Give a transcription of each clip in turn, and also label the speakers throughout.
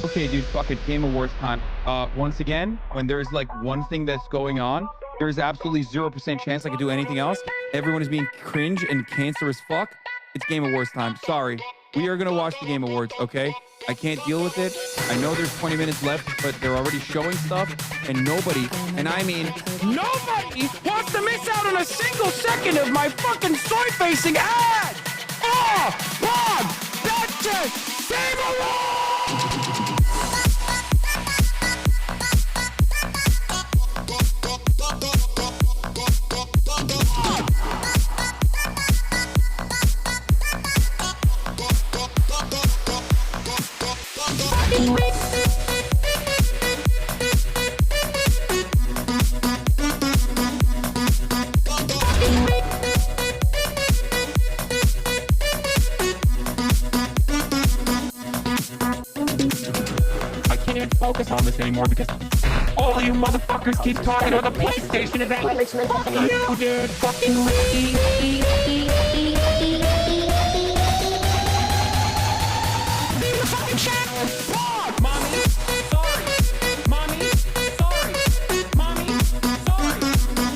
Speaker 1: Okay, dude, fuck it. Game Awards time. Once again, when there's like one thing that's going on, there's absolutely 0% chance I could do anything else. Everyone is being cringe and cancerous fuck. It's Game Awards time. Sorry. We are gonna watch the Game Awards, okay? I can't deal with it. I know there's 20 minutes left, but they're already showing stuff, and nobody, and I mean nobody, wants to miss out on a single second of my fucking soy-facing ad! Oh, Bob! That's it! Game Awards! I can't even focus on this anymore because all of you motherfuckers keep talking about the PlayStation event. You dude, fucking fucking channel. Fuck, mommy. Sorry. Mommy. Sorry. Mommy. Sorry. Mommy. Sorry.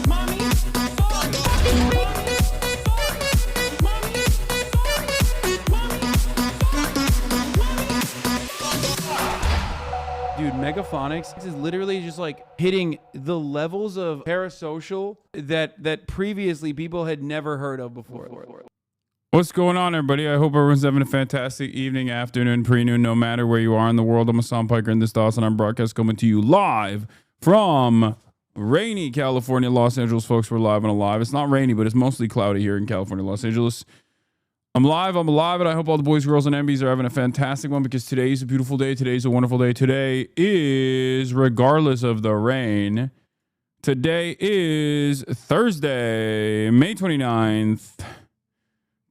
Speaker 1: Mommy. Sorry. Mommy. Sorry. Dude, Megaphonics is literally just like hitting the levels of parasocial that previously people had never heard of before.
Speaker 2: What's going on, everybody? I hope everyone's having a fantastic evening, afternoon, pre-noon, no matter where you are in the world. I'm Hasan Piker, and this is Dawson. I'm broadcast coming to you live from rainy California, Los Angeles. Folks, we're live and alive. It's not rainy, but it's mostly cloudy here in California, Los Angeles. I'm alive, and I hope all the boys, girls, and MBs are having a fantastic one because today's a beautiful day. Today's a wonderful day. Today is, regardless of the rain, today is Thursday, May 29th.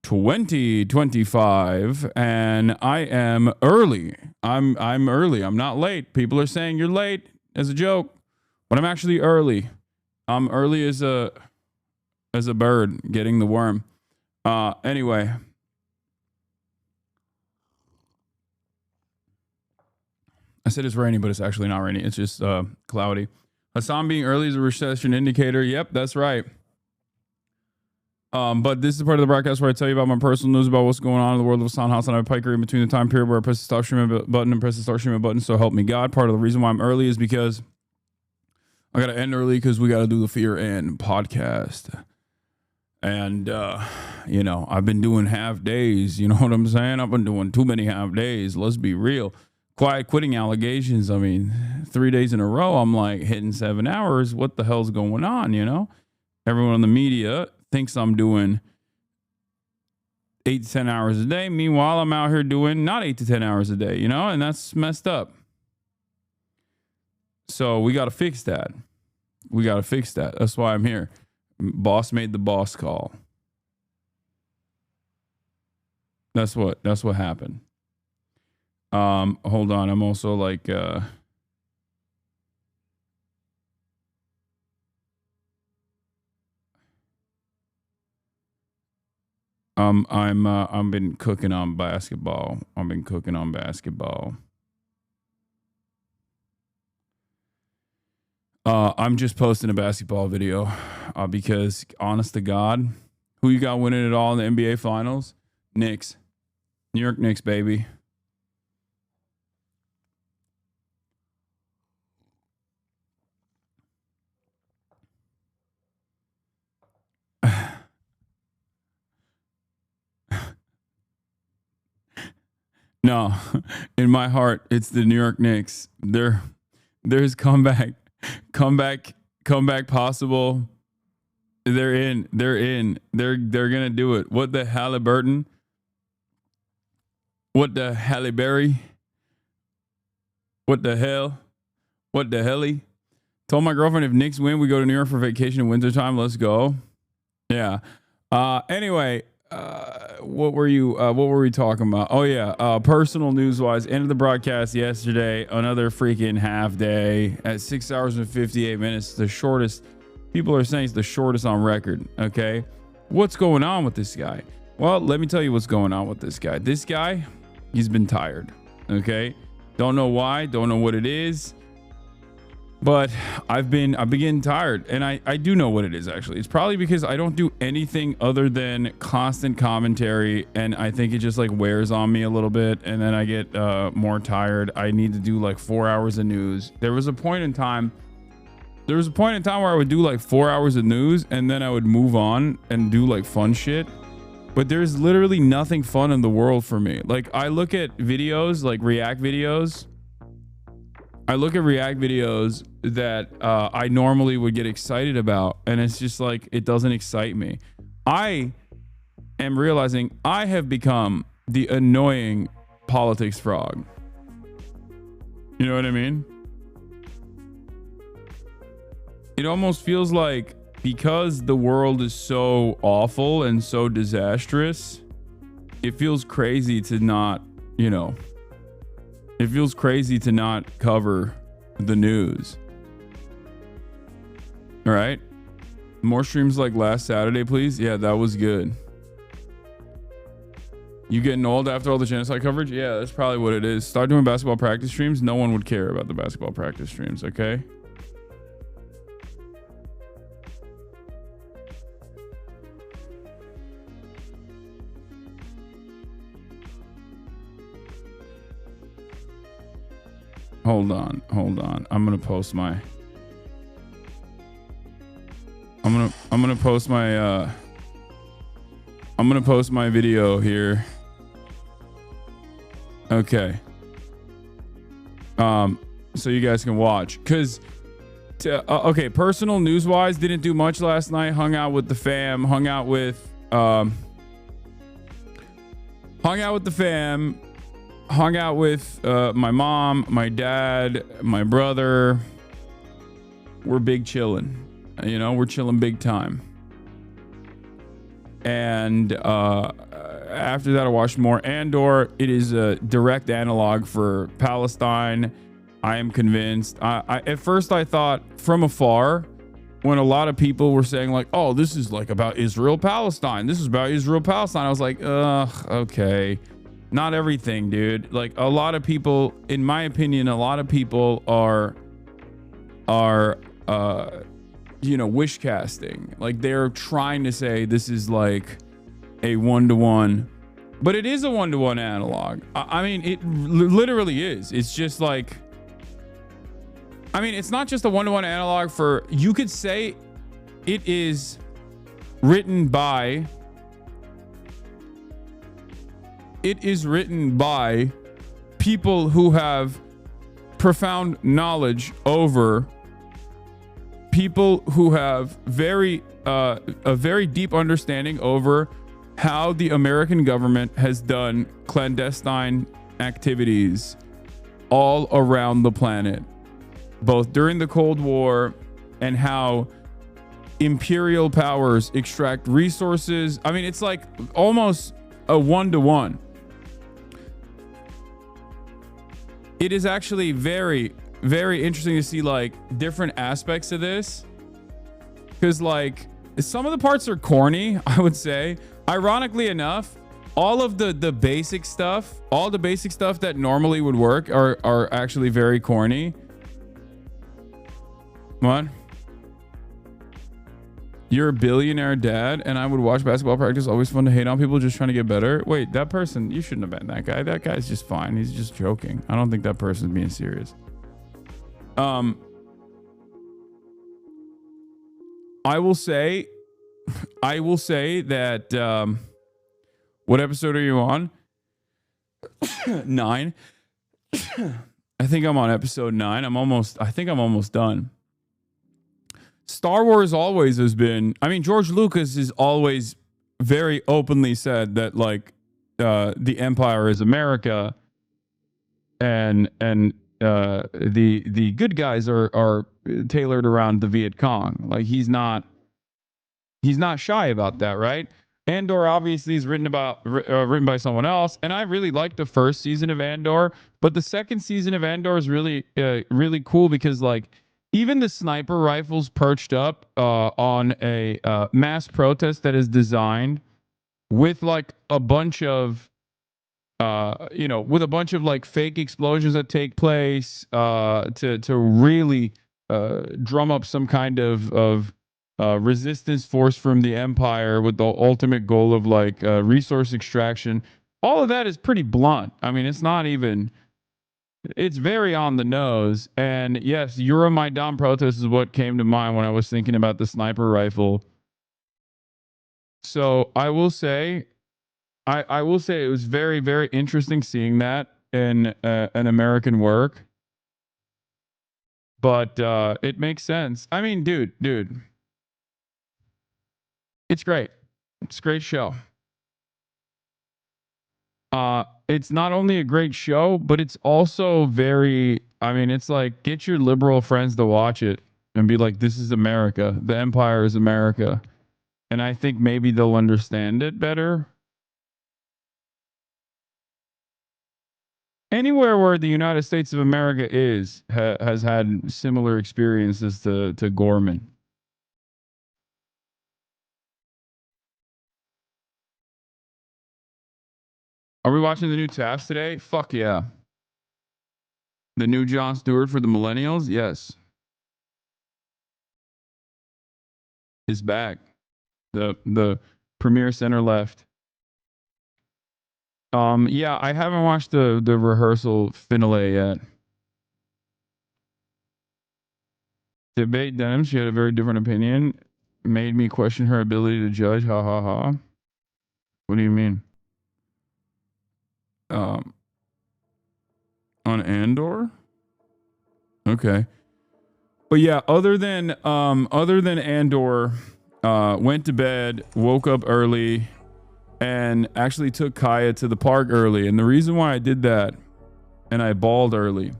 Speaker 2: 2025, and I am early. I'm early. I'm not late. People are saying you're late as a joke, but I'm actually early. I'm early as a bird getting the worm. Anyway. I said it's rainy, but it's actually not rainy. It's just cloudy. Hasan being early is a recession indicator. Yep, that's right. But this is part of the broadcast where I tell you about my personal news about what's going on in the world of Hasan, Hasanabi, Piker, in between the time period where I press the stop streaming button and press the start streaming button. So help me God. Part of the reason why I'm early is because I got to end early because we got to do the Fear and podcast. And, you know, I've been doing half days. You know what I'm saying? I've been doing too many half days. Let's be real. Quiet quitting allegations. I mean, 3 days in a row, I'm like hitting 7 hours. What the hell's going on? You know, everyone in the media thinks I'm doing 8 to 10 hours a day. Meanwhile, I'm out here doing not 8 to 10 hours a day, you know, and that's messed up. So we got to fix that. We got to fix that. That's why I'm here. Boss made the boss call. That's what happened. Hold on. I'm also like, I've been cooking on basketball. I'm just posting a basketball video, because honest to God, who you got winning it all in the NBA finals? Knicks. New York Knicks, baby. No, in my heart, it's the New York Knicks. There's comeback possible. They're in. They're gonna do it. What the Halliburton? What the Halle Berry? What the hell? What the helly? Told my girlfriend if Knicks win, we go to New York for vacation in wintertime. Let's go. Yeah. Anyway. What were we talking about? Oh yeah, personal news wise, end of the broadcast yesterday, another freaking half day at 6 hours and 58 minutes, the shortest. People are saying it's the shortest on record. Okay, What's going on with this guy? Well, let me tell you what's going on with this guy. This guy, he's been tired. Okay. Don't know why. Don't know what it is. But I've been getting tired, and I do know what it is, actually. It's probably because I don't do anything other than constant commentary, and I think it just like wears on me a little bit, and then I get more tired. I need to do like 4 hours of news. There was a point in time where I would do like 4 hours of news, and then I would move on and do like fun shit. But there's literally nothing fun in the world for me. Like, I look at videos, like react videos. I look at react videos that I normally would get excited about, and it's just like, it doesn't excite me. I am realizing I have become the annoying politics frog. You know what I mean? It almost feels like, because the world is so awful and so disastrous, it feels crazy to not, you know, it feels crazy to not cover the news. All right. More streams like last Saturday, please. Yeah, that was good. You getting old after all the genocide coverage? Yeah, that's probably what it is. Start doing basketball practice streams. No one would care about the basketball practice streams, okay? Hold on. I'm gonna post my video here. Okay. So you guys can watch, because okay, personal news wise, didn't do much last night. Hung out with the fam, hung out with my mom, my dad, my brother. We're big chilling. You know, we're chilling big time. And after that, I watched more Andor. It is a direct analog for Palestine. I am convinced. At first I thought from afar, when a lot of people were saying like, oh, this is like about Israel-Palestine. This is about Israel-Palestine. I was like, ugh, okay. Not everything, dude. Like, a lot of people, in my opinion, a lot of people are you know, wish casting. Like, they're trying to say this is like a one-to-one, but it is a one-to-one analog. I mean, it literally is. It's just like, I mean, it's not just a one-to-one analog for, you could say it is written by people who have profound knowledge over people who have a very deep understanding over how the American government has done clandestine activities all around the planet, both during the Cold War, and how imperial powers extract resources. I mean, it's like almost a one-to-one. It is actually very, very interesting to see like different aspects of this, because like some of the parts are corny, I would say. Ironically enough, all of the basic stuff, all the basic stuff that normally would work are actually very corny. What? You're a billionaire dad, and I would watch basketball practice. Always fun to hate on people just trying to get better. Wait, that person, you shouldn't have been that guy. That guy's just fine. He's just joking. I don't think that person's being serious. I will say that what episode are you on? 9. I think I'm on episode 9. I think I'm almost done. Star Wars always has been, I mean, George Lucas has always very openly said that like the Empire is America, and the good guys are tailored around the Viet Cong. Like, he's not shy about that, right? Andor obviously is written by someone else, and I really liked the first season of Andor, but the second season of Andor is really really cool, because like even the sniper rifles perched up on a mass protest that is designed with like a bunch of with a bunch of like fake explosions that take place to really drum up some kind of resistance force from the empire with the ultimate goal of like resource extraction. All of that is pretty blunt. I mean, it's very on the nose. And yes, Euromaidan protest is what came to mind when I was thinking about the sniper rifle. So I will say it was very, very interesting seeing that in an American work. But it makes sense. I mean, dude, it's great. It's a great show. It's not only a great show, but it's also very, I mean, it's like get your liberal friends to watch it and be like, this is America. The empire is America. And I think maybe they'll understand it better. Anywhere where the United States of America has had similar experiences to Gorman. Are we watching the new Taft today? Fuck yeah. The new Jon Stewart for the millennials? Yes. Is back. The premier center left. Yeah, I haven't watched the rehearsal finale yet. Debate Denim, she had a very different opinion. Made me question her ability to judge. Ha ha ha. What do you mean? On Andor? Okay. But yeah, other than Andor, went to bed, woke up early, and actually took Kaya to the park early. And the reason why I did that, and I bawled early.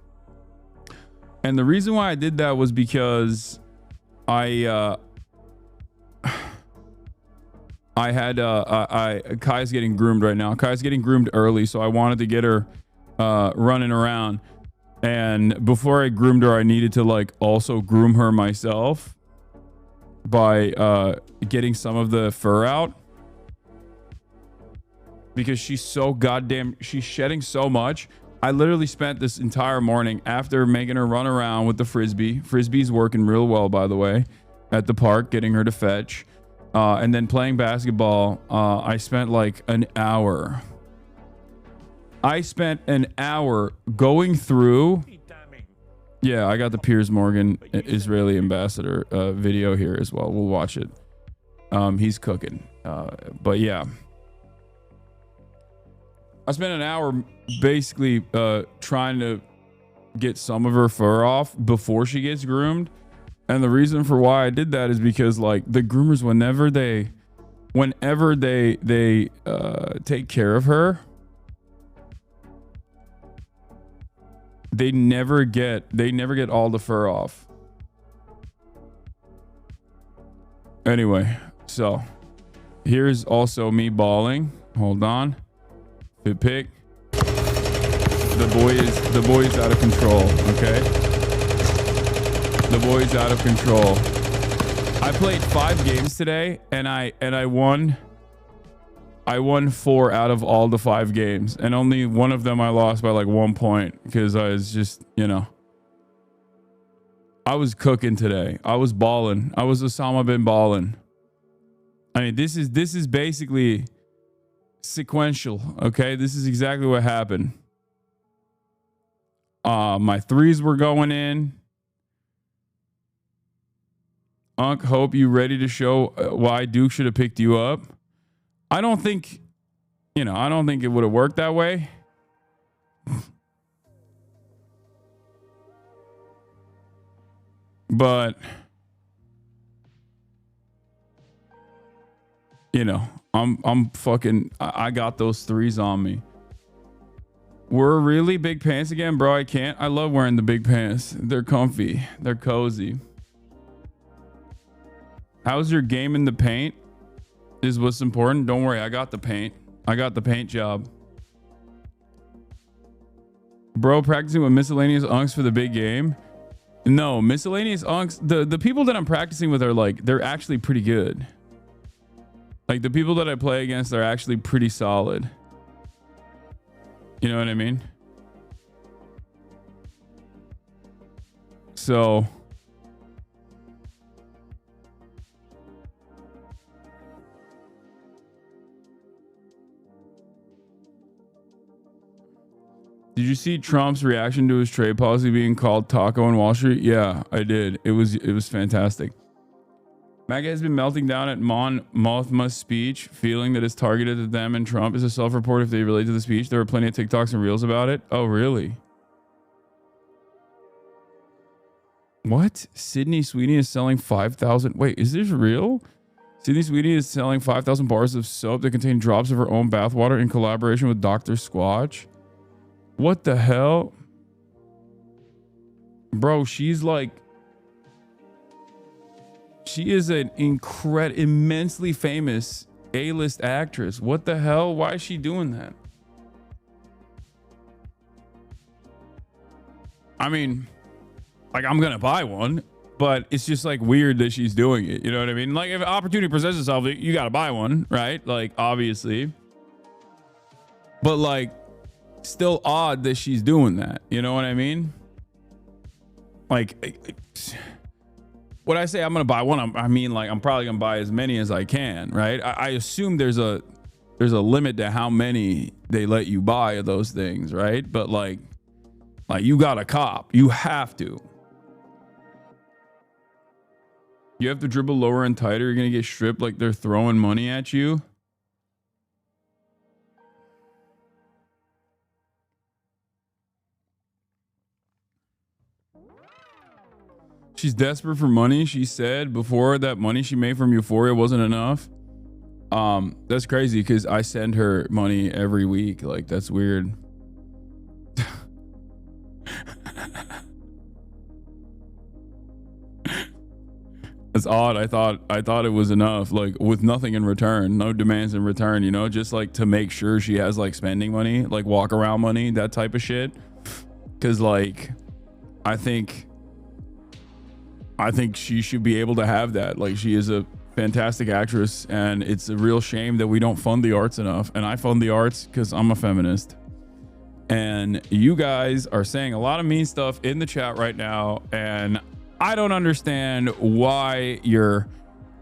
Speaker 2: And the reason why I did that was because Kaya's getting groomed right now. Kaya's getting groomed early, so I wanted to get her running around. And before I groomed her, I needed to like also groom her myself by getting some of the fur out, because she's shedding so much. I literally spent this entire morning after making her run around with the frisbee. Frisbee's working real well, by the way, at the park, getting her to fetch. And then playing basketball. I spent like an hour. I spent an hour going through. Yeah, I got the Piers Morgan Israeli ambassador video here as well. We'll watch it. He's cooking. But yeah. I spent an hour basically trying to get some of her fur off before she gets groomed. And the reason for why I did that is because like the groomers, whenever they take care of her, they never get all the fur off. Anyway, so here's also me bawling. Hold on. Good pick. The boy is out of control. Okay. The boy is out of control. I played 5 games today, and I won. I won 4 out of all the 5 games, and only one of them I lost by like 1 point because I was just, I was cooking today. I was balling. I was Osama bin balling. I mean, this is basically sequential. Okay, this is exactly what happened. My threes were going in. Unc, hope you ready to show why Duke should have picked you up. I don't think it would have worked that way. But I'm fucking, I got those threes on me. We're really big pants again, bro. I can't. I love wearing the big pants. They're comfy. They're cozy. How's your game in the paint? Is what's important. Don't worry. I got the paint. I got the paint job. Bro, practicing with miscellaneous unks for the big game. No, miscellaneous unks. The people that I'm practicing with are like, they're actually pretty good. Like the people that I play against are actually pretty solid. You know what I mean? So did you see Trump's reaction to his trade policy being called taco on Wall Street? Yeah, I did. It was fantastic. MAGA has been melting down at Mon Mothma's speech, feeling that it's targeted at them, and Trump is a self-report if they relate to the speech. There were plenty of TikToks and Reels about it. Oh, really? What? Sydney Sweeney is selling 5,000. Wait, is this real? Sydney Sweeney is selling 5,000 bars of soap that contain drops of her own bathwater in collaboration with Dr. Squatch. What the hell? Bro, she's like... She is an immensely famous A-list actress. What the hell? Why is she doing that? I mean, like, I'm gonna buy one, but it's just like weird that she's doing it. You know what I mean? Like, if an opportunity presents itself, you gotta buy one, right? Like, obviously. But like, still odd that she's doing that. You know what I mean? Like, when I say I'm gonna buy one, I mean like I'm probably gonna buy as many as I can, right? I assume there's a limit to how many they let you buy of those things, right? But like you got a cop, you have to. You have to dribble lower and tighter. You're gonna get stripped like they're throwing money at you. She's desperate for money. She said before that money she made from Euphoria wasn't enough. That's crazy because I send her money every week. Like, that's weird. That's odd. I thought it was enough, like with nothing in return, no demands in return, you know, just like to make sure she has like spending money, like walk around money, that type of shit. Cause like, I think she should be able to have that. Like, she is a fantastic actress, and it's a real shame that we don't fund the arts enough. And I fund the arts because I'm a feminist. And you guys are saying a lot of mean stuff in the chat right now, and I don't understand why you're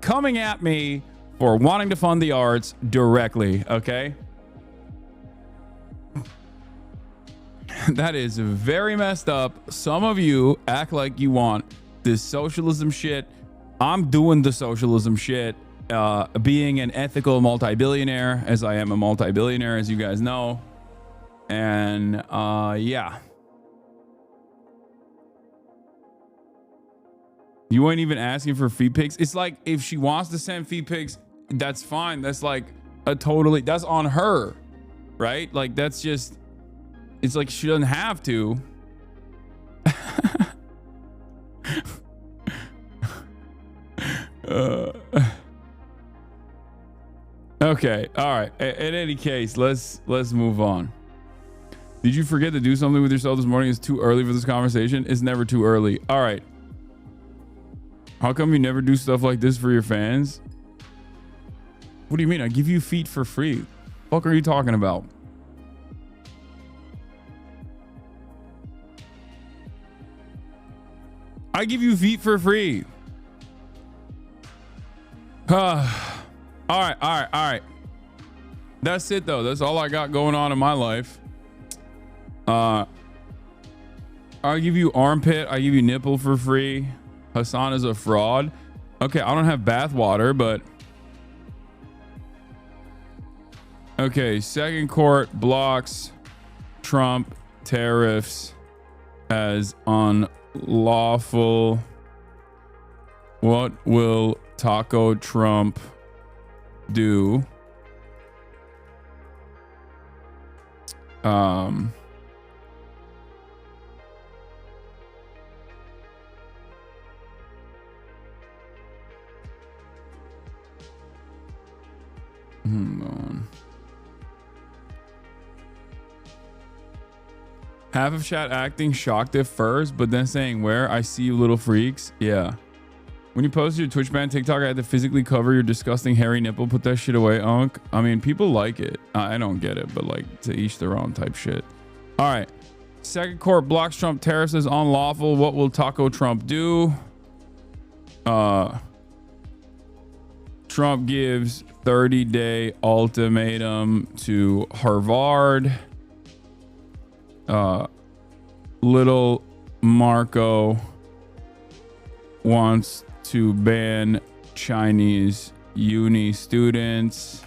Speaker 2: coming at me for wanting to fund the arts directly, okay? That is very messed up. Some of you act like you want this socialism shit. I'm doing the socialism shit, being an ethical multi-billionaire, as I am a multi-billionaire, as you guys know. And yeah. You ain't even asking for feed pics. It's like, if she wants to send feed pics, that's fine. That's like that's on her, right? Like, that's just, it's like she doesn't have to. Okay, all right. In any case, let's move on. Did you forget to do something with yourself this morning? It's too early for this conversation. It's never too early. All right. How come you never do stuff like this for your fans? What do you mean? I give you feet for free. What are you talking about? I give you feet for free. All right. That's it though. That's all I got going on in my life. I give you armpit. I give you nipple for free. Hasan is a fraud. Okay, I don't have bath water, but okay. Second court blocks Trump tariffs as unlawful. What will Taco Trump do? Hold on. Half of chat acting shocked at first, but then saying where I see you little freaks. Yeah. When you posted your Twitch ban TikTok, I had to physically cover your disgusting hairy nipple. Put that shit away, Unk. I mean, people like it. I don't get it, but like to each their own type shit. All right. Second court blocks Trump tariffs as unlawful. What will Taco Trump do? Trump gives 30-day ultimatum to Harvard. Little Marco wants to ban Chinese uni students.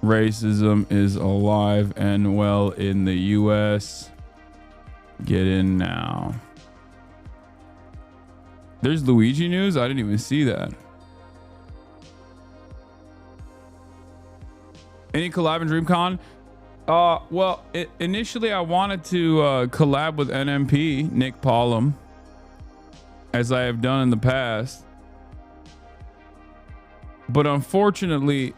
Speaker 2: Racism is alive and well in the US. Get in now. There's Luigi news? I didn't even see that. Any collab in DreamCon? Well, initially I wanted to collab with NMP, Nick Pollum, as I have done in the past. But unfortunately,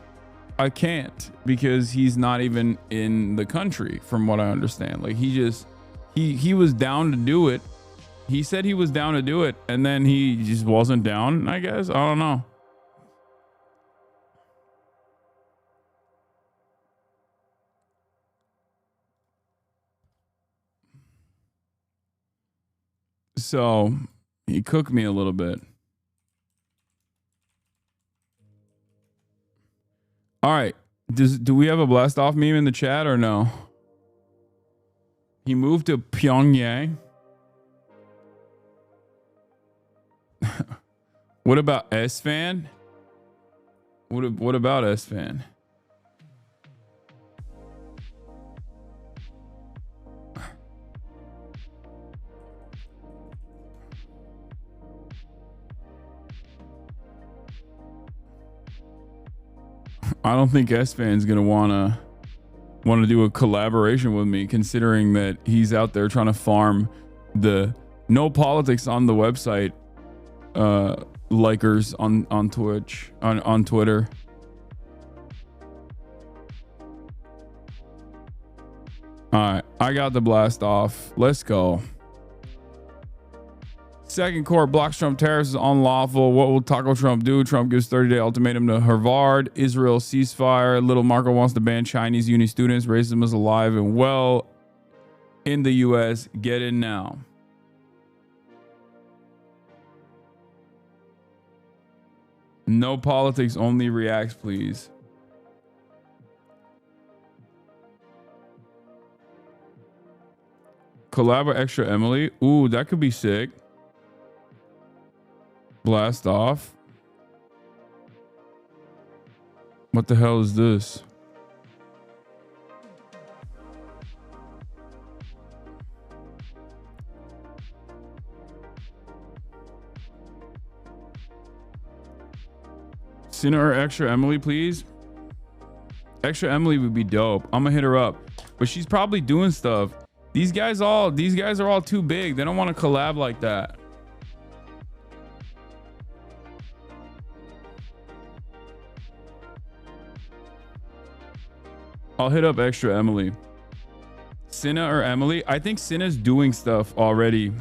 Speaker 2: I can't because he's not even in the country, from what I understand. Like he was down to do it. He said he was down to do it, and then he just wasn't down, I guess. I don't know. So he cooked me a little bit. All right. Do we have a blast off meme in the chat or no? He moved to Pyongyang. What about S-Fan? What about S-Fan? I don't think S-Fan's gonna wanna do a collaboration with me, considering that he's out there trying to farm the no politics on the website likers on Twitch, on Twitter. All right, I got the blast off. Let's go. Second court blocks Trump tariffs is unlawful. What will Taco Trump do? Trump gives 30-day ultimatum to Harvard. Israel ceasefire. Little Marco wants to ban Chinese uni students. Racism is alive and well in the U.S. Get in now. No politics, only reacts, please. Collab with Extra Emily. Ooh, that could be sick. Blast off. What the hell is this? Sinner or Extra Emily, please. Extra Emily would be dope. I'm gonna hit her up, but she's probably doing stuff. These guys are all too big. They don't want to collab like that. I'll hit up Extra Emily. Cinna or Emily? I think Cinna's doing stuff already.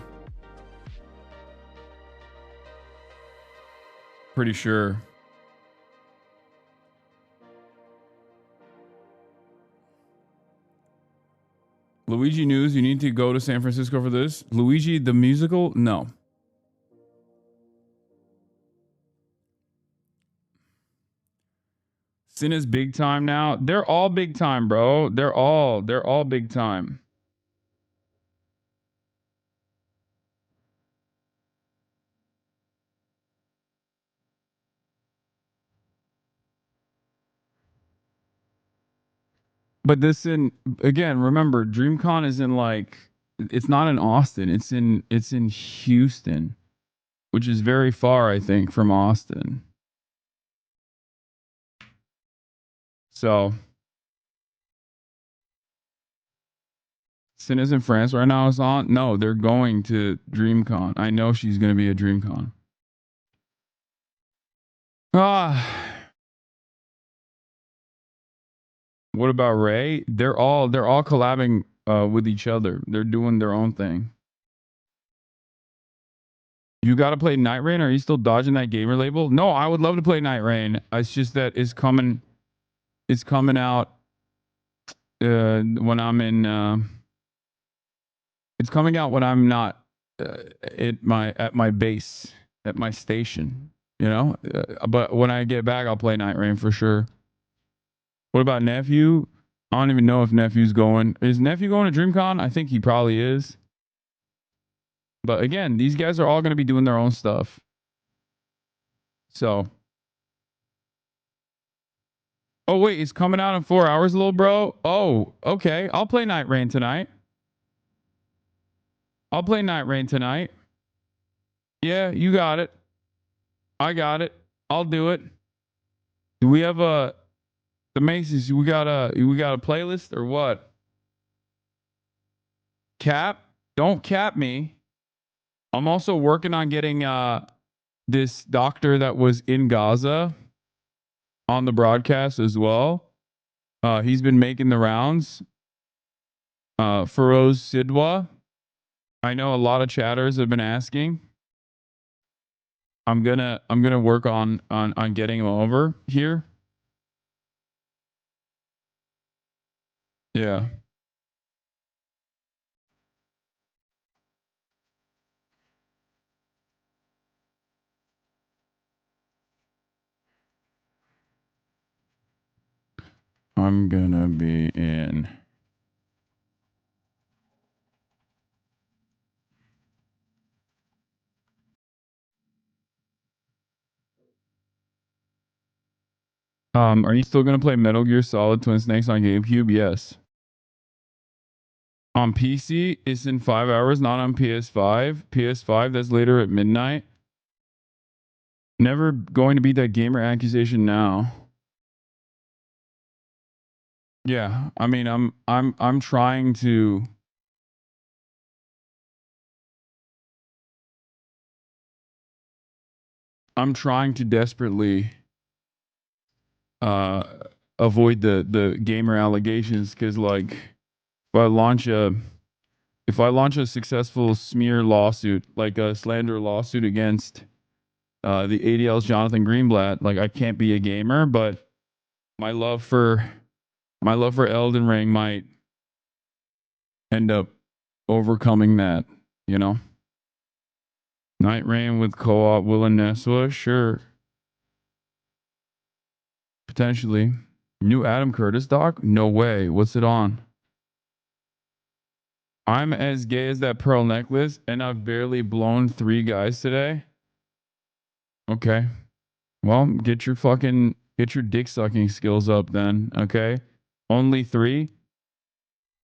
Speaker 2: Pretty sure. Luigi news, you need to go to San Francisco for this. Luigi the musical? No. Cinna's big time now. They're all big time, bro. They're all big time. But again, remember, DreamCon is in it's not in Austin. It's in Houston, which is very far, I think, from Austin. So Cinna's in France right now, is on? No, they're going to DreamCon. I know she's gonna be at DreamCon. What about Ray? They're all collabing with each other. They're doing their own thing. You got to play Night Rain? Are you still dodging that gamer label? No, I would love to play Night Rain. It's just that it's coming out when I'm in. It's coming out when I'm not at my base, at my station. You know, but when I get back, I'll play Night Rain for sure. What about Nephew? I don't even know if Nephew's going. Is Nephew going to DreamCon? I think he probably is. But again, these guys are all going to be doing their own stuff. So. Oh, wait. It's coming out in 4 hours, little bro? Oh, okay. I'll play Night Rain tonight. I'll play Night Rain tonight. Yeah, you got it. I got it. I'll do it. Do we have the Macy's? We got a playlist or what? Cap? Don't cap me. I'm also working on getting this doctor that was in Gaza on the broadcast as well. He's been making the rounds. Feroz Sidwa. I know a lot of chatters have been asking. I'm gonna work on getting him over here. Yeah. I'm gonna be in. Are you still gonna play Metal Gear Solid Twin Snakes on GameCube? Yes. On PC, it's in 5 hours, not on PS5. PS5, that's later at midnight. Never going to beat that gamer accusation now. Yeah, I mean, I'm trying to. I'm trying to desperately avoid the gamer allegations because, like, if I launch a successful smear lawsuit, like a slander lawsuit against the ADL's Jonathan Greenblatt, like, I can't be a gamer, but my love for Elden Ring might end up overcoming that, you know. Night Rain with co-op Will and Neswa, sure. Potentially. New Adam Curtis doc? No way. What's it on? I'm as gay as that pearl necklace, and I've barely blown 3 guys today. Okay. Well, get your dick sucking skills up then, okay? Only 3?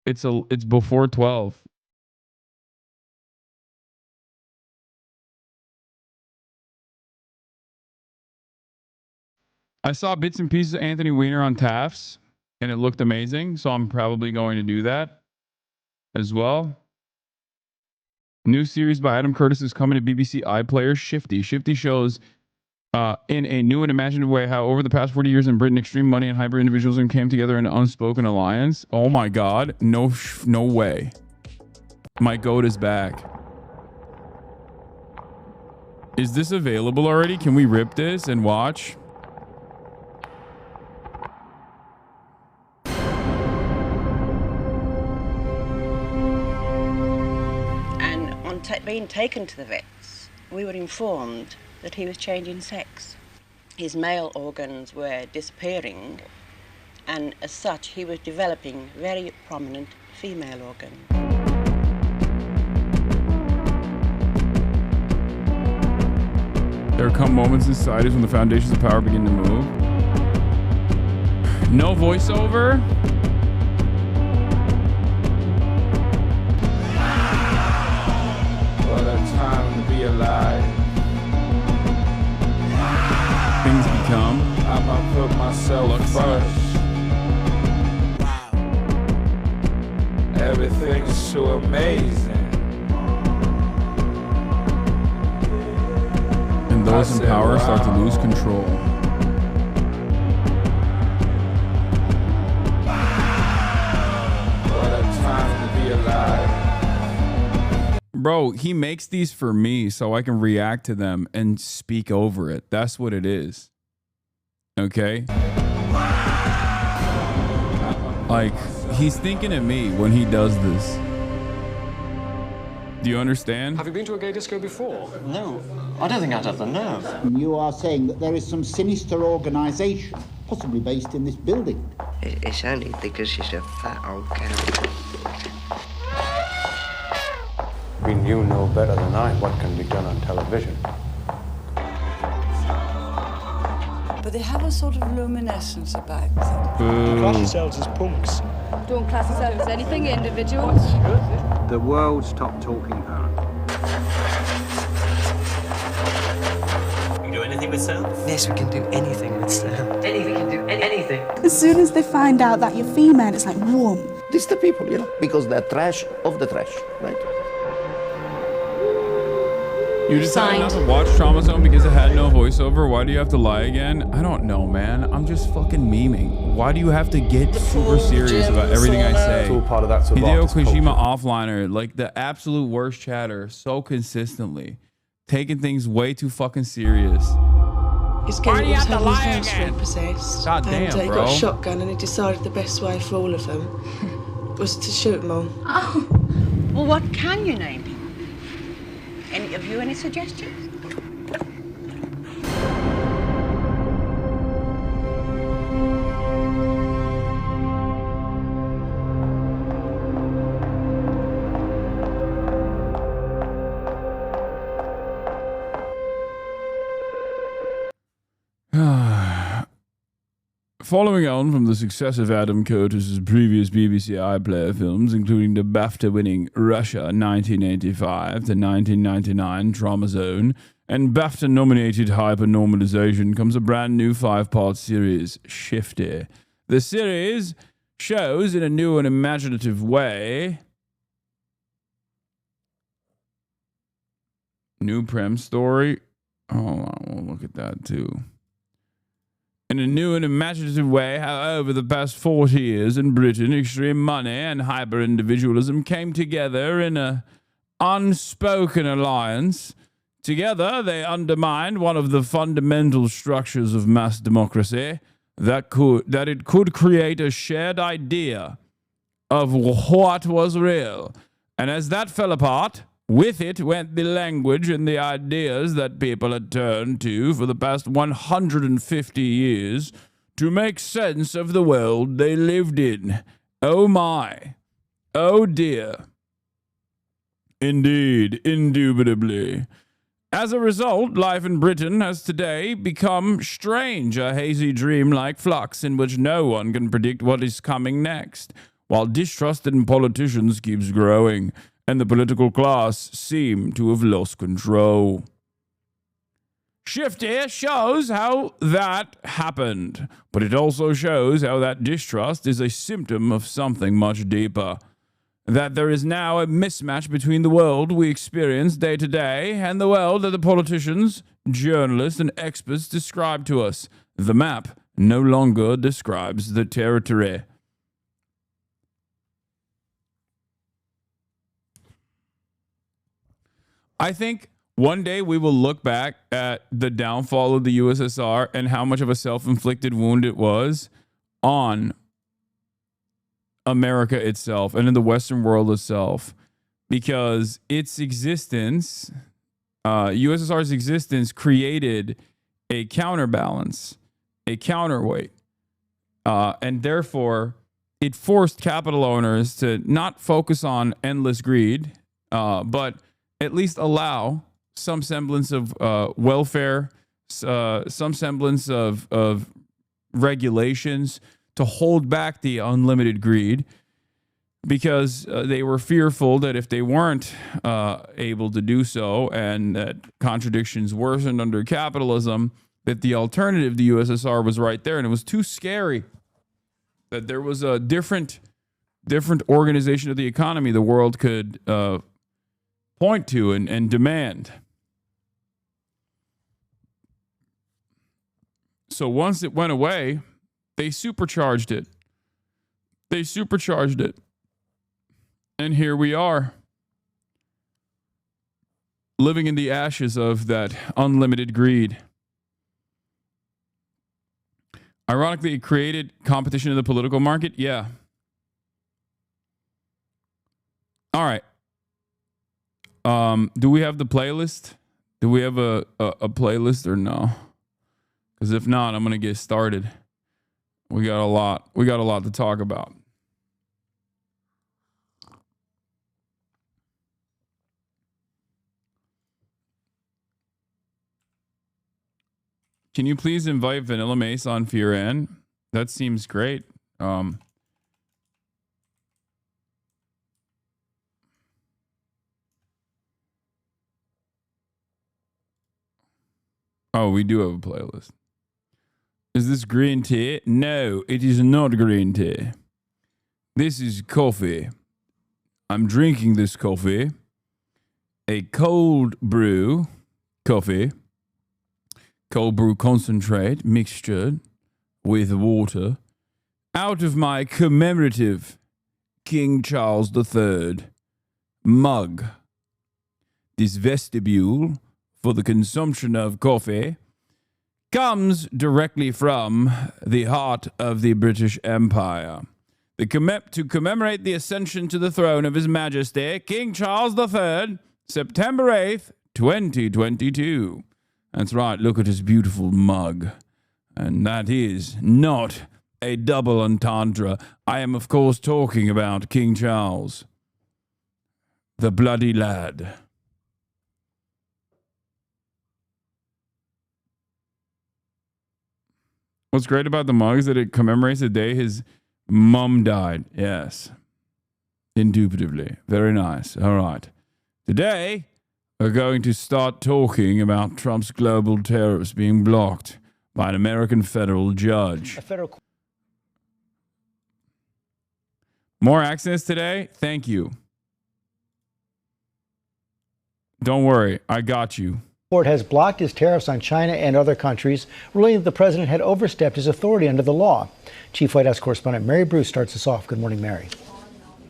Speaker 2: It's before 12. I saw bits and pieces of Anthony Weiner on TAFs, and it looked amazing, so I'm probably going to do that as well. New series by Adam Curtis is coming to BBC iPlayer, Shifty. Shifty shows in a new and imaginative way how over the past 40 years in Britain, extreme money and hyper individualism came together in an unspoken alliance. Oh my God. No way. My goat is back. Is this available already? Can we rip this and watch?
Speaker 3: And on being taken to the vets, we were informed that he was changing sex. His male organs were disappearing, and as such, he was developing very prominent female organs.
Speaker 2: There come moments in societies when the foundations of power begin to move. No voiceover.
Speaker 4: What a time to be alive.
Speaker 2: Things become.
Speaker 4: I'ma put myself first. Everything's so amazing.
Speaker 2: And those in power start to lose control.
Speaker 4: What a time to
Speaker 2: bro, he makes these for me so I can react to them and speak over it. That's what it is. Okay? Like, he's thinking of me when he does this. Do you understand?
Speaker 5: Have you been to a gay disco before?
Speaker 6: No, I don't think I'd have the nerve.
Speaker 7: You are saying that there is some sinister organisation, possibly based in this building.
Speaker 8: It's only because she's a fat old cow.
Speaker 9: I mean, you know better than I what can be done on television.
Speaker 10: But they have a sort of luminescence about them.
Speaker 5: You class yourselves as punks.
Speaker 11: Don't class yourselves as anything, individuals.
Speaker 9: The world's top talking power.
Speaker 6: You do anything with sound?
Speaker 8: Yes, we can do anything with sound.
Speaker 6: Anything can do anything.
Speaker 10: As soon as they find out that you're female, it's like, whoom.
Speaker 12: This is the people, you know, because they're trash of the trash, right?
Speaker 2: You decided not to watch Trauma Zone because it had no voiceover? Why do you have to lie again? I don't know, man. I'm just fucking memeing. Why do you have to get super serious about everything I say?
Speaker 9: It's all part of that sort of
Speaker 2: Hideo
Speaker 9: artist
Speaker 2: Kojima
Speaker 9: culture.
Speaker 2: offliner, like the absolute worst chatter, so consistently. Taking things way too fucking serious.
Speaker 10: His
Speaker 2: Why do you have to lie
Speaker 10: house
Speaker 2: again?
Speaker 10: repossessed.
Speaker 2: God damn,
Speaker 10: he
Speaker 2: bro.
Speaker 10: got a shotgun and he decided the best way for all of them was to shoot them all.
Speaker 3: Oh. Well, what can you name him? Any of you, any suggestions?
Speaker 2: Following on from the success of Adam Curtis's previous BBC iPlayer films, including the BAFTA-winning Russia 1985 to 1999 Trauma Zone and BAFTA-nominated Hypernormalization, comes a brand new 5-part series, Shifty. The series shows in a new and imaginative way new prem story. Hold on, we'll look at that too. In a new and imaginative way, how over the past 40 years in Britain, extreme money and hyper-individualism came together in an unspoken alliance. Together, they undermined one of the fundamental structures of mass democracy, that it could create a shared idea of what was real. And as that fell apart, with it went the language and the ideas that people had turned to for the past 150 years to make sense of the world they lived in. Oh my. Oh dear. Indeed, indubitably. As a result, life in Britain has today become strange, a hazy dream-like flux in which no one can predict what is coming next, while distrust in politicians keeps growing, and the political class seem to have lost control. Shifty shows how that happened, but it also shows how that distrust is a symptom of something much deeper. That there is now a mismatch between the world we experience day to day and the world that the politicians, journalists, and experts describe to us. The map no longer describes the territory. I think one day we will look back at the downfall of the USSR and how much of a self-inflicted wound it was on America itself and in the Western world itself, because its existence, USSR's existence, created a counterbalance, a counterweight, and therefore it forced capital owners to not focus on endless greed, but at least allow some semblance of welfare, some semblance of regulations to hold back the unlimited greed, because they were fearful that if they weren't able to do so and that contradictions worsened under capitalism, that the alternative, the USSR, was right there. And it was too scary that there was a different organization of the economy the world could point to and demand. So once it went away, they supercharged it. And here we are. living in the ashes of that unlimited greed. Ironically, it created competition in the political market. Yeah. All right. Do we have the playlist? Do we have a playlist or no? Because if not, I'm gonna get started. We got a lot to talk about. Can you please invite Vanilla Mace on Fioran? That seems great. Oh, we do have a playlist. Is this green tea? No, it is not green tea. This is coffee. I'm drinking this coffee. A cold brew coffee. Cold brew concentrate mixtured with water out of my commemorative King Charles III mug. This vestibule for the consumption of coffee comes directly from the heart of the British Empire. To commemorate the ascension to the throne of His Majesty, King Charles III, September 8th, 2022. That's right, look at his beautiful mug. And that is not a double entendre. I am, of course, talking about King Charles, the bloody lad. What's great about the mug is that it commemorates the day his mum died. Yes. Indubitably. Very nice. All right. Today, we're going to start talking about Trump's global tariffs being blocked by an American federal judge. More accents today? Thank you. Don't worry. I got you.
Speaker 13: Court has blocked his tariffs on China and other countries, ruling that the president had overstepped his authority under the law. Chief White House correspondent Mary Bruce starts us off. Good morning, Mary.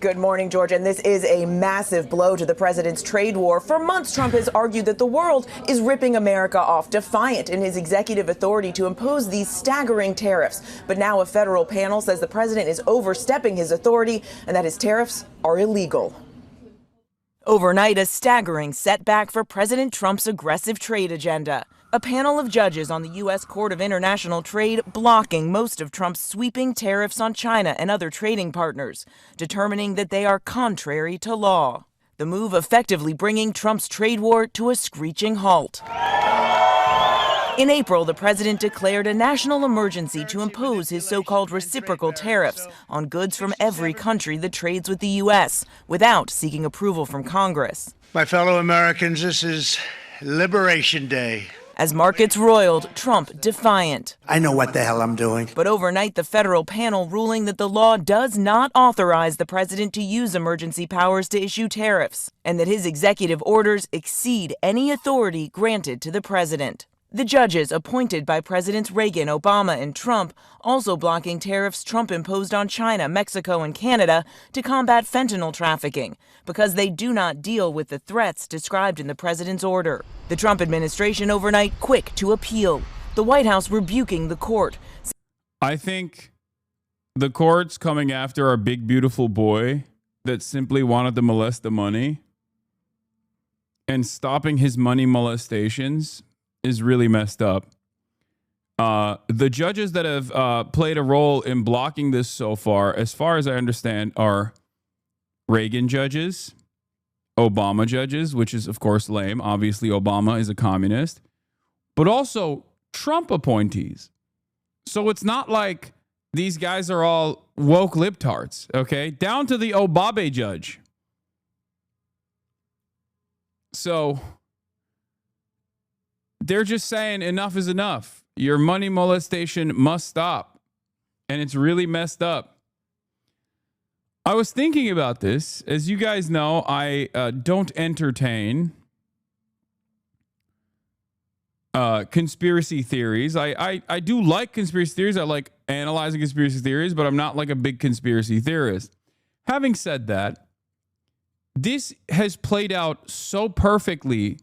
Speaker 14: Good morning, George. And this is a massive blow to the president's trade war. For months, Trump has argued that the world is ripping America off, defiant in his executive authority to impose these staggering tariffs. But now a federal panel says the president is overstepping his authority and that his tariffs are illegal. Overnight, a staggering setback for President Trump's aggressive trade agenda. A panel of judges on the U.S. Court of International Trade blocking most of Trump's sweeping tariffs on China and other trading partners, determining that they are contrary to law. The move effectively bringing Trump's trade war to a screeching halt. In April, the president declared a national emergency to impose his so-called reciprocal tariffs on goods from every country that trades with the U.S. without seeking approval from Congress.
Speaker 15: My fellow Americans, this is Liberation Day.
Speaker 14: As markets roiled, Trump defiant.
Speaker 15: I know what the hell I'm doing.
Speaker 14: But overnight, the federal panel ruling that the law does not authorize the president to use emergency powers to issue tariffs, and that his executive orders exceed any authority granted to the president. The judges appointed by Presidents Reagan, Obama, and Trump also blocking tariffs Trump imposed on China, Mexico, and Canada to combat fentanyl trafficking because they do not deal with the threats described in the president's order. The Trump administration overnight quick to appeal, the White House rebuking the court.
Speaker 2: I think the court's coming after our big, beautiful boy that simply wanted to molest the money, and stopping his money molestations is really messed up. The judges that have played a role in blocking this so far as I understand, are Reagan judges, Obama judges, which is, of course, lame. Obviously, Obama is a communist, but also Trump appointees. So it's not like these guys are all woke libtards, okay? Down to the Obabe judge. So they're just saying enough is enough. Your money molestation must stop. And it's really messed up. I was thinking about this. As you guys know, I don't entertain conspiracy theories. I do like conspiracy theories. I like analyzing conspiracy theories, but I'm not like a big conspiracy theorist. Having said that, this has played out so perfectly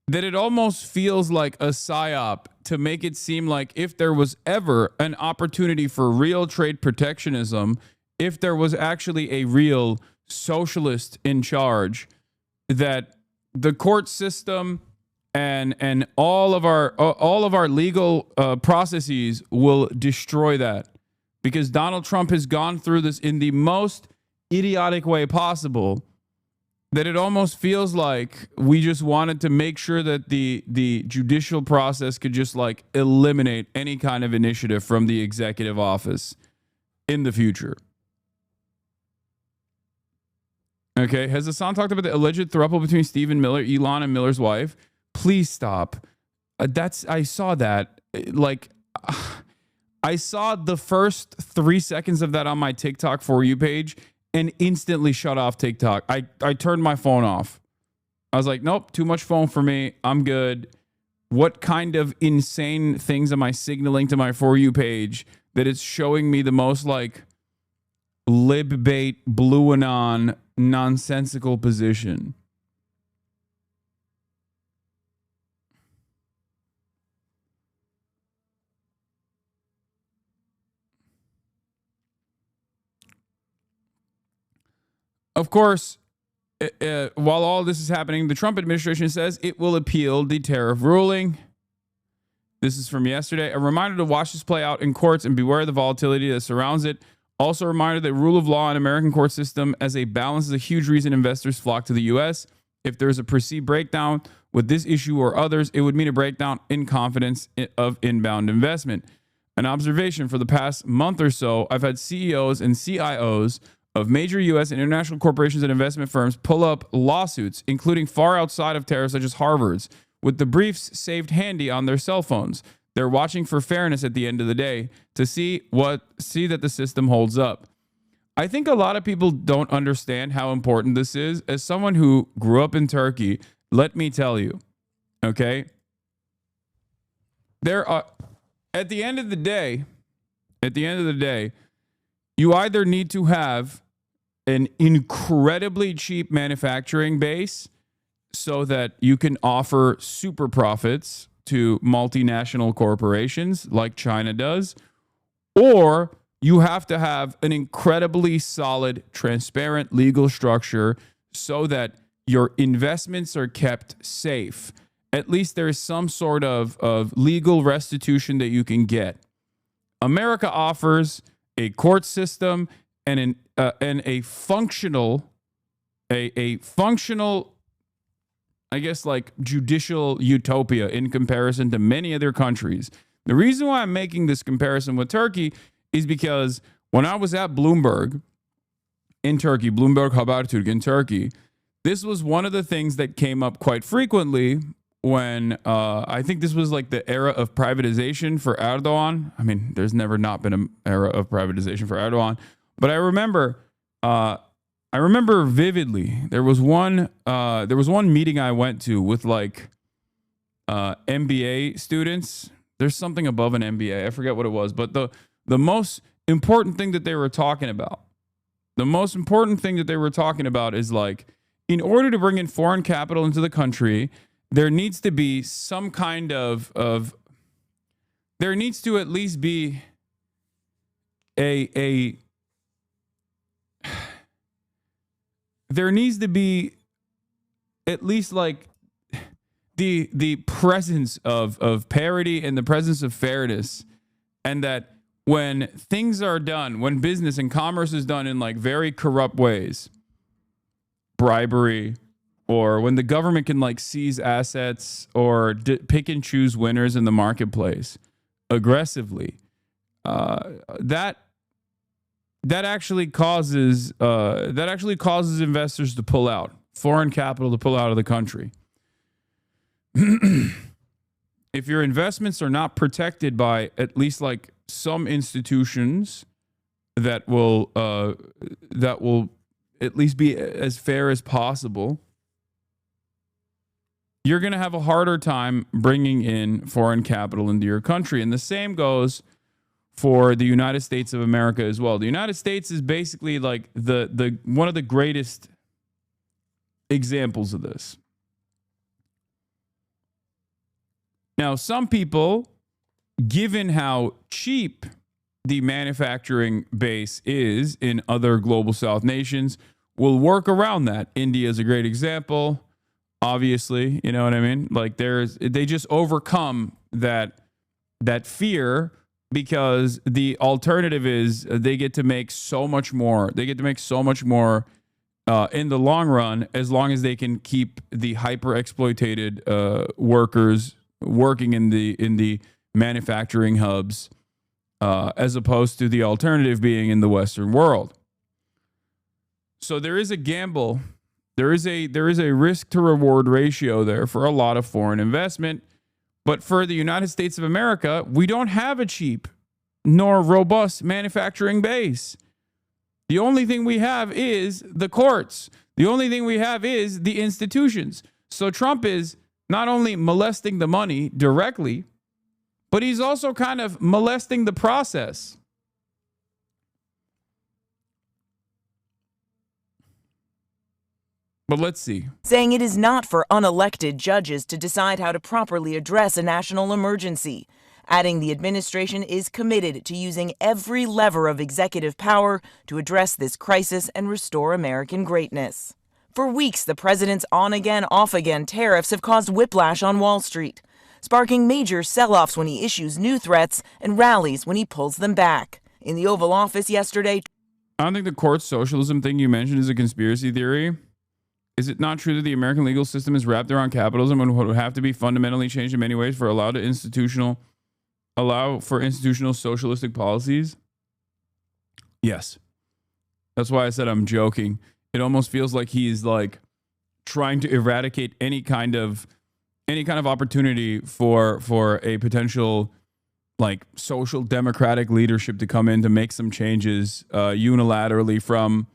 Speaker 2: that it almost feels like a psyop to make it seem like if there was ever an opportunity for real trade protectionism, if there was actually a real socialist in charge, that the court system and all of our legal processes will destroy that, because Donald Trump has gone through this in the most idiotic way possible, that it almost feels like we just wanted to make sure that the judicial process could just like eliminate any kind of initiative from the executive office in the future. Okay, has Hasan talked about the alleged throuple between Stephen Miller, Elon, and Miller's wife? Please stop. I saw that. Like, I saw the first 3 seconds of that on my TikTok For You page and instantly shut off TikTok. I turned my phone off. I was like, nope, too much phone for me. I'm good. What kind of insane things am I signaling to my For You page that it's showing me the most like libbait, blue anon, nonsensical position? Of course, while all this is happening, the Trump administration says it will appeal the tariff ruling. This is from yesterday. A reminder to watch this play out in courts and beware the volatility that surrounds it. Also a reminder that rule of law in American court system as a balance is a huge reason investors flock to the U.S. If there's a perceived breakdown with this issue or others, it would mean a breakdown in confidence of inbound investment. An observation: for the past month or so, I've had CEOs and CIOs of major U.S. and international corporations and investment firms pull up lawsuits, including far outside of tariffs, such as Harvard's, with the briefs saved handy on their cell phones. They're watching for fairness at the end of the day to see that the system holds up. I think a lot of people don't understand how important this is. As someone who grew up in Turkey, let me tell you, okay? There are, at the end of the day, you either need to have an incredibly cheap manufacturing base so that you can offer super profits to multinational corporations like China does, or you have to have an incredibly solid, transparent legal structure so that your investments are kept safe. At least there is some sort of legal restitution that you can get. America offers a court system and a functional, I guess, like judicial utopia in comparison to many other countries. The reason why I'm making this comparison with Turkey is because when I was at Bloomberg in Turkey, Bloomberg Habertürk in Turkey, this was one of the things that came up quite frequently when I think this was like the era of privatization for Erdogan. I mean, there's never not been an era of privatization for Erdogan, but I remember vividly there was one meeting I went to with like MBA students. There's something above an MBA. I forget what it was, but the most important thing that they were talking about, is like, in order to bring in foreign capital into the country, there needs to be some kind of there needs to at least be there needs to be at least like the presence of parity and the presence of fairness, and that when things are done, when business and commerce is done in like very corrupt ways, bribery, or when the government can like seize assets or pick and choose winners in the marketplace aggressively, that actually causes investors to pull out, foreign capital to pull out of the country. If your investments are not protected by at least like some institutions that will at least be as fair as possible, you're going to have a harder time bringing in foreign capital into your country. And the same goes for the United States of America as well. The United States is basically like the one of the greatest examples of this. Now, some people, given how cheap the manufacturing base is in other global South nations, will work around that. India is a great example. Obviously, you know what I mean? Like they just overcome that fear because the alternative is they get to make so much more. They get to make so much more in the long run, as long as they can keep the hyper exploited workers working in the manufacturing hubs, as opposed to the alternative being in the Western world. So there is a gamble. There is a risk to reward ratio there for a lot of foreign investment. But for the United States of America, we don't have a cheap nor robust manufacturing base. The only thing we have is the courts. The only thing we have is the institutions. So Trump is not only molesting the money directly, but he's also kind of molesting the process. But let's see.
Speaker 14: Saying it is not for unelected judges to decide how to properly address a national emergency. Adding the administration is committed to using every lever of executive power to address this crisis and restore American greatness. For weeks, the president's on-again, off-again tariffs have caused whiplash on Wall Street, sparking major sell-offs when he issues new threats and rallies when he pulls them back. In the Oval Office yesterday,
Speaker 2: I don't think the court socialism thing you mentioned is a conspiracy theory. Is it not true that the American legal system is wrapped around capitalism and would have to be fundamentally changed in many ways for allow for institutional socialistic policies? Yes. That's why I said I'm joking. It almost feels like he's like trying to eradicate any kind of opportunity for a potential like social democratic leadership to come in to make some changes unilaterally from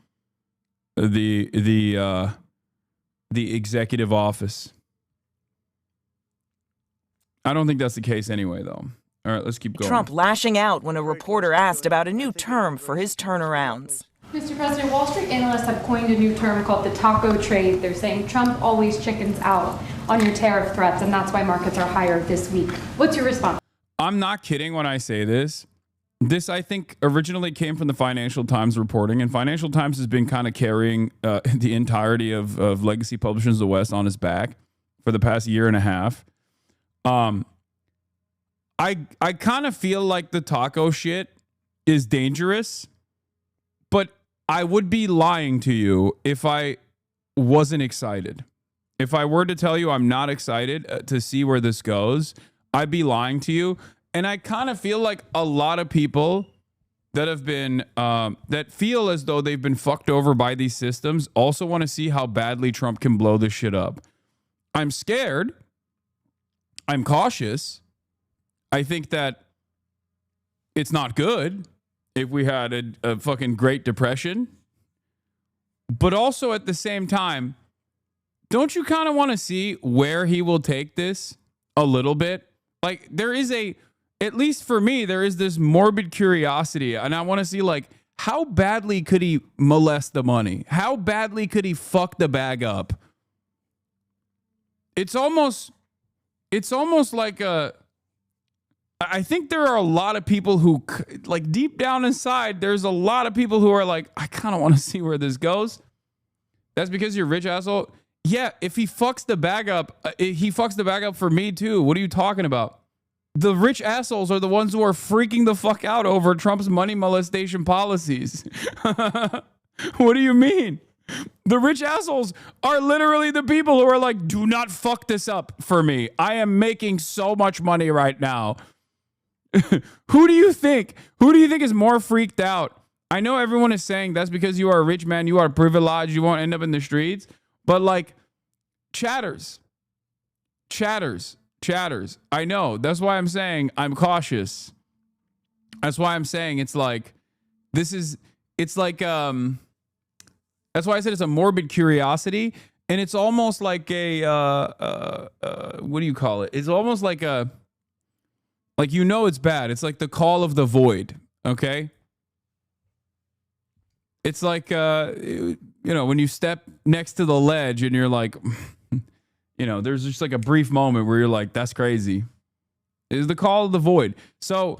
Speaker 2: the executive office. I don't think that's the case anyway, though. All right, let's keep going.
Speaker 14: Trump lashing out when a reporter asked about a new term for his turnarounds.
Speaker 11: Mr. President, Wall Street analysts have coined a new term called the taco trade. They're saying Trump always chickens out on your tariff threats, and that's why markets are higher this week. What's your response?
Speaker 2: I'm not kidding when I say this. This, I think, originally came from the Financial Times reporting, and Financial Times has been kind of carrying the entirety of Legacy Publishers of the West on his back for the past year and a half. I kind of feel like the taco shit is dangerous, but I would be lying to you if I wasn't excited. If I were to tell you I'm not excited to see where this goes, I'd be lying to you. And I kind of feel like a lot of people that have been, that feel as though they've been fucked over by these systems also want to see how badly Trump can blow this shit up. I'm scared. I'm cautious. I think that it's not good if we had a fucking Great Depression. But also at the same time, don't you kind of want to see where he will take this a little bit? Like there is at least for me, there is this morbid curiosity, and I want to see like how badly could he molest the money? How badly could he fuck the bag up? It's almost like I think there are a lot of people who, like deep down inside, there's a lot of people who are like, I kind of want to see where this goes. That's because you're rich, asshole. Yeah, if he fucks the bag up, he fucks the bag up for me too. What are you talking about? The rich assholes are the ones who are freaking the fuck out over Trump's money molestation policies. What do you mean? The rich assholes are literally the people who are like, do not fuck this up for me. I am making so much money right now. Who do you think is more freaked out? I know everyone is saying that's because you are a rich man, you are privileged, you won't end up in the streets. But like chatters. I know. That's why I'm saying I'm cautious. That's why I'm saying it's like that's why I said it's a morbid curiosity, and it's almost like a what do you call it? It's almost like it's bad. It's like the call of the void, okay? It's like when you step next to the ledge and you're like there's just like a brief moment where you're like, that's crazy. Is the call of the void. So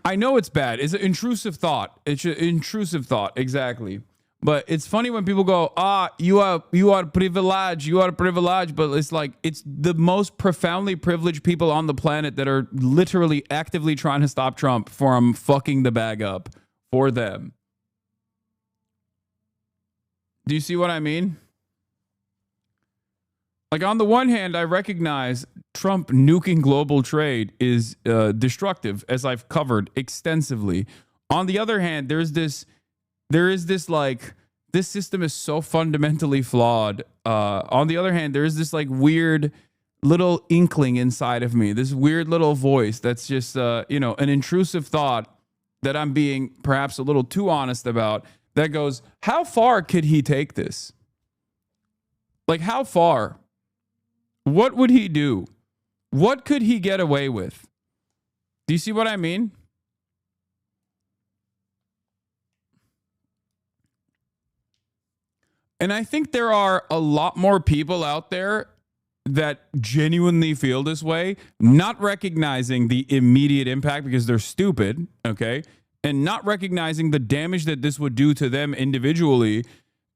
Speaker 2: I know it's bad. It's an intrusive thought. It's an intrusive thought. Exactly. But it's funny when people go, you are privileged. You are privileged. But it's like, it's the most profoundly privileged people on the planet that are literally actively trying to stop Trump from fucking the bag up for them. Do you see what I mean? Like, on the one hand, I recognize Trump nuking global trade is destructive, as I've covered extensively. On the other hand, there is this like, this system is so fundamentally flawed. On the other hand, there is this like weird little inkling inside of me, this weird little voice that's just, you know, an intrusive thought that I'm being perhaps a little too honest about, that goes, how far could he take this? Like, how far? What would he do? What could he get away with? Do you see what I mean? And I think there are a lot more people out there that genuinely feel this way, not recognizing the immediate impact because they're stupid, okay? And not recognizing the damage that this would do to them individually,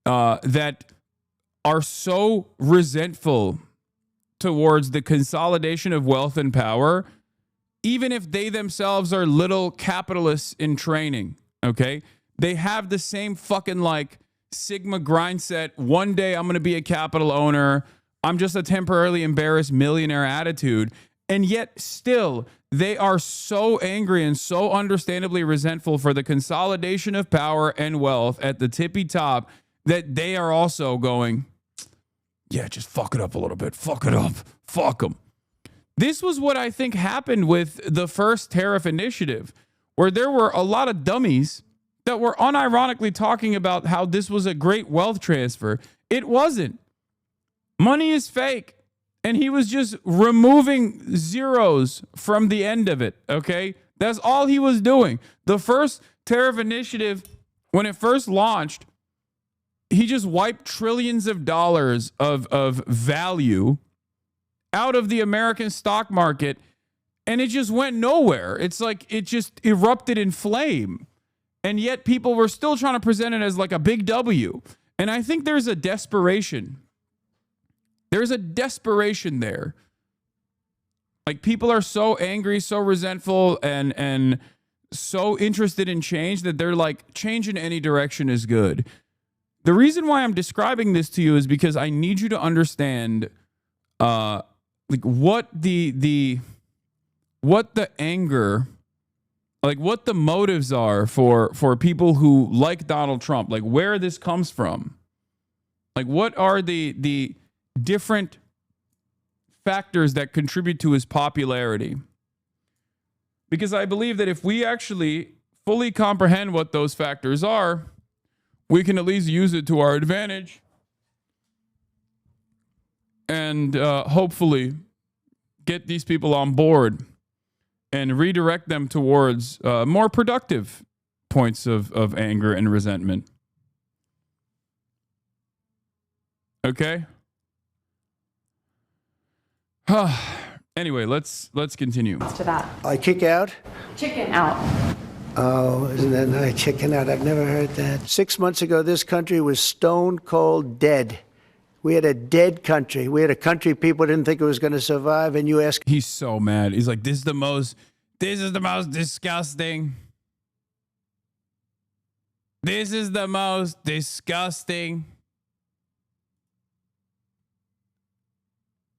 Speaker 2: that are so resentful towards the consolidation of wealth and power, even if they themselves are little capitalists in training, okay? They have the same fucking like Sigma grind set, one day I'm going to be a capital owner, I'm just a temporarily embarrassed millionaire attitude, and yet still they are so angry and so understandably resentful for the consolidation of power and wealth at the tippy top that they are also going, yeah, just fuck it up a little bit. Fuck it up. Fuck them. This was what I think happened with the first tariff initiative, where there were a lot of dummies that were unironically talking about how this was a great wealth transfer. It wasn't. Money is fake. And he was just removing zeros from the end of it, okay? That's all he was doing. The first tariff initiative, when it first launched, he just wiped trillions of dollars of value out of the American stock market, and it just went nowhere. It's like it just erupted in flame. And yet people were still trying to present it as like a big W. And I think there's a desperation. There's a desperation there. Like, people are so angry, so resentful, and so interested in change that they're like, change in any direction is good. The reason why I'm describing this to you is because I need you to understand like what the anger, like what the motives are for people who like Donald Trump, like where this comes from. Like, what are the different factors that contribute to his popularity? Because I believe that if we actually fully comprehend what those factors are, we can at least use it to our advantage and hopefully get these people on board and redirect them towards more productive points of anger and resentment. Okay? Anyway, let's continue.
Speaker 11: To that.
Speaker 15: I kick out?
Speaker 11: Chicken out.
Speaker 15: Oh, isn't that nice? Chicken out. I've never heard that. 6 months ago, this country was stone cold dead. We had a dead country. We had a country people didn't think it was going to survive, and you ask...
Speaker 2: He's so mad. He's like, this is the most disgusting. This is the most disgusting.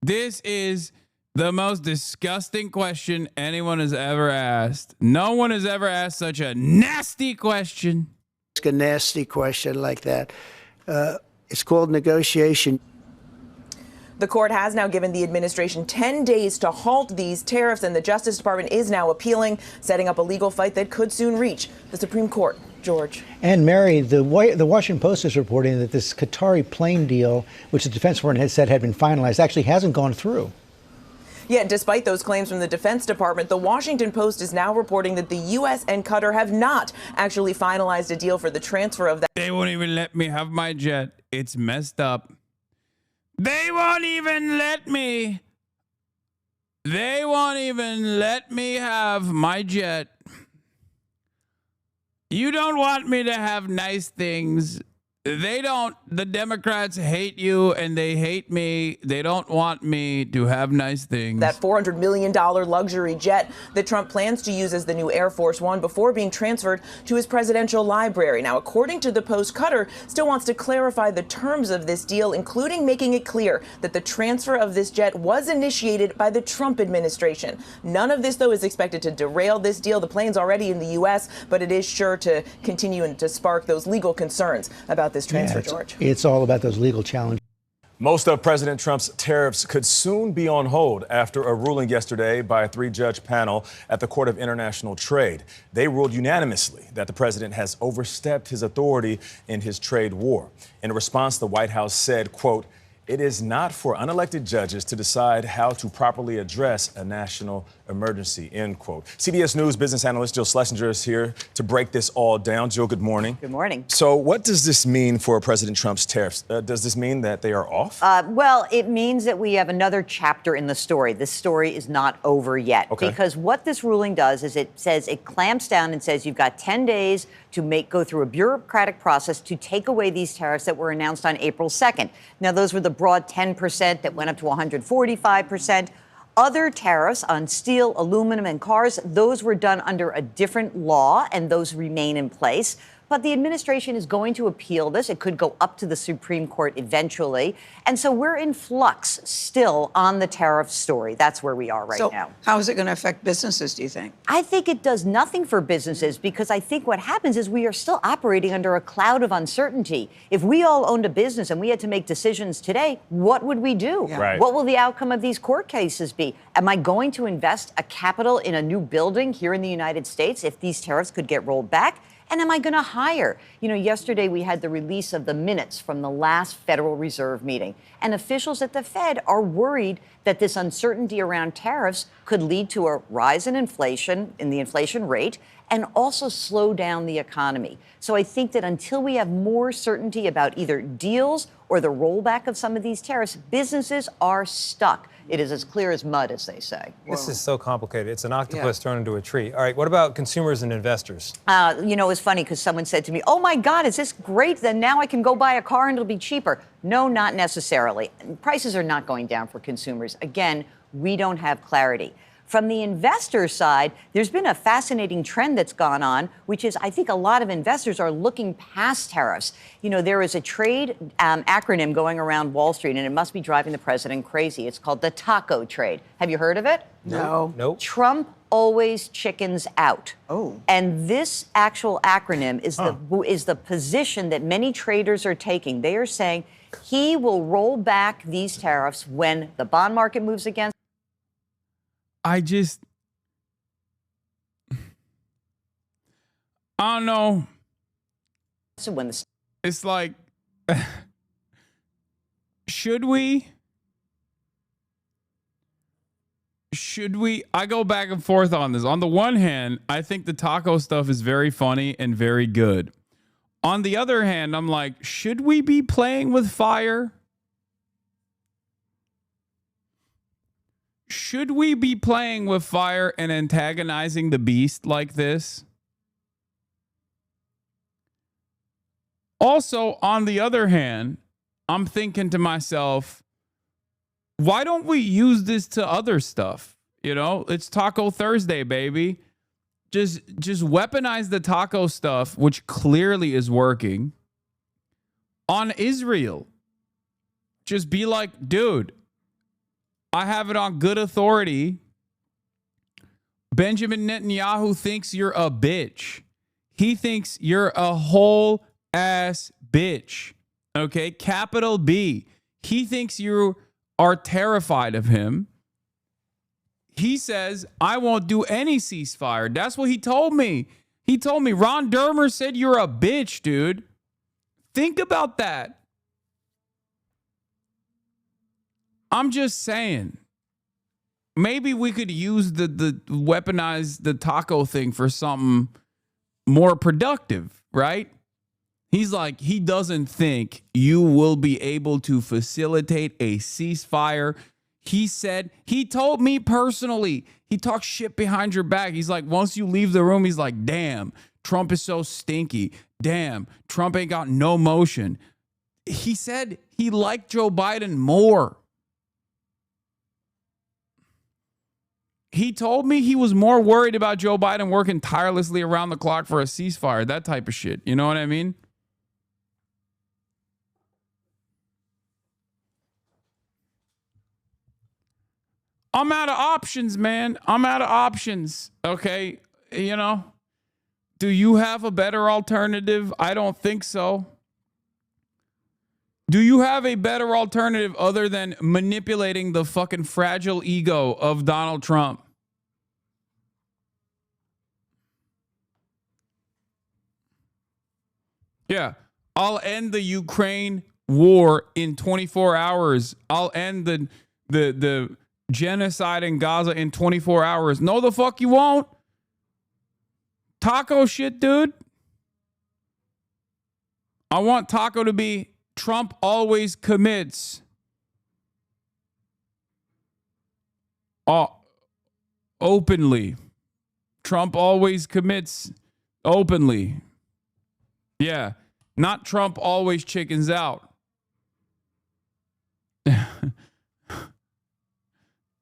Speaker 2: This is the most disgusting question anyone has ever asked. No one has ever asked such a nasty question.
Speaker 15: Ask a nasty question like that. It's called negotiation.
Speaker 14: The court has now given the administration 10 days to halt these tariffs, and the Justice Department is now appealing, setting up a legal fight that could soon reach the Supreme Court. George.
Speaker 13: And Mary, the Washington Post is reporting that this Qatari plane deal, which the Defense Department had said had been finalized, actually hasn't gone through.
Speaker 14: Yeah, despite those claims from the Defense Department, the Washington Post is now reporting that the U.S. and Qatar have not actually finalized a deal for the transfer of that.
Speaker 2: They won't even let me have my jet. It's messed up. They won't even let me They won't even let me have my jet. You don't want me to have nice things. They don't. The Democrats hate you and they hate me. They don't want me to have nice things.
Speaker 14: That $400 million luxury jet that Trump plans to use as the new Air Force One before being transferred to his presidential library. Now, according to the Post, Qatar still wants to clarify the terms of this deal, including making it clear that the transfer of this jet was initiated by the Trump administration. None of this, though, is expected to derail this deal. The plane's already in the U.S., but it is sure to continue and to spark those legal concerns about this transfer, George.
Speaker 13: It's all about those legal challenges.
Speaker 16: Most of President Trump's tariffs could soon be on hold after a ruling yesterday by a 3-judge panel at the Court of International Trade. They ruled unanimously that the president has overstepped his authority in his trade war. In response, the White House said, quote, "It is not for unelected judges to decide how to properly address a national emergency," end quote. CBS News business analyst Jill Schlesinger is here to break this all down. Jill, good morning.
Speaker 17: Good morning.
Speaker 16: So what does this mean for President Trump's tariffs? Does this mean that they are off?
Speaker 17: Well, it means that we have another chapter in the story. This story is not over yet.
Speaker 16: Okay.
Speaker 17: Because what this ruling does is it says it clamps down and says you've got 10 days to go through a bureaucratic process to take away these tariffs that were announced on April 2nd. Now, those were the broad 10% that went up to 145%. Other tariffs on steel, aluminum, and cars, those were done under a different law, and those remain in place. But the administration is going to appeal this. It could go up to the Supreme Court eventually. And so we're in flux still on the tariff story. That's where we are right now.
Speaker 18: How is it going to affect businesses, do you think?
Speaker 17: I think it does nothing for businesses because I think what happens is we are still operating under a cloud of uncertainty. If we all owned a business and we had to make decisions today, what would we do?
Speaker 16: Yeah. Right.
Speaker 17: What will the outcome of these court cases be? Am I going to invest a capital in a new building here in the United States if these tariffs could get rolled back? And am I going to hire? You know, yesterday we had the release of the minutes from the last Federal Reserve meeting. And officials at the Fed are worried that this uncertainty around tariffs could lead to a rise in inflation, in the inflation rate, and also slow down the economy. So I think that until we have more certainty about either deals or the rollback of some of these tariffs, businesses are stuck. It is as clear as mud, as they say.
Speaker 19: This is so complicated. It's an octopus turned into a tree. All right, what about consumers and investors?
Speaker 17: You know, it was funny because someone said to me, "Oh my God, is this great? Then now I can go buy a car and it'll be cheaper." No, not necessarily. Prices are not going down for consumers. Again, we don't have clarity. From the investor side, there's been a fascinating trend that's gone on, which is I think a lot of investors are looking past tariffs. You know, there is a trade acronym going around Wall Street, and it must be driving the president crazy. It's called the taco trade. Have you heard of it?
Speaker 18: No.
Speaker 19: Nope.
Speaker 17: Trump always chickens out.
Speaker 18: Oh.
Speaker 17: And this actual acronym is the position that many traders are taking. They are saying he will roll back these tariffs when the bond market moves against.
Speaker 2: I don't know.
Speaker 17: So when the
Speaker 2: It's like, should we? I go back and forth on this. On the one hand, I think the taco stuff is very funny and very good. On the other hand, I'm like, should we be playing with fire? Should we be playing with fire and antagonizing the beast like this? Also, on the other hand, I'm thinking to myself, why don't we use this to other stuff? You know, it's Taco Thursday, baby. Just weaponize the taco stuff, which clearly is working, on Israel. Just be like, dude, I have it on good authority. Benjamin Netanyahu thinks you're a bitch. He thinks you're a whole ass bitch. Okay? Capital B. He thinks you are terrified of him. He says, I won't do any ceasefire. That's what he told me. He told me, Ron Dermer said you're a bitch, dude. Think about that. I'm just saying, maybe we could use the weaponize the taco thing for something more productive, right? He's like, he doesn't think you will be able to facilitate a ceasefire. He said, he told me personally, he talks shit behind your back. He's like, once you leave the room, he's like, damn, Trump is so stinky. Damn, Trump ain't got no motion. He said he liked Joe Biden more. He told me he was more worried about Joe Biden working tirelessly around the clock for a ceasefire, that type of shit. You know what I mean? I'm out of options, man. I'm out of options. Okay. You know, do you have a better alternative? I don't think so. Do you have a better alternative other than manipulating the fucking fragile ego of Donald Trump? Yeah. I'll end the Ukraine war in 24 hours. I'll end the genocide in Gaza in 24 hours. No, the fuck you won't. Taco shit, dude. I want Taco to be Trump always commits. Openly. Trump always commits openly. Yeah. Not Trump always chickens out.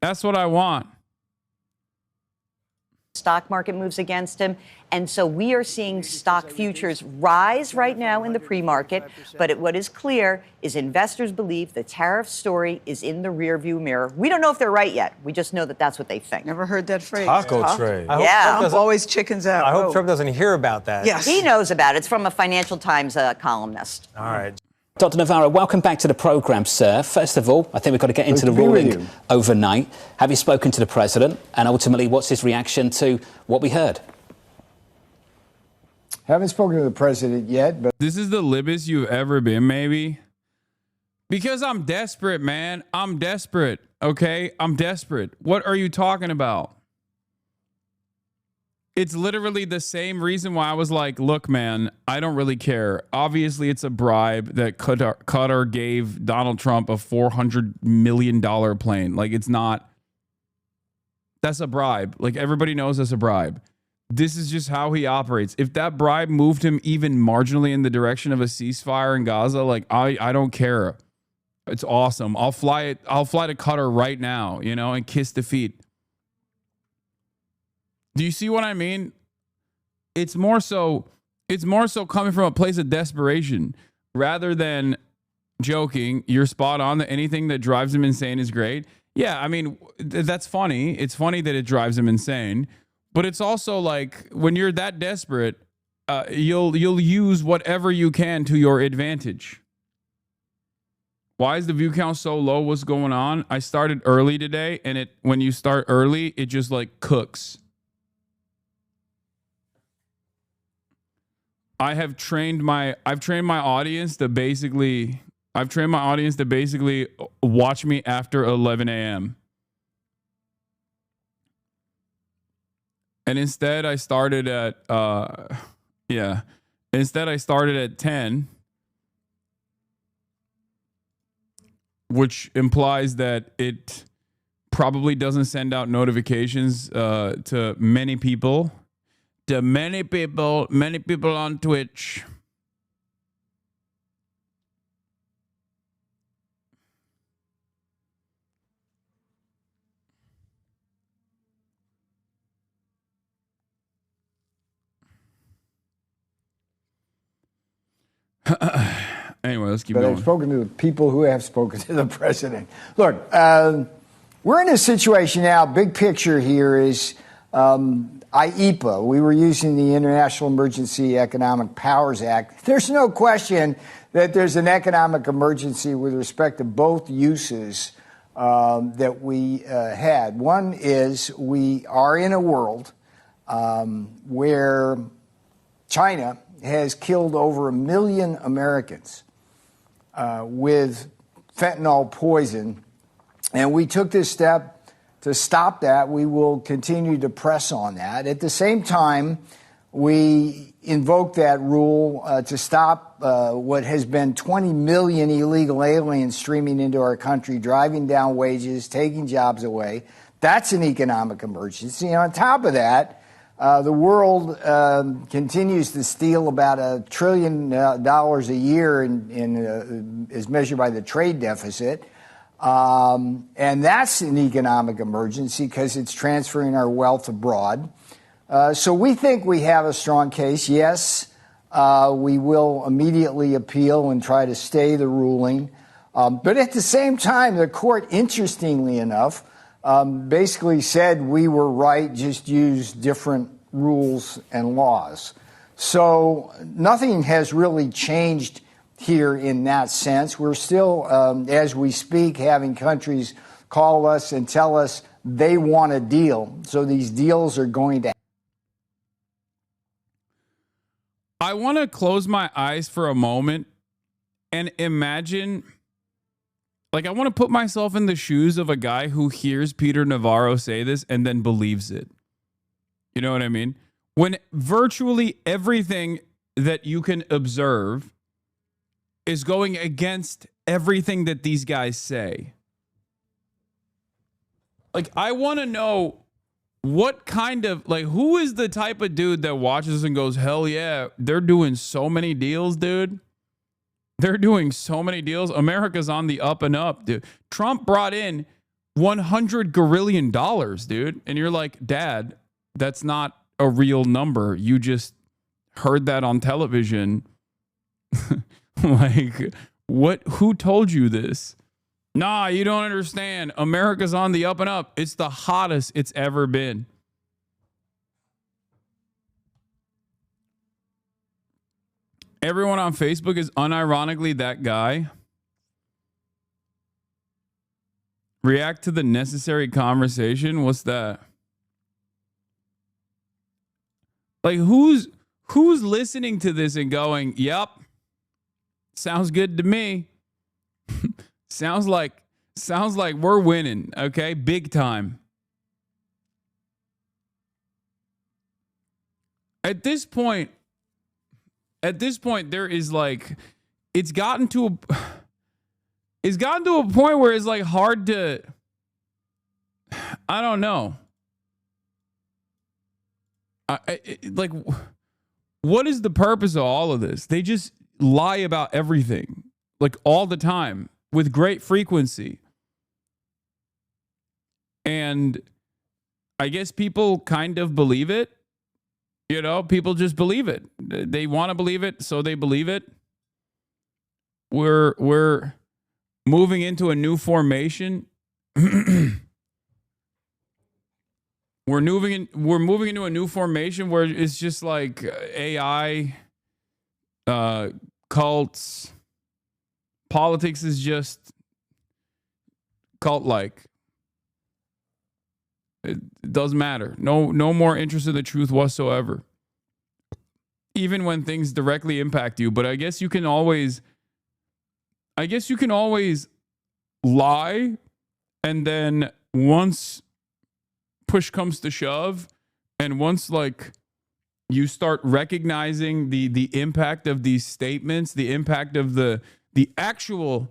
Speaker 2: That's what I want.
Speaker 17: Stock market moves against him. And so we are seeing stock futures rise right now in the pre-market. But what is clear is investors believe the tariff story is in the rearview mirror. We don't know if they're right yet. We just know that that's what they think.
Speaker 18: Never heard that phrase.
Speaker 19: Taco trade.
Speaker 18: Trump always chickens out.
Speaker 19: I hope Trump doesn't hear about that.
Speaker 18: Yes.
Speaker 17: He knows about it. It's from a Financial Times columnist.
Speaker 19: All right.
Speaker 20: Dr. Navarro, welcome back to the programme, sir. First of all, I think we've got to get into the ruling overnight. Have you spoken to the president? And ultimately, what's his reaction to what we heard?
Speaker 21: Haven't spoken to the president yet, but
Speaker 2: this is the libbest you've ever been, maybe. Because I'm desperate, man. I'm desperate, okay? I'm desperate. What are you talking about? It's literally the same reason why I was like, look, man, I don't really care. Obviously, it's a bribe that Qatar gave Donald Trump a $400 million plane. Like, it's not. That's a bribe. Like, everybody knows that's a bribe. This is just how he operates. If that bribe moved him even marginally in the direction of a ceasefire in Gaza, like, I don't care. It's awesome. I'll fly to Qatar right now, you know, and kiss the feet. Do you see what I mean? It's more so coming from a place of desperation rather than joking. You're spot on that anything that drives him insane is great. Yeah, I mean, that's funny. It's funny that it drives him insane, but it's also like when you're that desperate, you'll use whatever you can to your advantage. Why is the view count so low? What's going on? I started early today, and when you start early, it just like cooks. I've trained my audience to basically watch me after 11 a.m. And instead I started at 10, which implies that it probably doesn't send out notifications to many people. To many people on Twitch. Anyway, let's keep going.
Speaker 21: I've spoken to the people who have spoken to the president. Look, we're in a situation now. Big picture here is IEPA. We were using the International Emergency Economic Powers Act. There's no question that there's an economic emergency with respect to both uses that we had. One is we are in a world where China has killed over 1 million Americans with fentanyl poison, and we took this step to stop that. We will continue to press on that. At the same time, We invoked that rule to stop what has been 20 million illegal aliens streaming into our country, driving down wages, taking jobs away. That's an economic emergency. And on top of that, the world continues to steal about $1 trillion a year as measured by the trade deficit. And that's an economic emergency because it's transferring our wealth abroad. So we think we have a strong case. Yes, we will immediately appeal and try to stay the ruling. But at the same time, the court, interestingly enough, basically said we were right, just use different rules and laws. So nothing has really changed here in that sense. We're still, as we speak, having countries call us and tell us they want a deal. So these deals are going to.
Speaker 2: I want to close my eyes for a moment and imagine, like, I want to put myself in the shoes of a guy who hears Peter Navarro say this and then believes it. You know what I mean? When virtually everything that you can observe is going against everything that these guys say. Like, I want to know what kind of, like, who is the type of dude that watches and goes, hell yeah, they're doing so many deals, dude. They're doing so many deals. America's on the up and up, dude. Trump brought in $100 gazillion, dude. And you're like, Dad, that's not a real number. You just heard that on television. Like, what? Who told you this? Nah, you don't understand. America's on the up and up. It's the hottest it's ever been. Everyone on Facebook is unironically that guy. React to the necessary conversation. What's that? Like, who's listening to this and going, yep, sounds good to me. Sounds like we're winning, okay? Big time. At this point, there is like, it's gotten to a point where it's like hard to, I don't know. Like, what is the purpose of all of this? They just lie about everything, like all the time, with great frequency. And I guess people kind of believe it. You know, people just believe it. They want to believe it, so they believe it. We're moving into a new formation. We're moving into a new formation where it's just like AI, cults. Politics is just cult-like. It doesn't matter. No more interest in the truth whatsoever. Even when things directly impact you. But I guess you can always lie, and then once push comes to shove, and once like you start recognizing the impact of these statements, the impact of the actual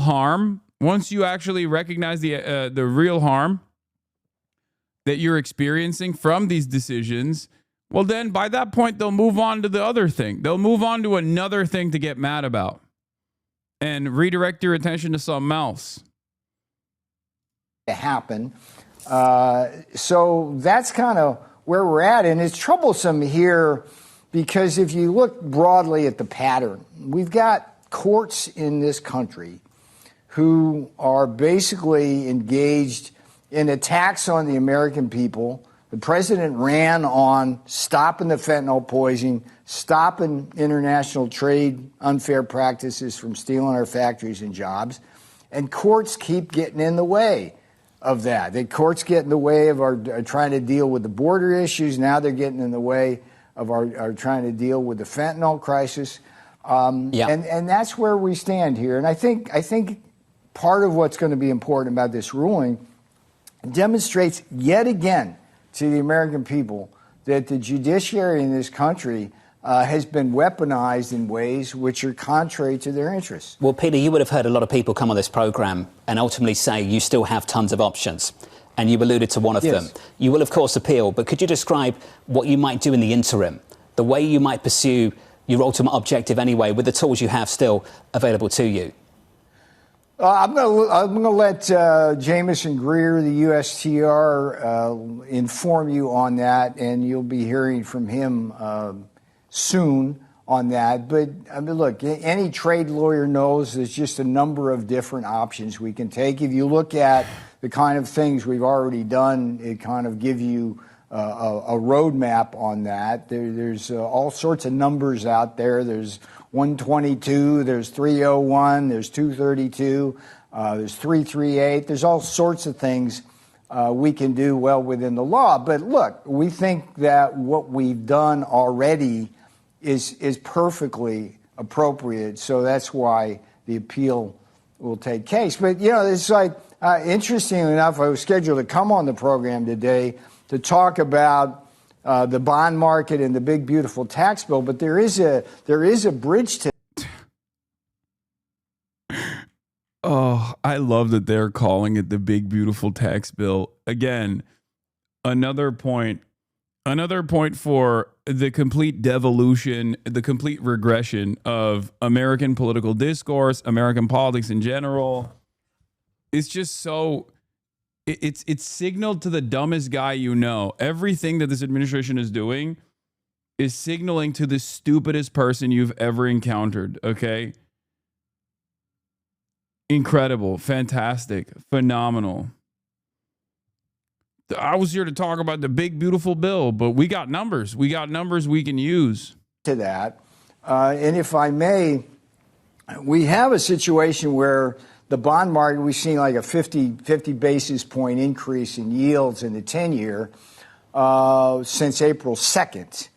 Speaker 2: harm, once you actually recognize the real harm that you're experiencing from these decisions, well, then by that point, they'll move on to the other thing. They'll move on to another thing to get mad about and redirect your attention to something else.
Speaker 21: To happen. So that's kind of where we're at. And it's troublesome here because if you look broadly at the pattern, we've got courts in this country who are basically engaged in attacks on the American people. The president ran on stopping the fentanyl poisoning, stopping international trade unfair practices from stealing our factories and jobs. And courts keep getting in the way of that. The courts get in the way of our trying to deal with the border issues. Now they're getting in the way of our trying to deal with the fentanyl crisis. And that's where we stand here. And I think part of what's going to be important about this ruling demonstrates yet again to the American people that the judiciary in this country has been weaponized in ways which are contrary to their interests.
Speaker 20: Well, Peter, you would have heard a lot of people come on this program and ultimately say you still have tons of options. And you alluded to one of them. You will, of course, appeal. But could you describe what you might do in the interim, the way you might pursue your ultimate objective anyway, with the tools you have still available to you?
Speaker 21: I'm going to let Jamison Greer, the USTR, inform you on that, and you'll be hearing from him soon on that. But I mean, look, any trade lawyer knows there's just a number of different options we can take. If you look at the kind of things we've already done, it kind of give you a roadmap on that. There's all sorts of numbers out there. There's 122, there's 301, there's 232, there's 338. There's all sorts of things we can do well within the law. But look, we think that what we've done already is perfectly appropriate. So that's why the appeal will take case. But, you know, it's like, interestingly enough, I was scheduled to come on the program today to talk about the bond market and the big, beautiful tax bill. But there is a bridge to.
Speaker 2: Oh, I love that they're calling it the big, beautiful tax bill. Again, another point for the complete devolution, the complete regression of American political discourse, American politics in general. It's just so, it's signaled to the dumbest guy you know. Everything that this administration is doing is signaling to the stupidest person you've ever encountered, okay? Incredible, fantastic, phenomenal. I was here to talk about the big, beautiful bill, but we got numbers. We got numbers we can use.
Speaker 21: To that. And if I may, we have a situation where the bond market, we've seen like a 50 basis point increase in yields in the 10-year since April 2nd.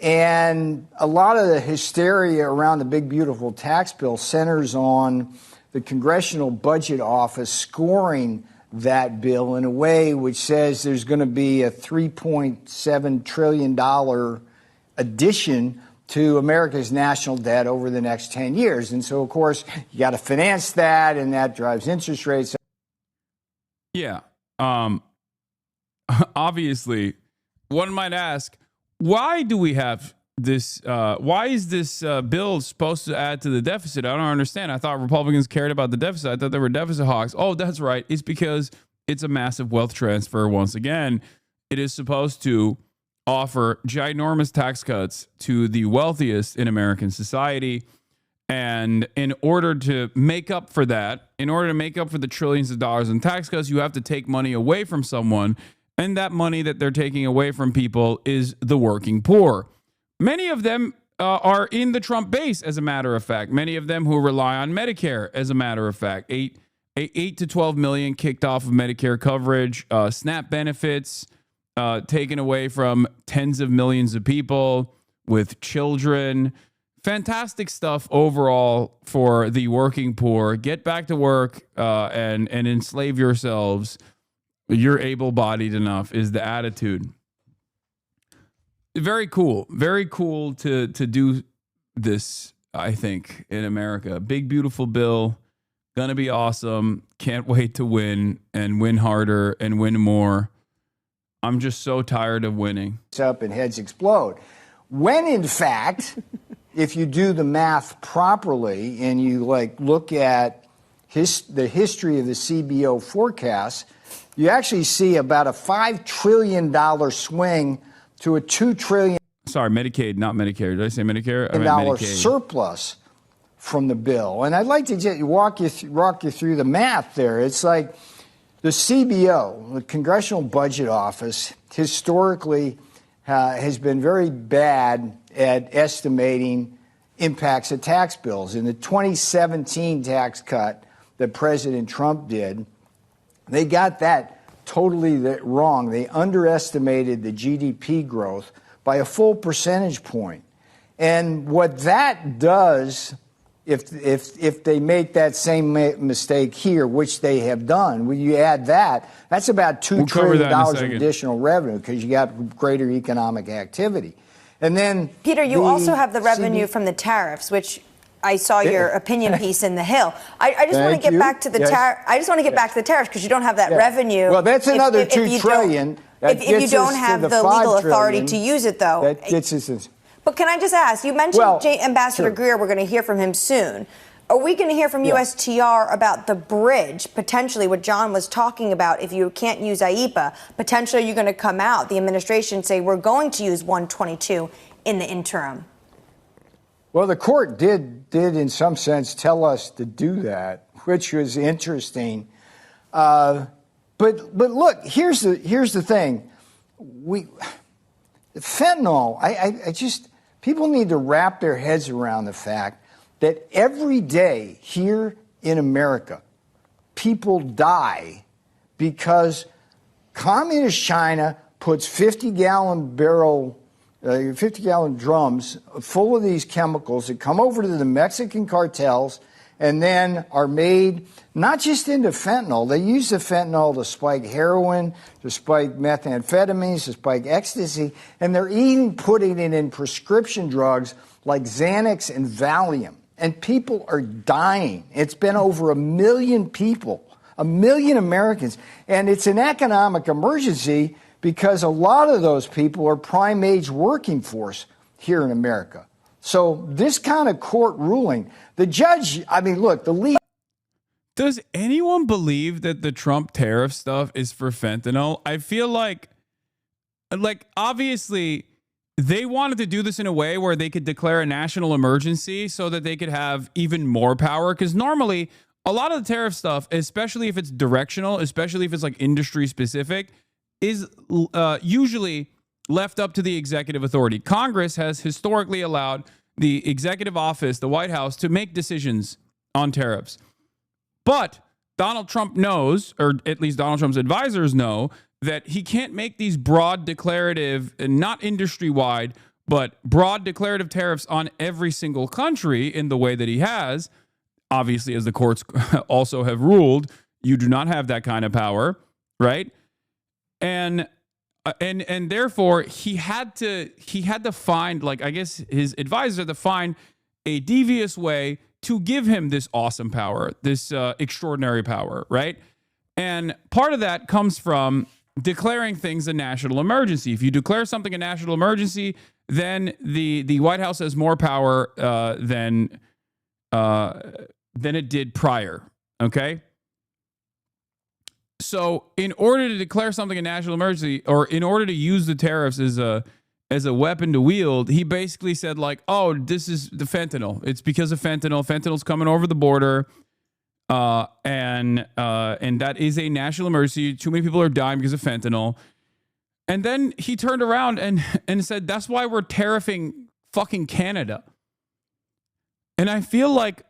Speaker 21: And a lot of the hysteria around the big, beautiful tax bill centers on the Congressional Budget Office scoring that bill in a way which says there's going to be a $3.7 trillion addition to America's national debt over the next 10 years. And so, of course, you got to finance that, and that drives interest rates.
Speaker 2: Yeah. Obviously, one might ask, why do we have this? Why is this bill supposed to add to the deficit? I don't understand. I thought Republicans cared about the deficit. I thought they were deficit hawks. Oh, that's right. It's because it's a massive wealth transfer. Once again, it is supposed to offer ginormous tax cuts to the wealthiest in American society. And in order to make up for that, in order to make up for the trillions of dollars in tax cuts, you have to take money away from someone. And that money that they're taking away from people is the working poor. Many of them are in the Trump base, as a matter of fact. Many of them who rely on Medicare, as a matter of fact. 8 to 12 million kicked off of Medicare coverage, SNAP benefits taken away from tens of millions of people with children. Fantastic stuff overall for the working poor. Get back to work and enslave yourselves. You're able-bodied enough is the attitude. Very cool to do this, I think, in America. Big, beautiful bill. Gonna be awesome. Can't wait to win and win harder and win more. I'm just so tired of winning.
Speaker 21: Up and heads explode. When, in fact, if you do the math properly and you look at the history of the CBO forecast, you actually see about a $5 trillion swing to a $2 trillion.
Speaker 2: Sorry, Medicaid, not Medicare. Did I say Medicare? I meant
Speaker 21: dollar
Speaker 2: Medicaid.
Speaker 21: Surplus from the bill. And I'd like to just walk you through the math there. It's like the CBO, the Congressional Budget Office, historically has been very bad at estimating impacts of tax bills. In the 2017 tax cut that President Trump did, they got that totally wrong. They underestimated the GDP growth by a full percentage point. And what that does if they make that same mistake here, which they have done, when you add that, that's about $2 trillion of additional revenue because you got greater economic activity. And then,
Speaker 1: Peter, you also have the revenue from the tariffs, which I saw your opinion piece in The Hill. I just want to get back to the I just want to get back to the tariffs because you don't have that revenue.
Speaker 21: Well, that's another $2 trillion.
Speaker 1: If you don't have the legal authority to use it, though.
Speaker 21: That gets us.
Speaker 1: But can I just ask? You mentioned Ambassador Greer. We're going to hear from him soon. Are we going to hear from USTR about the bridge, potentially what John was talking about? If you can't use IEPA, potentially you're going to come out, the administration say we're going to use 122 in the interim.
Speaker 21: Well, the court did in some sense tell us to do that, which was interesting. But look, here's the thing. Fentanyl, I just, people need to wrap their heads around the fact that every day here in America, people die because communist China puts 50-gallon drums full of these chemicals that come over to the Mexican cartels and then are made not just into fentanyl. They use the fentanyl to spike heroin, to spike methamphetamines, to spike ecstasy, and they're even putting it in prescription drugs like Xanax and Valium. And people are dying. It's been over 1 million people, 1 million Americans. And it's an economic emergency because a lot of those people are prime age working force here in America. So this kind of court ruling, the judge, I mean, look, the lead.
Speaker 2: Does anyone believe that the Trump tariff stuff is for fentanyl? I feel like obviously they wanted to do this in a way where they could declare a national emergency so that they could have even more power. Because normally a lot of the tariff stuff, especially if it's directional, especially if it's like industry specific, is usually left up to the executive authority. Congress has historically allowed the executive office, the White House, to make decisions on tariffs. But Donald Trump knows, or at least Donald Trump's advisors know, that he can't make these broad declarative, and not industry-wide, but broad declarative tariffs on every single country in the way that he has. Obviously, as the courts also have ruled, you do not have that kind of power, right? And therefore he had to find, like, I guess his advisors had to find a devious way to give him this awesome power, this extraordinary power, right? And part of that comes from declaring things a national emergency. If you declare something a national emergency, then the White House has more power than it did prior. Okay. So in order to declare something a national emergency, or in order to use the tariffs as a weapon to wield, he basically said, like, oh, this is the fentanyl. It's because of fentanyl. Fentanyl's coming over the border. And that is a national emergency. Too many people are dying because of fentanyl. And then he turned around and said, that's why we're tariffing fucking Canada. And I feel like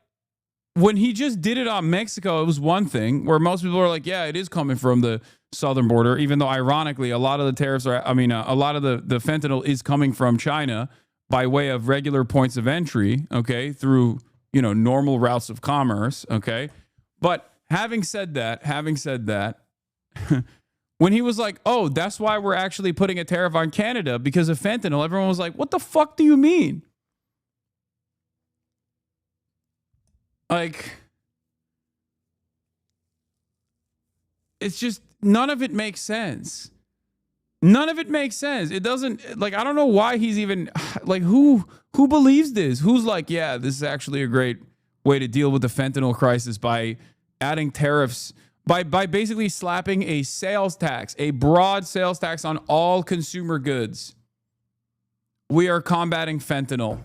Speaker 2: when he just did it on Mexico, it was one thing where most people are like, yeah, it is coming from the southern border, even though ironically, a lot of the tariffs are, a lot of the fentanyl is coming from China by way of regular points of entry, okay, through, normal routes of commerce, okay. But having said that, when he was like, oh, that's why we're actually putting a tariff on Canada because of fentanyl, everyone was like, what the fuck do you mean? Like, it's just, none of it makes sense. None of it makes sense. It doesn't, like, I don't know why he's even, like, who believes this? Who's like, yeah, this is actually a great way to deal with the fentanyl crisis by adding tariffs, by basically slapping a sales tax, a broad sales tax on all consumer goods. We are combating fentanyl.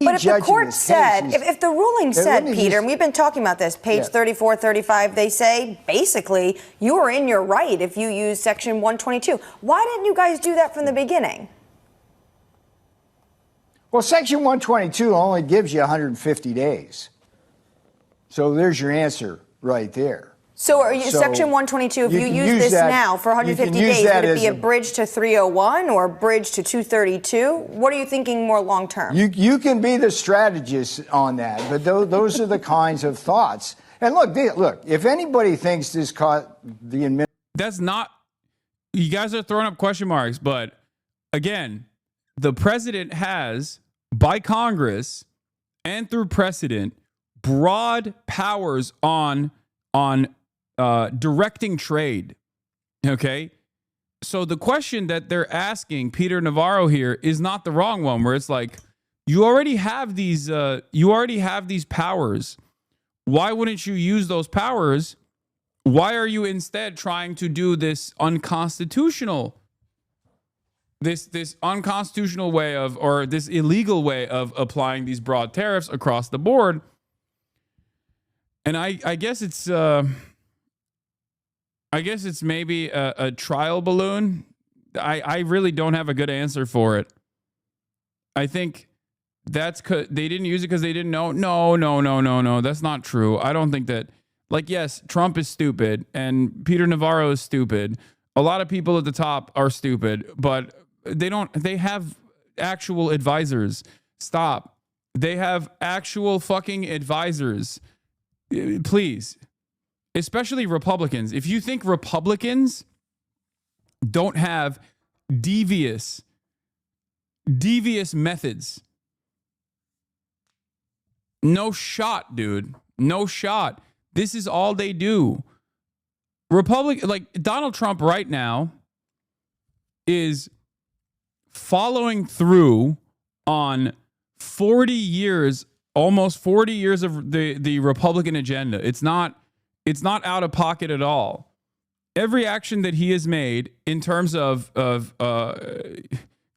Speaker 1: But if the court said, if the ruling said, Peter, and we've been talking about this, page 34, 35, they say, basically, you are in your right if you use Section 122. Why didn't you guys do that from the beginning?
Speaker 21: Well, Section 122 only gives you 150 days. So there's your answer right there.
Speaker 1: So, are you, Section 122, if you use this now for 150 days, would it be a bridge to 301 or a bridge to 232? What are you thinking more long term?
Speaker 21: You can be the strategist on that, but those are the kinds of thoughts. And look, if anybody thinks this caught the administration.
Speaker 2: That's not, you guys are throwing up question marks, but again, the president has, by Congress and through precedent, broad powers on directing trade. Okay. So the question that they're asking Peter Navarro here is not the wrong one, where it's like, you already have these powers. Why wouldn't you use those powers? Why are you instead trying to do this unconstitutional way of, or this illegal way of applying these broad tariffs across the board? And I guess it's maybe a trial balloon. I really don't have a good answer for it. I think that's because they didn't use it because they didn't know. No. That's not true. I don't think that. Like, yes, Trump is stupid and Peter Navarro is stupid. A lot of people at the top are stupid, but they have actual advisors. Stop. They have actual fucking advisors. Please. Especially Republicans. If you think Republicans don't have devious methods, no shot, dude. No shot. This is all they do. Like Donald Trump right now is following through on 40 years, almost 40 years of the Republican agenda. It's not out of pocket at all. Every action that he has made in terms of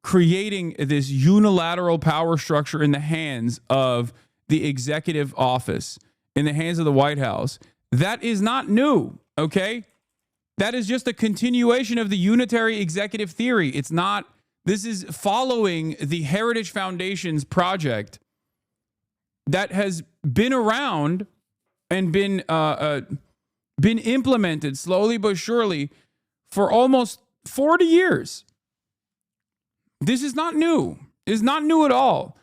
Speaker 2: creating this unilateral power structure in the hands of the executive office, in the hands of the White House, that is not new, okay? That is just a continuation of the unitary executive theory. It's not, this is following the Heritage Foundation's project that has been around and been implemented slowly but surely for almost 40 years. This is not new. It's not new at all.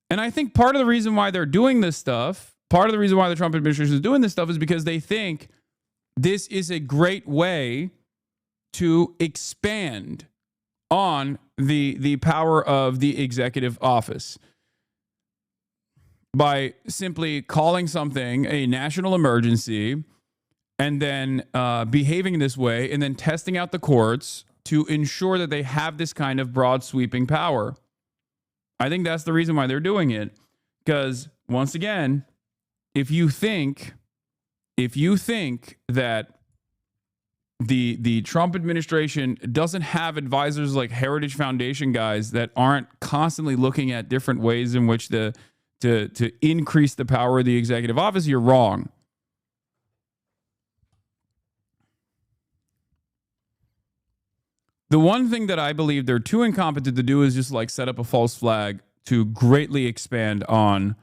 Speaker 2: And I think part of the reason why they're doing this stuff, part of the reason why the Trump administration is doing this stuff is because they think this is a great way to expand on the power of the executive office by simply calling something a national emergency and then behaving this way and then testing out the courts to ensure that they have this kind of broad sweeping power. I think that's the reason why they're doing it. Because once again, if you think that the Trump administration doesn't have advisors like Heritage Foundation guys that aren't constantly looking at different ways in which to increase the power of the executive office, you're wrong. The one thing that I believe they're too incompetent to do is just like set up a false flag to greatly expand on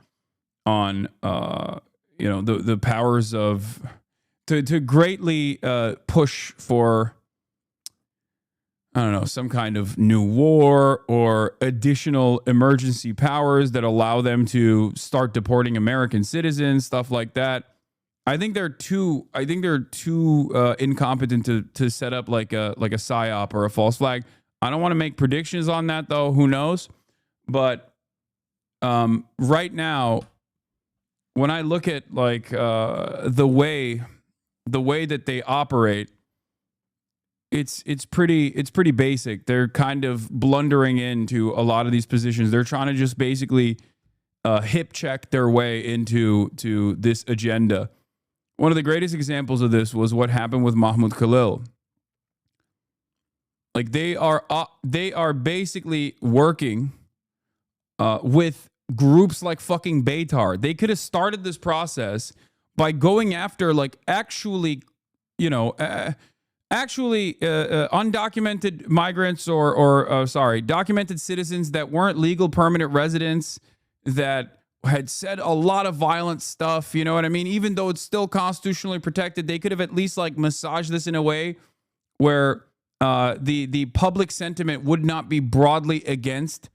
Speaker 2: the powers of to greatly push for, I don't know, some kind of new war or additional emergency powers that allow them to start deporting American citizens, stuff like that. I think they're too incompetent to set up like a psyop or a false flag. I don't want to make predictions on that though. Who knows? But right now, when I look at like the way that they operate, it's pretty basic. They're kind of blundering into a lot of these positions. They're trying to just basically hip check their way into this agenda. One of the greatest examples of this was what happened with Mahmoud Khalil. Like they are basically working with groups like fucking Beitar. They could have started this process by going after like actually undocumented migrants or documented citizens that weren't legal permanent residents, that had said a lot of violent stuff. You know what I mean? Even though it's still constitutionally protected, they could have at least like massaged this in a way where the public sentiment would not be broadly against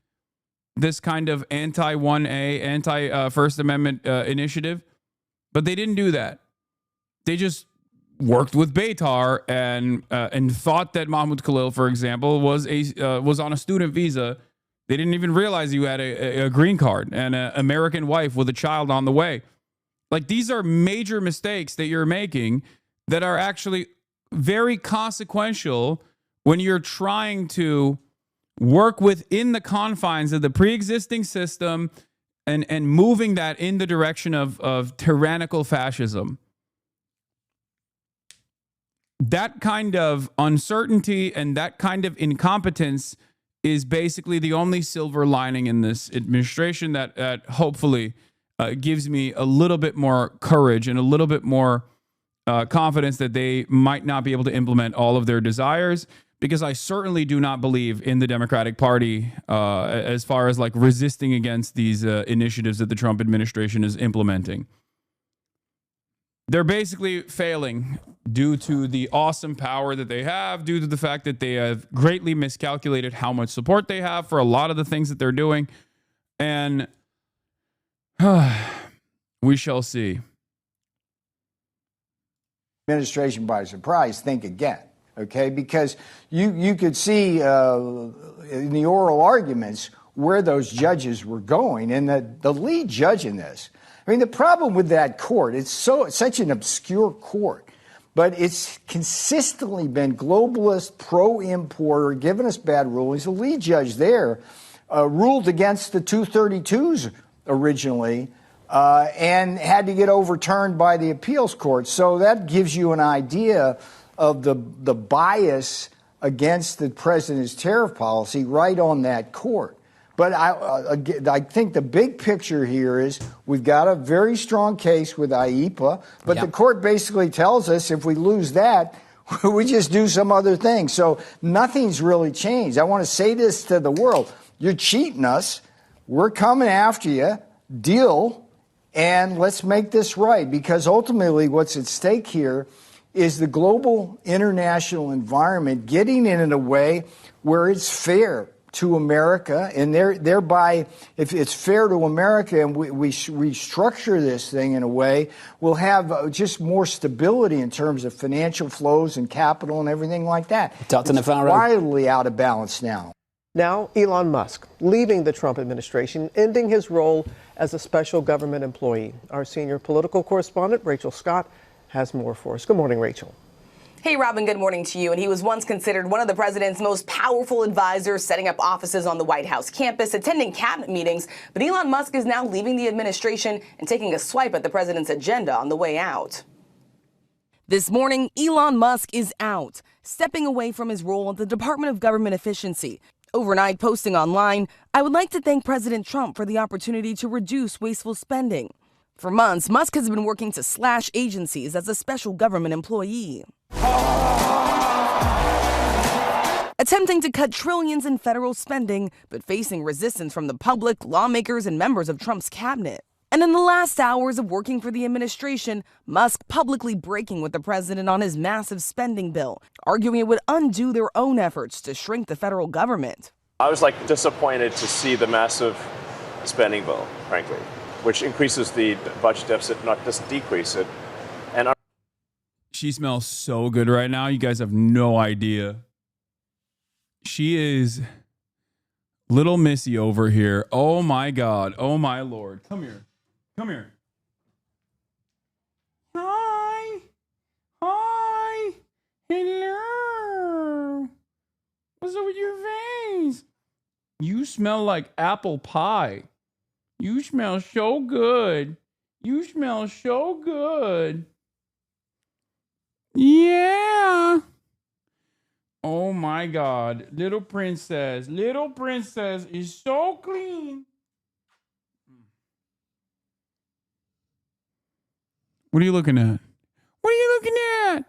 Speaker 2: this kind of anti-1A, anti-First Amendment initiative. But they didn't do that. They just worked with Beitar and thought that Mahmoud Khalil, for example, was on a student visa. They didn't even realize you had a green card and an American wife with a child on the way. Like, these are major mistakes that you're making that are actually very consequential when you're trying to work within the confines of the pre-existing system and moving that in the direction of tyrannical fascism. That kind of uncertainty and that kind of incompetence is basically the only silver lining in this administration that hopefully gives me a little bit more courage and a little bit more confidence that they might not be able to implement all of their desires, because I certainly do not believe in the Democratic Party as far as like resisting against these initiatives that the Trump administration is implementing. They're basically failing due to the awesome power that they have, due to the fact that they have greatly miscalculated how much support they have for a lot of the things that they're doing. And we shall see.
Speaker 21: Administration by surprise, think again. Okay, because you could see in the oral arguments where those judges were going, and the lead judge in this. I mean, the problem with that court, it's such an obscure court, but it's consistently been globalist, pro-importer, giving us bad rulings. The lead judge there ruled against the 232s originally and had to get overturned by the appeals court. So that gives you an idea of the bias against the president's tariff policy right on that court. But I think the big picture here is we've got a very strong case with IEPA, but the court basically tells us if we lose that, we just do some other thing. So nothing's really changed. I want to say this to the world. You're cheating us. We're coming after you. Deal, and let's make this right, because ultimately what's at stake here is the global international environment getting in a way where it's fair to America, and thereby, if it's fair to America and we restructure this thing in a way, we'll have just more stability in terms of financial flows and capital and everything like that.
Speaker 20: Dr. Navarro.
Speaker 21: It's wildly out of balance now.
Speaker 4: Now, Elon Musk leaving the Trump administration, ending his role as a special government employee. Our senior political correspondent, Rachel Scott, has more for us. Good morning, Rachel.
Speaker 14: Hey, Robin, good morning to you. And he was once considered one of the president's most powerful advisors, setting up offices on the White House campus, attending cabinet meetings. But Elon Musk is now leaving the administration and taking a swipe at the president's agenda on the way out. This morning, Elon Musk is out, stepping away from his role at the Department of Government Efficiency. Overnight, posting online, "I would like to thank President Trump for the opportunity to reduce wasteful spending." For months, Musk has been working to slash agencies as a special government employee, attempting to cut trillions in federal spending, but facing resistance from the public, lawmakers, and members of Trump's cabinet. And in the last hours of working for the administration, Musk publicly breaking with the president on his massive spending bill, arguing it would undo their own efforts to shrink the federal government.
Speaker 22: I was disappointed to see the massive spending bill, frankly, which increases the budget deficit, not just decrease it. And
Speaker 2: she smells so good right now. You guys have no idea. She is little Missy over here. Oh my God. Oh my Lord. Come here. Come here. Hi. Hi. Hello. What's up with your face? You smell like apple pie. You smell so good. You smell so good. Yeah. Oh my God. Little princess. Little princess is so clean. What are you looking at? What are you looking at?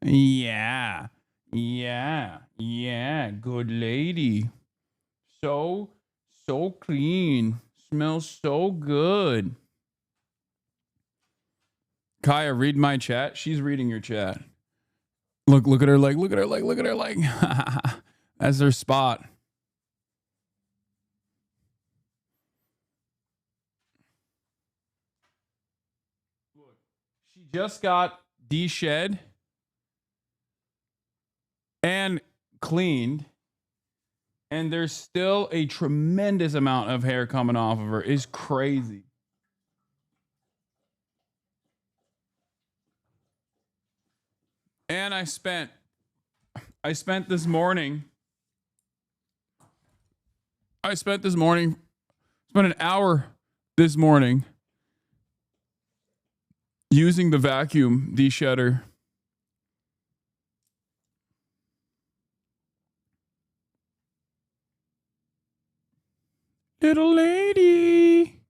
Speaker 2: Yeah. Yeah. Yeah. Good lady. So clean. Smells so good. Kaya, read my chat. She's reading your chat. Look at her leg. Look at her leg. Look at her leg. That's her spot. Look, she just got de-shed and cleaned, and there's still a tremendous amount of hair coming off of her. It's crazy. And I spent this morning. Spent an hour this morning using the vacuum de-shedder. Little lady.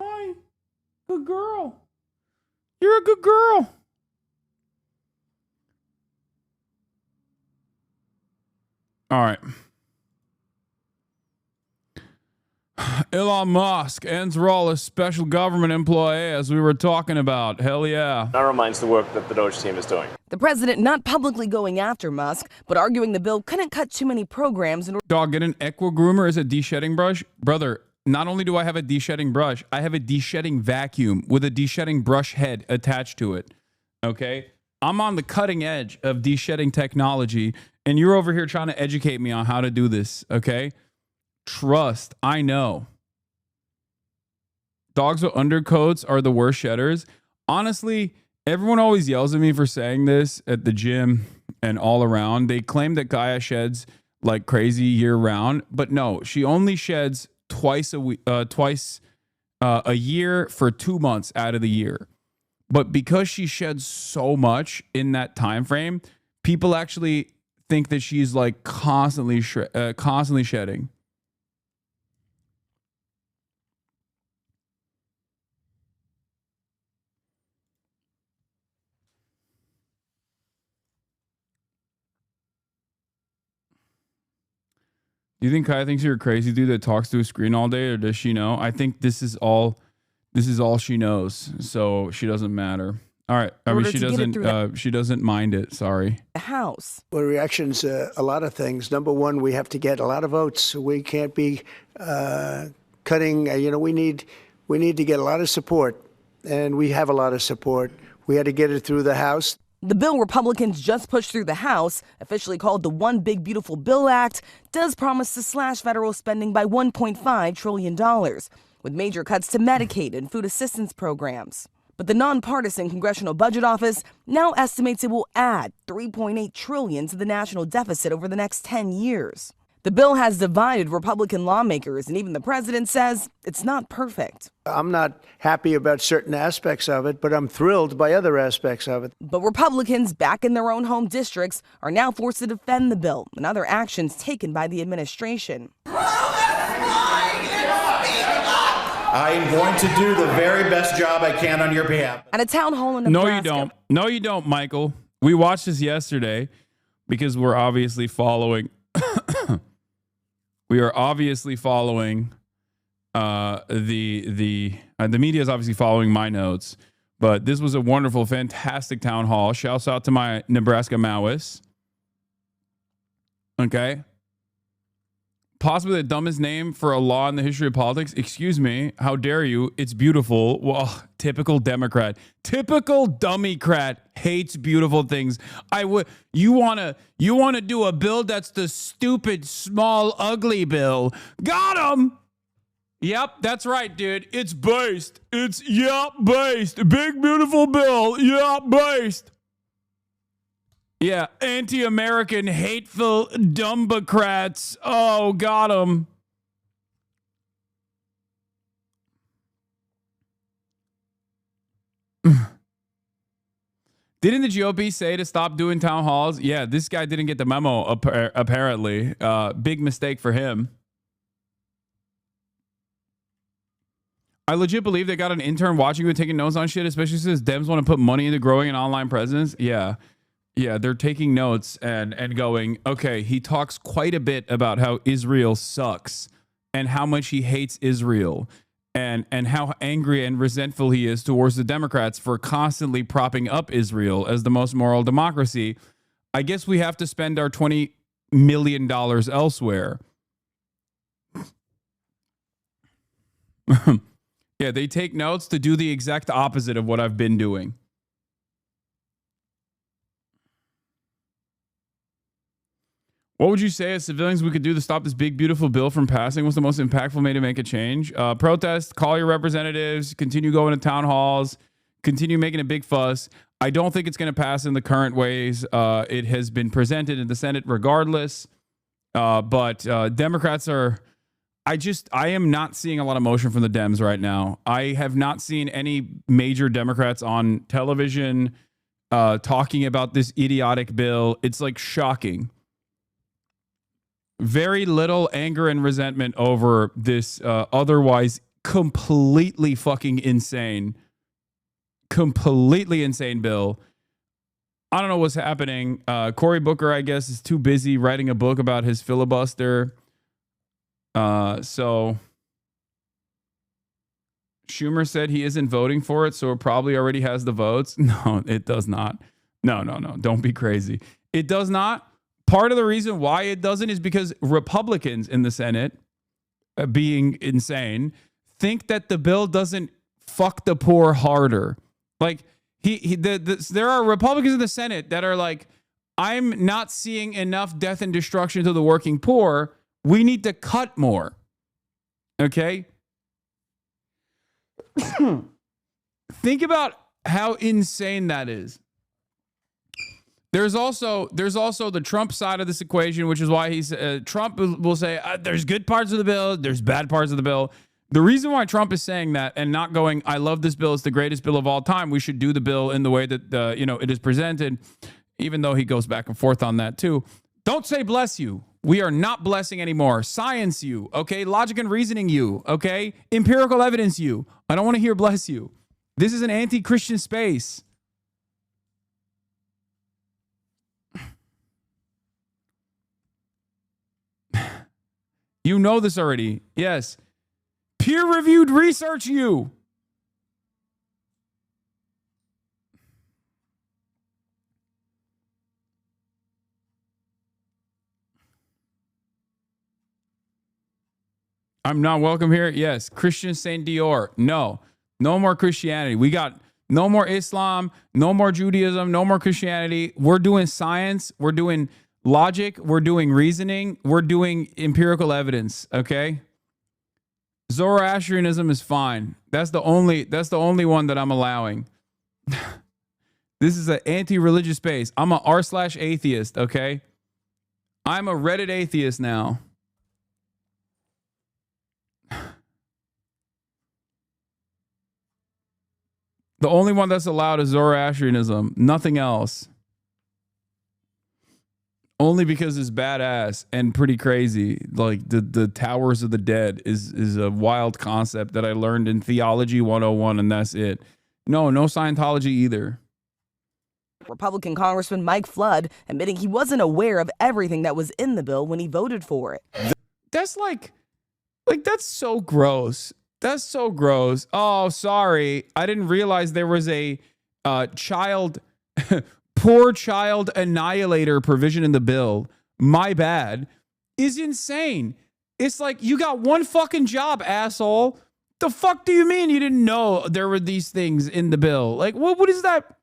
Speaker 2: Hi. Good girl. You're a good girl. All right. Elon Musk ends role as special government employee, as we were talking about. Hell yeah.
Speaker 22: That reminds the work that the Doge team is doing.
Speaker 5: The president not publicly going after Musk, but arguing the bill couldn't cut too many programs.
Speaker 2: Dog, get an Equa groomer as a de-shedding brush? Brother, not only do I have a de-shedding brush, I have a de-shedding vacuum with a de-shedding brush head attached to it. Okay? I'm on the cutting edge of de-shedding technology, and you're over here trying to educate me on how to do this, okay? Trust, I know. Dogs with undercoats are the worst shedders. Honestly, everyone always yells at me for saying this at the gym and all around. They claim that Gaia sheds like crazy year round, but no, she only sheds twice a year for 2 months out of the year. But because she sheds so much in that time frame, people actually think that she's like constantly shedding. Do you think Kaya thinks you're a crazy dude that talks to a screen all day, or does she know? I think this is all she knows, so she doesn't matter. All right. I mean, she doesn't mind it. Sorry.
Speaker 5: The House.
Speaker 15: Well, reactions, a lot of things. Number one, we have to get a lot of votes. We can't be cutting. We need to get a lot of support, and we have a lot of support. We had to get it through the House.
Speaker 5: The bill Republicans just pushed through the House, officially called the One Big Beautiful Bill Act, does promise to slash federal spending by $1.5 trillion, with major cuts to Medicaid and food assistance programs. But the nonpartisan Congressional Budget Office now estimates it will add $3.8 trillion to the national deficit over the next 10 years. The bill has divided Republican lawmakers, and even the president says it's not perfect.
Speaker 15: I'm not happy about certain aspects of it, but I'm thrilled by other aspects of it.
Speaker 5: But Republicans back in their own home districts are now forced to defend the bill and other actions taken by the administration.
Speaker 7: I am going to do the very best job I can on your behalf.
Speaker 5: At a town hall in Nebraska.
Speaker 2: No, you don't, Michael. We watched this yesterday because we're obviously following. We are obviously following the media is obviously following my notes, but this was a wonderful, fantastic town hall. Shouts out to my Nebraska Maoists. Okay. Possibly the dumbest name for a law in the history of politics. Excuse me. How dare you? It's beautiful. Well, typical Democrat. Typical dummycrat hates beautiful things. You wanna do a bill that's the stupid, small, ugly bill. Got him. Yep, that's right, dude. It's based. It's based. Big beautiful bill. Based. Yeah, anti-American, hateful dumbocrats. Oh, got them. Didn't the GOP say to stop doing town halls? Yeah, this guy didn't get the memo, apparently. Big mistake for him. I legit believe they got an intern watching you and taking notes on shit, especially since Dems want to put money into growing an online presence. Yeah. Yeah, they're taking notes and going, okay, he talks quite a bit about how Israel sucks and how much he hates Israel and how angry and resentful he is towards the Democrats for constantly propping up Israel as the most moral democracy, I guess we have to spend our $20 million elsewhere. Yeah, they take notes to do the exact opposite of what I've been doing. What would you say as civilians we could do to stop this big, beautiful bill from passing? What's the most impactful way to make a change? Protest, call your representatives, continue going to town halls, continue making a big fuss. I don't think it's going to pass in the current ways it has been presented in the Senate regardless. But Democrats are... I am not seeing a lot of motion from the Dems right now. I have not seen any major Democrats on television talking about this idiotic bill. It's like shocking. Very little anger and resentment over this otherwise completely fucking insane bill. I don't know what's happening. Cory Booker, I guess, is too busy writing a book about his filibuster. So Schumer said he isn't voting for it, so it probably already has the votes. No, it does not. No. Don't be crazy. It does not. Part of the reason why it doesn't is because Republicans in the Senate, being insane, think that the bill doesn't fuck the poor harder. Like there are Republicans in the Senate that are like, I'm not seeing enough death and destruction to the working poor. We need to cut more. Okay? Think about how insane that is. There's also the Trump side of this equation, which is why Trump will say there's good parts of the bill, there's bad parts of the bill. The reason why Trump is saying that and not going, I love this bill, it's the greatest bill of all time, we should do the bill in the way that it is presented, even though he goes back and forth on that too. Don't say bless you. We are not blessing anymore. Science you, okay? Logic and reasoning you, okay? Empirical evidence you. I don't want to hear bless you. This is an anti-Christian space. You know this already. Yes. Peer-reviewed research you. I'm not welcome here. Yes. Christian Saint Dior. No. No more Christianity. We got no more Islam, no more Judaism, no more Christianity. We're doing science. We're doing logic. We're doing reasoning. We're doing empirical evidence. Okay. Zoroastrianism is fine. That's the only one that I'm allowing. This is an anti-religious space. I'm a r/atheist. Okay. I'm a Reddit atheist now. The only one that's allowed is Zoroastrianism. Nothing else. Only because it's badass and pretty crazy. Like the Towers of the Dead is a wild concept that I learned in Theology 101, and that's it. No Scientology either.
Speaker 5: Republican Congressman Mike Flood admitting he wasn't aware of everything that was in the bill when he voted for it.
Speaker 2: That's like that's so gross. That's so gross. Oh, sorry. I didn't realize there was a poor child annihilator provision in the bill. My bad. Is insane. It's like, you got one fucking job, asshole. The fuck do you mean you didn't know there were these things in the bill? Like, what is that?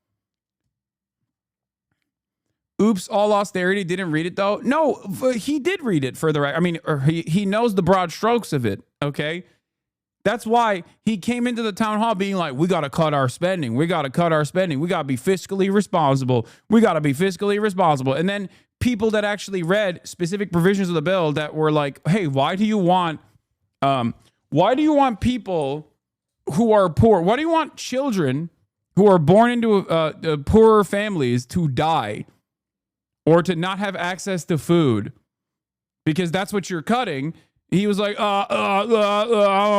Speaker 2: Oops, all austerity. Didn't read it though. No, he did read it for the right. I mean, he knows the broad strokes of it. Okay. That's why he came into the town hall being like, we got to cut our spending. We got to cut our spending. We got to be fiscally responsible. We got to be fiscally responsible. And then people that actually read specific provisions of the bill that were like, hey, why do you want people who are poor? Why do you want children who are born into poorer families to die or to not have access to food? Because that's what you're cutting. He was like, I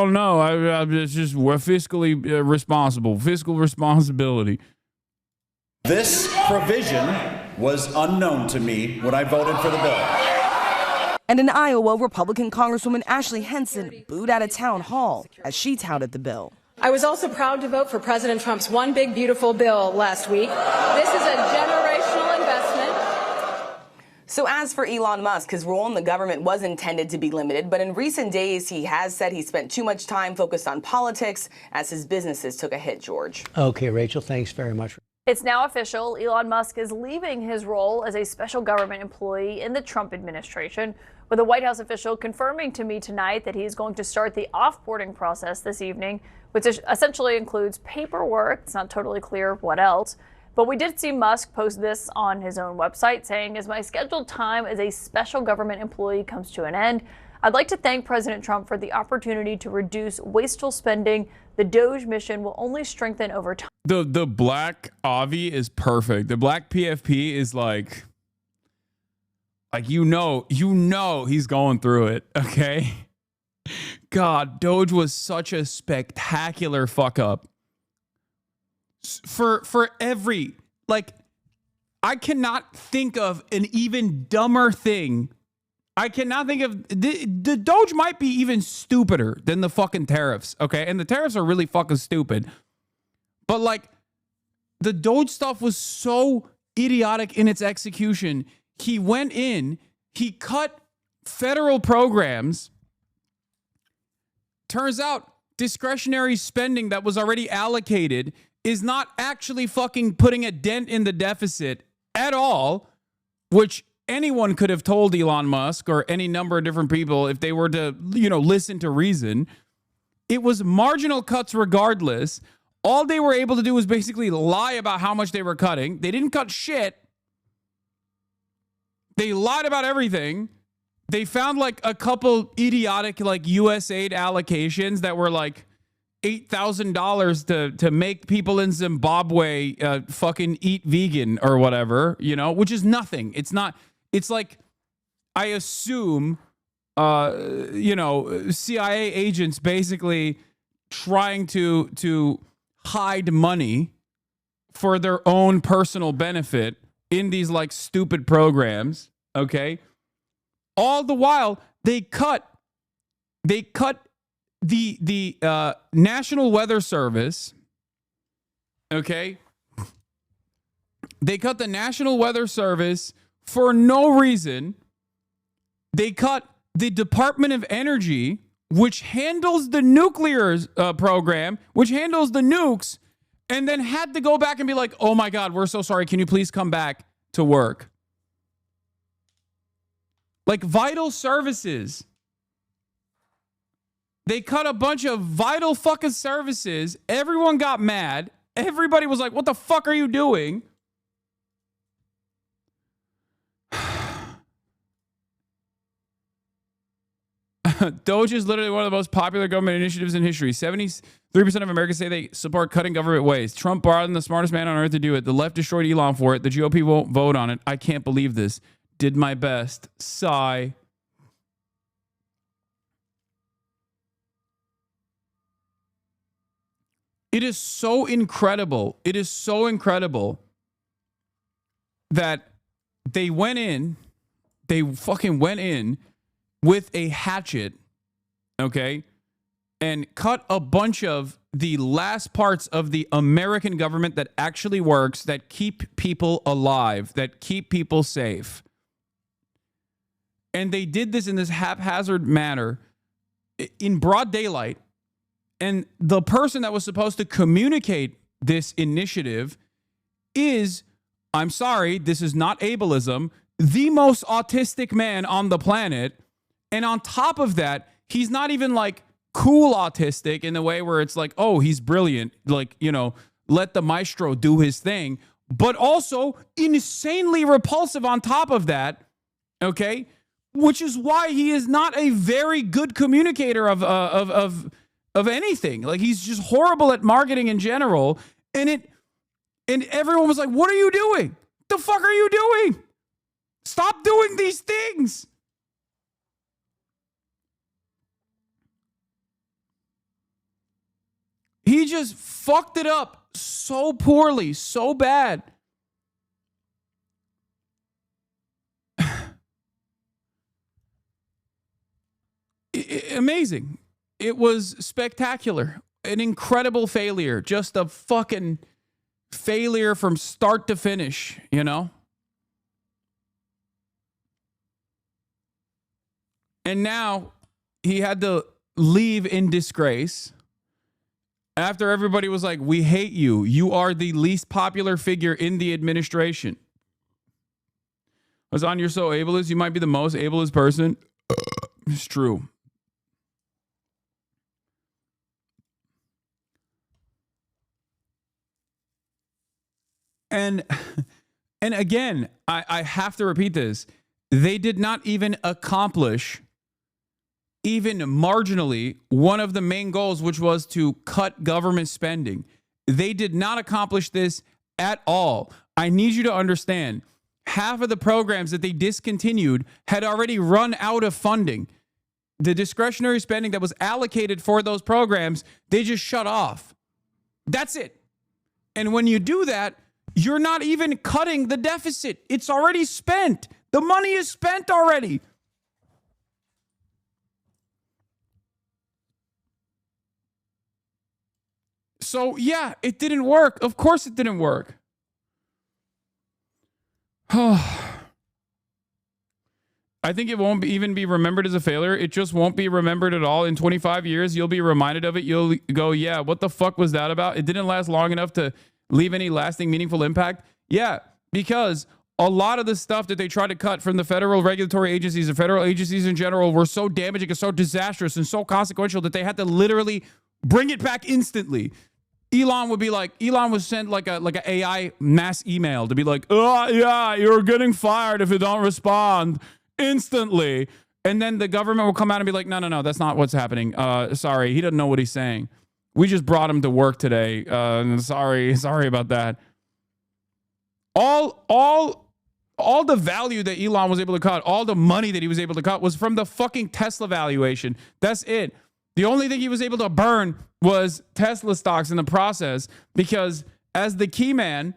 Speaker 2: don't know. It's just we're fiscally responsible. Fiscal responsibility.
Speaker 7: This provision was unknown to me when I voted for the bill.
Speaker 5: And in Iowa, Republican Congresswoman Ashley Henson booed at a town hall as she touted the bill.
Speaker 6: I was also proud to vote for President Trump's One Big Beautiful Bill last week. This is a generational investment.
Speaker 5: So as for Elon Musk, his role in the government was intended to be limited, but in recent days, he has said he spent too much time focused on politics as his businesses took a hit, George.
Speaker 13: Okay, Rachel, thanks very much.
Speaker 8: It's now official. Elon Musk is leaving his role as a special government employee in the Trump administration, with a White House official confirming to me tonight that he is going to start the offboarding process this evening, which essentially includes paperwork. It's not totally clear what else. But we did see Musk post this on his own website saying, as my scheduled time as a special government employee comes to an end, I'd like to thank President Trump for the opportunity to reduce wasteful spending. The DOGE mission will only strengthen over time.
Speaker 2: The black Avi is perfect. The black PFP is like you know he's going through it, okay? God, Doge was such a spectacular fuck up. For every, like, I cannot think of an even dumber thing. I cannot think of, the Doge might be even stupider than the fucking tariffs, okay? And the tariffs are really fucking stupid. But, like, the Doge stuff was so idiotic in its execution. He went in, he cut federal programs. Turns out discretionary spending that was already allocated is not actually fucking putting a dent in the deficit at all, which anyone could have told Elon Musk or any number of different people if they were to, listen to reason. It was marginal cuts regardless. All they were able to do was basically lie about how much they were cutting. They didn't cut shit. They lied about everything. They found like a couple idiotic like USAID allocations that were like $8,000 to make people in Zimbabwe fucking eat vegan or whatever, which is nothing. It's not. It's like, I assume, CIA agents basically trying to hide money for their own personal benefit in these like stupid programs. Okay. All the while they cut the National Weather Service. Okay. They cut the National Weather Service for no reason. They cut the Department of Energy, which handles the nuclear program, which handles the nukes, and then had to go back and be like, oh my God, we're so sorry. Can you please come back to work? Like vital services. They cut a bunch of vital fucking services. Everyone got mad. Everybody was like, what the fuck are you doing? Doge is literally one of the most popular government initiatives in history. 73% of Americans say they support cutting government waste. Trump brought in the smartest man on earth to do it. The left destroyed Elon for it. The GOP won't vote on it. I can't believe this. Did my best. Sigh. It is so incredible. It is so incredible that they went in, they fucking went in with a hatchet, okay, and cut a bunch of the last parts of the American government that actually works, that keep people alive, that keep people safe. And they did this in this haphazard manner in broad daylight. And the person that was supposed to communicate this initiative is, I'm sorry, this is not ableism, the most autistic man on the planet. And on top of that, he's not even like cool autistic in the way where it's like, oh, he's brilliant. Like, let the maestro do his thing. But also insanely repulsive on top of that. Okay. Which is why he is not a very good communicator of anything. Like, he's just horrible at marketing in general. And everyone was like, what are you doing? The fuck are you doing? Stop doing these things. He just fucked it up so poorly, so bad. amazing. It was spectacular. An incredible failure. Just a fucking failure from start to finish, you know? And now he had to leave in disgrace after everybody was like, we hate you. You are the least popular figure in the administration. Hasan, you're so ableist. You might be the most ableist person. It's true. And again, I have to repeat this. They did not even accomplish even marginally one of the main goals, which was to cut government spending. They did not accomplish this at all. I need you to understand, half of the programs that they discontinued had already run out of funding. The discretionary spending that was allocated for those programs, they just shut off. That's it. And when you do that, you're not even cutting the deficit. It's already spent. The money is spent already. So, yeah, it didn't work. Of course it didn't work. I think it won't even be remembered as a failure. It just won't be remembered at all. In 25 years, you'll be reminded of it. You'll go, yeah, what the fuck was that about? It didn't last long enough to leave any lasting, meaningful impact. Yeah, because a lot of the stuff that they tried to cut from the federal regulatory agencies and federal agencies in general were so damaging and so disastrous and so consequential that they had to literally bring it back instantly. Elon would send like a AI mass email to be like, oh yeah, you're getting fired if you don't respond instantly. And then the government will come out and be like, no, that's not what's happening. Sorry, he doesn't know what he's saying. We just brought him to work today. Sorry about that. All the value that Elon was able to cut, all the money that he was able to cut was from the fucking Tesla valuation. That's it. The only thing he was able to burn was Tesla stocks in the process, because as the key man,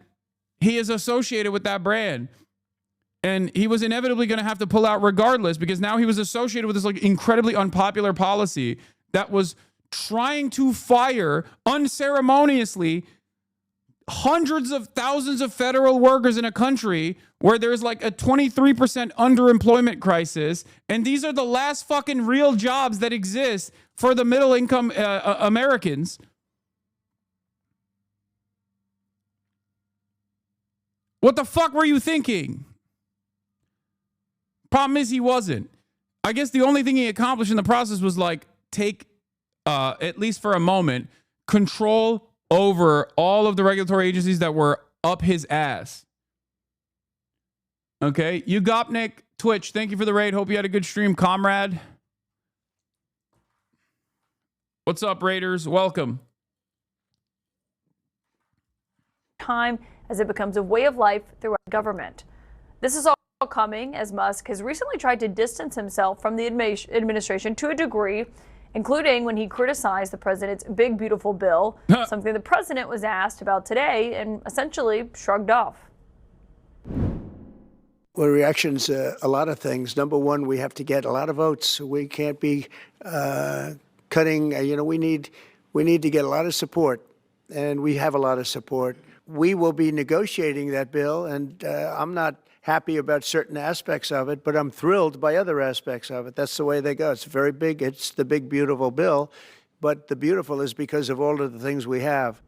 Speaker 2: he is associated with that brand. And he was inevitably going to have to pull out regardless, because now he was associated with this like incredibly unpopular policy that was trying to fire unceremoniously hundreds of thousands of federal workers in a country where there's like a 23% underemployment crisis. And these are the last fucking real jobs that exist for the middle income Americans. What the fuck were you thinking? Problem is, he wasn't. I guess the only thing he accomplished in the process was like take, at least for a moment, control over all of the regulatory agencies that were up his ass. Okay, Ugopnik, Twitch, thank you for the raid. Hope you had a good stream, comrade. What's up, Raiders? Welcome.
Speaker 8: Time as it becomes a way of life throughout government. This is all coming as Musk has recently tried to distance himself from the administration to a degree, including when he criticized the president's big, beautiful bill, something the president was asked about today and essentially shrugged off.
Speaker 15: Well, reactions, a lot of things. Number one, we have to get a lot of votes. We can't be cutting, we need to get a lot of support, and we have a lot of support. We will be negotiating that bill, and I'm not happy about certain aspects of it, but I'm thrilled by other aspects of it. That's the way they go. It's very big. It's the big, beautiful bill, but the beautiful is because of all of the things we have.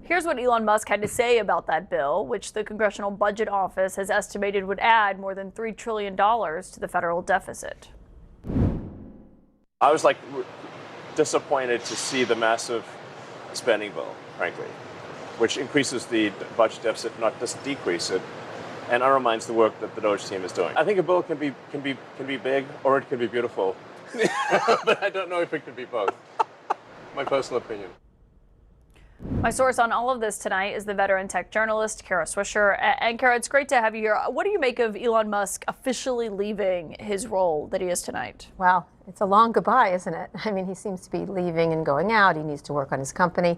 Speaker 8: Here's what Elon Musk had to say about that bill, which the Congressional Budget Office has estimated would add more than $3 trillion to the federal deficit.
Speaker 22: I was disappointed to see the massive spending bill, frankly, which increases the budget deficit, not just decrease it, and undermines the work that the Doge team is doing. I think a bill can be big or it can be beautiful, but I don't know if it can be both. My personal opinion.
Speaker 8: My source on all of this tonight is the veteran tech journalist, Kara Swisher. And Kara, it's great to have you here. What do you make of Elon Musk officially leaving his role that he is tonight?
Speaker 9: Well, it's a long goodbye, isn't it? I mean, he seems to be leaving and going out. He needs to work on his company.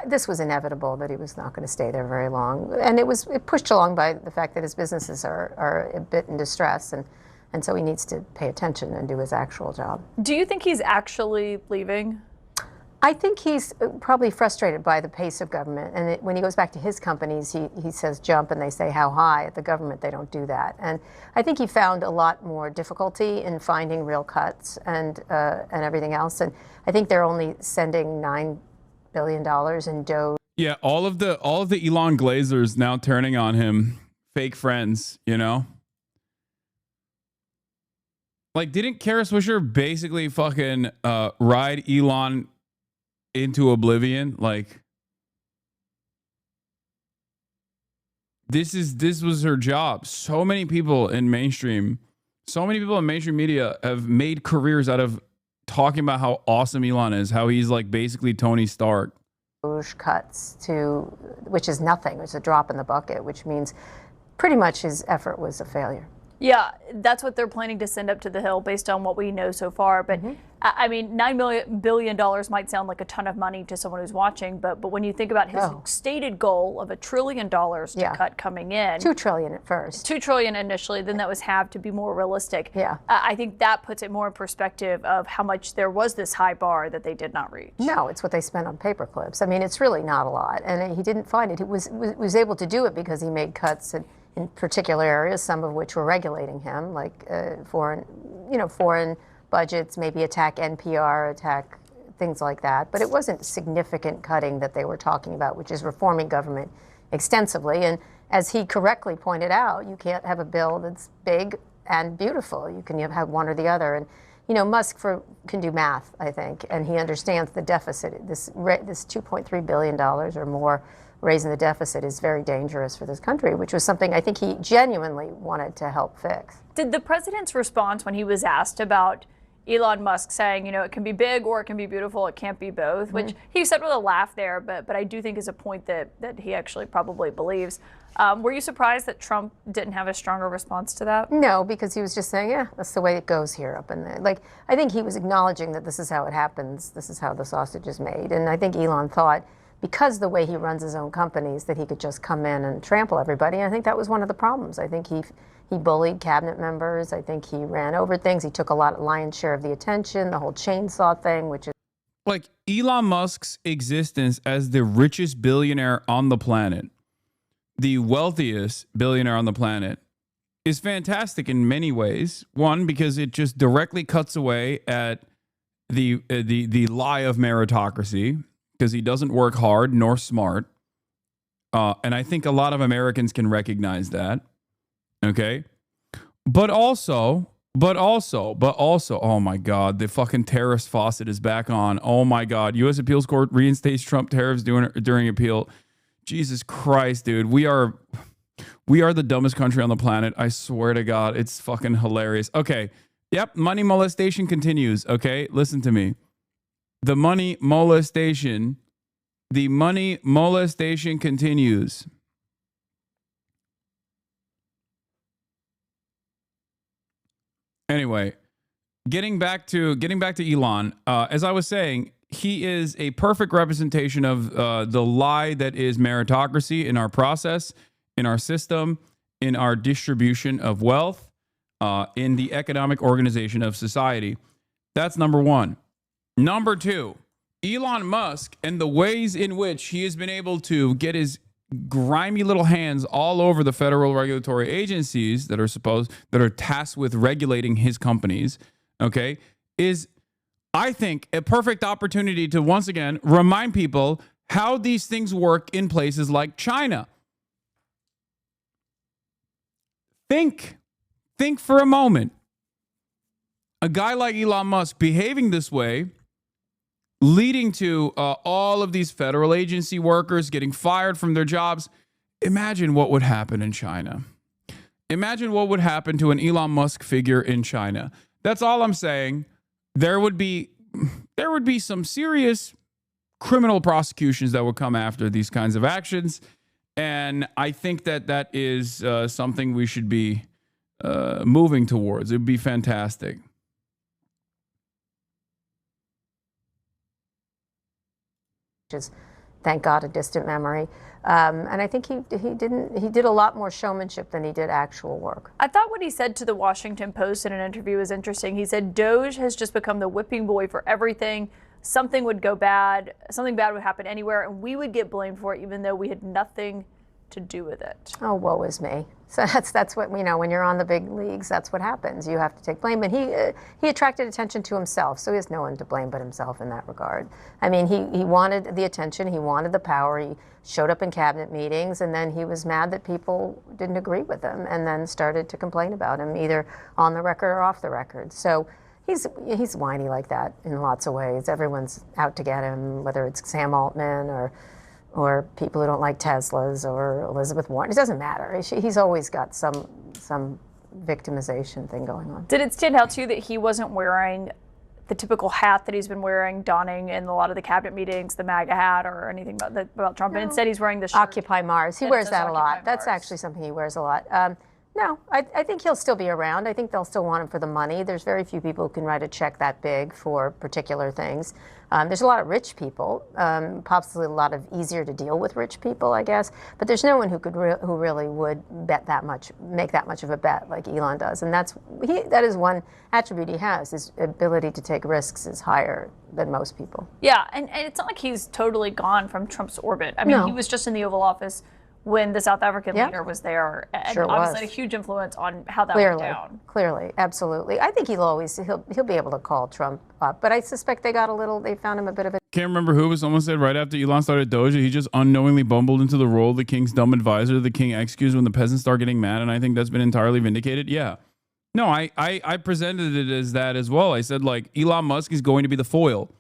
Speaker 9: This was inevitable that he was not going to stay there very long. And it pushed along by the fact that his businesses are a bit in distress. And And so he needs to pay attention and do his actual job.
Speaker 8: Do you think he's actually leaving?
Speaker 9: I think he's probably frustrated by the pace of government. And when he goes back to his companies, he says jump and they say how high. At the government, they don't do that. And I think he found a lot more difficulty in finding real cuts and everything else. And I think they're only sending $9 billion in dough.
Speaker 2: Yeah, all of the Elon Glazers now turning on him, fake friends, you know? Like, didn't Kara Swisher basically fucking ride Elon into oblivion? Like, this was her job. So many people in mainstream media have made careers out of talking about how awesome Elon is, how he's like basically Tony Stark.
Speaker 9: Cuts to, which is nothing. It's a drop in the bucket, which means pretty much his effort was a failure.
Speaker 8: Yeah, that's what they're planning to send up to the Hill based on what we know so far. But I mean, $9 billion might sound like a ton of money to someone who's watching, but when you think about his stated goal of $1 trillion to cut coming in,
Speaker 9: $2 trillion at first,
Speaker 8: $2 trillion initially, then that was halved to be more realistic.
Speaker 9: Yeah,
Speaker 8: I think that puts it more in perspective of how much there was this high bar that they did not reach.
Speaker 9: No, it's what they spent on paper clips. I mean, it's really not a lot, and he didn't find it. He was able to do it because he made cuts in particular areas, some of which were regulating him, like foreign budgets, maybe attack NPR, attack things like that. But it wasn't significant cutting that they were talking about, which is reforming government extensively. And as he correctly pointed out, you can't have a bill that's big and beautiful. You can have one or the other. And you know, Musk can do math, I think, and he understands the deficit. This $2.3 billion or more raising the deficit is very dangerous for this country, which was something I think he genuinely wanted to help fix.
Speaker 8: Did the president's response when he was asked about Elon Musk saying, you know, it can be big or it can be beautiful, it can't be both, which he said with a laugh there, but I do think is a point that he actually probably believes. Were you surprised that Trump didn't have a stronger response to that?
Speaker 9: No, because he was just saying, yeah, that's the way it goes here up in there. Like, I think he was acknowledging that this is how it happens, this is how the sausage is made. And I think Elon thought, because the way he runs his own companies, that he could just come in and trample everybody. And I think that was one of the problems. I think he bullied cabinet members. I think he ran over things. He took a lion's share of the attention, the whole chainsaw thing, which is
Speaker 2: like Elon Musk's existence as the richest billionaire on the planet, the wealthiest billionaire on the planet, is fantastic in many ways. One, because it just directly cuts away at the lie of meritocracy, because he doesn't work hard nor smart. And I think a lot of Americans can recognize that. Okay. But also, oh my God, the fucking tariffs faucet is back on. Oh my God. U.S. Appeals Court reinstates Trump tariffs during appeal. Jesus Christ, dude. We are the dumbest country on the planet. I swear to God. It's fucking hilarious. Okay. Yep. Money molestation continues. Okay. Listen to me. The money molestation continues. Anyway, getting back to Elon, as I was saying, he is a perfect representation of the lie that is meritocracy in our process, in our system, in our distribution of wealth, in the economic organization of society. That's number one. Number two, Elon Musk and the ways in which he has been able to get his grimy little hands all over the federal regulatory agencies that are tasked with regulating his companies, okay, is, I think, a perfect opportunity to once again remind people how these things work in places like China. Think for a moment. A guy like Elon Musk behaving this way, leading to all of these federal agency workers getting fired from their jobs. Imagine what would happen in China. Imagine what would happen to an Elon Musk figure in China. That's all I'm saying. There would be some serious criminal prosecutions that would come after these kinds of actions. And I think that is something we should be moving towards. It would be fantastic.
Speaker 9: Which is, thank God, a distant memory. And I think he did a lot more showmanship than he did actual work.
Speaker 8: I thought what he said to the Washington Post in an interview was interesting. He said Doge has just become the whipping boy for everything. Something would go bad, something bad would happen anywhere, and we would get blamed for it even though we had nothing to do with it.
Speaker 9: Oh, woe is me. So that's what, when you're on the big leagues, that's what happens. You have to take blame. And he attracted attention to himself, so he has no one to blame but himself in that regard. I mean, he wanted the attention, he wanted the power, he showed up in cabinet meetings, and then he was mad that people didn't agree with him and then started to complain about him, either on the record or off the record. So he's whiny like that in lots of ways. Everyone's out to get him, whether it's Sam Altman or people who don't like Teslas or Elizabeth Warren. It doesn't matter. He's always got some victimization thing going on.
Speaker 8: Did it stand out to you that he wasn't wearing the typical hat that he's been donning in a lot of the cabinet meetings, the MAGA hat or anything about Trump?
Speaker 9: No.
Speaker 8: And instead he's wearing the shirt.
Speaker 9: Occupy Mars. He wears that a lot. That's actually something he wears a lot. No, I think he'll still be around. I think they'll still want him for the money. There's very few people who can write a check that big for particular things. There's a lot of rich people, possibly a lot of easier to deal with rich people, I guess. But there's no one who who really would bet that much, make that much of a bet like Elon does. And that is one attribute he has. His ability to take risks is higher than most people.
Speaker 8: Yeah, and it's not like he's totally gone from Trump's orbit. I mean, he was just in the Oval Office when the South African leader was there, and
Speaker 9: Sure
Speaker 8: obviously
Speaker 9: was.
Speaker 8: had a huge influence on how that went down.
Speaker 9: Clearly, absolutely. I think he'll be able to call Trump up, but I suspect they found him a bit of a.
Speaker 2: Can't remember who, but someone said right after Elon started Doja, he just unknowingly bumbled into the role of the king's dumb advisor, the king excuse when the peasants start getting mad, and I think that's been entirely vindicated. Yeah. No, I presented it as that as well. I said, like, Elon Musk is going to be the foil.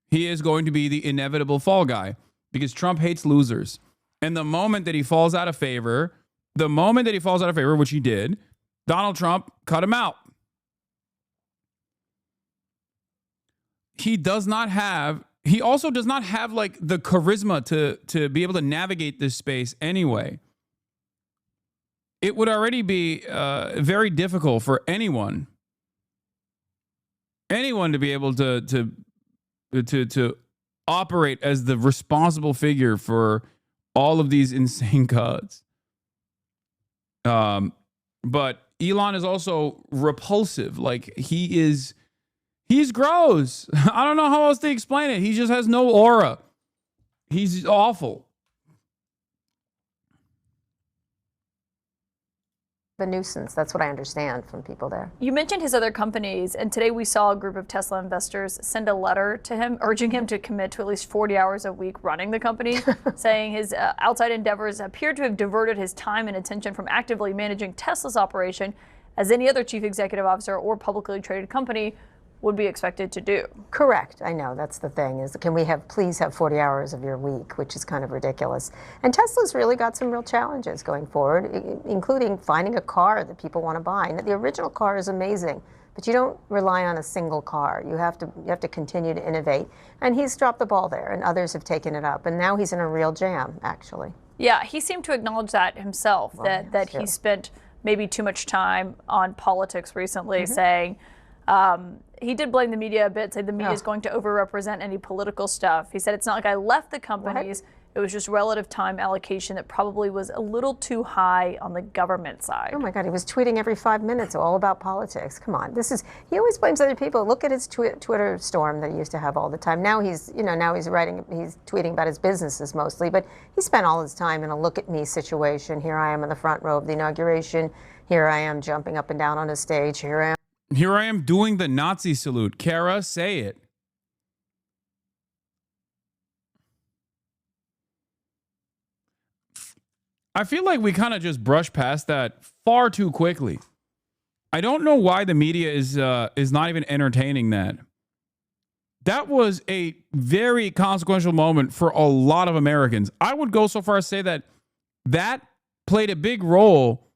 Speaker 2: He is going to be the inevitable fall guy because Trump hates losers. And the moment that he falls out of favor, which he did, Donald Trump cut him out. He also does not have like the charisma to be able to navigate this space anyway. It would already be very difficult for anyone to be able to operate as the responsible figure for all of these insane cuts. But Elon is also repulsive. Like he's gross. I don't know how else to explain it. He just has no aura. He's awful.
Speaker 9: A nuisance. That's what I understand from people there.
Speaker 8: You mentioned his other companies, and today we saw a group of Tesla investors send a letter to him urging him to commit to at least 40 hours a week running the company, saying his outside endeavors appear to have diverted his time and attention from actively managing Tesla's operation, as any other chief executive officer or publicly traded company would be expected to do.
Speaker 9: Correct. I know that's the thing is, can we please have 40 hours of your week, which is kind of ridiculous. And Tesla's really got some real challenges going forward, including finding a car that people want to buy. And the original car is amazing, but you don't rely on a single car. You have to continue to innovate. And he's dropped the ball there, and others have taken it up. And now he's in a real jam, actually.
Speaker 8: Yeah, he seemed to acknowledge that himself, that he spent maybe too much time on politics recently, saying, he did blame the media a bit, saying the media is going to overrepresent any political stuff. He said, it's not like I left the companies. It was just relative time allocation that probably was a little too high on the government side.
Speaker 9: Oh my God, he was tweeting every 5 minutes all about politics. Come on, he always blames other people. Look at his Twitter storm that he used to have all the time. Now he's tweeting about his businesses mostly, but he spent all his time in a look at me situation. Here I am in the front row of the inauguration. Here I am jumping up and down on a stage.
Speaker 2: Here I am doing the Nazi salute. Kara, say it. I feel like we kind of just brushed past that far too quickly. I don't know why the media is not even entertaining that. That was a very consequential moment for a lot of Americans. I would go so far as to say that played a big role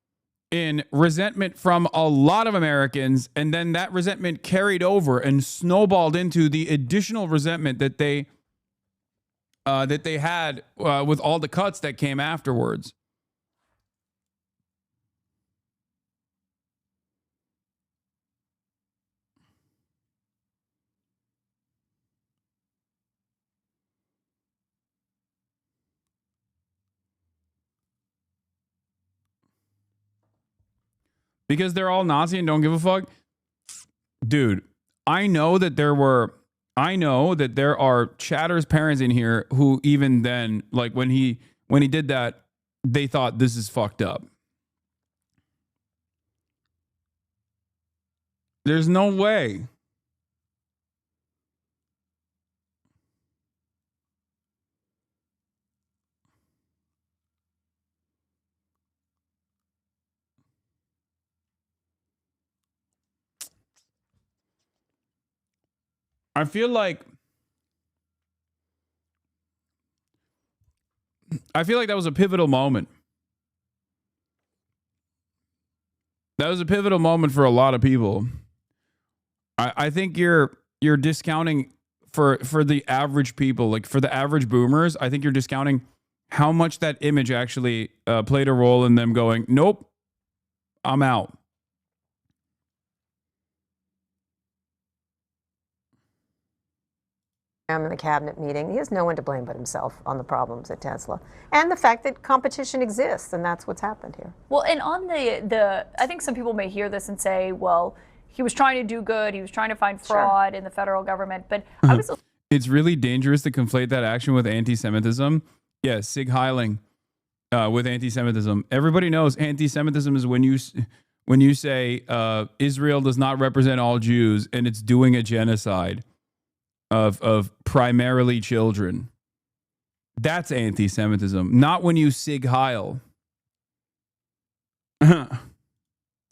Speaker 2: in resentment from a lot of Americans, and then that resentment carried over and snowballed into the additional resentment that they had with all the cuts that came afterwards. because they're all Nazi and don't give a fuck. Dude, I know that there are Chatter's parents in here who even then, like when he did that, they thought this is fucked up. There's no way. I feel like that was a pivotal moment. That was a pivotal moment for a lot of people. I think you're discounting for the average people, like for the average boomers. I think you're discounting how much that image actually played a role in them going, nope, I'm out.
Speaker 9: In the cabinet meeting, he has no one to blame but himself on the problems at Tesla and the fact that competition exists, and that's what's happened here.
Speaker 8: Well, and on the I think some people may hear this and say, well, he was trying to do good, he was trying to find fraud in the federal government, but I was
Speaker 2: It's really dangerous to conflate that action with anti-Semitism. Yeah, Sig Heiling with anti-Semitism. Everybody knows anti-Semitism is when you say Israel does not represent all Jews and it's doing a genocide of primarily children. That's anti-Semitism, not when you Sig Heil.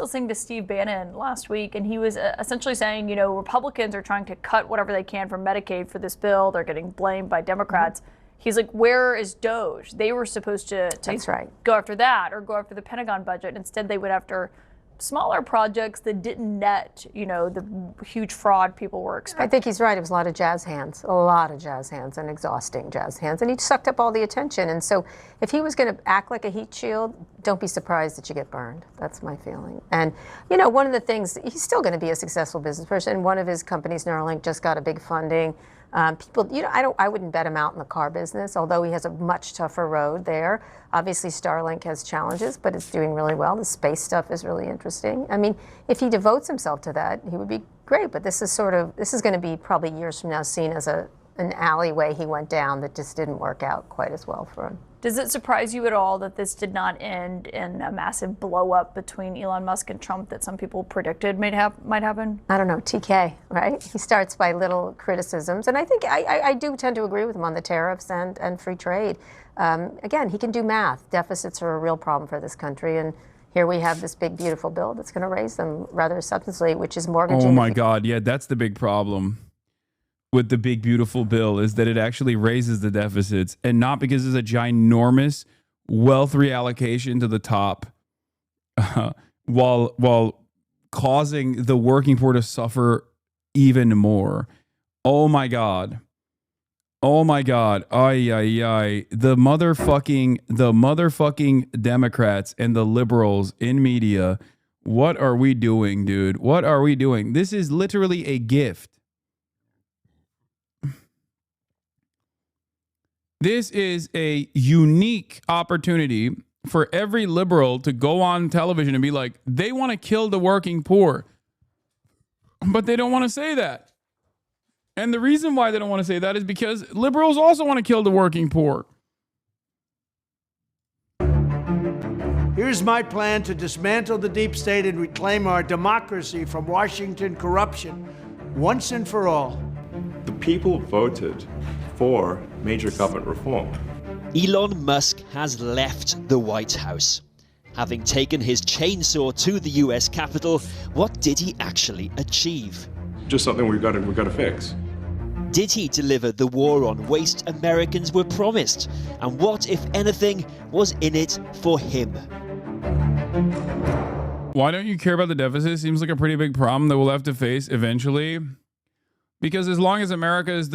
Speaker 8: listening to Steve Bannon last week, and he was essentially saying, you know, Republicans are trying to cut whatever they can from Medicaid for this bill. They're getting blamed by Democrats. He's like, where is DOGE? They were supposed to
Speaker 9: That's right.
Speaker 8: go after that or go after the Pentagon budget. Instead, they went after smaller projects that didn't net, you know, the huge fraud people were expecting.
Speaker 9: I think he's right. It was a lot of jazz hands and exhausting jazz hands. And he sucked up all the attention. And so if he was going to act like a heat shield, don't be surprised that you get burned. That's my feeling. And, you know, one of the things, he's still going to be a successful business person. One of his companies, Neuralink, just got a big funding. People, you know, I wouldn't bet him out in the car business, although he has a much tougher road there. Obviously, Starlink has challenges, but it's doing really well. The space stuff is really interesting. I mean, if he devotes himself to that, he would be great. But this is going to be probably years from now seen as an alleyway he went down that just didn't work out quite as well for him.
Speaker 8: Does it surprise you at all that this did not end in a massive blow up between Elon Musk and Trump that some people predicted might happen?
Speaker 9: I don't know, TK, right? He starts by little criticisms. And I think I do tend to agree with him on the tariffs and free trade. Again, he can do math. Deficits are a real problem for this country. And here we have this big, beautiful bill that's going to raise them rather substantially, which is mortgaging.
Speaker 2: Oh, my God. Yeah, that's the big problem with the big, beautiful bill, is that it actually raises the deficits, and not because it's a ginormous wealth reallocation to the top while causing the working poor to suffer even more. Oh, my God. Oh, my God. Ay, ay, ay. The motherfucking Democrats and the liberals in media. What are we doing, dude? What are we doing? This is literally a gift. This is a unique opportunity for every liberal to go on television and be like, they want to kill the working poor, but they don't want to say that. And the reason why they don't want to say that is because liberals also want to kill the working poor.
Speaker 15: Here's my plan to dismantle the deep state and reclaim our democracy from Washington corruption once and for all.
Speaker 10: The people voted for major government reform.
Speaker 12: Elon Musk has left the White House. Having taken his chainsaw to the US Capitol, what did he actually achieve?
Speaker 10: Just something we've got to fix.
Speaker 12: Did he deliver the war on waste Americans were promised? And what, if anything, was in it for him?
Speaker 2: Why don't you care about the deficit? Seems like a pretty big problem that we'll have to face eventually. Because as long as America is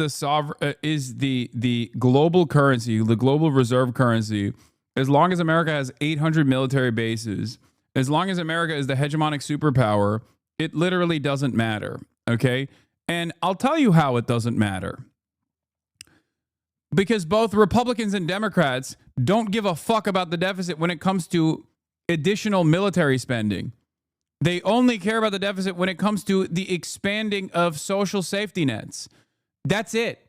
Speaker 2: the global currency, the global reserve currency, as long as America has 800 military bases, as long as America is the hegemonic superpower, it literally doesn't matter, okay? And I'll tell you how it doesn't matter. Because both Republicans and Democrats don't give a fuck about the deficit when it comes to additional military spending. They only care about the deficit when it comes to the expanding of social safety nets. That's it.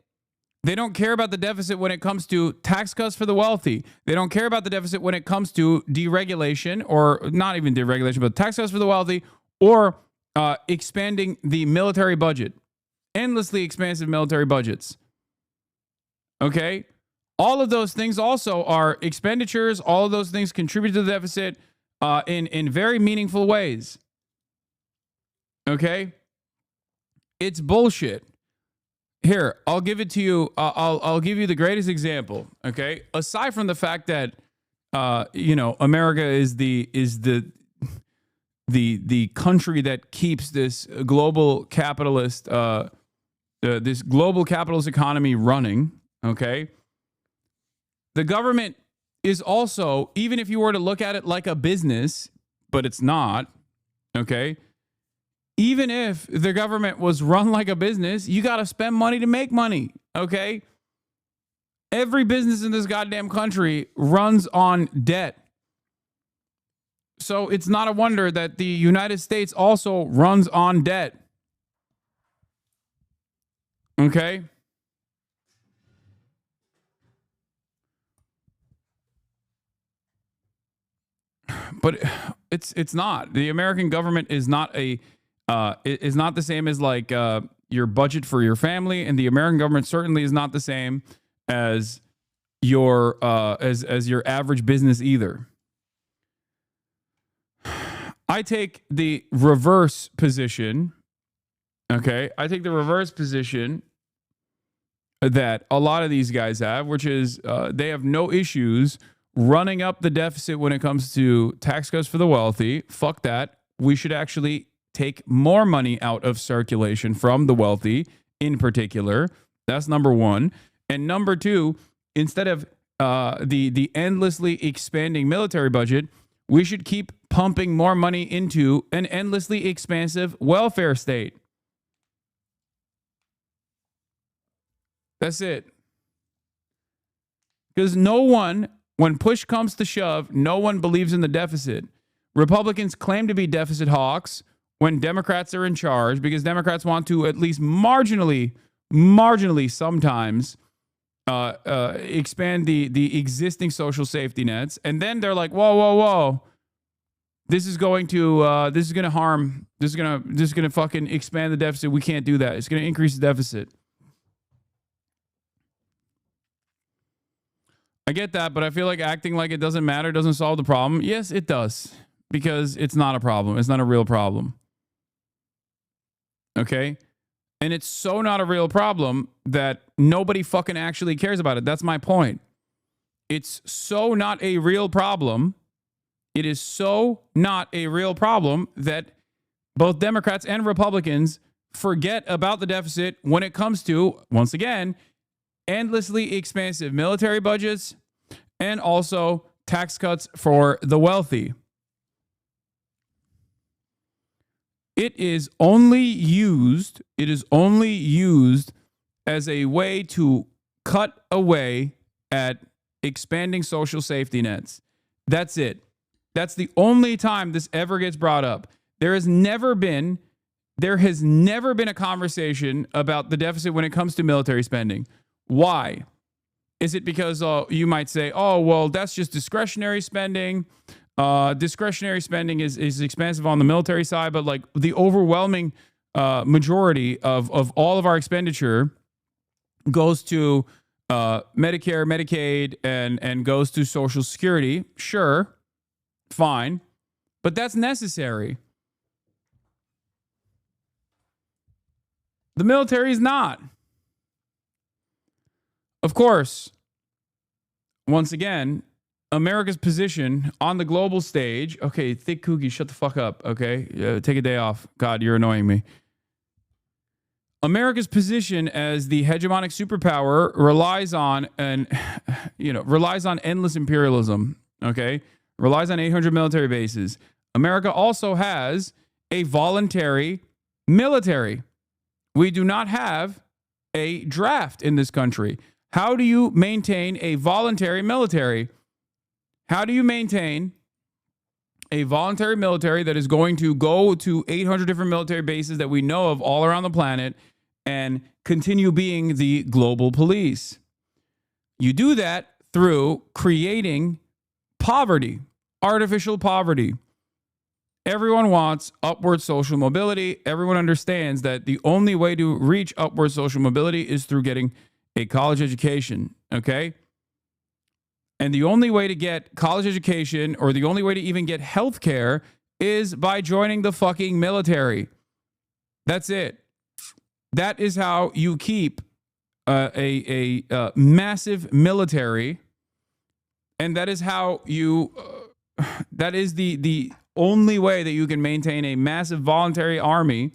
Speaker 2: They don't care about the deficit when it comes to tax cuts for the wealthy. They don't care about the deficit when it comes to deregulation, or not even deregulation, but tax cuts for the wealthy, or expanding the military budget. Endlessly expansive military budgets. Okay? All of those things also are expenditures. All of those things contribute to the deficit in very meaningful ways. Okay? It's bullshit. Here, I'll give it to you. I'll give you the greatest example. Okay, aside from the fact that America is the country that keeps this global capitalist economy running. Okay, the government is also, even if you were to look at it like a business, but it's not. Okay. Even if the government was run like a business, you got to spend money to make money, okay? Every business in this goddamn country runs on debt. So it's not a wonder that the United States also runs on debt. Okay? But it's not. The American government is not is not the same as like your budget for your family, and the American government certainly is not the same as your as your average business either. I take the reverse position. Okay, I take the reverse position that a lot of these guys have, which is they have no issues running up the deficit when it comes to tax cuts for the wealthy. Fuck that. We should actually take more money out of circulation from the wealthy in particular. That's number one. And number two, instead of the endlessly expanding military budget, we should keep pumping more money into an endlessly expansive welfare state. That's it. Because no one, when push comes to shove, no one believes in the deficit. Republicans claim to be deficit hawks when Democrats are in charge, because Democrats want to at least marginally sometimes expand the existing social safety nets. And then they're like, whoa. This is going to harm. This is gonna fucking expand the deficit. We can't do that. It's gonna increase the deficit. I get that, but I feel like acting like it doesn't matter doesn't solve the problem. Yes, it does, because it's not a problem. It's not a real problem. Okay? And it's so not a real problem that nobody fucking actually cares about it. That's my point. It's so not a real problem. It is so not a real problem that both Democrats and Republicans forget about the deficit when it comes to, once again, endlessly expansive military budgets and also tax cuts for the wealthy. It is only used as a way to cut away at expanding social safety nets. That's it. That's the only time this ever gets brought up. There has never been a conversation about the deficit when it comes to military spending. Why? Is it because you might say, oh, well, that's just discretionary spending. Discretionary spending is expensive on the military side, but like the overwhelming majority of all of our expenditure goes to Medicare, Medicaid, and goes to Social Security. Sure, fine, but that's necessary. The military is not. Of course, once again, America's position on the global stage. Okay, Thick Kooky, shut the fuck up. Okay, take a day off. God, you're annoying me. America's position as the hegemonic superpower relies on endless imperialism. Okay, relies on 800 military bases. America also has a voluntary military. We do not have a draft in this country. How do you maintain a voluntary military? How do you maintain a voluntary military that is going to go to 800 different military bases that we know of all around the planet and continue being the global police. You do that through creating poverty, artificial poverty. Everyone wants upward social mobility. Everyone understands that the only way to reach upward social mobility is through getting a college education, okay? And the only way to get college education, or the only way to even get health care, is by joining the fucking military. That's it. That is how you keep a massive military, and that is how you that is the only way that you can maintain a massive voluntary army,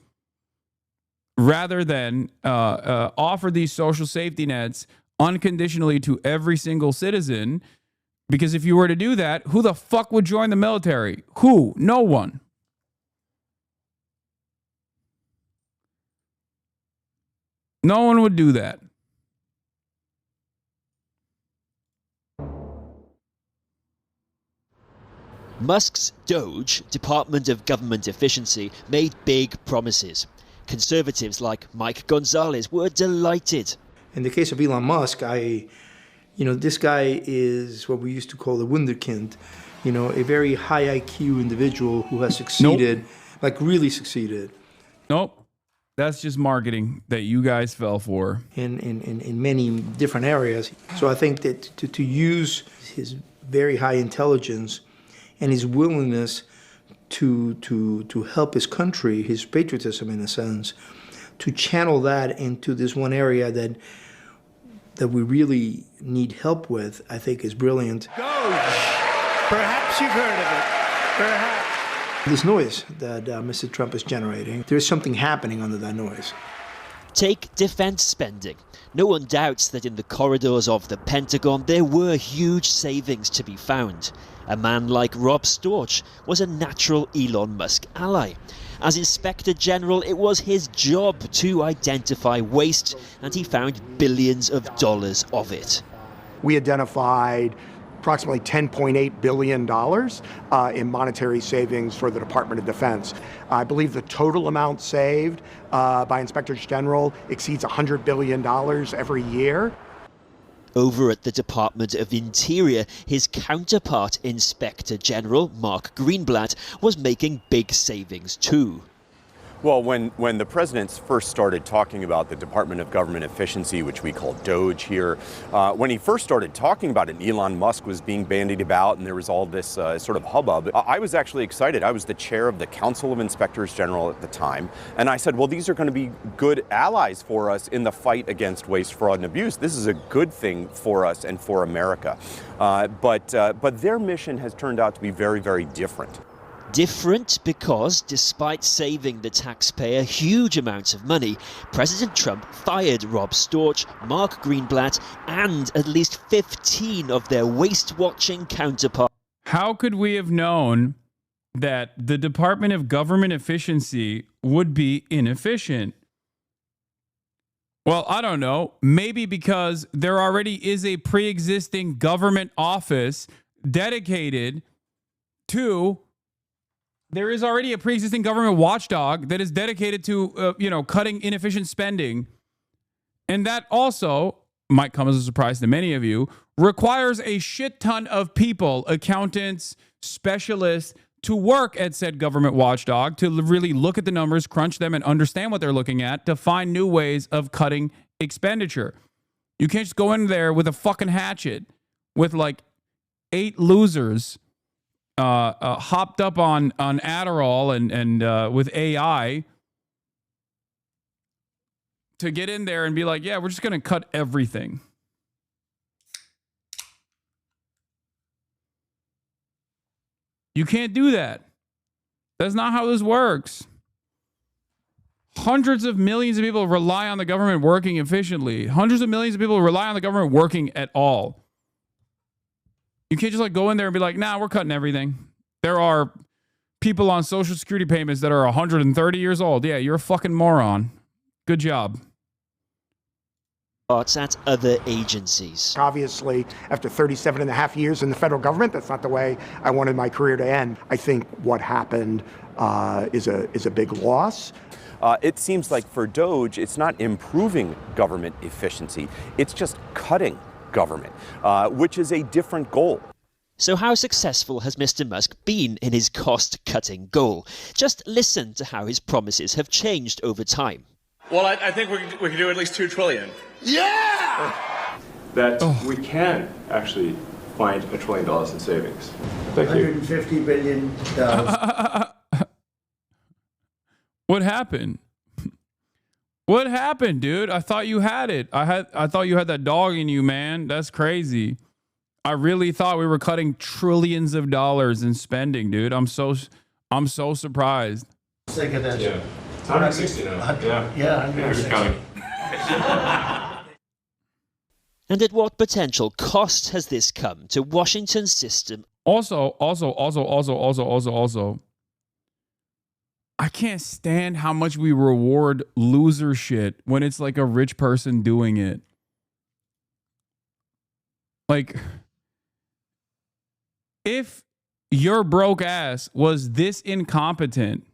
Speaker 2: rather than offer these social safety nets unconditionally to every single citizen. Because if you were to do that, who the fuck would join the military? Who? No one. No one would do that.
Speaker 12: Musk's DOGE, Department of Government Efficiency, made big promises. Conservatives like Mike Gonzalez were delighted.
Speaker 3: In the case of Elon Musk, this guy is what we used to call a wunderkind, a very high IQ individual who has succeeded, like really succeeded.
Speaker 2: Nope. That's just marketing that you guys fell for.
Speaker 3: In many different areas. So I think that to use his very high intelligence and his willingness to help his country, his patriotism in a sense, to channel that into this one area that we really need help with, I think is brilliant.
Speaker 15: Perhaps you've heard of it. Perhaps.
Speaker 3: This noise that Mr. Trump is generating, there's something happening under that noise.
Speaker 12: Take defense spending. No one doubts that in the corridors of the Pentagon there were huge savings to be found. A man like Rob Storch was a natural Elon Musk ally. As Inspector General, it was his job to identify waste, and he found billions of dollars of it.
Speaker 11: We identified approximately $10.8 billion in monetary savings for the Department of Defense. I believe the total amount saved by Inspectors General exceeds $100 billion every year.
Speaker 12: Over at the Department of Interior, his counterpart, Inspector General Mark Greenblatt, was making big savings too.
Speaker 23: Well, when the president first started talking about the Department of Government Efficiency, which we call DOGE here, when he first started talking about it, Elon Musk was being bandied about and there was all this sort of hubbub. I was actually excited. I was the chair of the Council of Inspectors General at the time. And I said, well, these are going to be good allies for us in the fight against waste, fraud, and abuse. This is a good thing for us and for America. But their mission has turned out to be very, very different.
Speaker 12: Different because, despite saving the taxpayer huge amounts of money, President Trump fired Rob Storch, Mark Greenblatt, and at least 15 of their waste-watching counterparts.
Speaker 2: How could we have known that the Department of Government Efficiency would be inefficient? Well, I don't know. Maybe because there already is a pre-existing government office dedicated to... There is already a pre-existing government watchdog that is dedicated to, cutting inefficient spending. And that also, might come as a surprise to many of you, requires a shit ton of people, accountants, specialists, to work at said government watchdog, to really look at the numbers, crunch them, and understand what they're looking at, to find new ways of cutting expenditure. You can't just go in there with a fucking hatchet with like 8 losers hopped up on Adderall and with AI to get in there and be like, yeah, we're just going to cut everything. You can't do that. That's not how this works. Hundreds of millions of people rely on the government working efficiently. Hundreds of millions of people rely on the government working at all. You can't just like go in there and be like, nah, we're cutting everything. There are people on Social Security payments that are 130 years old. Yeah, you're a fucking moron. Good job.
Speaker 12: at other agencies.
Speaker 11: Obviously, after 37 and a half years in the federal government, that's not the way I wanted my career to end. I think what happened is a big loss.
Speaker 23: It seems like for Doge, it's not improving government efficiency, it's just cutting government, which is a different goal.
Speaker 12: So how successful has Mr. Musk been in his cost-cutting goal? Just listen to how his promises have changed over time.
Speaker 16: Well, I think we can do at least $2 trillion.
Speaker 10: Yeah! That we can actually find $1 trillion in savings. Thank you.
Speaker 15: $150 billion.
Speaker 2: What happened? What happened, dude? I thought you had it. I thought you had that dog in you, man. That's crazy. I really thought we were cutting trillions of dollars in spending, dude. I'm so surprised.
Speaker 15: Think of that.
Speaker 10: Yeah. It's 160 now.
Speaker 15: Yeah,
Speaker 10: 160.
Speaker 12: And at what potential cost has this come to Washington's system?
Speaker 2: Also, I can't stand how much we reward loser shit when it's like a rich person doing it. Like, if your broke ass was this incompetent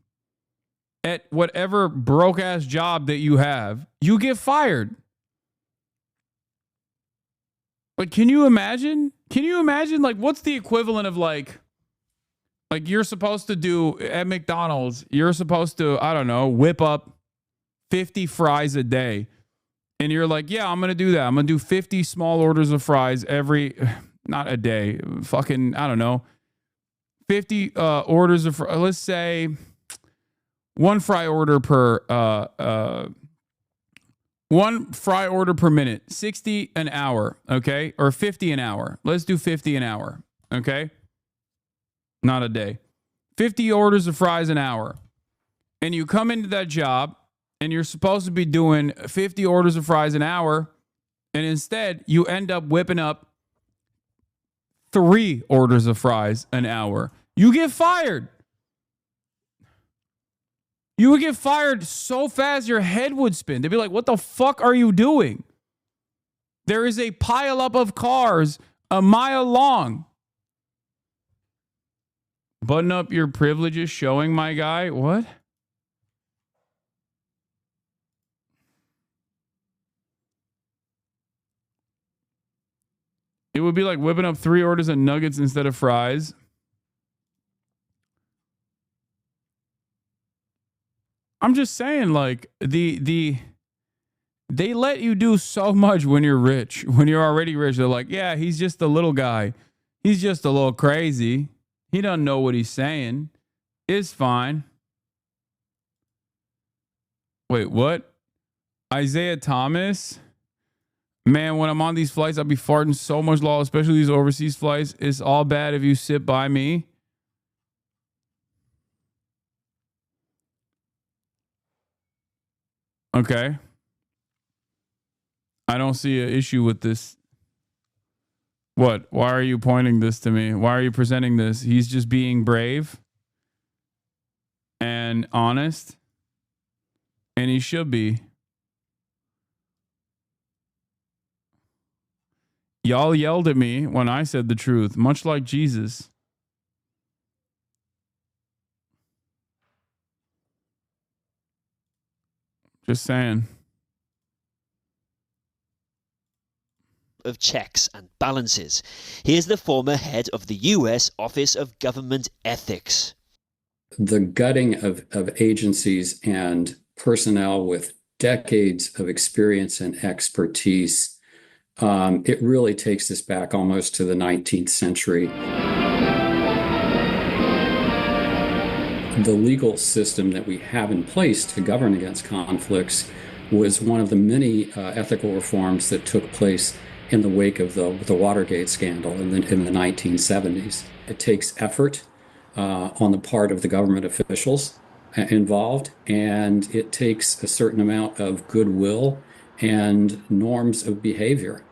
Speaker 2: at whatever broke ass job that you have, you get fired. Like, can you imagine? Can you imagine, like, what's the equivalent of like you're supposed to do at McDonald's, you're supposed to, I don't know, whip up 50 fries a day. And you're like, yeah, I'm going to do that. I'm going to do 50 small orders of fries not a day, fucking, I don't know, 50 orders of, let's say, one fry order per minute, 60 an hour, okay? Or 50 an hour. Let's do 50 an hour, okay? Not a day. 50 orders of fries an hour. And you come into that job and you're supposed to be doing 50 orders of fries an hour, and instead you end up whipping up 3 orders of fries an hour. You get fired. You would get fired so fast your head would spin. They'd be like, what the fuck are you doing? There is a pileup of cars a mile long. Button up your privileges showing, my guy. What? It would be like whipping up 3 orders of nuggets instead of fries. I'm just saying, like, they let you do so much when you're rich. When you're already rich, they're like, yeah, he's just a little guy. He's just a little crazy. He doesn't know what he's saying. It's fine. Wait, what? Isaiah Thomas? Man, when I'm on these flights, I'll be farting so much law, especially these overseas flights. It's all bad if you sit by me. Okay. I don't see an issue with this. What? Why are you pointing this to me? Why are you presenting this? He's just being brave and honest, and he should be. Y'all yelled at me when I said the truth, much like Jesus. Just saying.
Speaker 12: Of checks and balances. Here's the former head of the US Office of Government Ethics.
Speaker 17: The gutting of agencies and personnel with decades of experience and expertise, it really takes us back almost to the 19th century. The legal system that we have in place to govern against conflicts was one of the many ethical reforms that took place in the wake of the Watergate scandal in the 1970s. It takes effort on the part of the government officials involved, and it takes a certain amount of goodwill and norms of behavior,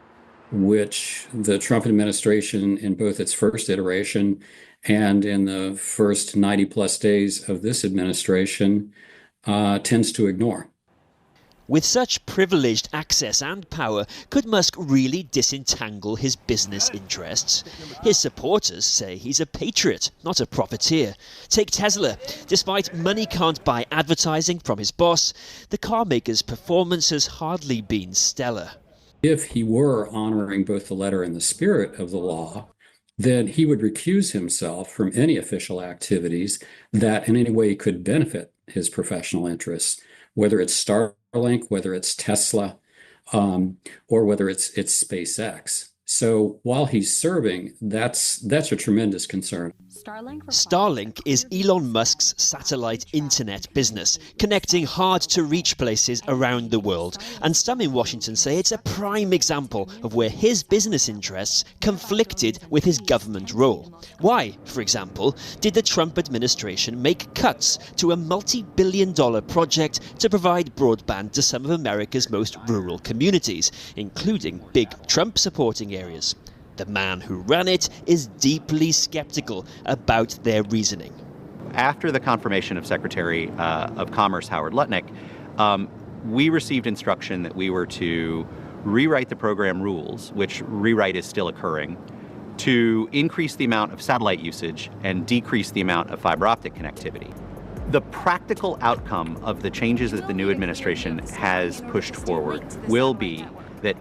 Speaker 17: which the Trump administration in both its first iteration and in the first 90 plus days of this administration tends to ignore.
Speaker 12: With such privileged access and power, could Musk really disentangle his business interests? His supporters say he's a patriot, not a profiteer. Take Tesla. Despite money can't buy advertising from his boss, the carmaker's performance has hardly been stellar.
Speaker 17: If he were honoring both the letter and the spirit of the law, then he would recuse himself from any official activities that in any way could benefit his professional interests, whether it's Starlink, whether it's Tesla, or whether it's SpaceX. So while he's serving, that's a tremendous concern.
Speaker 12: Starlink is Elon Musk's satellite internet business, connecting hard-to-reach places around the world. And some in Washington say it's a prime example of where his business interests conflicted with his government role. Why, for example, did the Trump administration make cuts to a multi-billion-dollar project to provide broadband to some of America's most rural communities, including big Trump-supporting areas? The man who ran it is deeply skeptical about their reasoning.
Speaker 1: After the confirmation of Secretary of Commerce Howard Lutnick, we received instruction that we were to rewrite the program rules, which rewrite is still occurring, to increase the amount of satellite usage and decrease the amount of fiber optic connectivity. The practical outcome of the changes that the new administration has pushed forward will be that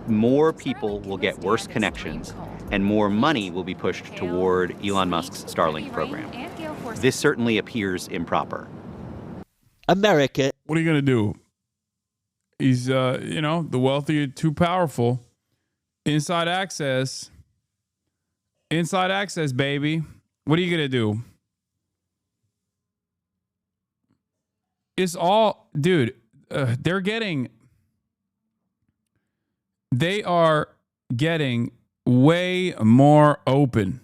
Speaker 1: more people will get worse connections and more money will be pushed toward Elon Musk's Starlink program. This certainly appears improper.
Speaker 12: America.
Speaker 2: What are you going to do? He's, the wealthy are too powerful. Inside access, baby. What are you going to do? It's all, dude, they are getting way more open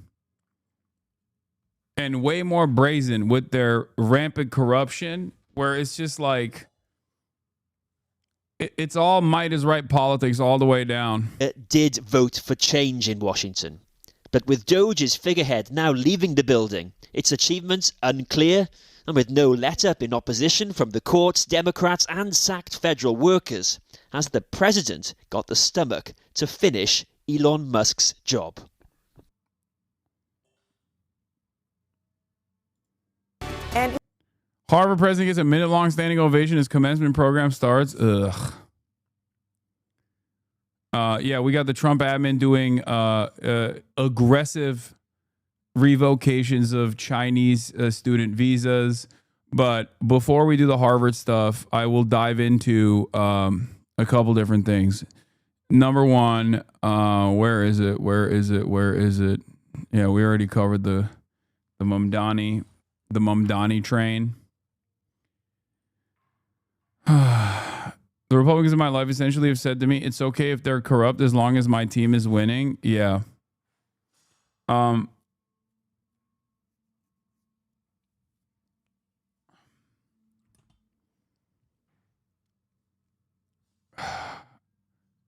Speaker 2: and way more brazen with their rampant corruption, where it's just like, it's all might is right politics all the way down.
Speaker 12: It did vote for change in Washington. But with Doge's figurehead now leaving the building, its achievements unclear, and with no let-up in opposition from the courts, Democrats and sacked federal workers, has the president got the stomach to finish Elon Musk's job?
Speaker 2: And Harvard president gets a minute-long standing ovation as commencement program starts. Ugh. Yeah, we got the Trump admin doing aggressive revocations of Chinese student visas. But before we do the Harvard stuff, I will dive into a couple different things. Number one, where is it? Yeah, we already covered the Mamdani train. The Republicans in my life essentially have said to me, it's okay if they're corrupt as long as my team is winning. Yeah.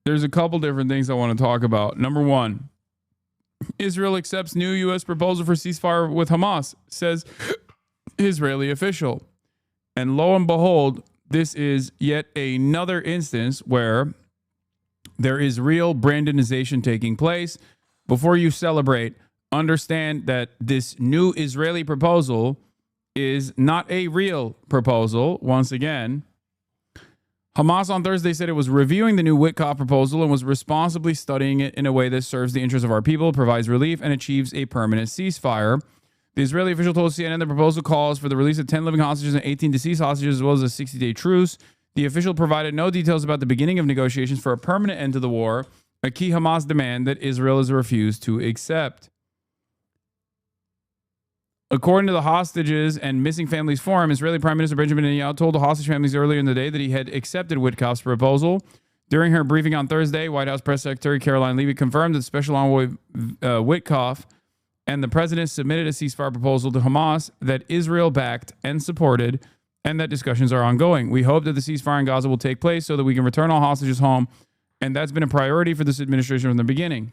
Speaker 2: There's a couple different things I want to talk about. Number one, Israel accepts new U.S. proposal for ceasefire with Hamas, says Israeli official. And lo and behold, this is yet another instance where there is real Brandonization taking place. Before you celebrate, understand that this new Israeli proposal is not a real proposal. Once again, Hamas on Thursday said it was reviewing the new Witkoff proposal and was responsibly studying it in a way that serves the interests of our people, provides relief, and achieves a permanent ceasefire. The Israeli official told CNN the proposal calls for the release of 10 living hostages and 18 deceased hostages, as well as a 60-day truce. The official provided no details about the beginning of negotiations for a permanent end to the war, a key Hamas demand that Israel has refused to accept. According to the Hostages and Missing Families Forum, Israeli Prime Minister Benjamin Netanyahu told the hostage families earlier in the day that he had accepted Witkoff's proposal. During her briefing on Thursday, White House Press Secretary Caroline Levy confirmed that Special Envoy Witkoff and the president submitted a ceasefire proposal to Hamas that Israel backed and supported, and that discussions are ongoing. We hope that the ceasefire in Gaza will take place so that we can return all hostages home, and that's been a priority for this administration from the beginning.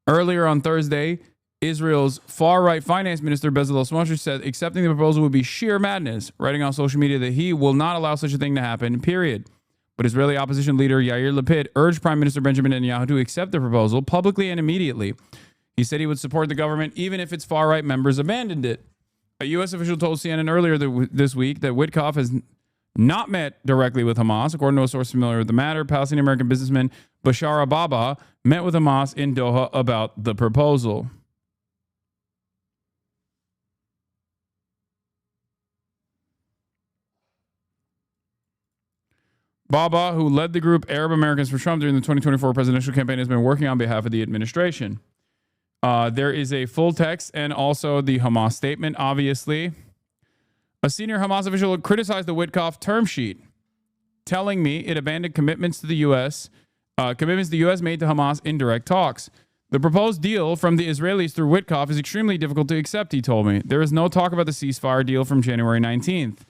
Speaker 2: Earlier on Thursday, Israel's far-right finance minister Bezalel Smotrich said accepting the proposal would be sheer madness, writing on social media that he will not allow such a thing to happen, period. But Israeli opposition leader Yair Lapid urged Prime Minister Benjamin Netanyahu to accept the proposal publicly and immediately. He said he would support the government even if its far-right members abandoned it. A U.S. official told CNN earlier this week that Witkoff has not met directly with Hamas. According to a source familiar with the matter, Palestinian-American businessman Bashar Ababa met with Hamas in Doha about the proposal. Baba, who led the group Arab Americans for Trump during the 2024 presidential campaign, has been working on behalf of the administration. There is a full text and also the Hamas statement, obviously. A senior Hamas official criticized the Witkoff term sheet, telling me it abandoned commitments the U.S. made to Hamas in direct talks. The proposed deal from the Israelis through Witkoff is extremely difficult to accept, he told me. There is no talk about the ceasefire deal from January 19th.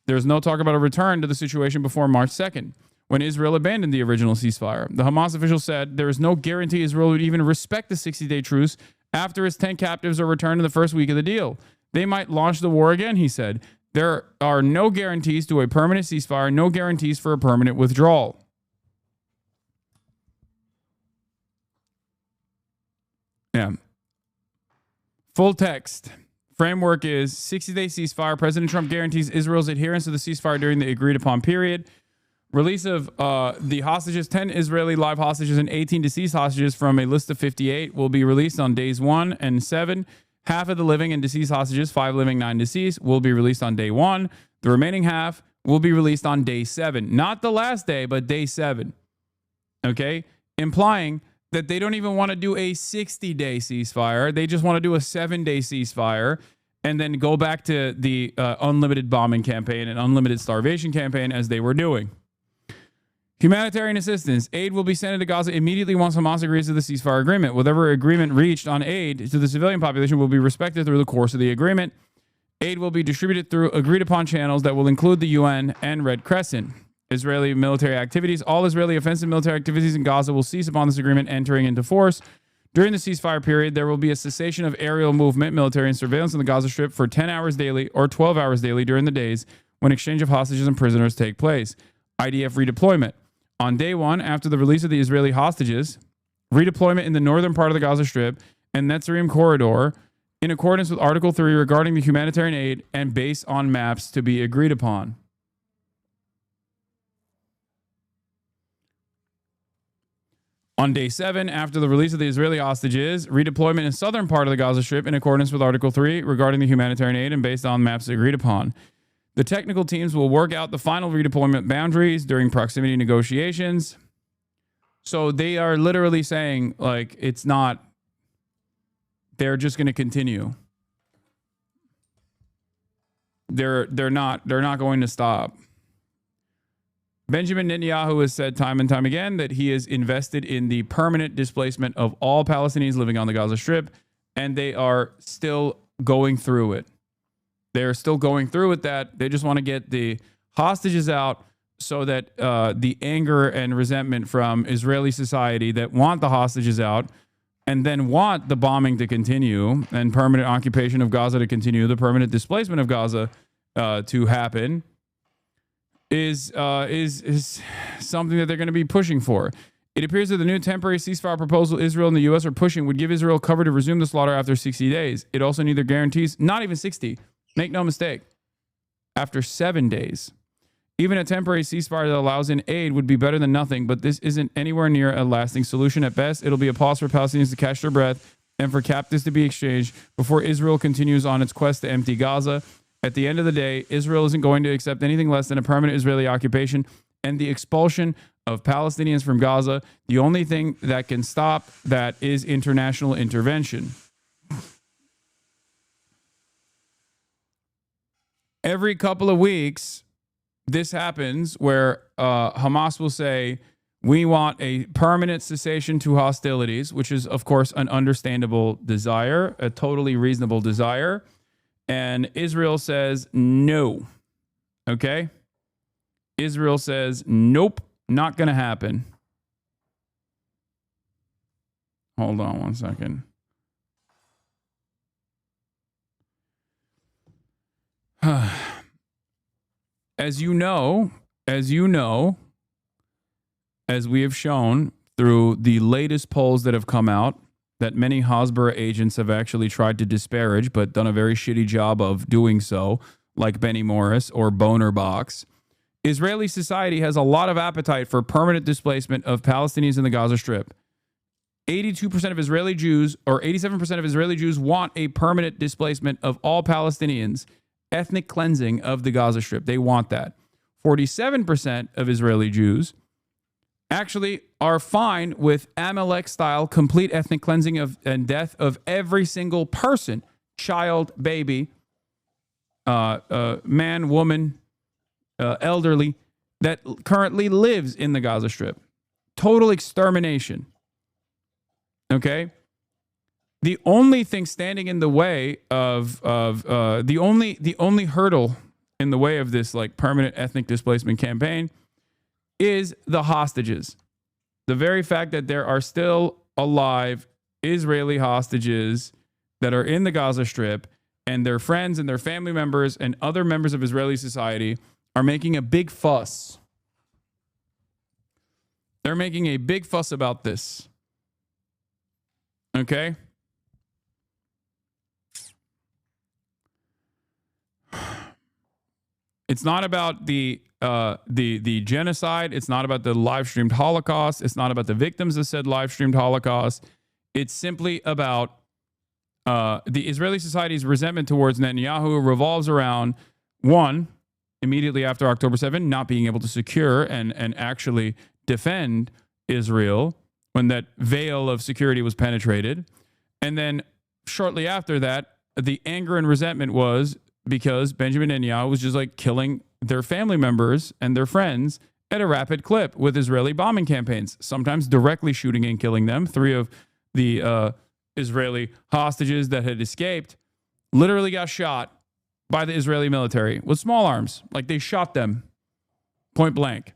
Speaker 2: There is no talk about a return to the situation before March 2nd, when Israel abandoned the original ceasefire. The Hamas official said there is no guarantee Israel would even respect the 60-day truce after its 10 captives are returned in the first week of the deal. They might launch the war again, he said. There are no guarantees to a permanent ceasefire, no guarantees for a permanent withdrawal. Yeah. Full text. Framework is 60-day ceasefire. President Trump guarantees Israel's adherence to the ceasefire during the agreed-upon period. Release of the hostages, 10 Israeli live hostages and 18 deceased hostages from a list of 58 will be released on days 1 and 7. Half of the living and deceased hostages, 5 living, 9 deceased, will be released on day 1. The remaining half will be released on day 7. Not the last day, but day 7. Okay? Implying that they don't even want to do a 60-day ceasefire. They just want to do a 7-day ceasefire and then go back to the unlimited bombing campaign and unlimited starvation campaign as they were doing. Humanitarian assistance. Aid will be sent into Gaza immediately once Hamas agrees to the ceasefire agreement. Whatever agreement reached on aid to the civilian population will be respected through the course of the agreement. Aid will be distributed through agreed-upon channels that will include the UN and Red Crescent. Israeli military activities. All Israeli offensive military activities in Gaza will cease upon this agreement entering into force. During the ceasefire period, there will be a cessation of aerial movement, military, and surveillance in the Gaza Strip for 10 hours daily or 12 hours daily during the days when exchange of hostages and prisoners take place. IDF redeployment. On day 1, after the release of the Israeli hostages, redeployment in the northern part of the Gaza Strip and Netzarim corridor in accordance with Article 3 regarding the humanitarian aid and based on maps to be agreed upon. On day 7, after the release of the Israeli hostages, redeployment in southern part of the Gaza Strip in accordance with Article 3 regarding the humanitarian aid and based on maps agreed upon. The technical teams will work out the final redeployment boundaries during proximity negotiations. So they are literally saying, like, it's not, they're just going to continue. They're not going to stop. Benjamin Netanyahu has said time and time again that he is invested in the permanent displacement of all Palestinians living on the Gaza Strip, and they are still going through it. They're still going through with that. They just want to get the hostages out so that the anger and resentment from Israeli society that want the hostages out and then want the bombing to continue and permanent occupation of Gaza to continue, the permanent displacement of Gaza to happen, is something that they're going to be pushing for. It appears that the new temporary ceasefire proposal Israel and the U.S. are pushing would give Israel cover to resume the slaughter after 60 days. It also neither guarantees, not even 60, make no mistake, after 7 days. Even a temporary ceasefire that allows in aid would be better than nothing, but this isn't anywhere near a lasting solution. At best, it'll be a pause for Palestinians to catch their breath and for captives to be exchanged before Israel continues on its quest to empty Gaza. At the end of the day, Israel isn't going to accept anything less than a permanent Israeli occupation and the expulsion of Palestinians from Gaza. The only thing that can stop that is international intervention. Every couple of weeks, this happens where Hamas will say, we want a permanent cessation to hostilities, which is, of course, an understandable desire, a totally reasonable desire. And Israel says, no. Okay? Israel says, nope, not going to happen. Hold on one second. as you know, as we have shown through the latest polls that have come out, that many Hasbara agents have actually tried to disparage, but done a very shitty job of doing so, like Benny Morris or Boner Box. Israeli society has a lot of appetite for permanent displacement of Palestinians in the Gaza Strip. 82% of Israeli Jews, or 87% of Israeli Jews, want a permanent displacement of all Palestinians, ethnic cleansing of the Gaza Strip. They want that. 47% of Israeli Jews actually are fine with Amalek-style complete ethnic cleansing of and death of every single person, child, baby, man, woman, elderly, that currently lives in the Gaza Strip. Total extermination. Okay? The only thing standing in the way of the only hurdle in the way of this like permanent ethnic displacement campaign is the hostages. The very fact that there are still alive Israeli hostages that are in the Gaza Strip, and their friends and their family members and other members of Israeli society are making a big fuss. They're making a big fuss about this. Okay? It's not about the genocide. It's not about the live-streamed Holocaust. It's not about the victims of said live-streamed Holocaust. It's simply about the Israeli society's resentment towards Netanyahu revolves around, one, immediately after October 7, not being able to secure and actually defend Israel when that veil of security was penetrated. And then shortly after that, the anger and resentment was because Benjamin Netanyahu was just like killing their family members and their friends at a rapid clip with Israeli bombing campaigns, sometimes directly shooting and killing them. 3 of the Israeli hostages that had escaped literally got shot by the Israeli military with small arms. Like they shot them point blank.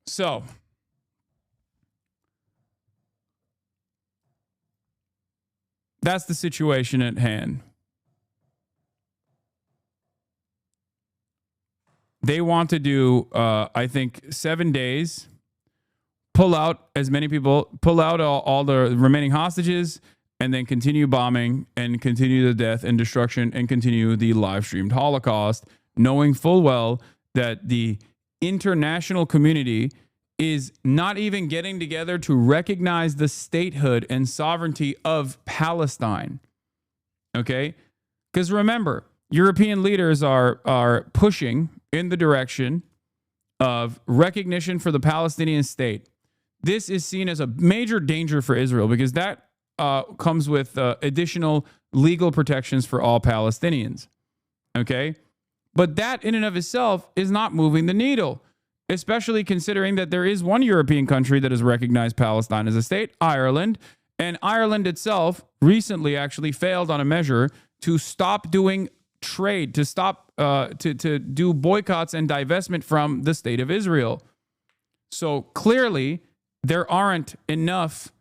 Speaker 2: So, that's the situation at hand. They want to do, I think, 7 days, pull out as many people, pull out all the remaining hostages, and then continue bombing and continue the death and destruction and continue the live-streamed Holocaust, knowing full well that the international community is not even getting together to recognize the statehood and sovereignty of Palestine. Okay? Because remember, European leaders are pushing in the direction of recognition for the Palestinian state. This is seen as a major danger for Israel because that comes with additional legal protections for all Palestinians. Okay? But that in and of itself is not moving the needle, especially considering that there is one European country that has recognized Palestine as a state, Ireland, and Ireland itself recently actually failed on a measure to stop doing trade, to stop, to do boycotts and divestment from the state of Israel. So clearly there aren't enough,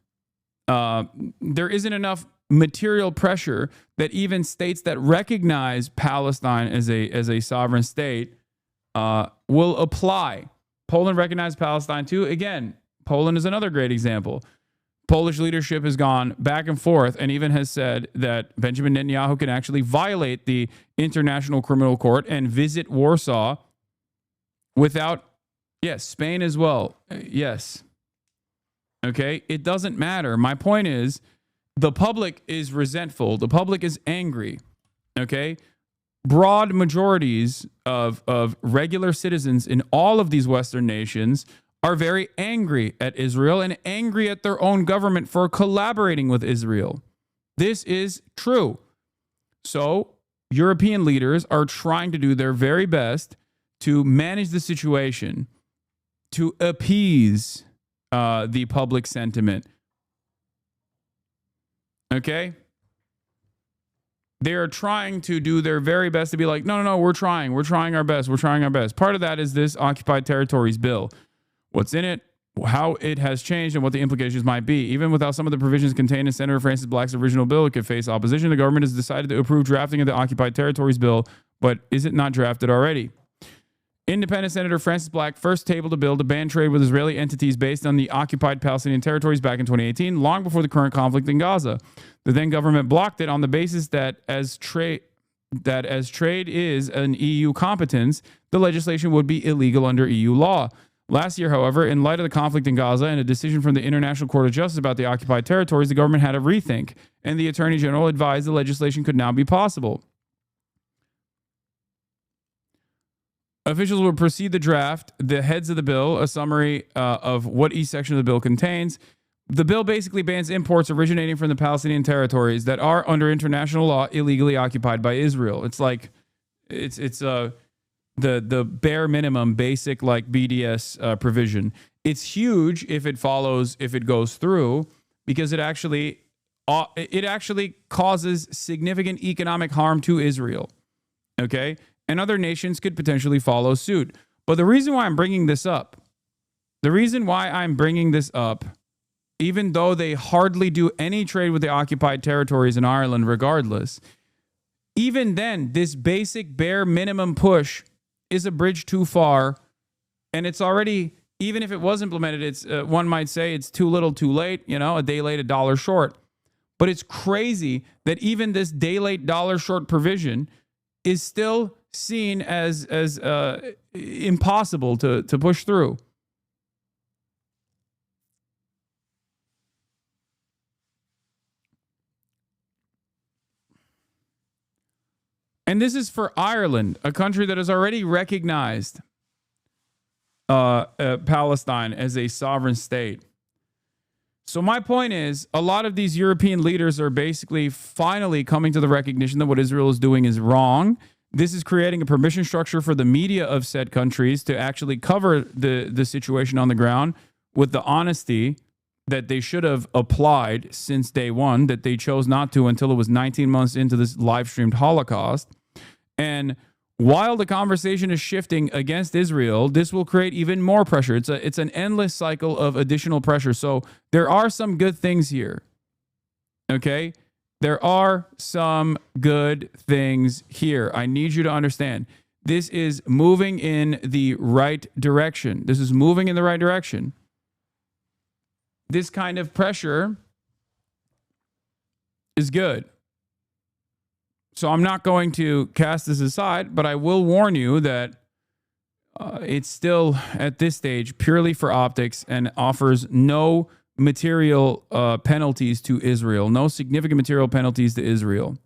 Speaker 2: there isn't enough material pressure that even states that recognize Palestine as a sovereign state will apply. Poland recognized Palestine too. Again, Poland is another great example. Polish leadership has gone back and forth and even has said that Benjamin Netanyahu can actually violate the International Criminal Court and visit Warsaw without, yes, Spain as well. Yes. Okay. It doesn't matter. My point is the public is resentful. The public is angry. Okay. Broad majorities of regular citizens in all of these Western nations are very angry at Israel and angry at their own government for collaborating with Israel. This is true. So European leaders are trying to do their very best to manage the situation, to appease the public sentiment. Okay? They are trying to do their very best to be like, no, we're trying our best. Part of that is this Occupied Territories bill. What's in it, how it has changed, and what the implications might be. Even without some of the provisions contained in Senator Francis Black's original bill, it could face opposition. The government has decided to approve drafting of the Occupied Territories bill but is it not drafted already? Independent Senator Francis Black first tabled a bill to ban trade with Israeli entities based on the occupied Palestinian territories back in 2018, long before the current conflict in Gaza. The then government blocked it on the basis that as trade is an EU competence, the legislation would be illegal under EU law. Last year, however, in light of the conflict in Gaza and a decision from the International Court of Justice about the occupied territories, the government had a rethink, and the Attorney General advised the legislation could now be possible. Officials will proceed to draft the heads of the bill, a summary of what each section of the bill contains. The bill basically bans imports originating from the Palestinian territories that are under international law illegally occupied by Israel. It's like it's the bare minimum basic like BDS provision. It's huge if it goes through, because it actually causes significant economic harm to Israel. Okay? And other nations could potentially follow suit. But the reason why I'm bringing this up, even though they hardly do any trade with the occupied territories in Ireland regardless, even then, this basic bare minimum push is a bridge too far. And it's already, even if it was implemented, it's one might say it's too little too late, a day late, a dollar short. But it's crazy that even this day late, dollar short provision is still seen as impossible to push through. And this is for Ireland, a country that has already recognized Palestine as a sovereign state. So my point is, a lot of these European leaders are basically finally coming to the recognition that what Israel is doing is wrong. This is creating a permission structure for the media of said countries to actually cover the situation on the ground with the honesty that they should have applied since day one, that they chose not to until it was 19 months into this live-streamed Holocaust. And while the conversation is shifting against Israel, this will create even more pressure. It's an endless cycle of additional pressure. So there are some good things here. Okay? There are some good things here. I need you to understand. This is moving in the right direction. This is moving in the right direction. This kind of pressure is good. So I'm not going to cast this aside, but I will warn you that it's still, at this stage, purely for optics and offers no material penalties to Israel, no significant material penalties to Israel.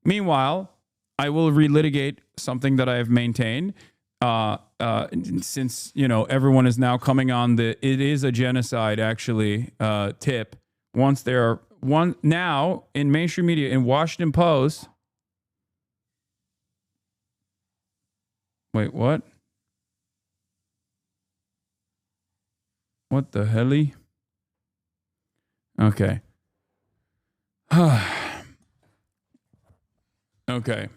Speaker 2: Meanwhile, I will relitigate something that I have maintained since, everyone is now coming on the it is a genocide actually tip. Once there are now in mainstream media, in Washington Post. Wait, what? What the hell? Okay. Okay.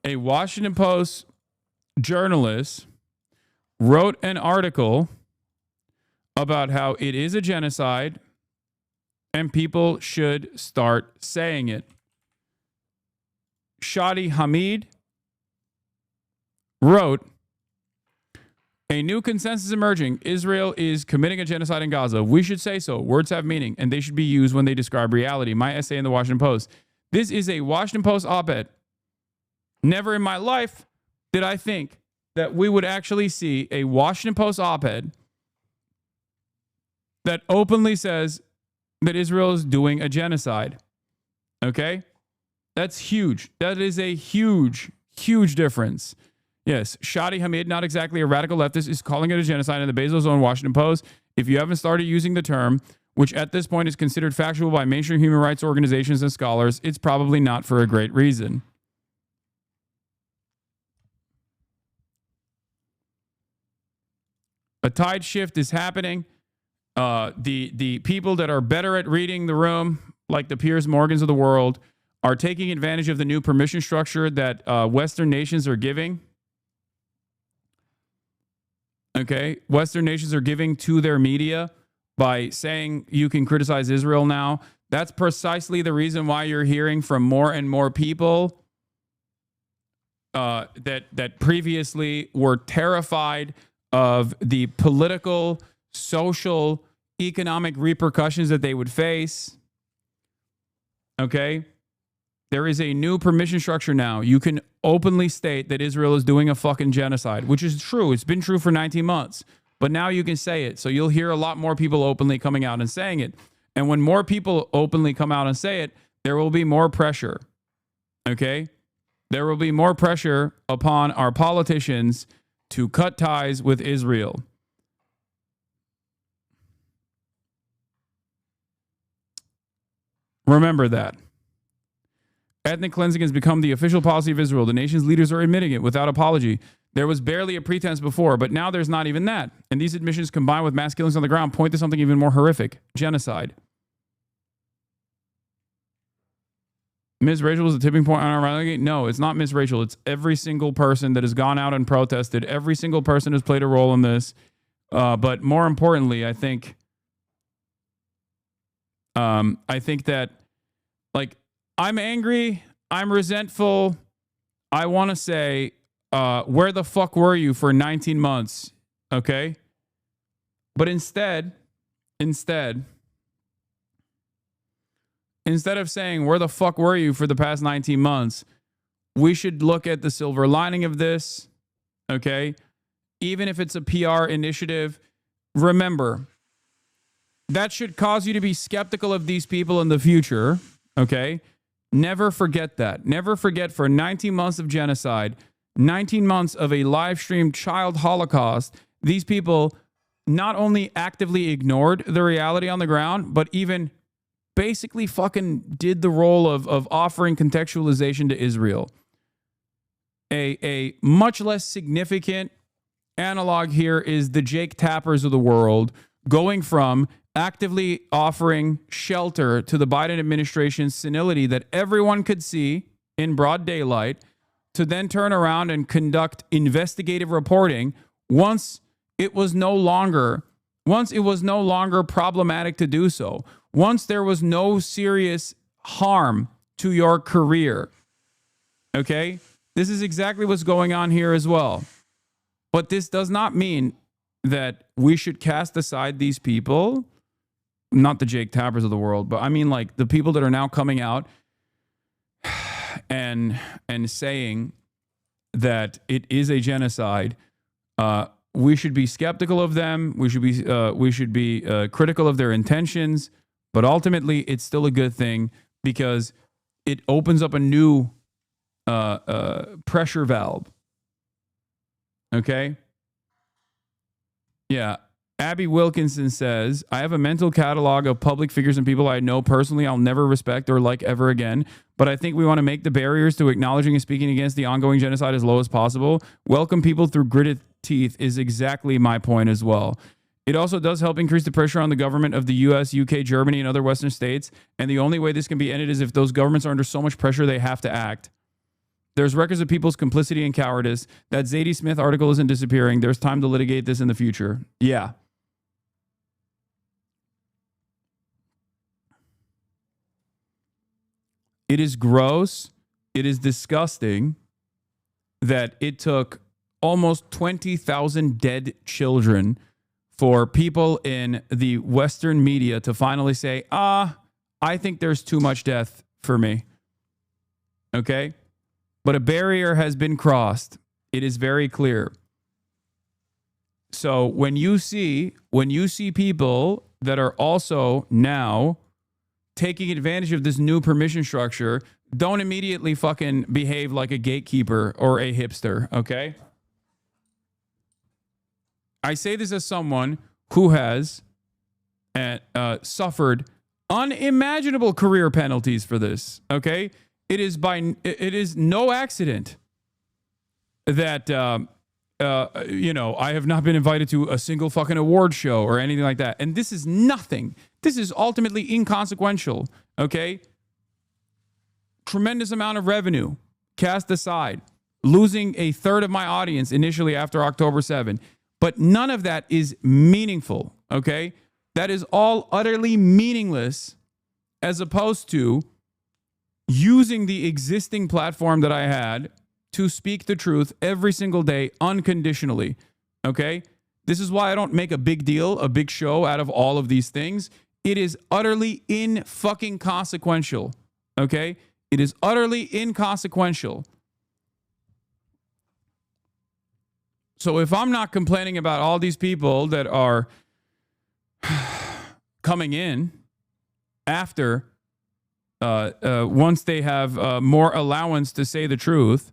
Speaker 2: A Washington Post journalist wrote an article about how it is a genocide and people should start saying it. Shadi Hamid wrote, a new consensus emerging. Israel is committing a genocide in Gaza. We should say so. Words have meaning, and they should be used when they describe reality. My essay in the Washington Post. This is a Washington Post op-ed. Never in my life did I think that we would actually see a Washington Post op-ed that openly says that Israel is doing a genocide. Okay? That's huge. That is a huge, huge difference. Yes, Shadi Hamid, not exactly a radical leftist, is calling it a genocide in the Bezos own Washington Post. If you haven't started using the term, which at this point is considered factual by mainstream human rights organizations and scholars, it's probably not for a great reason. A tide shift is happening. The people that are better at reading the room, like the Piers Morgans of the world, are taking advantage of the new permission structure that Western nations are giving. Okay, Western nations are giving to their media by saying you can criticize Israel now. That's precisely the reason why you're hearing from more and more people that previously were terrified of the political, social, economic repercussions that they would face. Okay? There is a new permission structure now. You can openly state that Israel is doing a fucking genocide, which is true. It's been true for 19 months. But now you can say it. So you'll hear a lot more people openly coming out and saying it. And when more people openly come out and say it, there will be more pressure. Okay? There will be more pressure upon our politicians to cut ties with Israel. Remember that. Ethnic cleansing has become the official policy of Israel. The nation's leaders are admitting it without apology. There was barely a pretense before, but now there's not even that. And these admissions combined with mass killings on the ground point to something even more horrific: genocide. Ms. Rachel was the tipping point on our rally. No, it's not Ms. Rachel. It's every single person that has gone out and protested. Every single person has played a role in this. But more importantly, I think that, like, I'm angry. I'm resentful. I want to say, where the fuck were you for 19 months? Okay. But instead of saying, where the fuck were you for the past 19 months, we should look at the silver lining of this, okay? Even if it's a PR initiative, remember, that should cause you to be skeptical of these people in the future, okay? Never forget that. Never forget, for 19 months of genocide, 19 months of a live-streamed child holocaust, these people not only actively ignored the reality on the ground, but even basically fucking did the role of offering contextualization to Israel. A much less significant analog here is the Jake Tappers of the world going from actively offering shelter to the Biden administration's senility that everyone could see in broad daylight, to then turn around and conduct investigative reporting once it was no longer problematic to do so. Once there was no serious harm to your career. Okay? This is exactly what's going on here as well. But this does not mean that we should cast aside these people, not the Jake Tappers of the world, but I mean, like, the people that are now coming out and saying that it is a genocide. We should be skeptical of them. We should be critical of their intentions. But ultimately, it's still a good thing because it opens up a new pressure valve. Okay? Yeah. Abby Wilkinson says, I have a mental catalog of public figures and people I know personally I'll never respect or like ever again, but I think we want to make the barriers to acknowledging and speaking against the ongoing genocide as low as possible. Welcome people through gritted teeth is exactly my point as well. It also does help increase the pressure on the government of the US, UK, Germany, and other Western states, and the only way this can be ended is if those governments are under so much pressure they have to act. There's records of people's complicity and cowardice. That Zadie Smith article isn't disappearing. There's time to litigate this in the future. Yeah. It is gross. It is disgusting that it took almost 20,000 dead children for people in the Western media to finally say, I think there's too much death for me. Okay? But a barrier has been crossed. It is very clear. So when you see people that are also now taking advantage of this new permission structure, don't immediately fucking behave like a gatekeeper or a hipster, okay? I say this as someone who has suffered unimaginable career penalties for this, okay? It is no accident that I have not been invited to a single fucking award show or anything like that. And this is nothing. This is ultimately inconsequential, okay? Tremendous amount of revenue cast aside, losing a third of my audience initially after October 7. But none of that is meaningful, okay? That is all utterly meaningless as opposed to using the existing platform that I had to speak the truth every single day unconditionally. Okay? This is why I don't make a big deal, a big show out of all of these things. It is utterly inconsequential. Okay? It is utterly inconsequential. So if I'm not complaining about all these people that are coming in after, once they have more allowance to say the truth,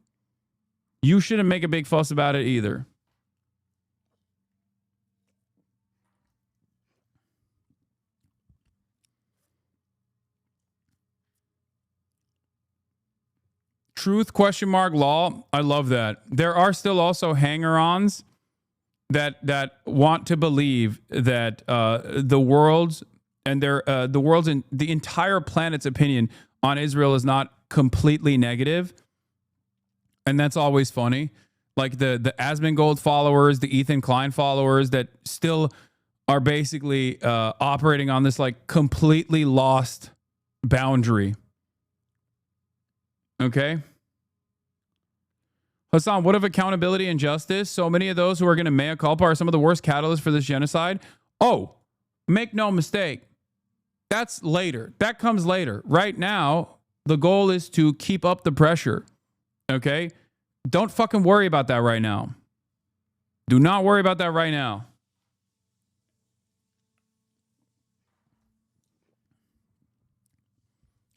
Speaker 2: you shouldn't make a big fuss about it either. Truth ? Law. I love that. There are still also hanger-ons that want to believe that the world's and the world's and the entire planet's opinion on Israel is not completely negative, and that's always funny. Like the Asmongold followers, the Ethan Klein followers that still are basically operating on this like completely lost boundary. Okay. Hasan, what of accountability and justice? So many of those who are going to mea culpa are some of the worst catalysts for this genocide. Oh, make no mistake. That's later. That comes later. Right now, the goal is to keep up the pressure. Okay? Don't fucking worry about that right now. Do not worry about that right now.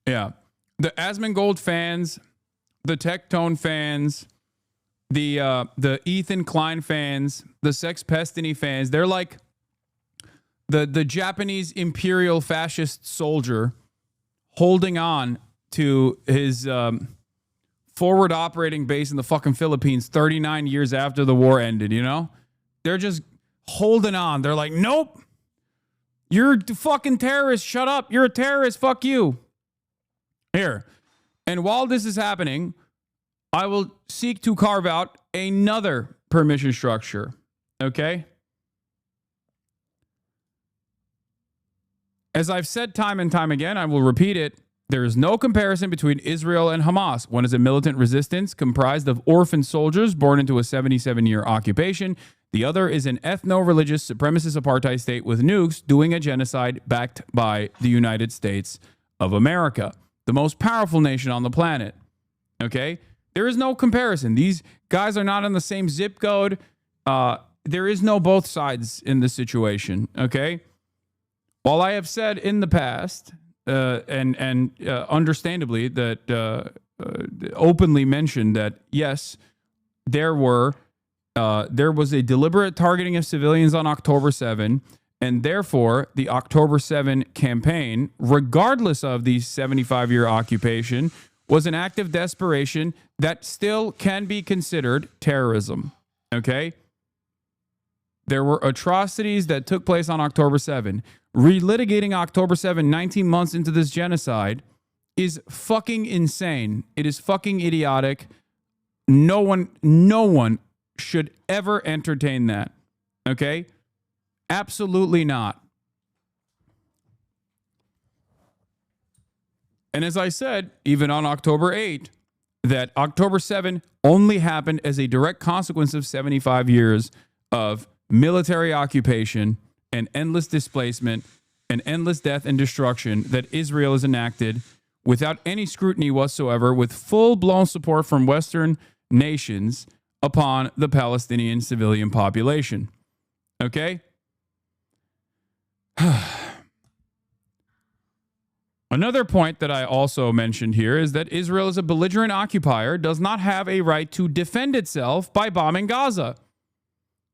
Speaker 2: Yeah. The Asmongold fans, the Tectone fans, the Ethan Klein fans, the Sex Pestiny fans, they're like the Japanese imperial fascist soldier holding on to his forward operating base in the fucking Philippines 39 years after the war ended, you know? They're just holding on. They're like, nope, you're a fucking terrorist. Shut up. You're a terrorist. Fuck you. Here. And while this is happening, I will seek to carve out another permission structure. Okay? As I've said time and time again, I will repeat it. There is no comparison between Israel and Hamas. One is a militant resistance comprised of orphan soldiers born into a 77-year occupation. The other is an ethno-religious supremacist apartheid state with nukes doing a genocide backed by the United States of America, the most powerful nation on the planet. Okay? There is no comparison. These guys are not in the same zip code. There is no both sides in this situation. Okay? While I have said in the past, and understandably that openly mentioned that yes, there was a deliberate targeting of civilians on October 7, and therefore the October 7 campaign, regardless of the 75-year occupation, was an act of desperation that still can be considered terrorism. Okay? There were atrocities that took place on October 7. Relitigating October 7, 19 months into this genocide is fucking insane. It is fucking idiotic. No one should ever entertain that. Okay? Absolutely not. And as I said, even on October 8, that October 7 only happened as a direct consequence of 75 years of military occupation and endless displacement and endless death and destruction that Israel has enacted without any scrutiny whatsoever, with full-blown support from Western nations upon the Palestinian civilian population. Okay? Another point that I also mentioned here is that Israel, as a belligerent occupier, does not have a right to defend itself by bombing Gaza.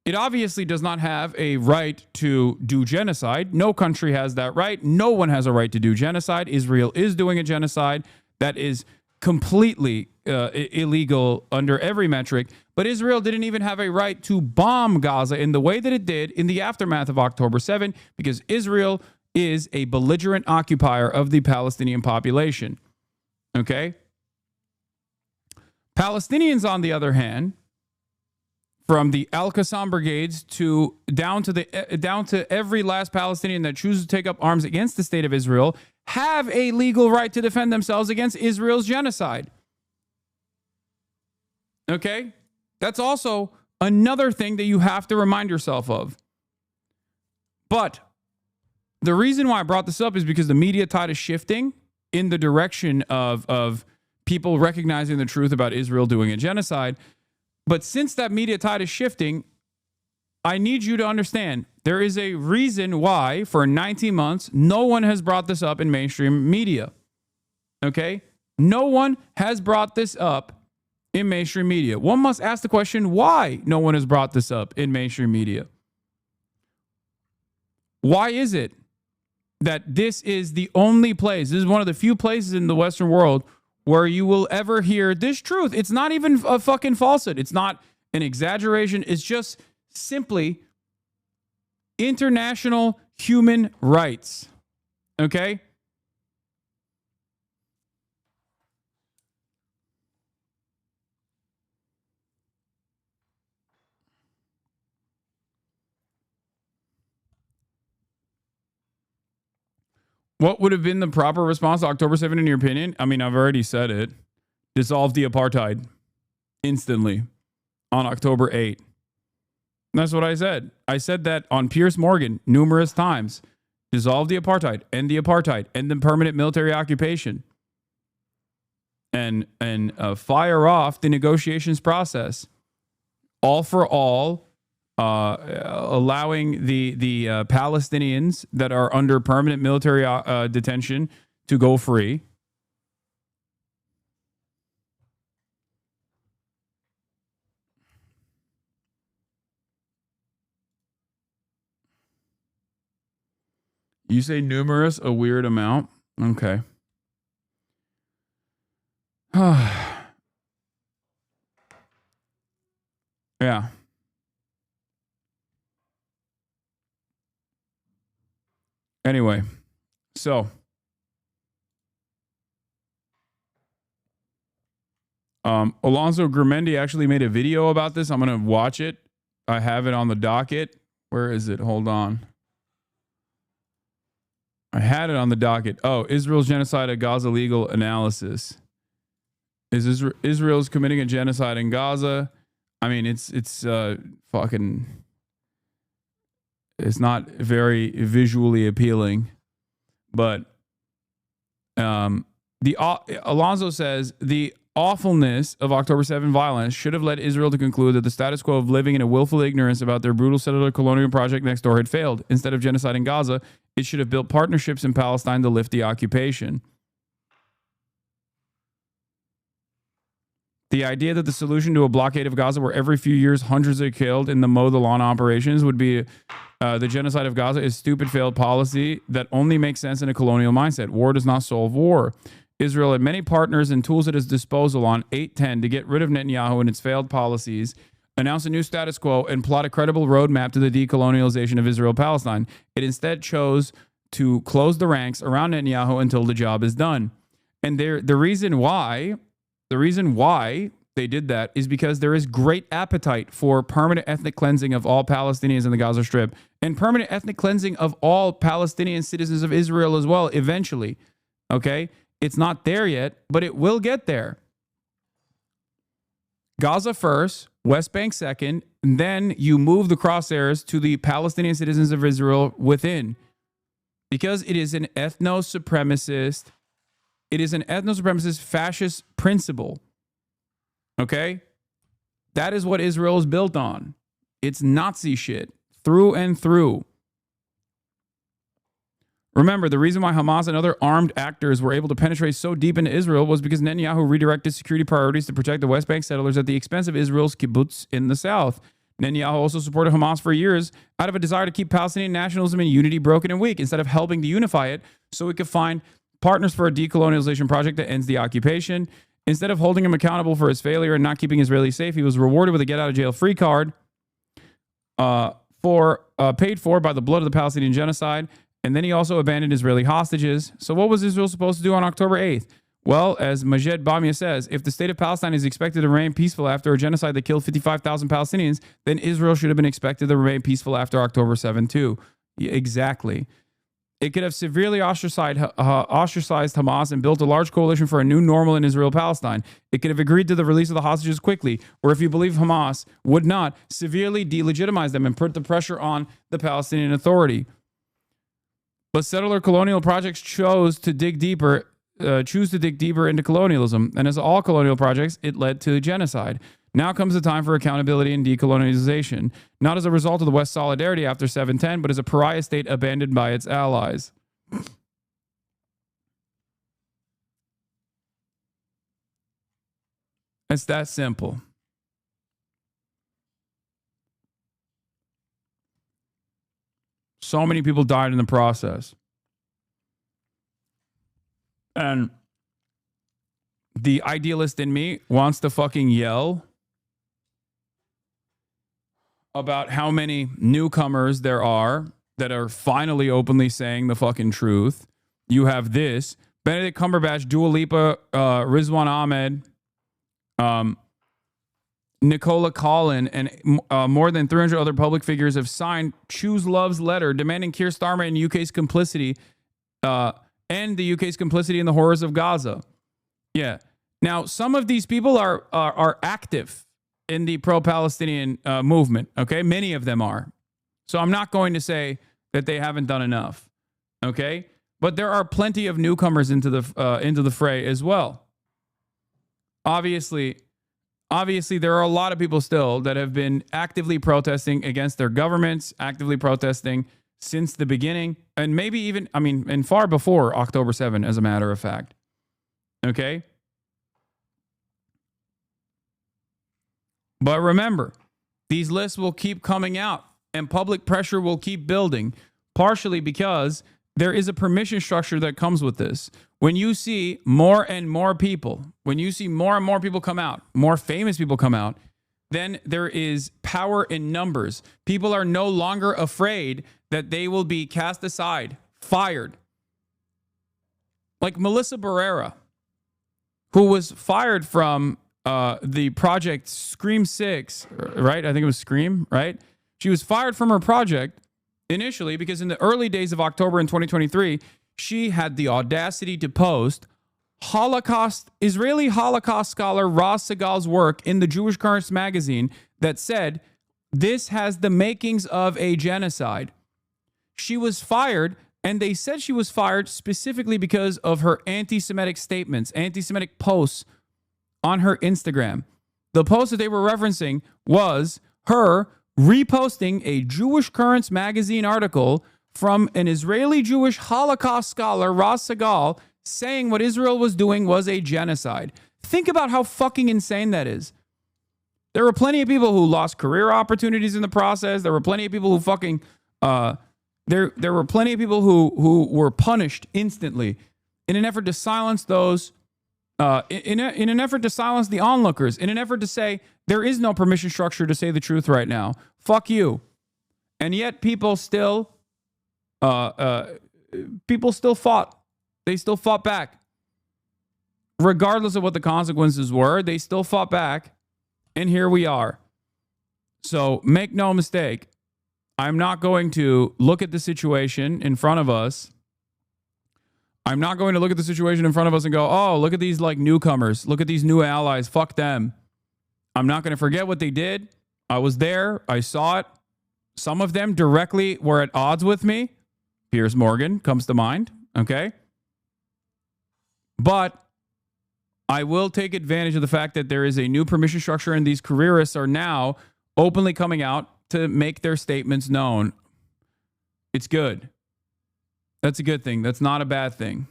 Speaker 2: It obviously does not have a right to do genocide. No country has that right. No one has a right to do genocide. Israel is doing a genocide that is completely illegal under every metric. But Israel didn't even have a right to bomb Gaza in the way that it did in the aftermath of October 7, because Israel is a belligerent occupier of the Palestinian population. Okay? Palestinians, on the other hand, from the Al-Qassam brigades down to every last Palestinian that chooses to take up arms against the state of Israel, have a legal right to defend themselves against Israel's genocide. Okay? That's also another thing that you have to remind yourself of. But the reason why I brought this up is because the media tide is shifting in the direction of people recognizing the truth about Israel doing a genocide. But since that media tide is shifting, I need you to understand there is a reason why for 19 months, no one has brought this up in mainstream media. Okay? No one has brought this up in mainstream media. One must ask the question, why no one has brought this up in mainstream media? Why is it that this is the only place, this is one of the few places in the Western world where you will ever hear this truth? It's not even a fucking falsehood. It's not an exaggeration. It's just simply international human rights. Okay? What would have been the proper response to October 7th in your opinion? I mean, I've already said it. Dissolve the apartheid instantly on October 8th. That's what I said. I said that on Piers Morgan numerous times. Dissolve the apartheid, end the permanent military occupation, and fire off the negotiations process. All for all, allowing the Palestinians that are under permanent military detention to go free. You say numerous, a weird amount. Okay. Yeah. Anyway, so Alonso Grimendi actually made a video about this. I'm going to watch it. I have it on the docket. Where is it? Hold on. I had it on the docket. Oh, Israel's genocide at Gaza legal analysis. Is Israel's committing a genocide in Gaza? I mean, it's fucking. It's not very visually appealing, but Alonso says the awfulness of October 7 violence should have led Israel to conclude that the status quo of living in a willful ignorance about their brutal settler colonial project next door had failed. Instead of genocide in Gaza, it should have built partnerships in Palestine to lift the occupation. The idea that the solution to a blockade of Gaza where every few years hundreds are killed in the mow the lawn operations would be the genocide of Gaza is stupid failed policy that only makes sense in a colonial mindset. War does not solve war. Israel had many partners and tools at its disposal on 8/10 to get rid of Netanyahu and its failed policies, announce a new status quo, and plot a credible roadmap to the decolonialization of Israel-Palestine. It instead chose to close the ranks around Netanyahu until the job is done. And the reason why they did that is because there is great appetite for permanent ethnic cleansing of all Palestinians in the Gaza Strip and permanent ethnic cleansing of all Palestinian citizens of Israel as well, eventually. Okay? It's not there yet, but it will get there. Gaza first, West Bank second, and then you move the crosshairs to the Palestinian citizens of Israel within. Because it is an ethno-supremacist fascist principle. Okay? That is what Israel is built on. It's Nazi shit through and through. Remember, the reason why Hamas and other armed actors were able to penetrate so deep into Israel was because Netanyahu redirected security priorities to protect the West Bank settlers at the expense of Israel's kibbutz in the south. Netanyahu also supported Hamas for years out of a desire to keep Palestinian nationalism and unity broken and weak instead of helping to unify it so it could find partners for a decolonialization project that ends the occupation. Instead of holding him accountable for his failure and not keeping Israelis safe, he was rewarded with a get-out-of-jail-free card paid for by the blood of the Palestinian genocide. And then he also abandoned Israeli hostages. So what was Israel supposed to do on October 8th? Well, as Majed Bamia says, if the state of Palestine is expected to remain peaceful after a genocide that killed 55,000 Palestinians, then Israel should have been expected to remain peaceful after October 7th too. Yeah, exactly. It could have severely ostracized Hamas and built a large coalition for a new normal in Israel-Palestine. It could have agreed to the release of the hostages quickly, or if you believe Hamas, would not severely delegitimize them and put the pressure on the Palestinian Authority. But settler colonial projects choose to dig deeper into colonialism, and as all colonial projects, it led to genocide. Now comes the time for accountability and decolonization, not as a result of the West's solidarity after 7/10, but as a pariah state abandoned by its allies. It's that simple. So many people died in the process. And the idealist in me wants to fucking yell about how many newcomers there are that are finally openly saying the fucking truth. You have this Benedict Cumberbatch, Dua Lipa, Rizwan Ahmed, Nicola Collin, and more than 300 other public figures have signed Choose Love's letter demanding Keir Starmer and UK's complicity, and the UK's complicity in the horrors of Gaza. Yeah. Now, some of these people are active in the pro-Palestinian movement. Okay, many of them are. So I'm not going to say that they haven't done enough. Okay, but there are plenty of newcomers into the fray as well. Obviously, there are a lot of people still that have been actively protesting against their governments, actively protesting since the beginning, and maybe even, and far before October 7, as a matter of fact. Okay? But remember, these lists will keep coming out, and public pressure will keep building, partially because there is a permission structure that comes with this. When you see more and more people, come out, more famous people come out, then there is power in numbers. People are no longer afraid that they will be cast aside, fired. Like Melissa Barrera, who was fired from the project Scream 6, right? I think it was Scream, right? She was fired from her project initially because in the early days of October in 2023, she had the audacity to post Israeli Holocaust scholar Ross Segal's work in the Jewish Currents magazine that said, this has the makings of a genocide. She was fired, and they said she was fired specifically because of her anti-Semitic statements, anti-Semitic posts on her Instagram. The post that they were referencing was her reposting a Jewish Currents magazine article from an Israeli Jewish Holocaust scholar, Ross Segal, saying what Israel was doing was a genocide. Think about how fucking insane that is. There were plenty of people who lost career opportunities in the process. There were plenty of people who fucking there were plenty of people who were punished instantly in an effort to silence those in an effort to silence the onlookers, in an effort to say there is no permission structure to say the truth right now. Fuck you. And yet people still fought. They still fought back. Regardless of what the consequences were, they still fought back. And here we are. So make no mistake, I'm not going to look at the situation in front of us. I'm not going to look at the situation in front of us and go, oh, look at these like newcomers. Look at these new allies. Fuck them. I'm not going to forget what they did. I was there. I saw it. Some of them directly were at odds with me. Piers Morgan comes to mind. Okay. But I will take advantage of the fact that there is a new permission structure and these careerists are now openly coming out to make their statements known. It's good. That's a good thing. That's not a bad thing.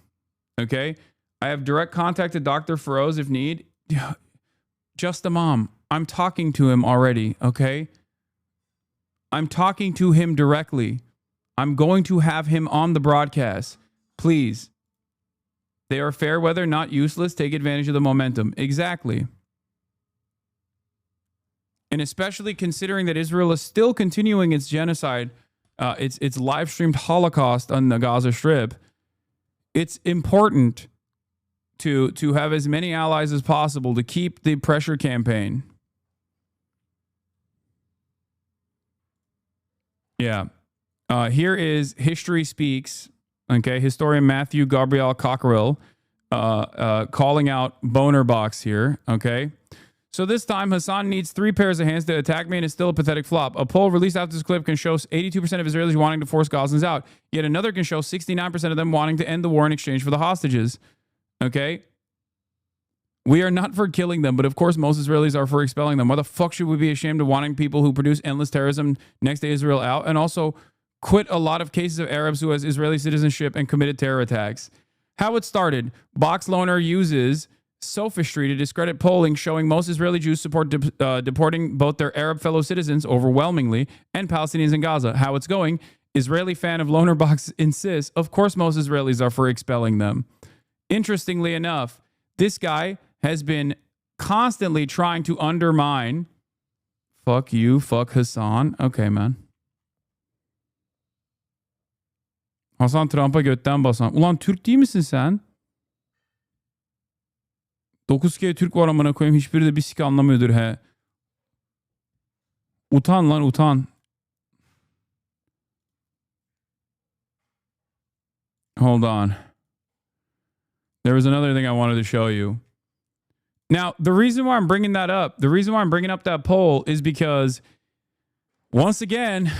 Speaker 2: Okay? I have direct contact to Dr. Feroz if need. Just a mom. I'm talking to him already, okay? I'm talking to him directly. I'm going to have him on the broadcast. Please. They are fair weather, not useless. Take advantage of the momentum. Exactly. And especially considering that Israel is still continuing its genocide, its live-streamed Holocaust on the Gaza Strip, it's important to have as many allies as possible to keep the pressure campaign. Yeah. Here is History Speaks Okay, historian Matthew Gabriel Cockerill calling out boner box here. Okay. So this time, Hasan needs 3 pairs of hands to attack me and is still a pathetic flop. A poll released after this clip can show 82% of Israelis wanting to force Gazans out. Yet another can show 69% of them wanting to end the war in exchange for the hostages. Okay? We are not for killing them, but of course most Israelis are for expelling them. Why the fuck should we be ashamed of wanting people who produce endless terrorism next to Israel out and also quit a lot of cases of Arabs who has Israeli citizenship and committed terror attacks? How it started, Box Loner uses sophistry to discredit polling showing most Israeli Jews support deporting both their Arab fellow citizens overwhelmingly and Palestinians in Gaza. How it's going, Israeli fan of Loner Box insists, of course most Israelis are for expelling them. Interestingly enough, this guy has been constantly trying to undermine, fuck you, fuck Hasan. Okay, man. Hasan Trump'a götten basan. Ulan Türk değil misin sen? 9K Türk var amına koyayım. Hiçbiri de bir sik anlamıyordur he. Utan lan utan. Hold on. There was another thing I wanted to show you. Now, the reason why I'm bringing that up, the reason why I'm bringing up that poll is because, once again,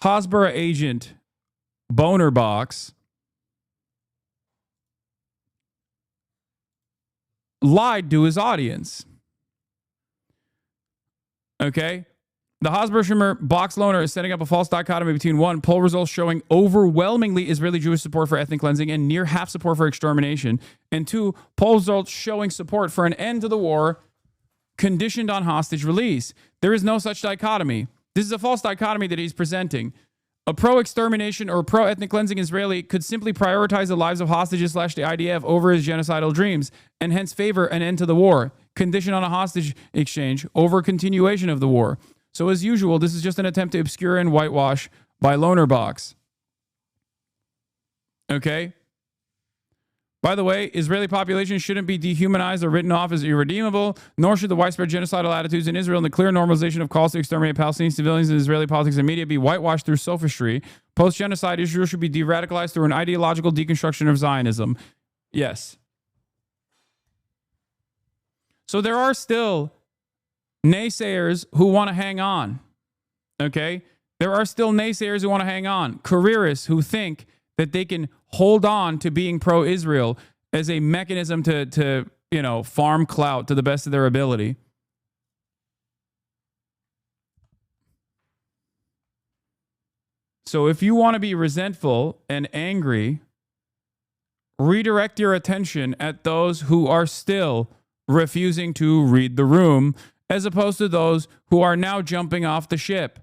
Speaker 2: Hasbara agent Boner Box lied to his audience. Okay? The Hasbara Box Loner is setting up a false dichotomy between, one, poll results showing overwhelmingly Israeli Jewish support for ethnic cleansing and near half support for extermination, and two, poll results showing support for an end to the war conditioned on hostage release. There is no such dichotomy. This is a false dichotomy that he's presenting. A pro-extermination or pro-ethnic cleansing Israeli could simply prioritize the lives of hostages / the IDF over his genocidal dreams, and hence favor an end to the war, conditioned on a hostage exchange over continuation of the war. So as usual, this is just an attempt to obscure and whitewash by Loner Box. Okay? By the way, Israeli population shouldn't be dehumanized or written off as irredeemable, nor should the widespread genocidal attitudes in Israel and the clear normalization of calls to exterminate Palestinian civilians in Israeli politics and media be whitewashed through sophistry. Post-genocide, Israel should be de-radicalized through an ideological deconstruction of Zionism. Yes. So there are still naysayers who want to hang on. Okay? There are still naysayers who want to hang on. Careerists who think that they can hold on to being pro-Israel as a mechanism to farm clout to the best of their ability. So if you want to be resentful and angry, redirect your attention at those who are still refusing to read the room, as opposed to those who are now jumping off the ship,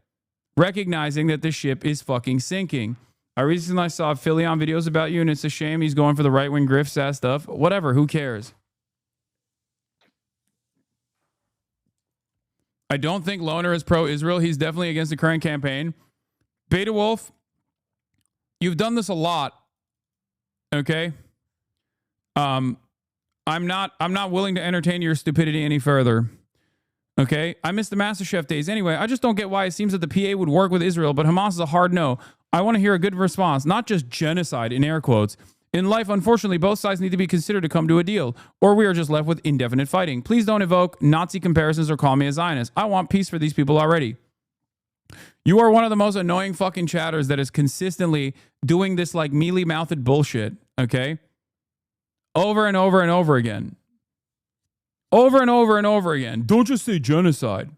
Speaker 2: recognizing that the ship is fucking sinking. I recently saw Philion videos about you, and it's a shame he's going for the right-wing grift sass stuff. Whatever, who cares? I don't think Loner is pro-Israel. He's definitely against the current campaign. Beta Wolf, you've done this a lot. Okay? I'm not willing to entertain your stupidity any further. Okay? I miss the MasterChef days. Anyway, I just don't get why it seems that the PA would work with Israel, but Hamas is a hard no. I want to hear a good response, not just genocide in air quotes. In life, unfortunately, both sides need to be considered to come to a deal, or we are just left with indefinite fighting. Please don't evoke Nazi comparisons or call me a Zionist. I want peace for these people already. You are one of the most annoying fucking chatters that is consistently doing this like mealy-mouthed bullshit, okay? Over and over and over again. Over and over and over again. Don't just say genocide.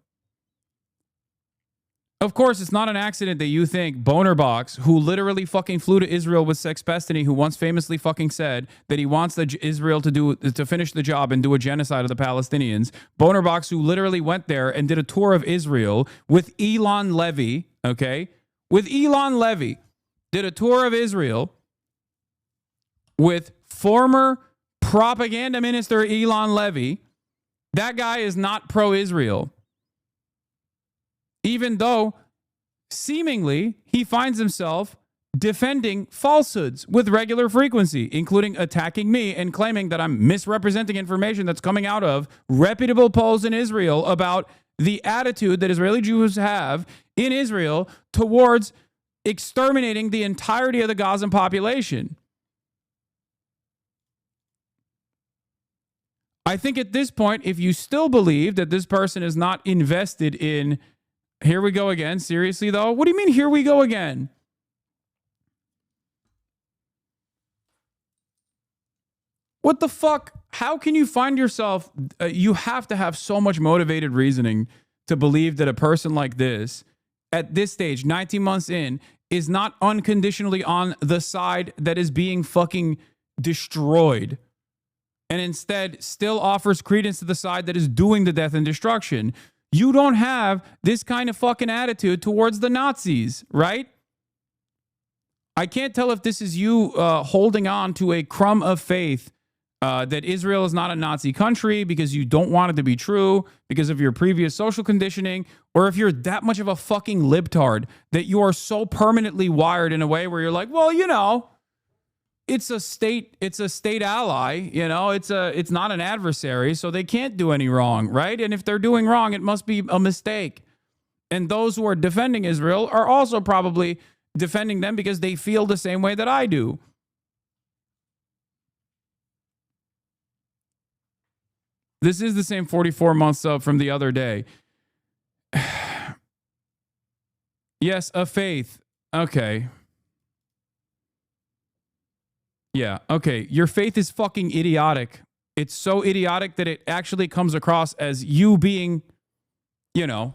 Speaker 2: Of course, it's not an accident that you think Boner Box, who literally fucking flew to Israel with Sex Pestany, who once famously fucking said that he wants Israel to finish the job and do a genocide of the Palestinians. Boner Box, who literally went there and did a tour of Israel with Elon Levy, okay? With Elon Levy, did a tour of Israel with former propaganda minister Elon Levy. That guy is not pro-Israel. Even though, seemingly, he finds himself defending falsehoods with regular frequency, including attacking me and claiming that I'm misrepresenting information that's coming out of reputable polls in Israel about the attitude that Israeli Jews have in Israel towards exterminating the entirety of the Gazan population. I think at this point, if you still believe that this person is not invested in, here we go again, seriously though, what do you mean here we go again? What the fuck? How can you find yourself, you have to have so much motivated reasoning to believe that a person like this, at this stage, 19 months in, is not unconditionally on the side that is being fucking destroyed, and instead still offers credence to the side that is doing the death and destruction. You don't have this kind of fucking attitude towards the Nazis, right? I can't tell if this is you holding on to a crumb of faith that Israel is not a Nazi country because you don't want it to be true because of your previous social conditioning, or if you're that much of a fucking libtard that you are so permanently wired in a way where you're like, well, you know, it's a state ally, you know, it's not an adversary, so they can't do any wrong, right? And if they're doing wrong, it must be a mistake. And those who are defending Israel are also probably defending them because they feel the same way that I do. This is the same 44-month sub from the other day. Yes, a faith. Okay. Yeah, okay. Your faith is fucking idiotic. It's so idiotic that it actually comes across as you being, you know,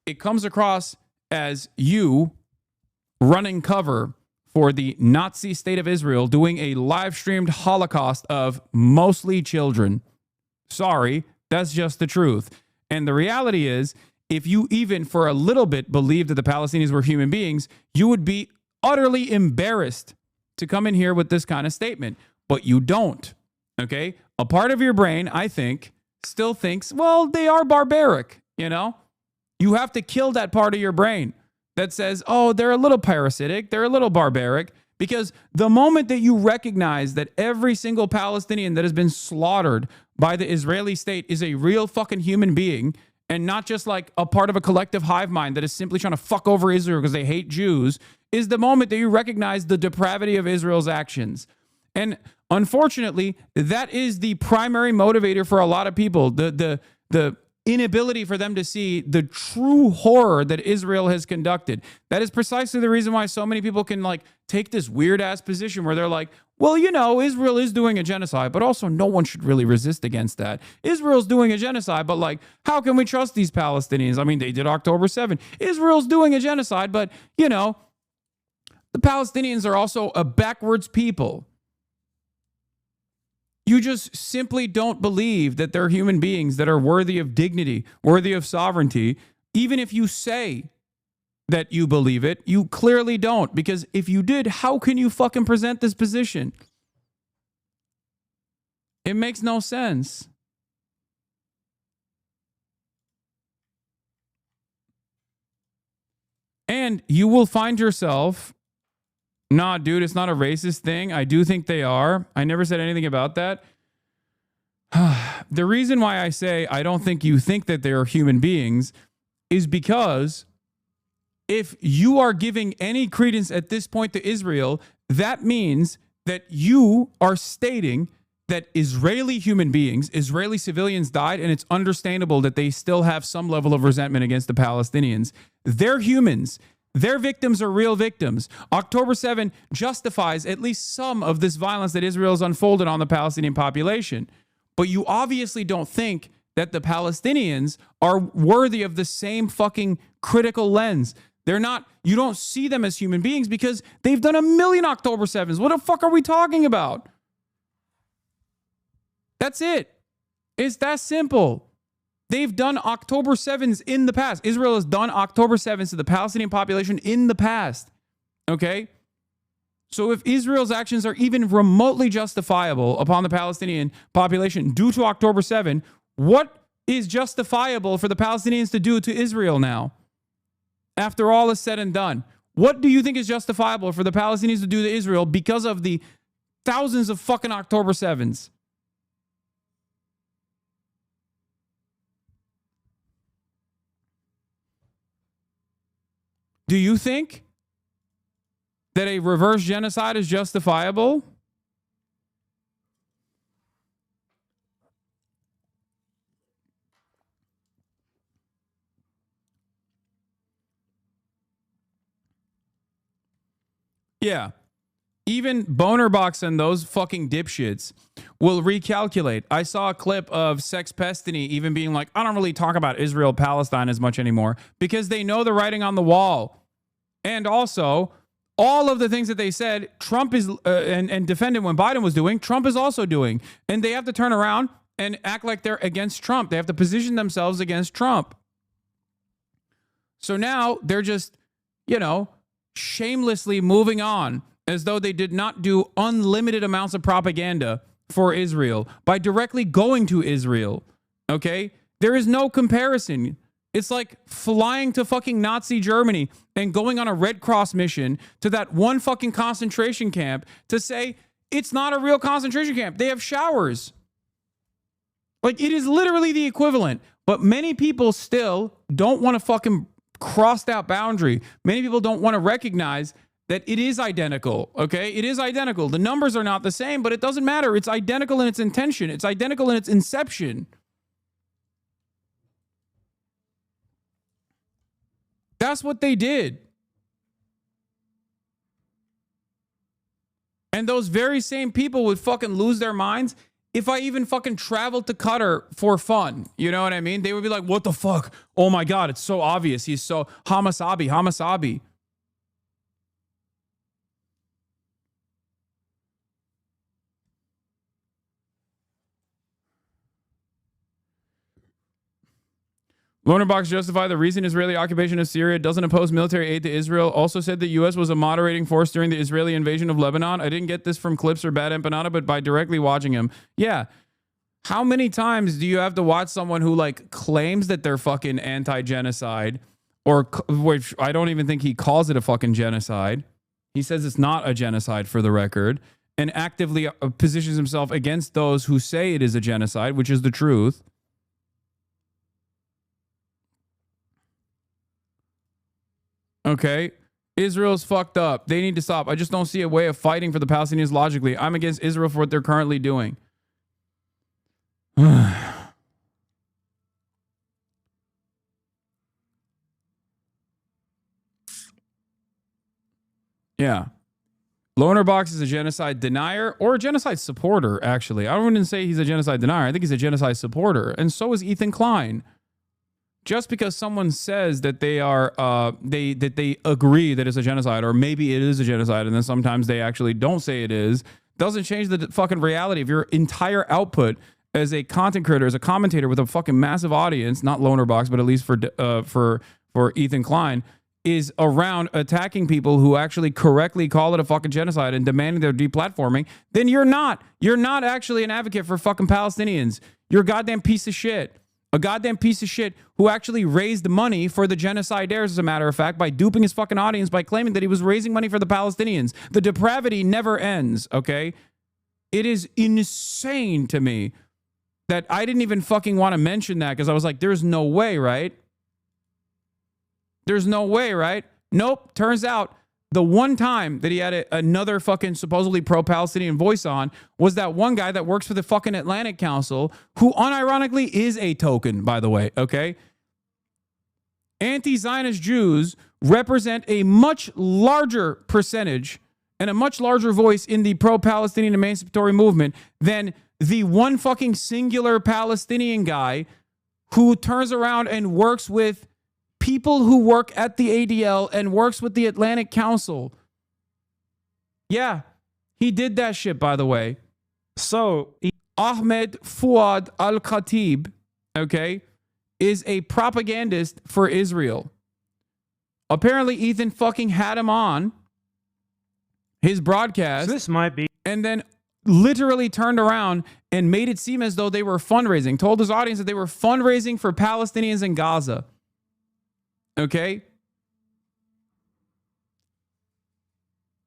Speaker 2: it comes across as you running cover for the Nazi state of Israel doing a live-streamed Holocaust of mostly children. Sorry, that's just the truth. And the reality is, if you even for a little bit believed that the Palestinians were human beings, you would be utterly embarrassed to come in here with this kind of statement. But you don't, okay? A part of your brain, I think, still thinks, well, they are barbaric, you know? You have to kill that part of your brain that says, oh, they're a little parasitic, they're a little barbaric, because the moment that you recognize that every single Palestinian that has been slaughtered by the Israeli state is a real fucking human being and not just like a part of a collective hive mind that is simply trying to fuck over Israel because they hate Jews, is the moment that you recognize the depravity of Israel's actions. And unfortunately, that is the primary motivator for a lot of people, the inability for them to see the true horror that Israel has conducted. That is precisely the reason why so many people can like take this weird ass position where they're like, well, you know, Israel is doing a genocide, but also no one should really resist against that. Israel's doing a genocide, but like, how can we trust these Palestinians? I mean, they did October 7. Israel's doing a genocide, but you know, the Palestinians are also a backwards people. You just simply don't believe that they're human beings that are worthy of dignity, worthy of sovereignty. Even if you say that you believe it, you clearly don't. Because if you did, how can you fucking present this position? It makes no sense. And you will find yourself, nah, dude, it's not a racist thing. I do think they are. I never said anything about that. The reason why I say I don't think you think that they are human beings is because if you are giving any credence at this point to Israel, that means that you are stating that Israeli human beings, Israeli civilians died, and it's understandable that they still have some level of resentment against the Palestinians. They're humans. Their victims are real victims. October 7 justifies at least some of this violence that Israel has unfolded on the Palestinian population. But you obviously don't think that the Palestinians are worthy of the same fucking critical lens. They're not, you don't see them as human beings because they've done a million October 7s. What the fuck are we talking about? That's it. It's that simple. They've done October 7s in the past. Israel has done October 7s to the Palestinian population in the past. Okay? So if Israel's actions are even remotely justifiable upon the Palestinian population due to October 7, what is justifiable for the Palestinians to do to Israel now? After all is said and done, what do you think is justifiable for the Palestinians to do to Israel because of the thousands of fucking October 7s? Do you think that a reverse genocide is justifiable? Yeah. Even Bonerbox and those fucking dipshits will recalculate. I saw a clip of Sex Pestiny even being like, I don't really talk about Israel, Palestine as much anymore because they know the writing on the wall. And also, all of the things that they said, Trump is, and defended when Biden was doing, Trump is also doing. And they have to turn around and act like they're against Trump. They have to position themselves against Trump. So now they're just, you know, shamelessly moving on as though they did not do unlimited amounts of propaganda for Israel by directly going to Israel. Okay? There is no comparison. It's like flying to fucking Nazi Germany and going on a Red Cross mission to that one fucking concentration camp to say it's not a real concentration camp. They have showers. Like, it is literally the equivalent. But many people still don't want to fucking cross that boundary. Many people don't want to recognize that it is identical, okay? It is identical. The numbers are not the same, but it doesn't matter. It's identical in its intention. It's identical in its inception. That's what they did. And those very same people would fucking lose their minds if I even fucking traveled to Qatar for fun. You know what I mean? They would be like, what the fuck? Oh my God, it's so obvious. He's so Hasanabi. Lonerbox justified the recent Israeli occupation of Syria doesn't oppose military aid to Israel. Also said the U.S. was a moderating force during the Israeli invasion of Lebanon. I didn't get this from clips or Bad Empanada, but by directly watching him. Yeah. How many times do you have to watch someone who like claims that they're fucking anti-genocide, or which I don't even think he calls it a fucking genocide. He says it's not a genocide for the record, and actively positions himself against those who say it is a genocide, which is the truth. Okay, Israel's fucked up. They need to stop. I just don't see a way of fighting for the Palestinians logically. I'm against Israel for what they're currently doing. Yeah. Lonerbox is a genocide denier or a genocide supporter, actually. I wouldn't say he's a genocide denier. I think he's a genocide supporter. And so is Ethan Klein. Just because someone says that they are that they agree that it's a genocide, or maybe it is a genocide, and then sometimes they actually don't say it is, doesn't change the fucking reality of your entire output as a content creator, as a commentator with a fucking massive audience, not Lonerbox, but at least for Ethan Klein, is around attacking people who actually correctly call it a fucking genocide and demanding their deplatforming. Then you're not actually an advocate for fucking Palestinians. You're a goddamn piece of shit. A goddamn piece of shit who actually raised money for the genocidaires, as a matter of fact, by duping his fucking audience by claiming that he was raising money for the Palestinians. The depravity never ends, okay? It is insane to me that I didn't even fucking want to mention that because I was like, there's no way, right? There's no way, right? Nope. Turns out the one time that he had another fucking supposedly pro-Palestinian voice on was that one guy that works for the fucking Atlantic Council, who unironically is a token, by the way, okay? Anti-Zionist Jews represent a much larger percentage and a much larger voice in the pro-Palestinian emancipatory movement than the one fucking singular Palestinian guy who turns around and works with people who work at the ADL and works with the Atlantic Council. Yeah, he did that shit, by the way. So, Ahmed Fuad al-Khatib, okay, is a propagandist for Israel. Apparently, Ethan fucking had him on his broadcast.
Speaker 18: So this might be.
Speaker 2: And then literally turned around and made it seem as though they were fundraising, told his audience that they were fundraising for Palestinians in Gaza. Okay?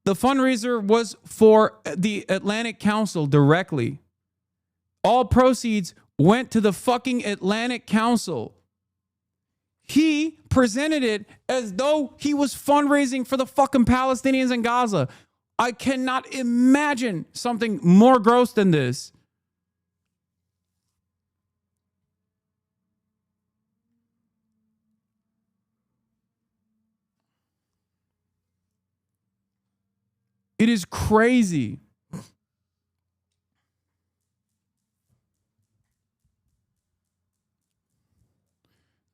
Speaker 2: The fundraiser was for the Atlantic Council directly. All proceeds went to the fucking Atlantic Council. He presented it as though he was fundraising for the fucking Palestinians in Gaza. I cannot imagine something more gross than this. It is crazy.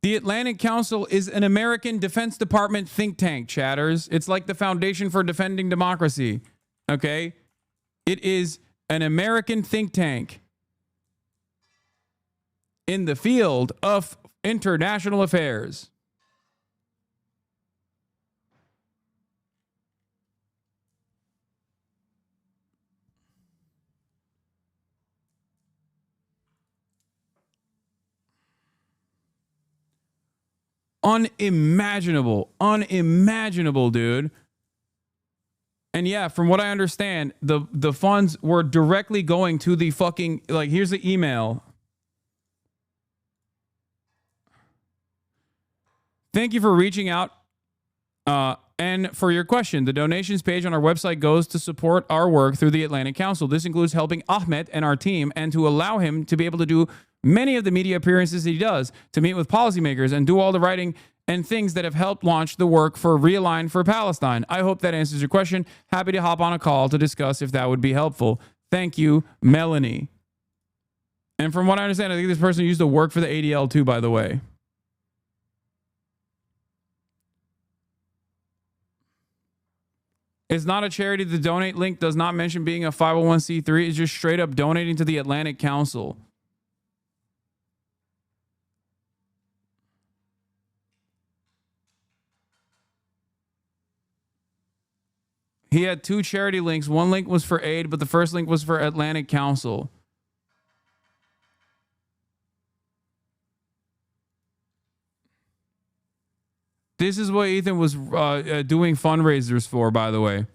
Speaker 2: The Atlantic Council is an American Defense Department think tank, chatters. It's like the Foundation for Defending Democracy, okay? It is an American think tank in the field of international affairs. Unimaginable, dude. And yeah, from what I understand, the funds were directly going to the fucking, like, here's the email. Thank you for reaching out and for your question. The donations page on our website goes to support our work through the Atlantic Council. This includes helping Ahmed and our team and to allow him to be able to do many of the media appearances he does, to meet with policymakers and do all the writing and things that have helped launch the work for Realign for Palestine. I hope that answers your question. Happy to hop on a call to discuss if that would be helpful. Thank you, Melanie. And from what I understand, I think this person used to work for the ADL too, by the way. It's not a charity. The donate link does not mention being a 501c3. It's just straight up donating to the Atlantic Council. He had two charity links. One link was for aid, but the first link was for Atlantic Council. This is what Ethan was doing fundraisers for, by the way.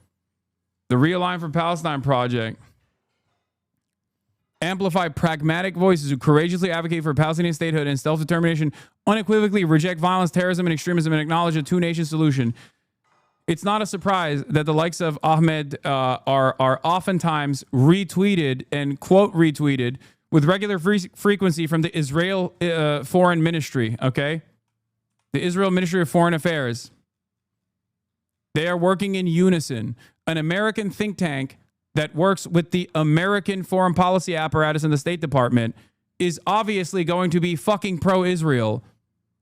Speaker 2: The Realign for Palestine project. Amplify pragmatic voices who courageously advocate for Palestinian statehood and self-determination, unequivocally reject violence, terrorism, and extremism, and acknowledge a two-nation solution. It's not a surprise that the likes of Ahmed are oftentimes retweeted and quote retweeted with regular frequency from the Israel Foreign Ministry, okay? The Israel Ministry of Foreign Affairs. They are working in unison. An American think tank that works with the American foreign policy apparatus in the State Department is obviously going to be fucking pro-Israel.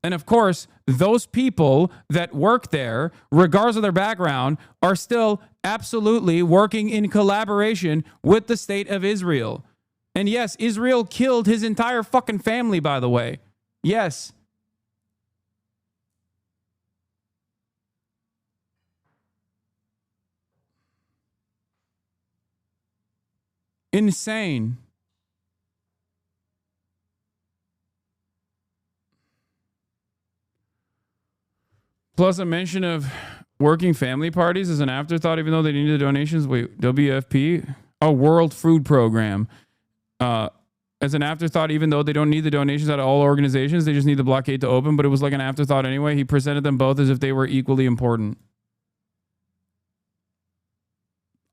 Speaker 2: And of course, those people that work there, regardless of their background, are still absolutely working in collaboration with the state of Israel. And yes, Israel killed his entire fucking family, by the way. Yes. Insane. Plus a mention of working family parties as an afterthought, even though they needed donations. Wait, WFP? Oh, World Food Program. As an afterthought, even though they don't need the donations out of all organizations, they just need the blockade to open, but it was like an afterthought anyway. He presented them both as if they were equally important.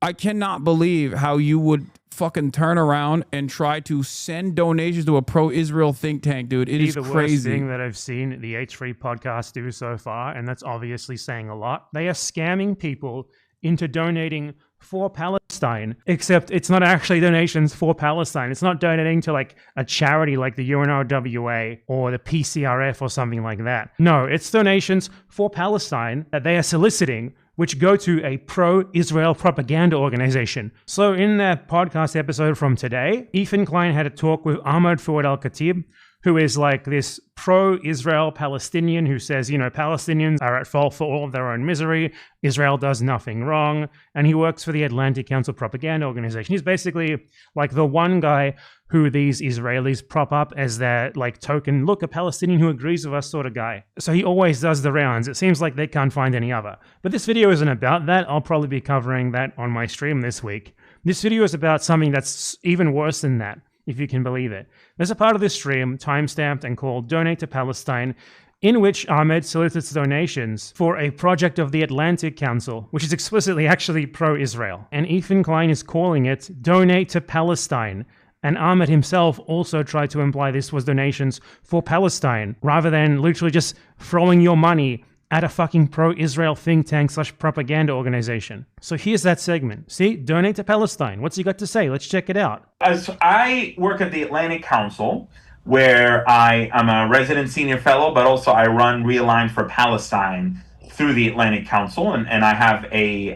Speaker 2: I cannot believe how you would fucking turn around and try to send donations to a pro-Israel think tank, dude. It is
Speaker 18: the
Speaker 2: crazy.
Speaker 18: Worst thing that I've seen the H3 podcast do so far, and that's obviously saying a lot. They are scamming people into donating for Palestine, except it's not actually donations for Palestine. It's not donating to like a charity like the UNRWA or the PCRF or something like that. No, it's donations for Palestine that they are soliciting, which go to a pro-Israel propaganda organization. So in that podcast episode from today, Ethan Klein had a talk with Ahmad Fouad Al-Khatib, who is like this pro-Israel Palestinian who says, you know, Palestinians are at fault for all of their own misery. Israel does nothing wrong. And he works for the Atlantic Council propaganda organization. He's basically like the one guy who these Israelis prop up as their like token, look, a Palestinian who agrees with us sort of guy. So he always does the rounds. It seems like they can't find any other. But this video isn't about that. I'll probably be covering that on my stream this week. This video is about something that's even worse than that, if you can believe it. There's a part of this stream, timestamped and called Donate to Palestine, in which Ahmed solicits donations for a project of the Atlantic Council, which is explicitly actually pro-Israel. And Ethan Klein is calling it Donate to Palestine. And Ahmed himself also tried to imply this was donations for Palestine, rather than literally just throwing your money at a fucking pro-Israel think tank / propaganda organization. So here's that segment. See, Donate to Palestine. What's he got to say? Let's check it out.
Speaker 19: As I work at the Atlantic Council, where I am a resident senior fellow, but also I run Realign for Palestine through the Atlantic Council, and I have a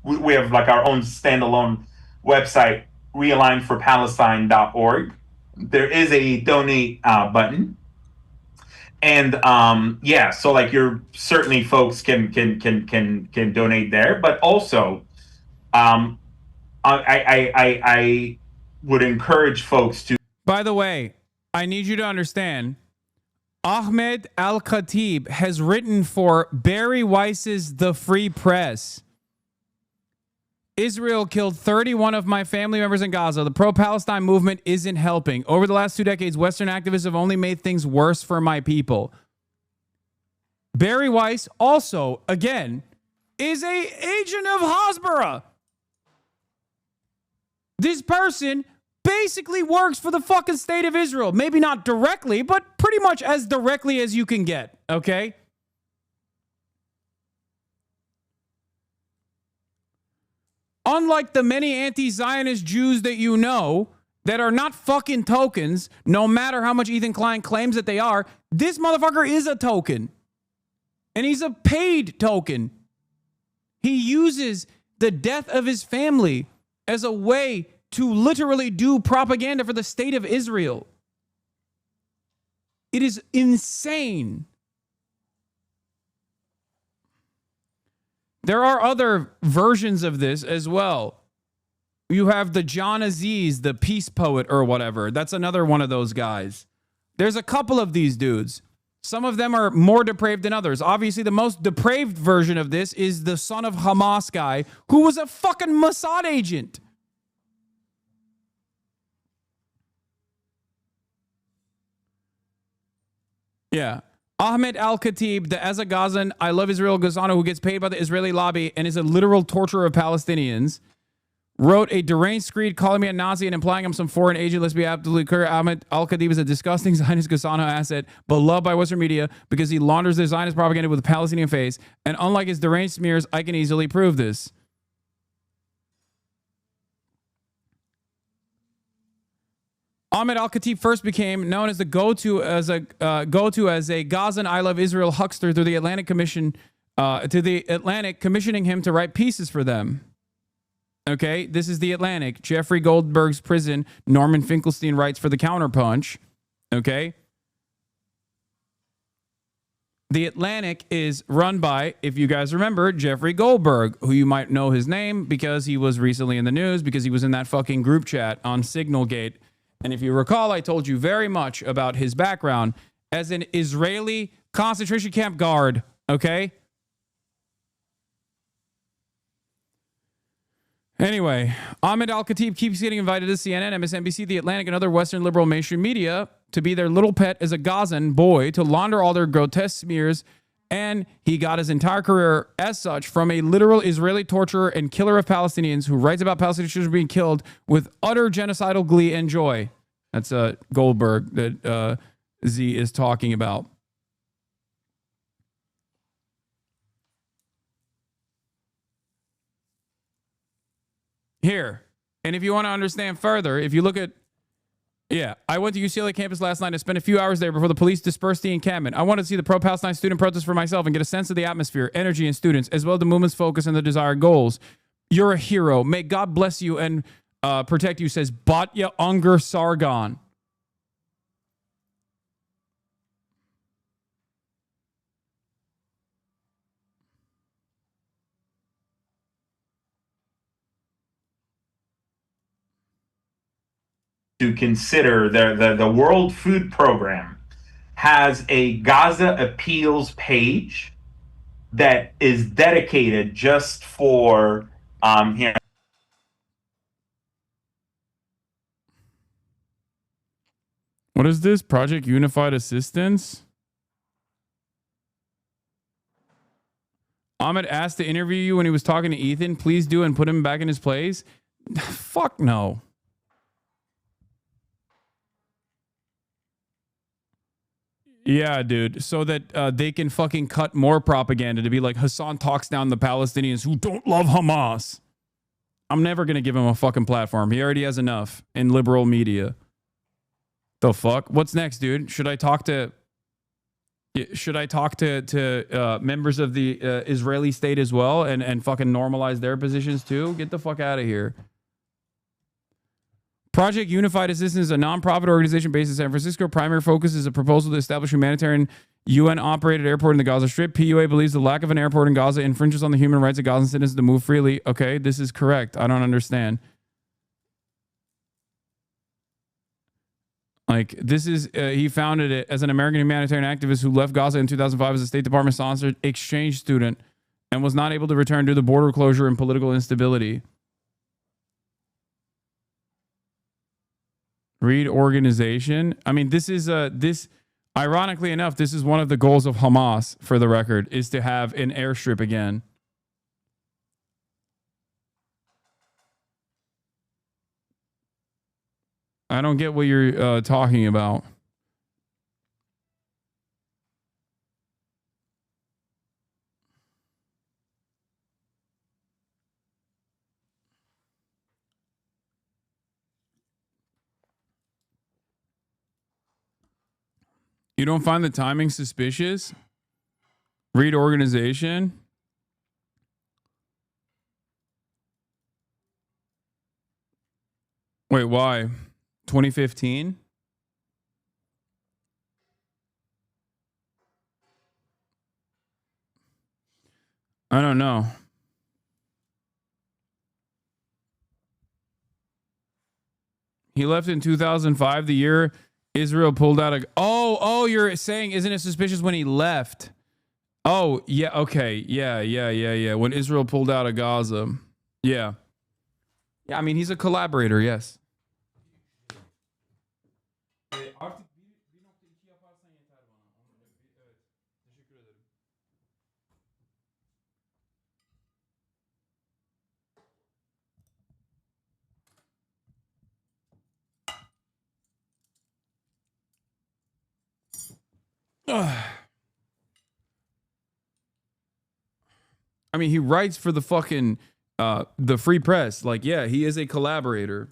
Speaker 19: we have like our own standalone website, realignforpalestine.org. There is a donate button, and yeah, so like you're certainly folks can donate there, but also I would encourage folks to.
Speaker 2: By the way, I need you to understand, Ahmed Al-Khatib has written for Barry Weiss's The Free Press. Israel killed 31 of my family members in Gaza. The pro-Palestine movement isn't helping. Over the last 2 decades, Western activists have only made things worse for my people. Barry Weiss also, again, is an agent of Hasbara. This person basically works for the fucking state of Israel. Maybe not directly, but pretty much as directly as you can get, okay? Unlike the many anti-Zionist Jews that you know that are not fucking tokens, no matter how much Ethan Klein claims that they are, this motherfucker is a token. And he's a paid token. He uses the death of his family as a way to literally do propaganda for the state of Israel. It is insane. There are other versions of this as well. You have the John Aziz, the peace poet or whatever. That's another one of those guys. There's a couple of these dudes. Some of them are more depraved than others. Obviously, the most depraved version of this is the son of Hamas guy who was a fucking Mossad agent. Yeah. Ahmed Al-Khatib, the Azagazan, I Love Israel Ghazano, who gets paid by the Israeli lobby and is a literal torturer of Palestinians, wrote a deranged screed calling me a Nazi and implying I'm some foreign agent. Let's be absolutely clear. Ahmed Al-Khatib is a disgusting Zionist Ghazano asset, beloved by Western media because he launders their Zionist propaganda with a Palestinian face. And unlike his deranged smears, I can easily prove this. Ahmed Al-Khatib first became known as the go-to as a Gazan I Love Israel huckster through the Atlantic Commission, commissioning him to write pieces for them. Okay, this is the Atlantic. Jeffrey Goldberg's prison. Norman Finkelstein writes for the Counterpunch. Okay. The Atlantic is run by, if you guys remember, Jeffrey Goldberg, who you might know his name because he was recently in the news because he was in that fucking group chat on Signalgate. And if you recall, I told you very much about his background as an Israeli concentration camp guard, okay? Anyway, Ahmed Al-Khatib keeps getting invited to CNN, MSNBC, The Atlantic, and other Western liberal mainstream media to be their little pet as a Gazan boy to launder all their grotesque smears. And he got his entire career as such from a literal Israeli torturer and killer of Palestinians who writes about Palestinians being killed with utter genocidal glee and joy. That's Goldberg that Z is talking about. Here. And if you want to understand further, if you look at, yeah, I went to UCLA campus last night and spent a few hours there before the police dispersed the encampment. I wanted to see the pro-Palestine student protest for myself and get a sense of the atmosphere, energy, and students, as well as the movement's focus and the desired goals. You're a hero. May God bless you and protect you, says Batya Unger Sargon.
Speaker 19: To consider the World Food Program has a Gaza Appeals page that is dedicated just for here.
Speaker 2: What is this? Project Unified Assistance? Ahmed asked to interview you when he was talking to Ethan. Please do and put him back in his place. Fuck no. Yeah, dude. So that they can fucking cut more propaganda to be like Hasan talks down the Palestinians who don't love Hamas. I'm never going to give him a fucking platform. He already has enough in liberal media. The fuck? What's next, dude? Should I talk to members of the Israeli state as well and fucking normalize their positions too? Get the fuck out of here. Project Unified Assistance is a nonprofit organization based in San Francisco. Primary focus is a proposal to establish a humanitarian UN-operated airport in the Gaza Strip. PUA believes the lack of an airport in Gaza infringes on the human rights of Gazan citizens to move freely. Okay, this is correct. I don't understand. Like, this is, he founded it as an American humanitarian activist who left Gaza in 2005 as a State Department-sponsored exchange student and was not able to return due to border closure and political instability. Read organization. I mean, this is ironically enough, this is one of the goals of Hamas, for the record, is to have an airstrip again. I don't get what you're talking about. You don't find the timing suspicious? Read organization. Wait, why? 2015? I don't know. He left in 2005, the year Israel pulled out a... Oh, you're saying, isn't it suspicious when he left? Oh, yeah, okay. Yeah. When Israel pulled out of Gaza. Yeah. Yeah, I mean, he's a collaborator, yes. I mean, he writes for the fucking the Free Press. Like, yeah, he is a collaborator.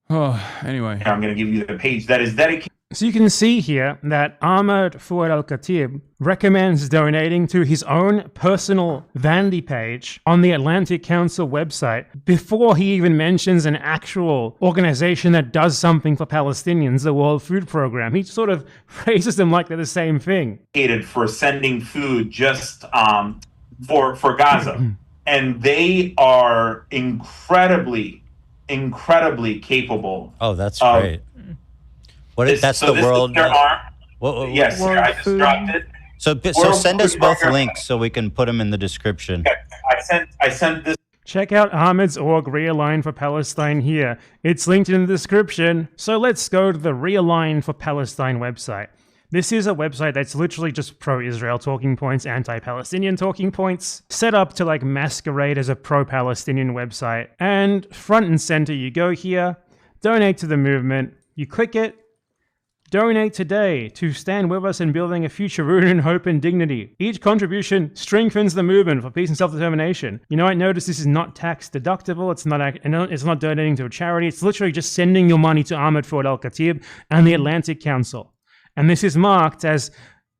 Speaker 2: Oh, anyway.
Speaker 19: I'm going to give you the page that is dedicated.
Speaker 18: So you can see here that Ahmed Fouad Al-Khatib recommends donating to his own personal vanity page on the Atlantic Council website before he even mentions an actual organization that does something for Palestinians, the World Food Program. He sort of phrases them like they're the same thing.
Speaker 19: For sending food just for Gaza. And they are incredibly capable.
Speaker 4: Oh, that's great. What is that's so the world?
Speaker 19: Yes,
Speaker 4: world
Speaker 19: I just dropped it.
Speaker 4: So send us both links so we can put them in the description.
Speaker 19: Okay. I sent this.
Speaker 18: Check out Ahmed's org Realign for Palestine here. It's linked in the description. So let's go to the Realign for Palestine website. This is a website that's literally just pro-Israel talking points, anti-Palestinian talking points, set up to like masquerade as a pro-Palestinian website. And front and center, you go here, donate to the movement, you click it, donate today to stand with us in building a future rooted in hope and dignity. Each contribution strengthens the movement for peace and self-determination. You might notice this is not tax deductible. It's not donating to a charity. It's literally just sending your money to Ahmed Fouad Al-Khatib and the Atlantic Council. And this is marked as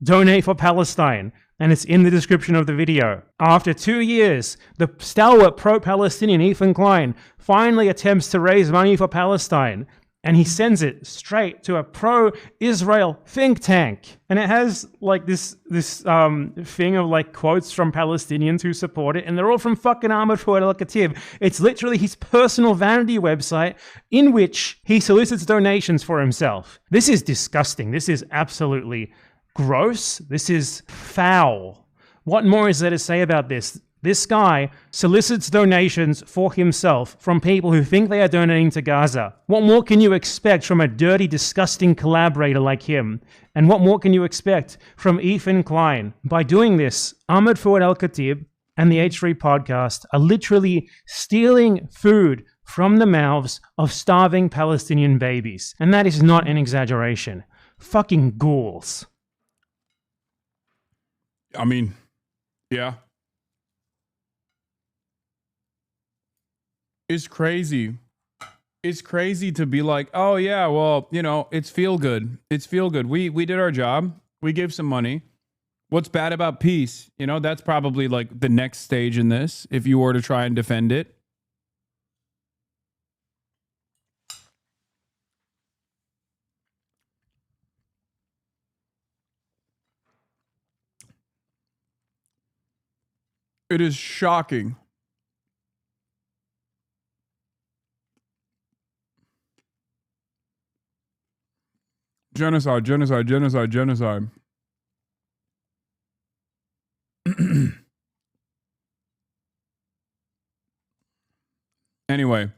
Speaker 18: Donate for Palestine. And it's in the description of the video. After 2 years, the stalwart pro-Palestinian Ethan Klein finally attempts to raise money for Palestine. And he sends it straight to a pro-Israel think tank. And it has like this thing of like quotes from Palestinians who support it. And they're all from fucking Ahmed Fouad Al-Khatib. It's literally his personal vanity website in which he solicits donations for himself. This is disgusting. This is absolutely gross. This is foul. What more is there to say about this? This guy solicits donations for himself from people who think they are donating to Gaza. What more can you expect from a dirty, disgusting collaborator like him? And what more can you expect from Ethan Klein? By doing this, Ahmed Fouad Al-Khatib and the H3 podcast are literally stealing food from the mouths of starving Palestinian babies. And that is not an exaggeration. Fucking ghouls.
Speaker 2: I mean, yeah. It's crazy. It's crazy to be like, oh yeah, well, you know, it's feel good. It's feel good. We did our job. We gave some money. What's bad about peace? You know, that's probably like the next stage in this, if you were to try and defend it. It is shocking. Genocide, genocide, genocide, genocide. Anyway,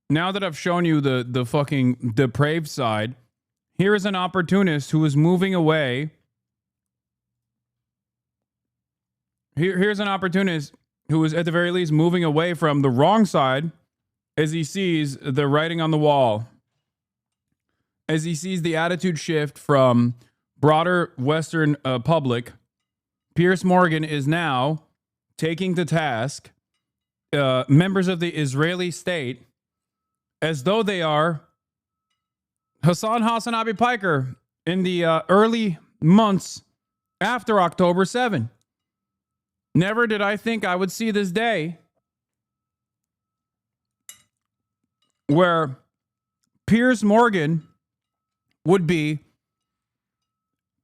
Speaker 2: now that I've shown you the fucking depraved side, here is an opportunist who is moving away. Here's an opportunist who is at the very least moving away from the wrong side as he sees the writing on the wall. As he sees the attitude shift from broader Western public, Piers Morgan is now taking to task members of the Israeli state as though they are Hasanabi Piker in the early months after October 7. Never did I think I would see this day where Piers Morgan would be,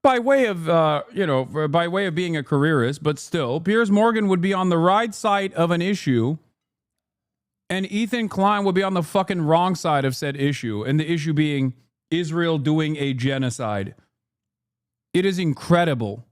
Speaker 2: by way of, by way of being a careerist, but still, Piers Morgan would be on the right side of an issue, and Ethan Klein would be on the fucking wrong side of said issue, and the issue being Israel doing a genocide. It is incredible.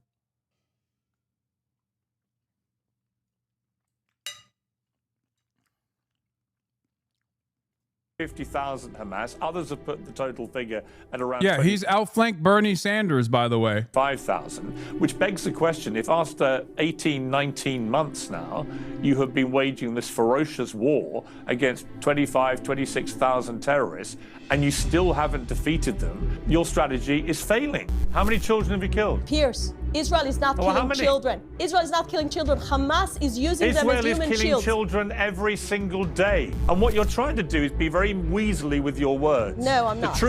Speaker 14: $50,000 Hamas. Others have put the total figure at around
Speaker 2: he's outflanked Bernie Sanders, by the way.
Speaker 14: 5,000, which begs the question, if after 18, 19 months now, you have been waging this ferocious war against 25, 26,000 terrorists, and you still haven't defeated them, your strategy is failing. How many children have you killed?
Speaker 20: Pierce, Israel is not killing children. Israel is not killing children. Hamas is using them as human shields.
Speaker 14: Israel is killing children every single day. And what you're trying to do is be very weaselly with your words.
Speaker 20: No, I'm not.
Speaker 14: The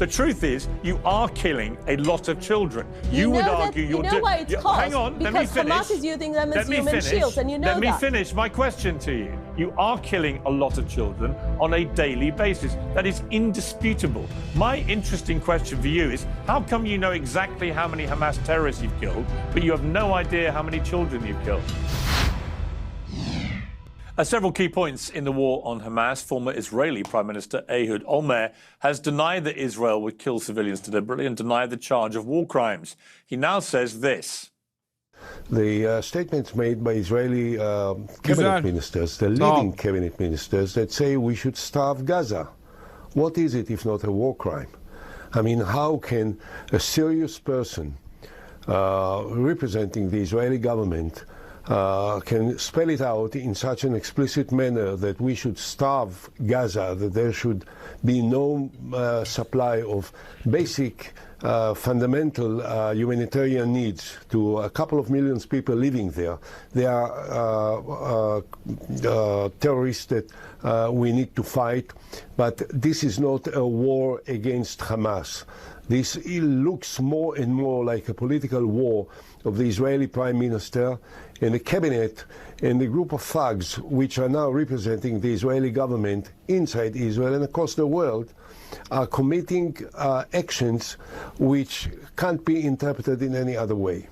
Speaker 14: truth is, you are killing a lot of children. You would argue you're doing.
Speaker 20: You know why it's caused?
Speaker 14: Hang on, let me
Speaker 20: because
Speaker 14: finish.
Speaker 20: Hamas is using them as human shields, and you know that.
Speaker 14: Let me finish my question to you. You are killing a lot of children on a daily basis. That is indisputable. My interesting question for you is, how come you know exactly how many Hamas terrorists you've killed, but you have no idea how many children you've killed? Several key points in the war on Hamas. Former Israeli Prime Minister Ehud Olmert has denied that Israel would kill civilians deliberately and denied the charge of war crimes. He now says this.
Speaker 21: The statements made by Israeli cabinet ministers, the leading cabinet ministers, that say we should starve Gaza. What is it if not a war crime? I mean, how can a serious person representing the Israeli government can spell it out in such an explicit manner that we should starve Gaza, that there should be no supply of basic fundamental humanitarian needs to a couple of million people living there. They are terrorists that we need to fight, but this is not a war against Hamas. This looks more and more like a political war of the Israeli Prime Minister and the cabinet and the group of thugs which are now representing the Israeli government inside Israel and across the world are committing actions which can't be interpreted in any other way.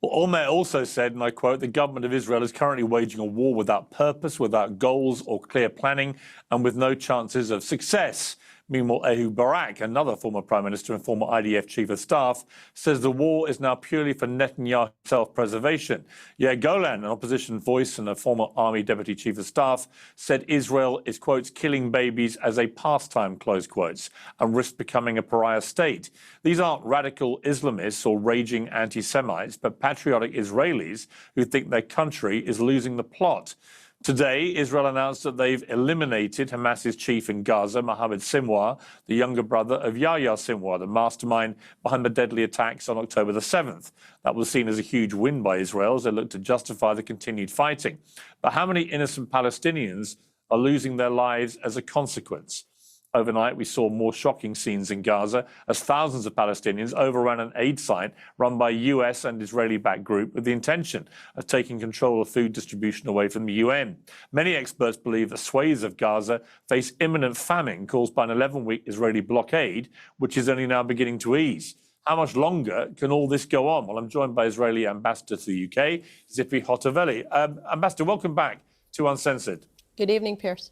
Speaker 14: Well, Olmert also said, and I quote, the government of Israel is currently waging a war without purpose, without goals or clear planning, and with no chances of success. Meanwhile, Ehud Barak, another former prime minister and former IDF chief of staff, says the war is now purely for Netanyahu's self-preservation. Yair Golan, an opposition voice and a former army deputy chief of staff, said Israel is, quotes, killing babies as a pastime, close quotes, and risks becoming a pariah state. These aren't radical Islamists or raging anti-Semites, but patriotic Israelis who think their country is losing the plot. Today, Israel announced that they've eliminated Hamas's chief in Gaza, Mohammed Sinwar, the younger brother of Yahya Sinwar, the mastermind behind the deadly attacks on October the 7th. That was seen as a huge win by Israel as they looked to justify the continued fighting. But how many innocent Palestinians are losing their lives as a consequence? Overnight, we saw more shocking scenes in Gaza as thousands of Palestinians overran an aid site run by a US and Israeli-backed group with the intention of taking control of food distribution away from the UN. Many experts believe that swathes of Gaza face imminent famine caused by an 11-week Israeli blockade, which is only now beginning to ease. How much longer can all this go on? Well, I'm joined by Israeli Ambassador to the UK, Zippy Hotovely. Ambassador, welcome back to Uncensored.
Speaker 20: Good evening, Piers.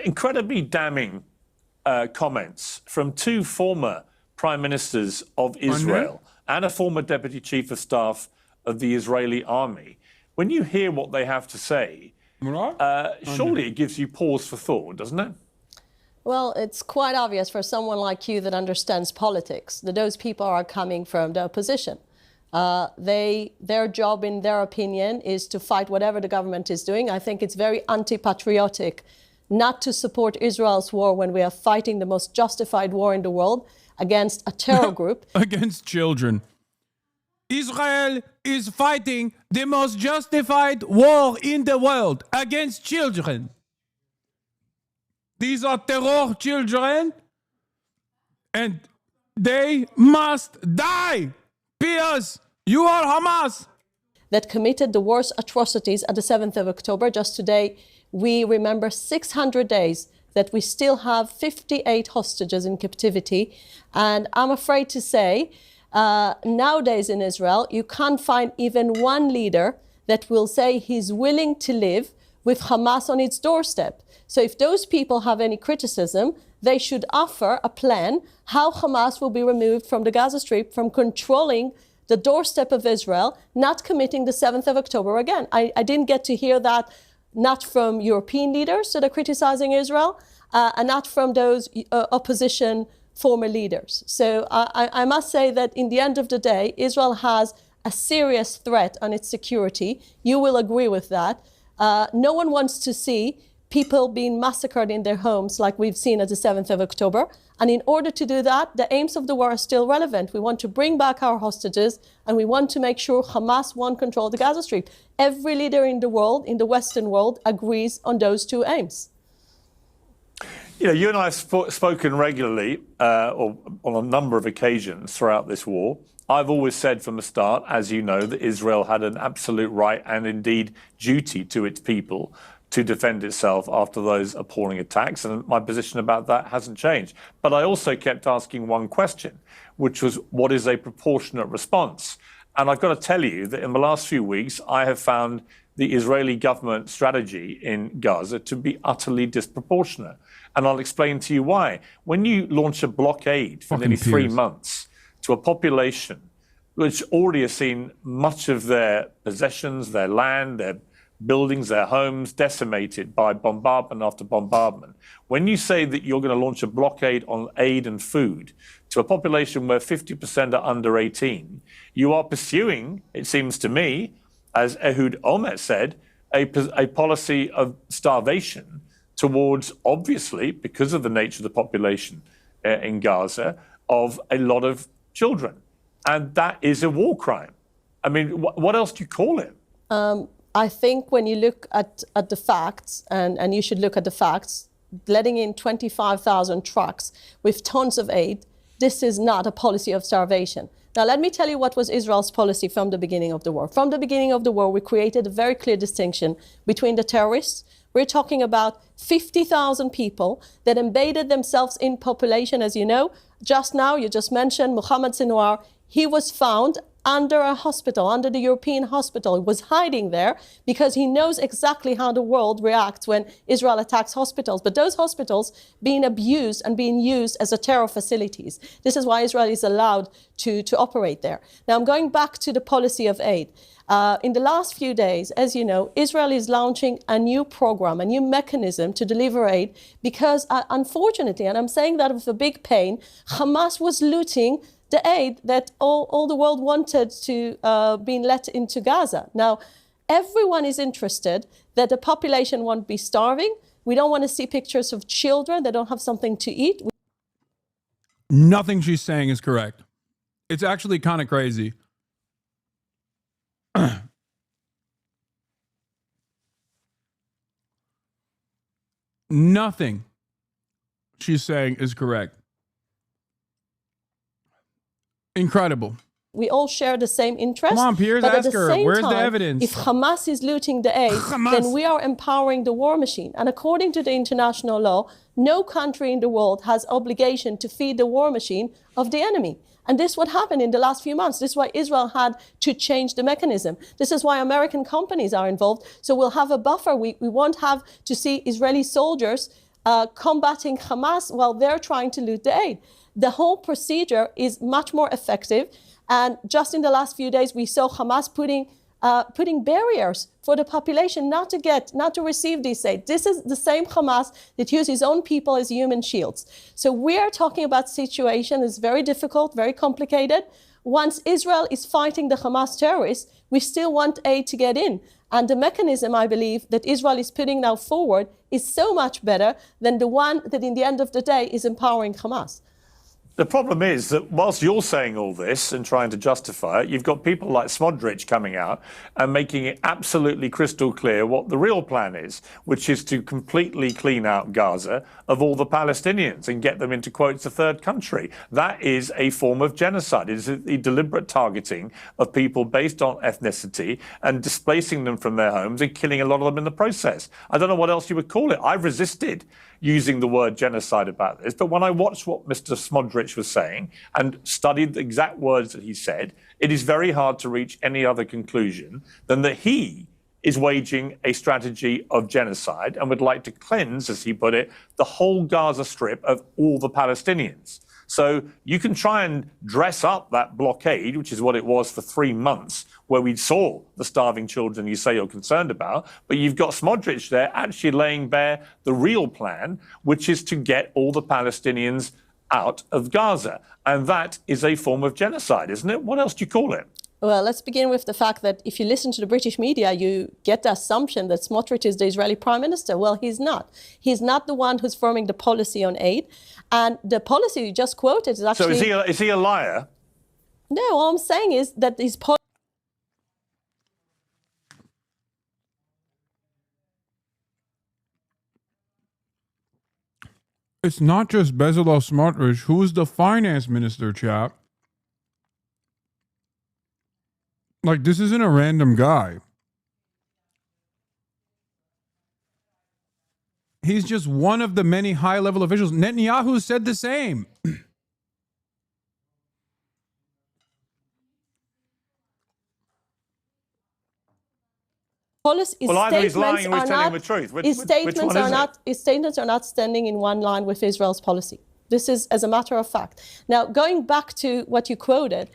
Speaker 14: Incredibly damning comments from two former prime ministers of Israel and a former deputy chief of staff of the Israeli army. When you hear what they have to say, surely it gives you pause for thought, doesn't it?
Speaker 20: Well, it's quite obvious for someone like you that understands politics that those people are coming from the opposition. Their job, in their opinion, is to fight whatever the government is doing. I think it's very anti-patriotic not to support Israel's war when we are fighting the most justified war in the world against a terror group.
Speaker 2: Against children. Israel is fighting the most justified war in the world against children. These are terror children, and they must die. Piers, you are Hamas.
Speaker 20: That committed the worst atrocities at the 7th of October. Just today, we remember 600 days that we still have 58 hostages in captivity. And I'm afraid to say, nowadays in Israel, you can't find even one leader that will say he's willing to live with Hamas on its doorstep. So if those people have any criticism, they should offer a plan how Hamas will be removed from the Gaza Strip, from controlling the doorstep of Israel, not committing the 7th of October again. I didn't get to hear that, not from European leaders that are criticizing Israel, and not from those opposition former leaders. So I must say that in the end of the day, Israel has a serious threat on its security. You will agree with that. No one wants to see people being massacred in their homes like we've seen at the 7th of October. And in order to do that, the aims of the war are still relevant. We want to bring back our hostages, and we want to make sure Hamas won't control the Gaza Strip. Every leader in the world, in the Western world, agrees on those two aims.
Speaker 14: You know, you and I have spoken regularly, or on a number of occasions throughout this war. I've always said from the start, as you know, that Israel had an absolute right and indeed duty to its people to defend itself after those appalling attacks. And my position about that hasn't changed. But I also kept asking one question, which was, what is a proportionate response? And I've got to tell you that in the last few weeks, I have found the Israeli government strategy in Gaza to be utterly disproportionate. And I'll explain to you why. When you launch a blockade for nearly 3 months to a population which already has seen much of their possessions, their land, their buildings, their homes decimated by bombardment after bombardment. When you say that you're going to launch a blockade on aid and food to a population where 50% are under 18, you are pursuing, it seems to me, as Ehud Olmert said, a policy of starvation towards, obviously, because of the nature of the population in Gaza, of a lot of children. And that is a war crime. I mean, what else do you call it?
Speaker 20: I think when you look at the facts, and you should look at the facts, letting in 25,000 trucks with tons of aid, this is not a policy of starvation. Now, let me tell you what was Israel's policy from the beginning of the war. From the beginning of the war, we created a very clear distinction between the terrorists. We're talking about 50,000 people that embedded themselves in population, as you know. Just now, you just mentioned Mohammed Sinwar. He was found under a hospital, under the European hospital. He was hiding there because he knows exactly how the world reacts when Israel attacks hospitals. But those hospitals being abused and being used as a terror facilities. This is why Israel is allowed to operate there. Now, I'm going back to the policy of aid. In the last few days, as you know, Israel is launching a new program, a new mechanism to deliver aid because, unfortunately, and I'm saying that with a big pain, Hamas was looting the aid that all the world wanted to be let into Gaza. Now, everyone is interested that the population won't be starving. We don't want to see pictures of children that don't have something to eat.
Speaker 2: Nothing she's saying is correct. It's actually kind of crazy. Nothing she's saying is correct. Incredible.
Speaker 20: We all share the same interest.
Speaker 2: Come on, Piers,
Speaker 20: but
Speaker 2: ask
Speaker 20: at the
Speaker 2: her.
Speaker 20: same
Speaker 2: Where's the
Speaker 20: time,
Speaker 2: evidence?
Speaker 20: If Hamas is looting the aid, then we are empowering the war machine. And according to the international law, no country in the world has obligation to feed the war machine of the enemy. And this is what happened in the last few months. This is why Israel had to change the mechanism. This is why American companies are involved. So we'll have a buffer. We won't have to see Israeli soldiers combating Hamas while they're trying to loot the aid. The whole procedure is much more effective. And just in the last few days, we saw Hamas putting barriers for the population not to receive this aid. This is the same Hamas that uses his own people as human shields. So we are talking about a situation that's very difficult, very complicated. Once Israel is fighting the Hamas terrorists, we still want aid to get in. And the mechanism, I believe, that Israel is putting now forward is so much better than the one that in the end of the day is empowering Hamas.
Speaker 14: The problem is that whilst you're saying all this and trying to justify it, you've got people like Smodrich coming out and making it absolutely crystal clear what the real plan is, which is to completely clean out Gaza of all the Palestinians and get them into, quotes, a third country. That is a form of genocide. It is a deliberate targeting of people based on ethnicity and displacing them from their homes and killing a lot of them in the process. I don't know what else you would call it. I've resisted using the word genocide about this, but when I watched what Mr. Smodrich was saying and studied the exact words that he said, it is very hard to reach any other conclusion than that he is waging a strategy of genocide and would like to cleanse, as he put it, the whole Gaza Strip of all the Palestinians. So you can try and dress up that blockade, which is what it was for 3 months, where we saw the starving children you say you're concerned about, but you've got Smodrich there actually laying bare the real plan, which is to get all the Palestinians out of Gaza. And that is a form of genocide, isn't it? What else do you call it?
Speaker 20: Well, let's begin with the fact that if you listen to the British media, you get the assumption that Smotrich is the Israeli prime minister. Well, he's not. He's not the one who's forming the policy on aid. And the policy you just quoted is actually...
Speaker 14: So is he a liar?
Speaker 20: No, all I'm saying is that his policy...
Speaker 2: It's not just Bezalel Smotrich. Who is the finance minister, chap? Like, this isn't a random guy. He's just one of the many high-level officials. Netanyahu said the same.
Speaker 14: Well, either he's lying or he's telling the truth.
Speaker 20: His statements are not standing in one line with Israel's policy. This is as a matter of fact. Now, going back to what you quoted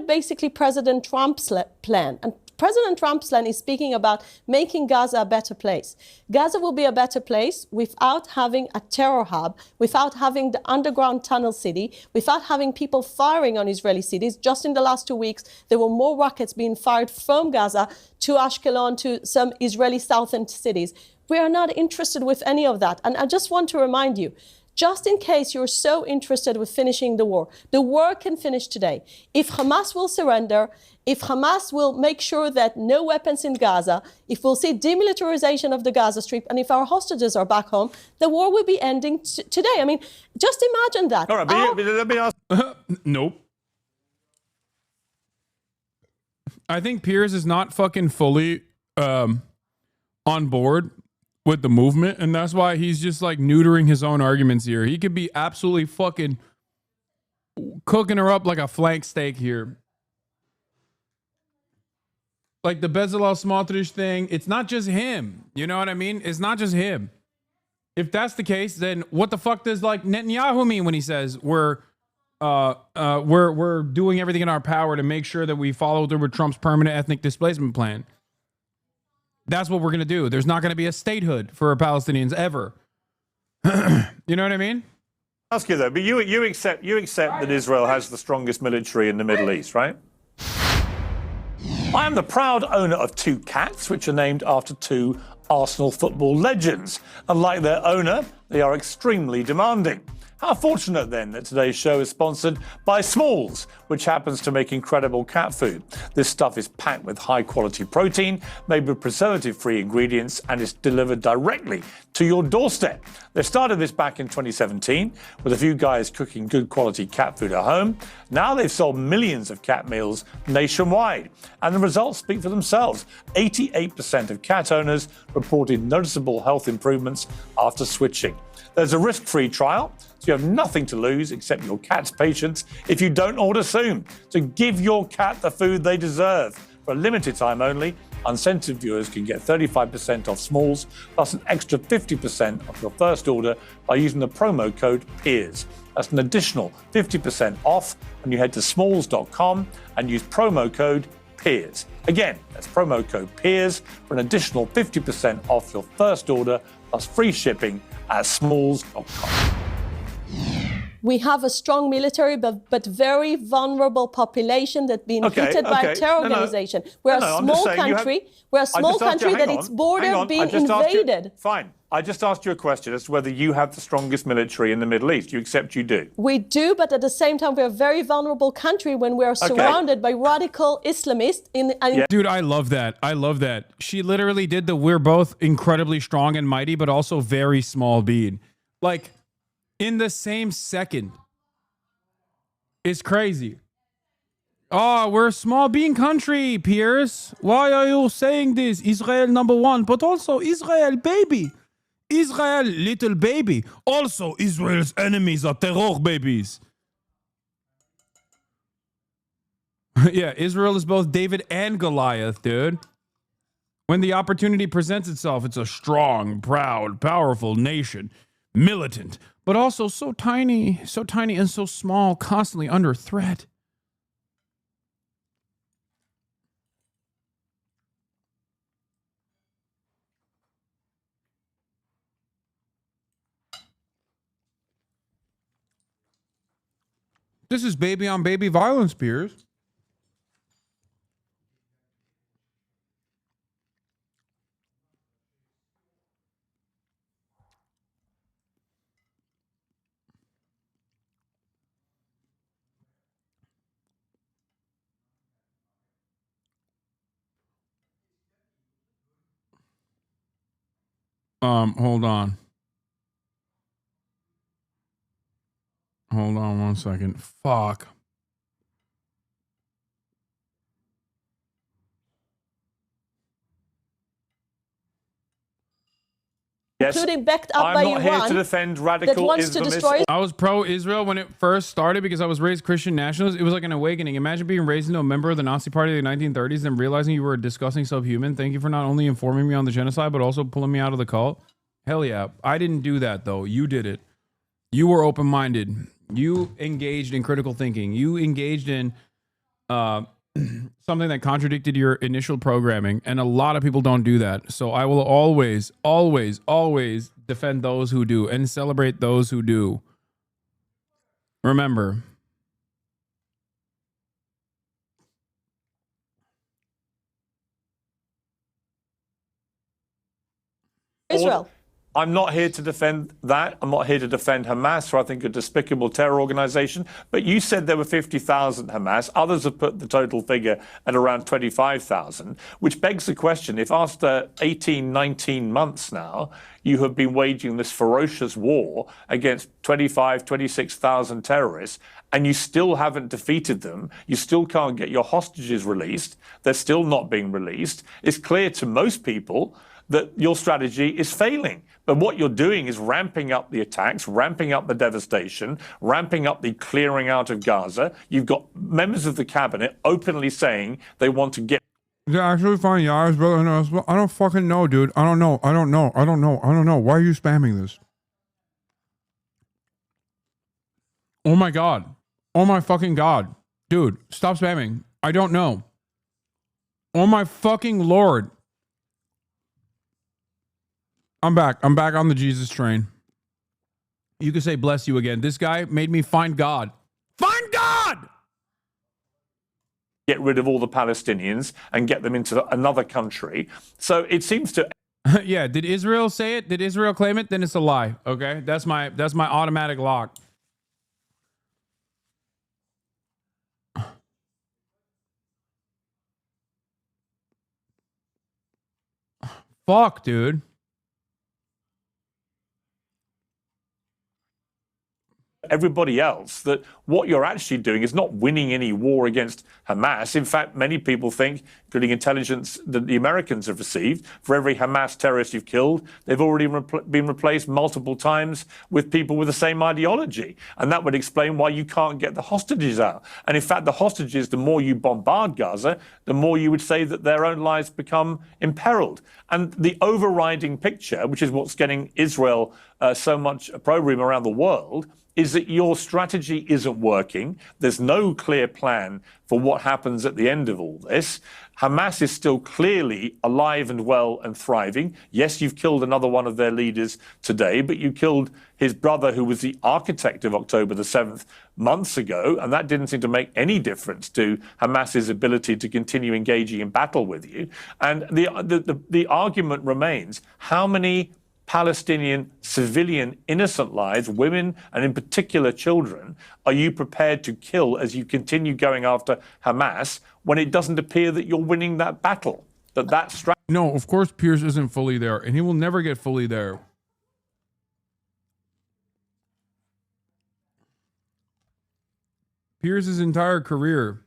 Speaker 20: basically President Trump's plan. And President Trump's plan is speaking about making Gaza a better place. Gaza will be a better place without having a terror hub, without having the underground tunnel city, without having people firing on Israeli cities. Just in the last 2 weeks, there were more rockets being fired from Gaza to Ashkelon, to some Israeli southern cities. We are not interested with any of that. And I just want to remind you, just in case you're so interested with finishing the war can finish today. If Hamas will surrender, if Hamas will make sure that no weapons in Gaza, if we'll see demilitarization of the Gaza Strip, and if our hostages are back home, the war will be ending today. I mean, just imagine that.
Speaker 14: All right, but let me ask.
Speaker 2: Nope. I think Piers is not fucking fully on board with the movement, and that's why he's just like neutering his own arguments here. He could be absolutely fucking cooking her up like a flank steak here. Like the Bezalel Smotrich thing, it's not just him. You know what I mean? It's not just him. If that's the case, then what the fuck does like Netanyahu mean when he says we're doing everything in our power to make sure that we follow through with Trump's permanent ethnic displacement plan? That's what we're gonna do. There's not gonna be a statehood for Palestinians ever. You know what I mean?
Speaker 14: Ask you though, but you accept that Israel has the strongest military in the Middle East, right? I am the proud owner of 2 cats, which are named after 2 Arsenal football legends. And like their owner, they are extremely demanding. How fortunate then that today's show is sponsored by Smalls, which happens to make incredible cat food. This stuff is packed with high quality protein, made with preservative-free ingredients, and is delivered directly to your doorstep. They started this back in 2017 with a few guys cooking good quality cat food at home. Now they've sold millions of cat meals nationwide, and the results speak for themselves. 88% of cat owners reported noticeable health improvements after switching. There's a risk-free trial, so you have nothing to lose except your cat's patience if you don't order soon. So give your cat the food they deserve. For a limited time only, uncensored viewers can get 35% off Smalls, plus an extra 50% off your first order by using the promo code PEERS. That's an additional 50% off when you head to smalls.com and use promo code PEERS. Again, that's promo code PEERS for an additional 50% off your first order, plus free shipping at smalls.com.
Speaker 20: We have a strong military, but very vulnerable population that's been hit by a terror organization. We're a small country. We're a small country that its border being invaded.
Speaker 14: Fine. I just asked you a question as to whether you have the strongest military in the Middle East. You accept you do?
Speaker 20: We do, but at the same time, we're a very vulnerable country when we're surrounded by radical Islamists.
Speaker 2: Dude, I love that. I love that. She literally did the we're both incredibly strong and mighty, but also very small bead. Like, in the same second. It's crazy. Oh, we're a small bean country, Piers. Why are you saying this? Israel #1, but also Israel baby. Israel little baby. Also, Israel's enemies are terror babies. Yeah, Israel is both David and Goliath, dude. When the opportunity presents itself, it's a strong, proud, powerful nation. Militant, but also so tiny and so small, constantly under threat. This is baby on baby violence, Piers. Hold on. Hold on 1 second. Fuck.
Speaker 20: Including backed up by Iran.
Speaker 14: I'm not here to defend radical Islamism.
Speaker 2: I was pro-Israel when it first started because I was raised Christian nationalist. It was like an awakening. Imagine being raised into a member of the Nazi Party of the 1930s and realizing you were a disgusting subhuman. Thank you for not only informing me on the genocide, but also pulling me out of the cult. Hell yeah. I didn't do that, though. You did it. You were open-minded. You engaged in critical thinking. You engaged in something that contradicted your initial programming, and a lot of people don't do that. So I will always, always, always defend those who do and celebrate those who do. Remember.
Speaker 20: Israel.
Speaker 14: I'm not here to defend that. I'm not here to defend Hamas, who I think are a despicable terror organization. But you said there were 50,000 Hamas. Others have put the total figure at around 25,000, which begs the question, if after 18, 19 months now, you have been waging this ferocious war against 25, 26,000 terrorists, and you still haven't defeated them, you still can't get your hostages released, they're still not being released, it's clear to most people that your strategy is failing. But what you're doing is ramping up the attacks, ramping up the devastation, ramping up the clearing out of Gaza. You've got members of the cabinet openly saying they want to get...
Speaker 2: Is it actually fine? Yeah, I was brother. No, I don't fucking know, dude. I don't know. I don't know. I don't know. I don't know. Why are you spamming this? Oh my god. Oh my fucking god. Dude, stop spamming. I don't know. Oh my fucking lord. I'm back. I'm back on the Jesus train. You can say bless you again. This guy made me find God. Find God!
Speaker 14: Get rid of all the Palestinians and get them into another country. So it seems to.
Speaker 2: Yeah, did Israel say it? Did Israel claim it? Then it's a lie. Okay? That's my automatic lock. Fuck, dude.
Speaker 14: Everybody else that what you're actually doing is not winning any war against Hamas. In fact, many people think, including intelligence that the Americans have received, for every Hamas terrorist you've killed, they've already been replaced multiple times with people with the same ideology. And that would explain why you can't get the hostages out. And in fact, the hostages, the more you bombard Gaza, the more you would say that their own lives become imperiled. And the overriding picture, which is what's getting Israel so much opprobrium around the world, is that your strategy isn't working. There's no clear plan for what happens at the end of all this. Hamas is still clearly alive and well and thriving. Yes, you've killed another one of their leaders today, but you killed his brother, who was the architect of October the 7th, months ago, and that didn't seem to make any difference to Hamas's ability to continue engaging in battle with you. And the argument remains, how many Palestinian civilian innocent lives, women and in particular children, are you prepared to kill as you continue going after Hamas when it doesn't appear that you're winning that battle?
Speaker 2: No, of course Pierce isn't fully there, and he will never get fully there. Pierce's entire career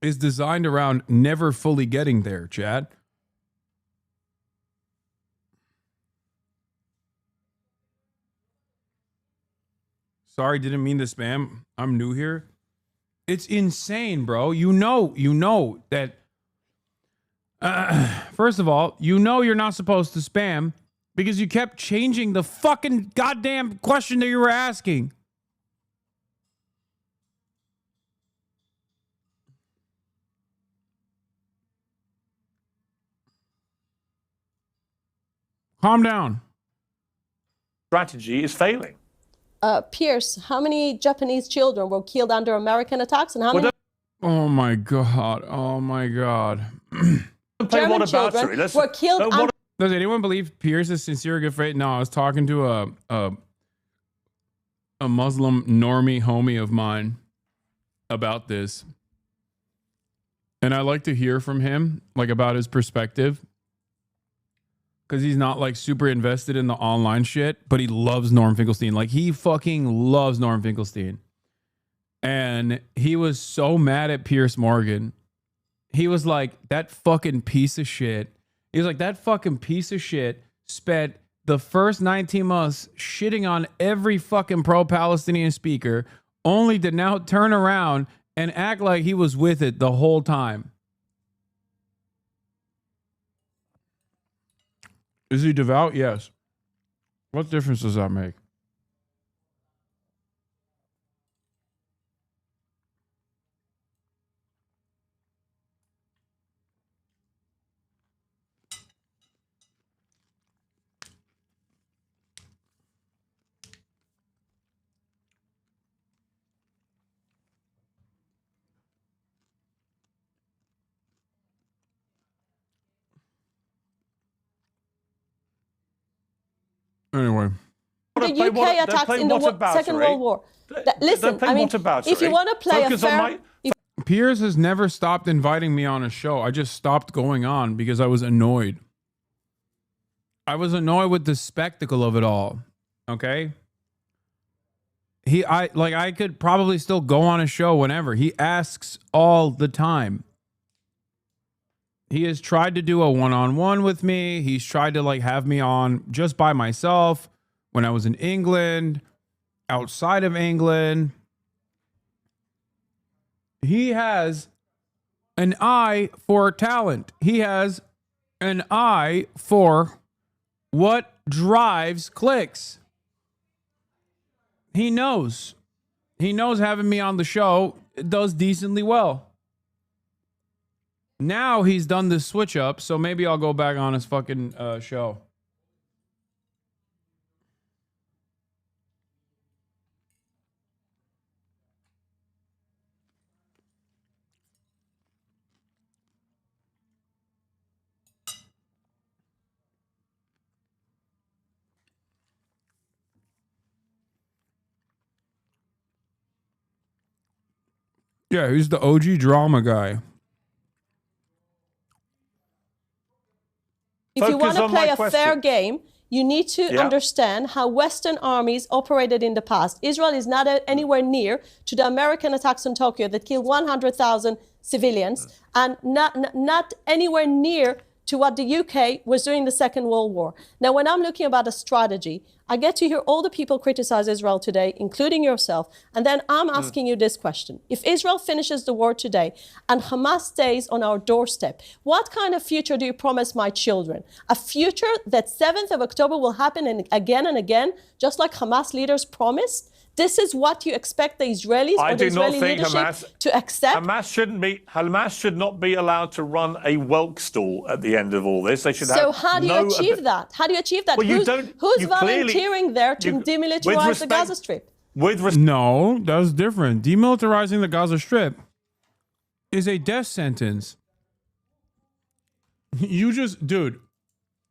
Speaker 2: is designed around never fully getting there, Chad. Sorry, didn't mean to spam. I'm new here. It's insane, bro. You know that. First of all, you know you're not supposed to spam because you kept changing the fucking goddamn question that you were asking. Calm down.
Speaker 14: Strategy is failing.
Speaker 20: Pierce, how many Japanese children were killed under American attacks, and how many
Speaker 2: Oh my god. Oh my god.
Speaker 20: German children were killed?
Speaker 2: Does anyone believe Pierce is sincere, good faith? No, I was talking to a Muslim normie homie of mine about this, and I like to hear from him, like, about his perspective, because he's not like super invested in the online shit, but he loves Norm Finkelstein. Like, he fucking loves Norm Finkelstein. And he was so mad at Piers Morgan. He was like, that fucking piece of shit. He was like, that fucking piece of shit spent the first 19 months shitting on every fucking pro-Palestinian speaker, only to now turn around and act like he was with it the whole time. Is he devout? Yes. What difference does that make? Anyway.
Speaker 20: the UK attacks in the Second World War? Listen, I mean, if you want to play a fair...
Speaker 2: Piers has never stopped inviting me on a show. I just stopped going on because I was annoyed. I was annoyed with the spectacle of it all. Okay? I could probably still go on a show whenever. He asks all the time. He has tried to do a one-on-one with me. He's tried to have me on just by myself when I was in England, outside of England. He has an eye for talent. He has an eye for what drives clicks. He knows. He knows having me on the show does decently well. Now he's done this switch up, so maybe I'll go back on his fucking show. Yeah, he's the OG drama guy.
Speaker 20: If you want to play a fair game, you need to understand how Western armies operated in the past. Israel is not anywhere near to the American attacks on Tokyo that killed 100,000 civilians, and not anywhere near to what the UK was doing in the Second World War. Now, when I'm looking about a strategy, I get to hear all the people criticize Israel today, including yourself, and then I'm asking you this question. If Israel finishes the war today and Hamas stays on our doorstep, what kind of future do you promise my children? A future that 7th of October will happen and again, just like Hamas leaders promised? This is what you expect the Israelis or the Israeli leadership to accept?
Speaker 14: Hamas should not be allowed to run a Welk stall at the end of all this. They should
Speaker 20: so how do you achieve that? How do you achieve that?
Speaker 14: Well,
Speaker 20: who's volunteering there to demilitarize the Gaza Strip?
Speaker 2: No, that's different. Demilitarizing the Gaza Strip is a death sentence. Dude,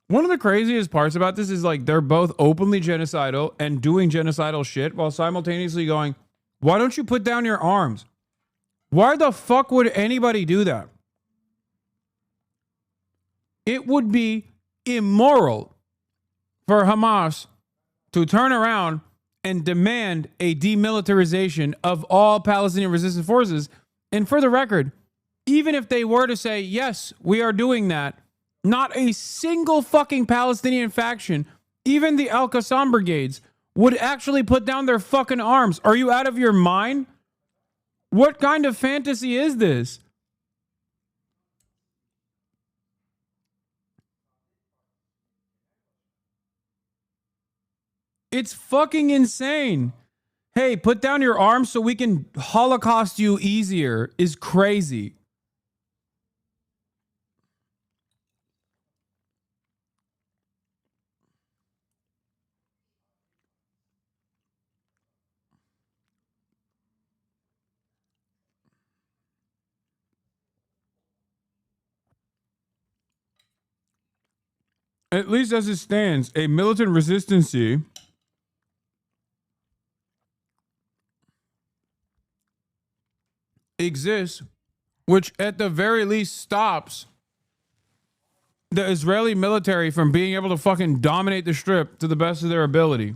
Speaker 2: one of the craziest parts about this is like they're both openly genocidal and doing genocidal shit while simultaneously going, why don't you put down your arms? Why the fuck would anybody do that? It would be immoral for Hamas to turn around and demand a demilitarization of all Palestinian resistance forces. And for the record, even if they were to say, yes, we are doing that, not a single fucking Palestinian faction, even the Al-Qassam brigades, would actually put down their fucking arms. Are you out of your mind? What kind of fantasy is this? It's fucking insane. Hey, put down your arms so we can Holocaust you easier is crazy. At least as it stands, a militant resistance exists, which at the very least stops the Israeli military from being able to fucking dominate the strip to the best of their ability.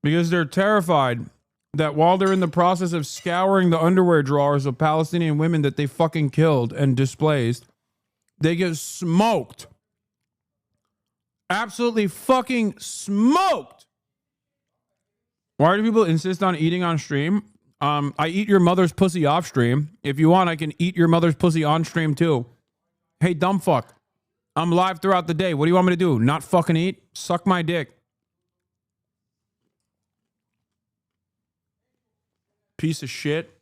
Speaker 2: Because they're terrified that while they're in the process of scouring the underwear drawers of Palestinian women that they fucking killed and displaced, they get smoked. Absolutely fucking smoked. Why do people insist on eating on stream? I eat your mother's pussy off stream. If you want, I can eat your mother's pussy on stream too. Hey, dumb fuck. I'm live throughout the day. What do you want me to do? Not fucking eat? Suck my dick. Piece of shit.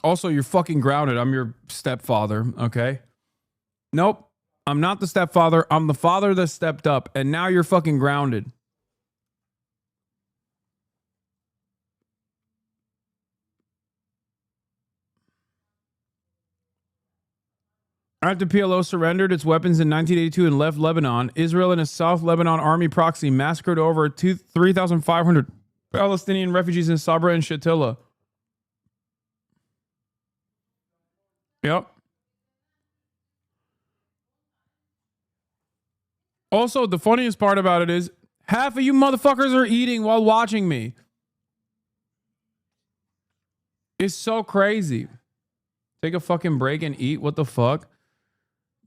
Speaker 2: Also, you're fucking grounded. I'm your stepfather, okay? Nope. I'm not the stepfather. I'm the father that stepped up, and now you're fucking grounded. After PLO surrendered its weapons in 1982 and left Lebanon, Israel and a South Lebanon army proxy massacred over 3,500 Palestinian refugees in Sabra and Shatila. Yep. Also, the funniest part about it is half of you motherfuckers are eating while watching me. It's so crazy. Take a fucking break and eat. What the fuck?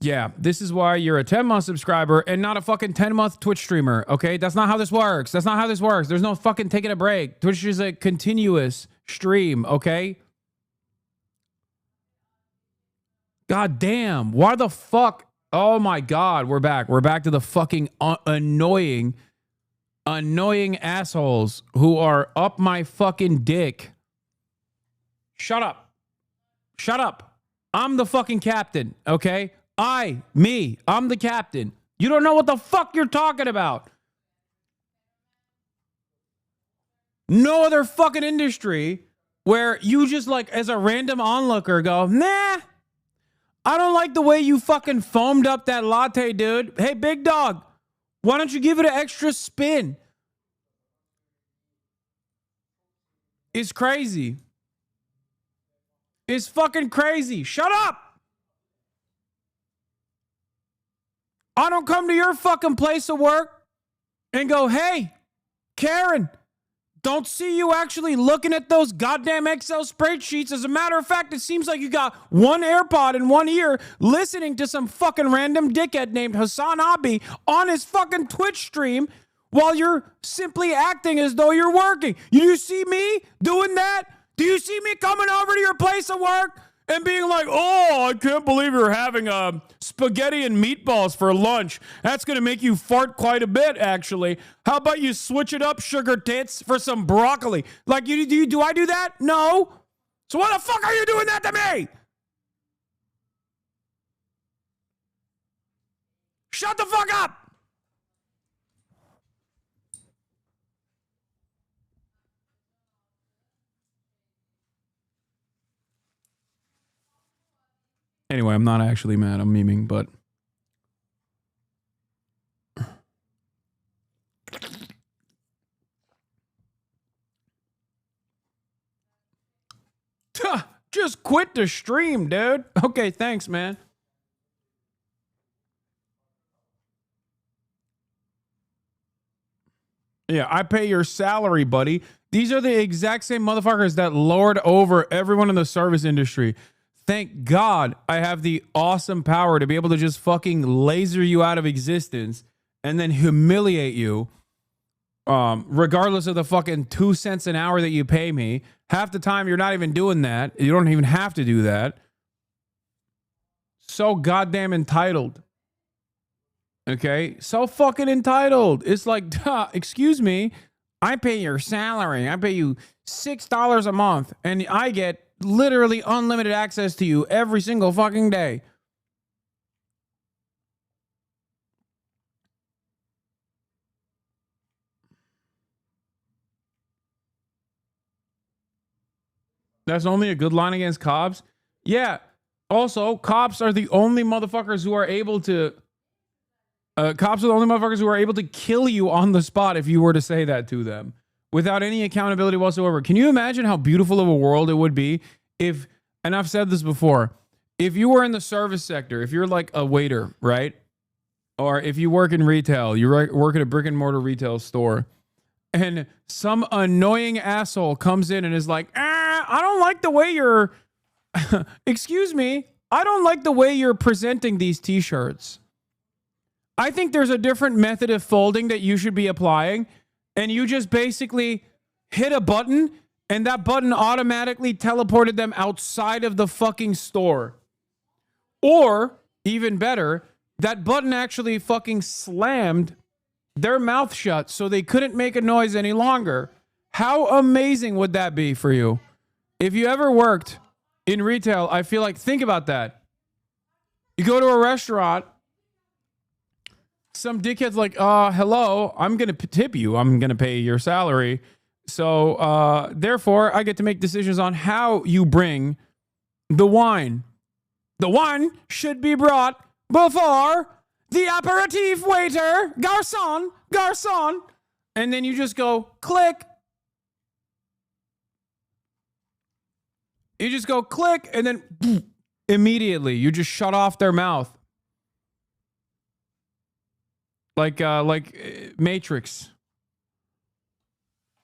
Speaker 2: Yeah, this is why you're a 10-month subscriber and not a fucking 10-month Twitch streamer, okay? That's not how this works. That's not how this works. There's no fucking taking a break. Twitch is a continuous stream, okay? God damn. Why the fuck? Oh my God, we're back. We're back to the fucking annoying assholes who are up my fucking dick. Shut up. Shut up. I'm the fucking captain, okay? I'm the captain. You don't know what the fuck you're talking about. No other fucking industry where you just like as a random onlooker go, nah, I don't like the way you fucking foamed up that latte, dude. Hey, big dog, why don't you give it an extra spin? It's crazy. It's fucking crazy. Shut up. I don't come to your fucking place of work and go, hey, Karen, don't see you actually looking at those goddamn Excel spreadsheets. As a matter of fact, it seems like you got one AirPod in one ear listening to some fucking random dickhead named Hasanabi on his fucking Twitch stream while you're simply acting as though you're working. You see me doing that? Do you see me coming over to your place of work and being like, oh, I can't believe you're having spaghetti and meatballs for lunch. That's going to make you fart quite a bit, actually. How about you switch it up, sugar tits, for some broccoli? Like, do I do that? No. So why the fuck are you doing that to me? Shut the fuck up. Anyway, I'm not actually mad. I'm memeing, but just quit the stream, dude. Okay, thanks, man. Yeah, I pay your salary, buddy. These are the exact same motherfuckers that lord over everyone in the service industry. Thank God I have the awesome power to be able to just fucking laser you out of existence and then humiliate you, regardless of the fucking 2 cents an hour that you pay me. Half the time you're not even doing that. You don't even have to do that. So goddamn entitled. Okay? So fucking entitled. It's like, duh, excuse me, I pay your salary. I pay you $6 a month and I get literally unlimited access to you every single fucking day. That's only a good line against cops. Yeah. Also, cops are the only motherfuckers who are able to kill you on the spot if you were to say that to them without any accountability whatsoever. Can you imagine how beautiful of a world it would be if, and I've said this before, if you were in the service sector, if you're like a waiter, right? Or if you work in retail, you work at a brick and mortar retail store, and some annoying asshole comes in and is like, I don't like the way you're, excuse me, I don't like the way you're presenting these t-shirts. I think there's a different method of folding that you should be applying, and you just basically hit a button and that button automatically teleported them outside of the fucking store. Or, even better, that button actually fucking slammed their mouth shut so they couldn't make a noise any longer. How amazing would that be for you? If you ever worked in retail, I feel like, think about that. You go to a restaurant, some dickhead's like, hello, I'm going to tip you. I'm going to pay your salary. So, therefore, I get to make decisions on how you bring the wine. The wine should be brought before the aperitif waiter, garçon, garçon. And then you just go, click. You just go, click, and then boom, immediately you just shut off their mouth. Like Matrix.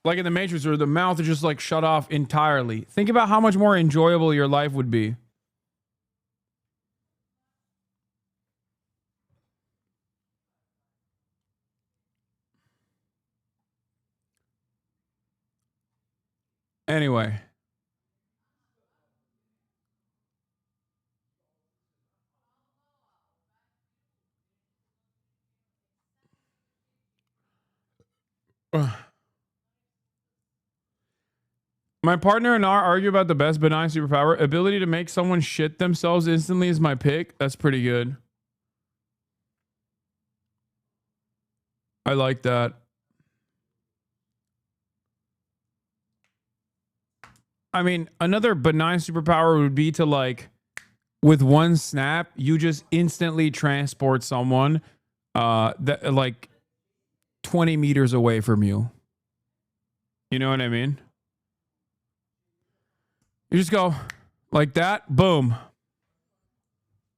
Speaker 2: Like in the Matrix, where the mouth is just like shut off entirely. Think about how much more enjoyable your life would be. Anyway. My partner and I argue about the best benign superpower. Ability to make someone shit themselves instantly is my pick. That's pretty good. I like that. I mean, another benign superpower would be to, like, with one snap, you just instantly transport someone that like 20 meters away from you. You know what I mean? You just go like that, boom.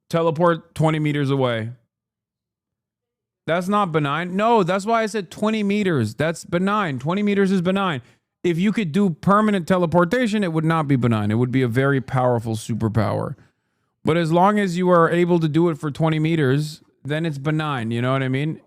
Speaker 2: Teleport 20 meters away. That's not benign. No, that's why I said 20 meters. That's benign. 20 meters is benign. If you could do permanent teleportation, it would not be benign. It would be a very powerful superpower. But as long as you are able to do it for 20 meters, then it's benign. You know what I mean?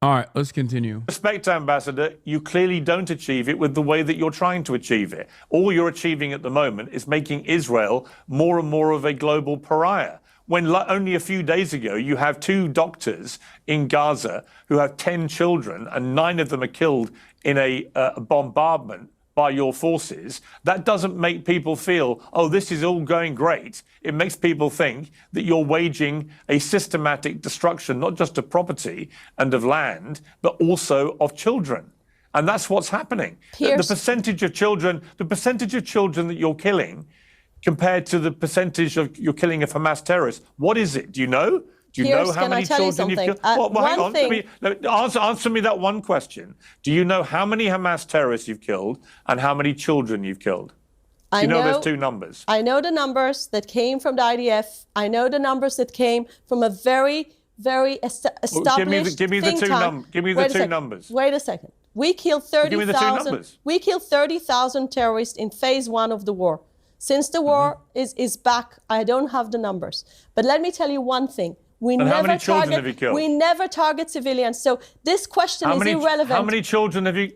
Speaker 2: All right, let's continue.
Speaker 14: Respect, Ambassador, you clearly don't achieve it with the way that you're trying to achieve it. All you're achieving at the moment is making Israel more and more of a global pariah. When only a few days ago, you have 2 doctors in Gaza who have 10 children and 9 of them are killed in a bombardment by your forces. That doesn't make people feel, oh, this is all going great. It makes people think that you're waging a systematic destruction, not just of property and of land, but also of children. And that's what's happening. The percentage of children that you're killing compared to the percentage of you're killing of Hamas terrorists, what is it? Do you know? Do you know how many children you've killed? Well, hang on. Answer me that one question. Do you know how many Hamas terrorists you've killed and how many children you've killed? Do you know there's 2 numbers?
Speaker 20: I know the numbers that came from the IDF. I know the numbers that came from a very, very established
Speaker 14: give me the two numbers.
Speaker 20: Wait a second. We killed 30,000. We killed 30,000 terrorists in phase 1 of the war. Since the war is back, I don't have the numbers. But let me tell you one thing. We never target civilians. So this question is irrelevant.
Speaker 14: How many children have you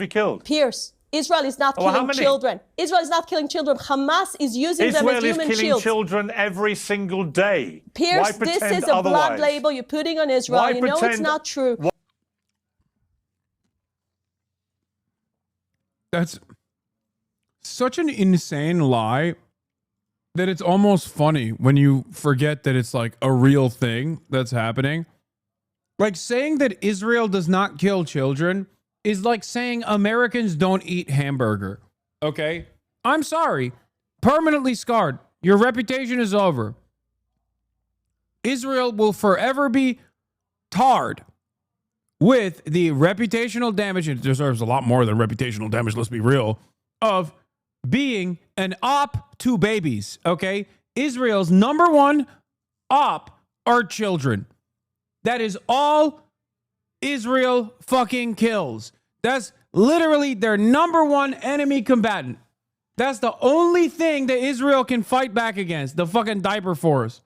Speaker 14: killed?
Speaker 20: Pierce, Israel is not killing children. Israel is not killing children. Hamas is using them as human shields.
Speaker 14: Israel is killing children every single day.
Speaker 20: Pierce, this is a blood label you're putting on Israel. You know it's not true.
Speaker 2: That's such an insane lie that it's almost funny when you forget that it's like a real thing that's happening. Like saying that Israel does not kill children is like saying Americans don't eat hamburger. Okay? I'm sorry. Permanently scarred. Your reputation is over. Israel will forever be tarred with the reputational damage. It deserves a lot more than reputational damage, let's be real, of being an op to babies, okay? Israel's number 1 op are children. That is all Israel fucking kills. That's literally their number 1 enemy combatant. That's the only thing that Israel can fight back against, the fucking diaper force.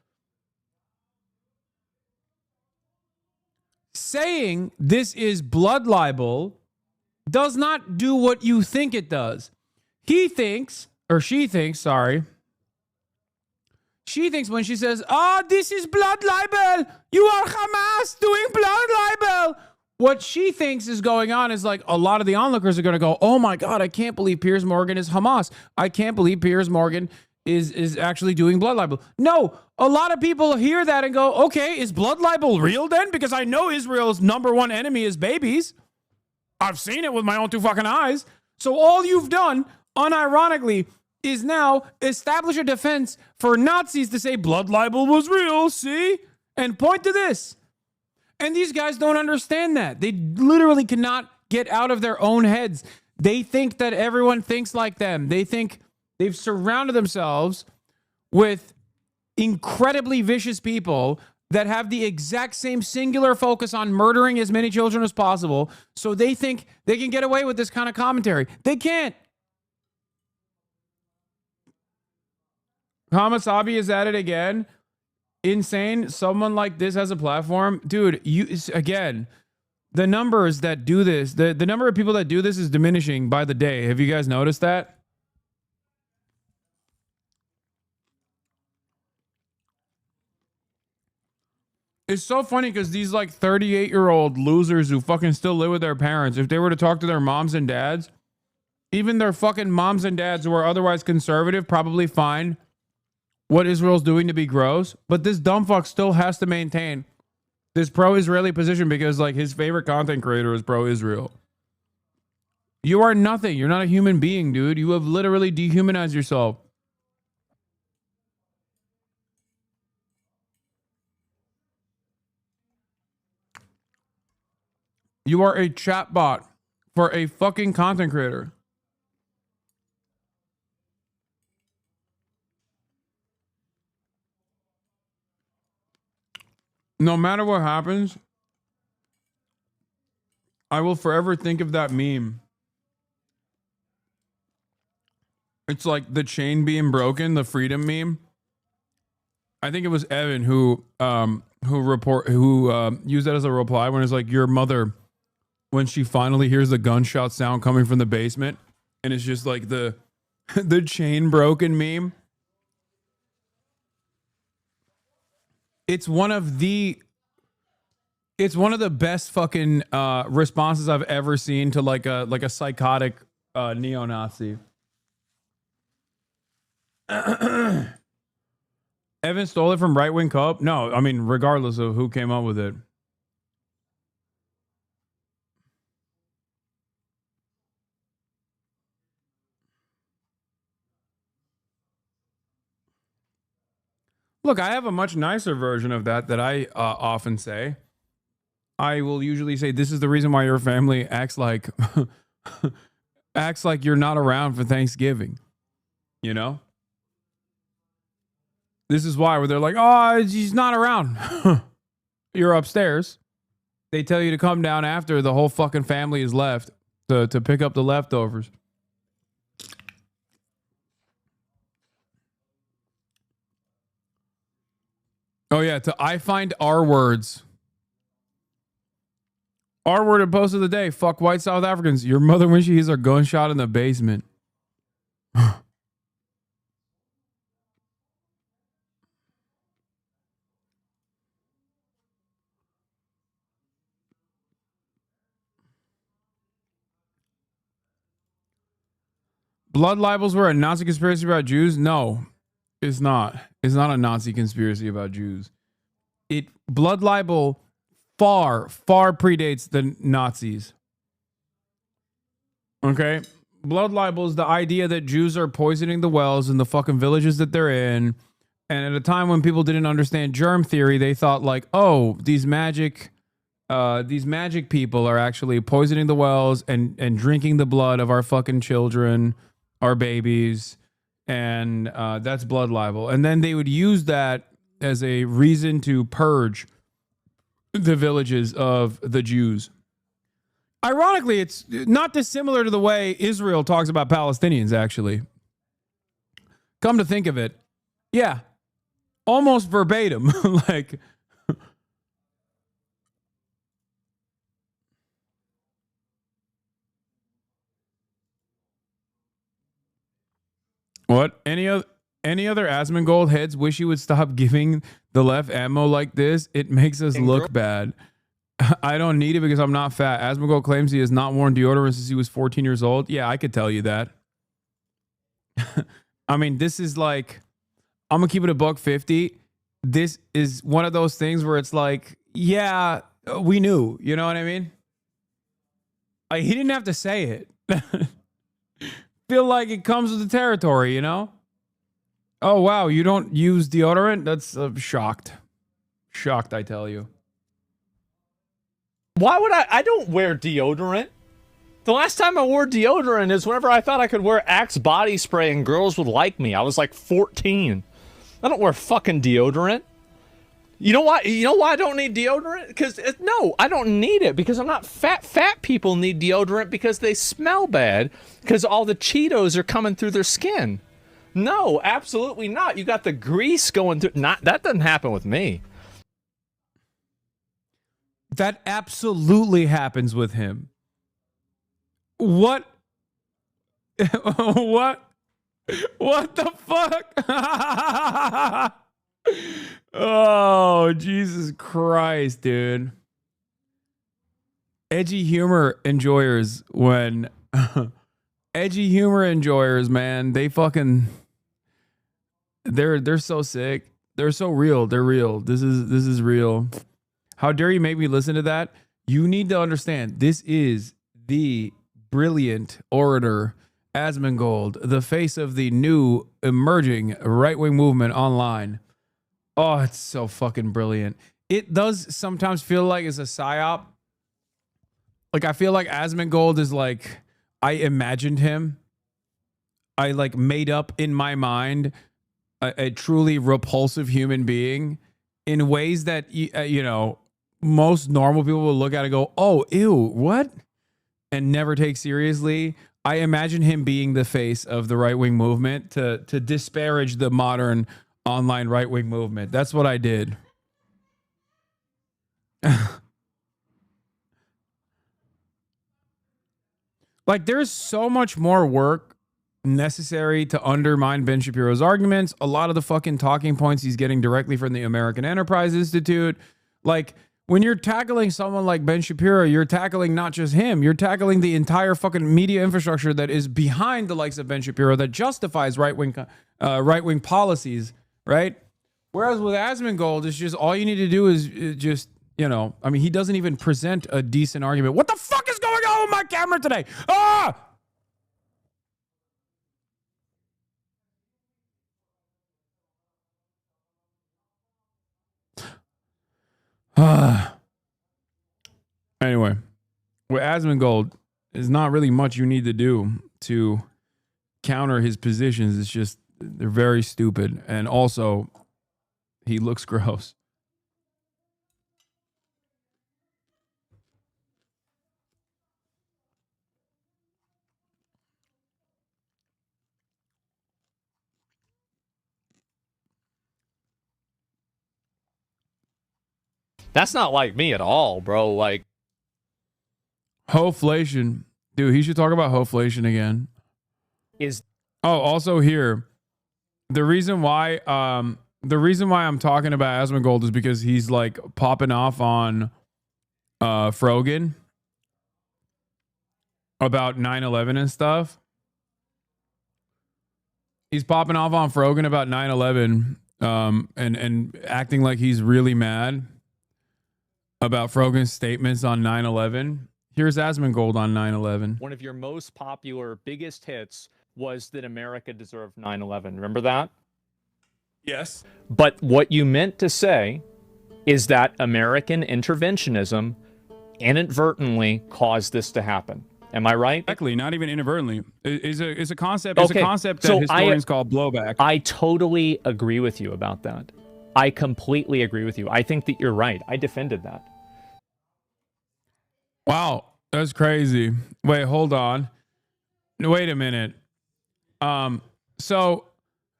Speaker 2: Saying this is blood libel does not do what you think it does. He thinks, or she thinks, sorry. She thinks when she says, this is blood libel. You are Hamas doing blood libel. What she thinks is going on is like a lot of the onlookers are going to go, oh my God, I can't believe Piers Morgan is Hamas. I can't believe Piers Morgan is actually doing blood libel. No, a lot of people hear that and go, okay, is blood libel real then? Because I know Israel's number 1 enemy is babies. I've seen it with my own 2 fucking eyes. So all you've done, unironically, is now establish a defense for Nazis to say blood libel was real, see? And point to this. And these guys don't understand that. They literally cannot get out of their own heads. They think that everyone thinks like them. They think they've surrounded themselves with incredibly vicious people that have the exact same singular focus on murdering as many children as possible. So they think they can get away with this kind of commentary. They can't. Hasanabi is at it again. Insane. Someone like this has a platform. Dude, again, the numbers that do this, the number of people that do this is diminishing by the day. Have you guys noticed that? It's so funny because these like 38-year-old losers who fucking still live with their parents, if they were to talk to their moms and dads, even their fucking moms and dads who are otherwise conservative probably find what Israel's doing to be gross. But this dumb fuck still has to maintain this pro-Israeli position because like his favorite content creator is pro-Israel. You are nothing. You're not a human being, dude. You have literally dehumanized yourself. You are a chatbot for a fucking content creator. No matter what happens, I will forever think of that meme. It's like the chain being broken, the freedom meme. I think it was Evan who used that as a reply when it's like your mother, when she finally hears the gunshot sound coming from the basement, and it's just like the chain broken meme. It's one of the best fucking responses I've ever seen to like a psychotic neo-Nazi. Evan stole it from Right Wing Co-op? No, I mean regardless of who came up with it. Look, I have a much nicer version of that I often say. I will usually say, this is the reason why your family acts like acts like you're not around for Thanksgiving. You know? This is why, where they're like, oh, he's not around. You're upstairs. They tell you to come down after the whole fucking family is left to pick up the leftovers. Oh yeah, I find R words. R word and post of the day. Fuck white South Africans. Your mother when she hears a gunshot in the basement. Blood libels were a Nazi conspiracy about Jews? No, it's not. It's not a Nazi conspiracy about Jews. Blood libel far predates the Nazis. Okay? Blood libel is the idea that Jews are poisoning the wells in the fucking villages that they're in. And at a time when people didn't understand germ theory, they thought like, oh, these magic people are actually poisoning the wells and drinking the blood of our fucking children, our babies. And that's blood libel. And then they would use that as a reason to purge the villages of the Jews. Ironically, it's not dissimilar to the way Israel talks about Palestinians, actually. Come to think of it. Yeah. Almost verbatim. Like... What? Any other Asmongold heads wish you would stop giving the left ammo like this? It makes us look bad. I don't need it because I'm not fat. Asmongold claims he has not worn deodorant since he was 14 years old. Yeah, I could tell you that. I mean, this is like, I'm gonna keep it $150. This is one of those things where it's like, yeah, we knew. You know what I mean? Like, he didn't have to say it. Feel like it comes with the territory, you know? Oh, wow, you don't use deodorant? That's shocked. Shocked, I tell you.
Speaker 5: Why would I don't wear deodorant. The last time I wore deodorant is whenever I thought I could wear Axe body spray and girls would like me. I was like 14. I don't wear fucking deodorant. You know why? You know why I don't need deodorant? Because no, I don't need it because I'm not fat. Fat people need deodorant because they smell bad because all the Cheetos are coming through their skin. No, absolutely not. You got the grease going through. That doesn't happen with me.
Speaker 2: That absolutely happens with him. What? What? What the fuck? Oh, Jesus Christ, dude. Edgy humor enjoyers man, they fucking they're so sick. They're so real. They're real. This is real. How dare you make me listen to that? You need to understand, this is the brilliant orator Asmongold, the face of the new emerging right-wing movement online. Oh, it's so fucking brilliant. It does sometimes feel like it's a psyop. Like, I feel like Asmongold is like, I imagined him. I like made up in my mind a truly repulsive human being in ways that, you know, most normal people will look at it and go, oh, ew, what? And never take seriously. I imagine him being the face of the right-wing movement to disparage the modern online right-wing movement. That's what I did. Like, there's so much more work necessary to undermine Ben Shapiro's arguments. A lot of the fucking talking points he's getting directly from the American Enterprise Institute. Like, when you're tackling someone like Ben Shapiro, you're tackling not just him, you're tackling the entire fucking media infrastructure that is behind the likes of Ben Shapiro that justifies right-wing policies, right? Whereas with Asmongold, it's just all you need to do is just, you know, I mean, he doesn't even present a decent argument. What the fuck is going on with my camera today? Ah! Anyway, with Asmongold, there's not really much you need to do to counter his positions. It's just, they're very stupid. And also, he looks gross.
Speaker 5: That's not like me at all, bro. Like,
Speaker 2: Hoflation. Dude, he should talk about hoflation again. Also here, the reason why I'm talking about Asmongold is because he's like popping off on Frogan about 9/11 and stuff. He's popping off on Frogan about 9/11 and acting like he's really mad about Frogan's statements on 9/11. Here's Asmongold on 9/11.
Speaker 5: one of your most popular, biggest hits was that America deserved 9/11. Remember that?
Speaker 2: Yes.
Speaker 5: But what you meant to say is that American interventionism inadvertently caused this to happen. Am I right?
Speaker 2: Exactly. Not even inadvertently. It's a concept. It's a concept that historians call blowback.
Speaker 5: I totally agree with you about that. I completely agree with you. I think that you're right. I defended that.
Speaker 2: Wow, that's crazy. Wait, hold on. Wait a minute. So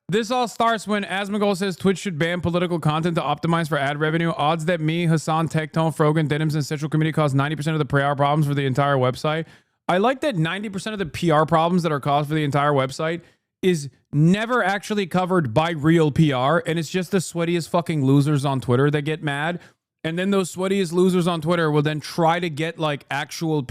Speaker 2: this all starts when Asmongold says Twitch should ban political content to optimize for ad revenue. Odds that me, Hasan, Tectone, Frogan, Denims, and Central Committee cause 90% of the PR problems for the entire website. I like that 90% of the PR problems that are caused for the entire website is never actually covered by real PR, and it's just the sweatiest fucking losers on Twitter that get mad. And then those sweatiest losers on Twitter will then try to get like actual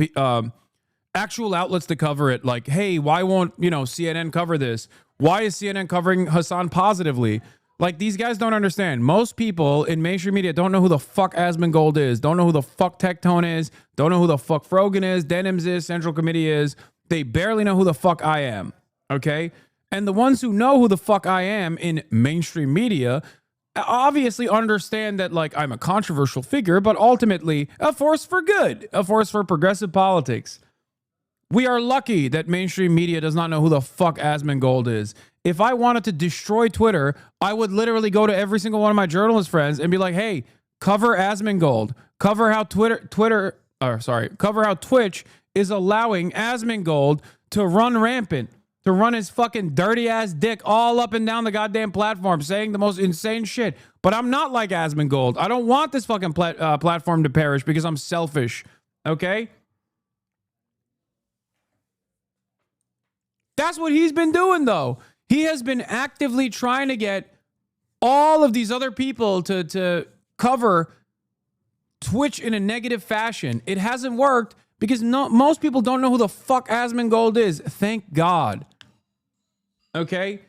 Speaker 2: outlets to cover it. Like, hey, why won't, CNN cover this? Why is CNN covering Hasan positively? Like, these guys don't understand. Most people in mainstream media don't know who the fuck Asmongold is, don't know who the fuck Tectone is, don't know who the fuck Frogan is, Denims is, Central Committee is. They barely know who the fuck I am. Okay? And the ones who know who the fuck I am in mainstream media obviously understand that, like, I'm a controversial figure, but ultimately a force for good, a force for progressive politics. We are lucky that mainstream media does not know who the fuck Asmongold is. If I wanted to destroy Twitter, I would literally go to every single one of my journalist friends and be like, hey, cover Asmongold. Cover how cover how Twitch is allowing Asmongold to run rampant, to run his fucking dirty ass dick all up and down the goddamn platform saying the most insane shit. But I'm not like Asmongold. I don't want this fucking platform to perish because I'm selfish. Okay? That's what he's been doing, though. He has been actively trying to get all of these other people to cover Twitch in a negative fashion. It hasn't worked because most people don't know who the fuck Asmongold is. Thank God. Okay?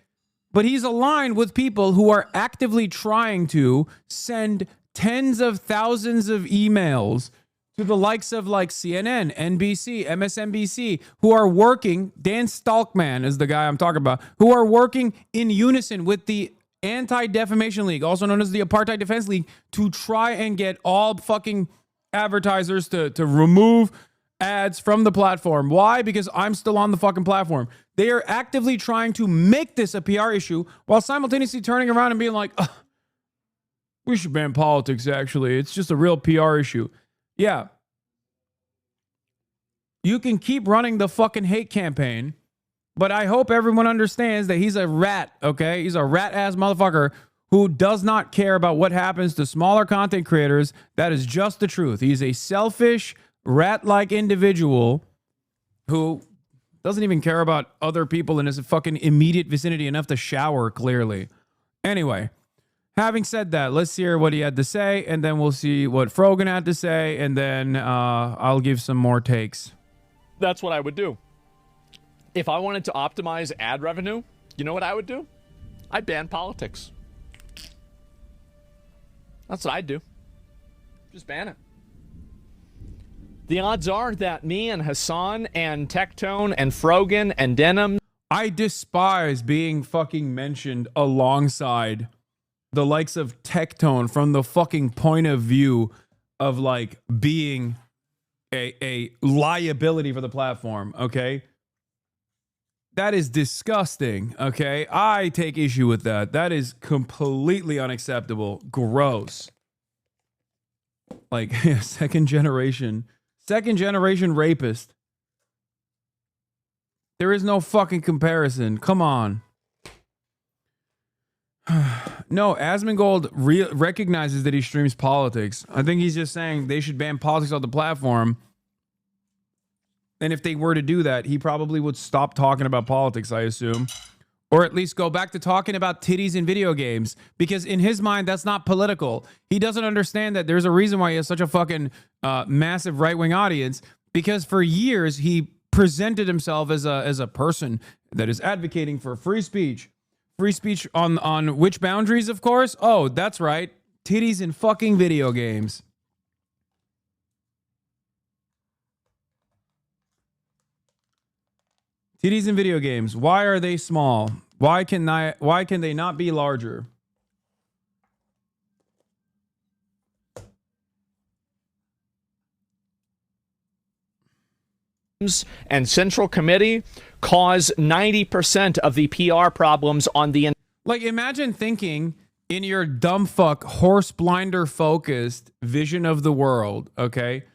Speaker 2: But he's aligned with people who are actively trying to send tens of thousands of emails to the likes of like CNN, NBC, MSNBC, who are working, Dan Stalkman is the guy I'm talking about, who are working in unison with the Anti-Defamation League, also known as the Apartheid Defense League, to try and get all fucking advertisers to remove ads from the platform. Why? Because I'm still on the fucking platform. They are actively trying to make this a PR issue while simultaneously turning around and being like, we should ban politics, actually. It's just a real PR issue. Yeah. You can keep running the fucking hate campaign, but I hope everyone understands that he's a rat, okay? He's a rat-ass motherfucker who does not care about what happens to smaller content creators. That is just the truth. He's a selfish, rat-like individual who doesn't even care about other people in his fucking immediate vicinity enough to shower, clearly. Anyway. Having said that, let's hear what he had to say, and then we'll see what Frogan had to say, and then I'll give some more takes.
Speaker 5: That's what I would do. If I wanted to optimize ad revenue, you know what I would do? I'd ban politics. That's what I'd do. Just ban it. The odds are that me and Hasan and Tectone and Frogan and Denim...
Speaker 2: I despise being fucking mentioned alongside the likes of Tectone from the fucking point of view of like being a liability for the platform, okay? That is disgusting, okay? I take issue with that. That is completely unacceptable. Gross. Like, second generation rapist. There is no fucking comparison. Come on. No, Asmongold recognizes that he streams politics. I think he's just saying they should ban politics off the platform. And if they were to do that, he probably would stop talking about politics, I assume. Or at least go back to talking about titties in video games. Because in his mind, that's not political. He doesn't understand that there's a reason why he has such a fucking massive right-wing audience. Because for years, he presented himself as a person that is advocating for free speech. Free speech on which boundaries, of course? Oh, that's right. Titties in fucking video games. Titties in video games. Why are they small? Why can they not be larger?
Speaker 5: And Central Committee cause 90% of the PR problems on the...
Speaker 2: Like, imagine thinking in your dumb fuck, horse blinder focused vision of the world, okay?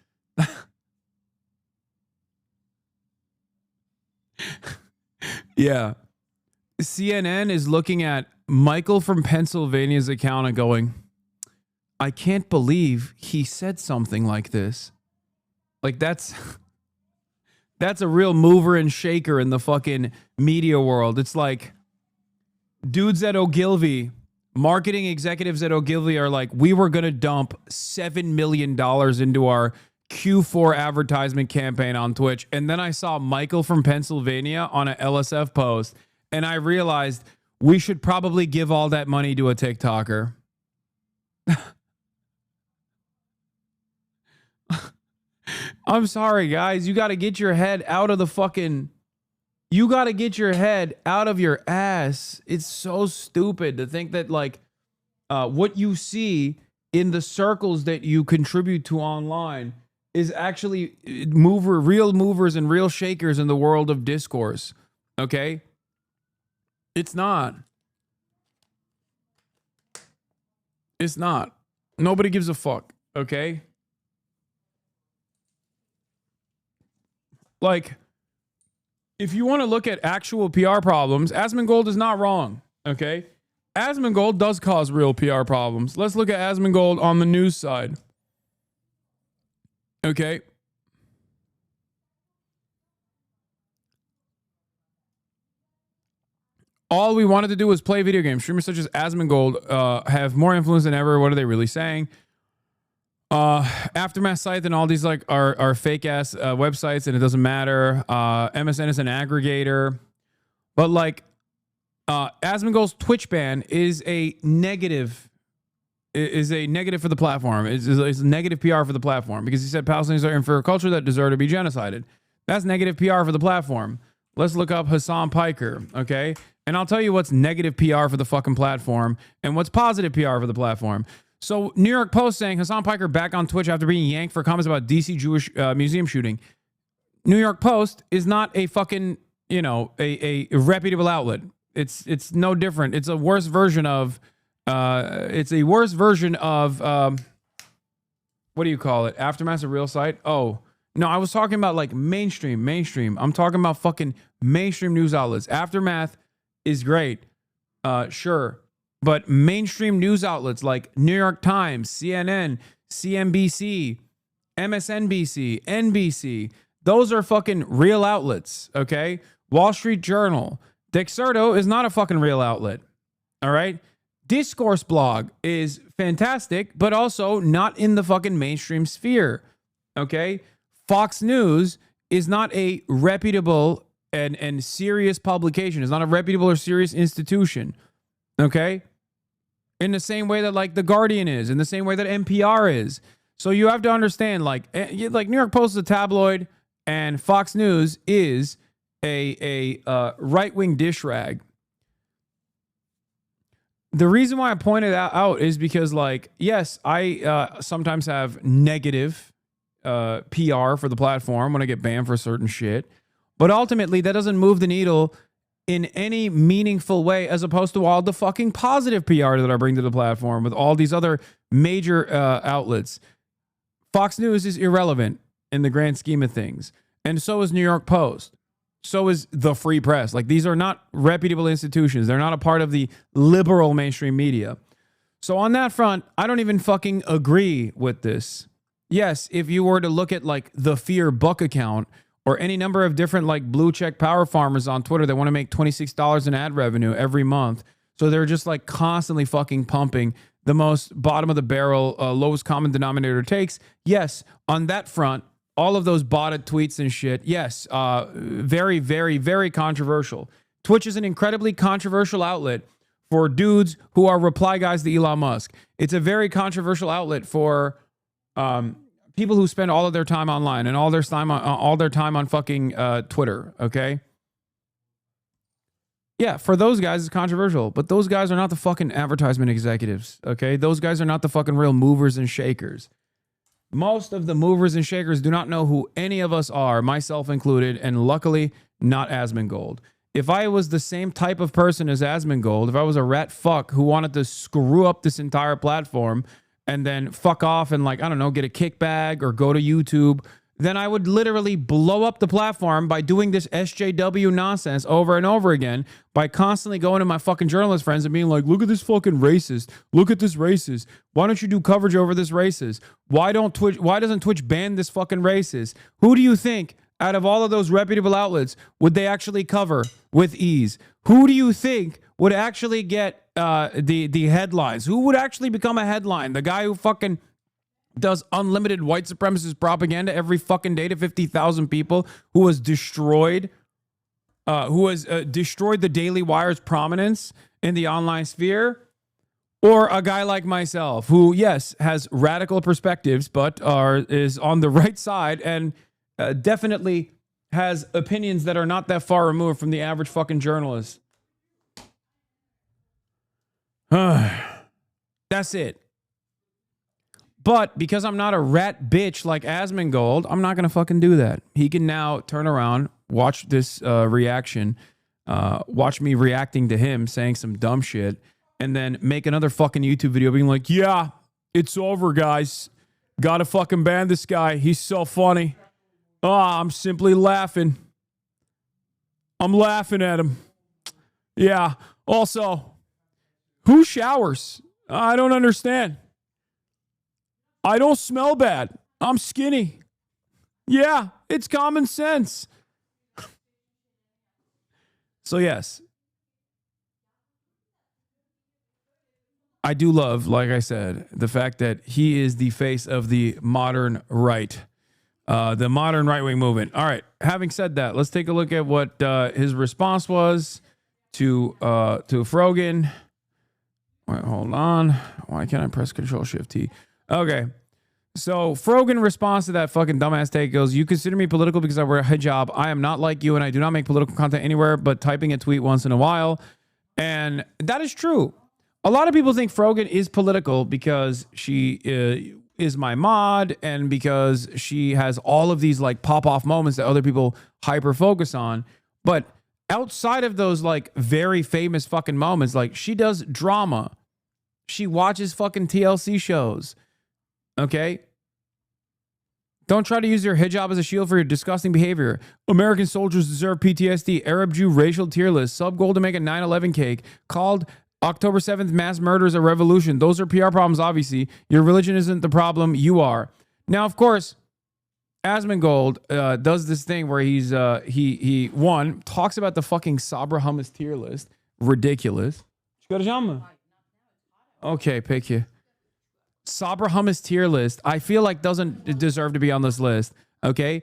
Speaker 2: Yeah. CNN is looking at Michael from Pennsylvania's account and going, I can't believe he said something like this. Like, that's a real mover and shaker in the fucking media world. It's like dudes at Ogilvy, marketing executives at Ogilvy are like, we were going to dump $7 million into our Q4 advertisement campaign on Twitch. And then I saw Michael from Pennsylvania on a LSF post, and I realized we should probably give all that money to a TikToker. I'm sorry, guys. You got to get your head out of the fucking... You got to get your head out of your ass. It's so stupid to think that, like, what you see in the circles that you contribute to online is actually real movers and real shakers in the world of discourse. Okay? It's not. It's not. Nobody gives a fuck. Okay? Like, if you want to look at actual PR problems, Asmongold is not wrong. Okay, Asmongold does cause real PR problems. Let's look at Asmongold on the news side. Okay. All we wanted to do was play video games. Streamers such as Asmongold have more influence than ever. What are they really saying? Aftermath site and all these like are fake ass websites, and it doesn't matter. MSN is an aggregator, but like Asmongold's Twitch ban is a negative. Is a negative for the platform. It's a negative PR for the platform because he said Palestinians are inferior culture that deserve to be genocided. That's negative PR for the platform. Let's look up Hasan Piker, okay? And I'll tell you what's negative PR for the fucking platform and what's positive PR for the platform. So New York Post saying Hasan Piker back on Twitch after being yanked for comments about DC Jewish museum shooting. New York Post is not a fucking, a reputable outlet. It's no different. It's a worse version of what do you call it? Aftermath's a real site? Oh, no, I was talking about like mainstream. I'm talking about fucking mainstream news outlets. Aftermath is great. Sure. But mainstream news outlets like New York Times, CNN, CNBC, MSNBC, NBC, those are fucking real outlets, okay? Wall Street Journal. Dexerto is not a fucking real outlet, all right? Discourse blog is fantastic, but also not in the fucking mainstream sphere, okay? Fox News is not a reputable and serious publication. It's not a reputable or serious institution, okay? In the same way that like The Guardian is, in the same way that NPR is. So you have to understand, like New York Post is a tabloid, and Fox News is a right-wing dish rag. The reason why I pointed that out is because, like, yes, I sometimes have negative PR for the platform when I get banned for certain shit, but ultimately that doesn't move the needle in any meaningful way, as opposed to all the fucking positive PR that I bring to the platform with all these other major outlets. Fox News is irrelevant in the grand scheme of things, and so is New York Post. So is the Free Press. Like, these are not reputable institutions. They're not a part of the liberal mainstream media. So on that front, I don't even fucking agree with this. Yes, if you were to look at like the Fear Buck account or any number of different like blue check power farmers on Twitter that want to make $26 in ad revenue every month, so they're just like constantly fucking pumping the most bottom of the barrel, lowest common denominator takes. Yes, on that front, all of those botted tweets and shit, yes, very, very, very controversial. Twitch is an incredibly controversial outlet for dudes who are reply guys to Elon Musk. It's a very controversial outlet for people who spend all of their time online and all their time on fucking Twitter. Okay. Yeah, for those guys, it's controversial, but those guys are not the fucking advertisement executives. Okay, those guys are not the fucking real movers and shakers. Most of the movers and shakers do not know who any of us are, myself included, and luckily not Asmongold. If I was the same type of person as Asmongold, if I was a rat fuck who wanted to screw up this entire platform and then fuck off and, like, I don't know, get a kickback or go to YouTube, then I would literally blow up the platform by doing this SJW nonsense over and over again, by constantly going to my fucking journalist friends and being like, look at this fucking racist. Look at this racist. Why don't you do coverage over this racist? Why doesn't Twitch ban this fucking racist? Who do you think out of all of those reputable outlets would they actually cover with ease? Who do you think would actually get the headlines? Who would actually become a headline? The guy who fucking does unlimited white supremacist propaganda every fucking day to 50,000 people, who has destroyed the Daily Wire's prominence in the online sphere? Or a guy like myself who, yes, has radical perspectives, but is on the right side and definitely has opinions that are not that far removed from the average fucking journalist. That's it. But because I'm not a rat bitch like Asmongold, I'm not going to fucking do that. He can now turn around, watch this reaction, watch me reacting to him saying some dumb shit, and then make another fucking YouTube video being like, yeah, it's over, guys. Gotta fucking ban this guy. He's so funny. I'm simply laughing. I'm laughing at him. Yeah. Also, who showers? I don't understand. I don't smell bad. I'm skinny. Yeah, it's common sense. So yes, I do love, like I said, the fact that he is the face of the modern right, the modern right-wing movement. All right. Having said that, let's take a look at what his response was to Frogan. Wait, hold on. Why can't I press Control-Shift-T? Okay. So Frogan responds to that fucking dumbass take, goes, you consider me political because I wear a hijab. I am not like you, and I do not make political content anywhere but typing a tweet once in a while. And that is true. A lot of people think Frogan is political because she is my mod and because she has all of these like pop-off moments that other people hyper-focus on. But outside of those like very famous fucking moments, like she does drama. She watches fucking TLC shows. Okay? Don't try to use your hijab as a shield for your disgusting behavior. American soldiers deserve PTSD. Arab Jew racial tier list. Sub goal to make a 9/11 cake. Called October 7th mass murders a revolution. Those are PR problems, obviously. Your religion isn't the problem. You are. Now, of course, Asmongold does this thing where he one, talks about the fucking Sabra hummus tier list. Ridiculous. Okay, pick you. Sabra hummus tier list, I feel like doesn't deserve to be on this list. Okay.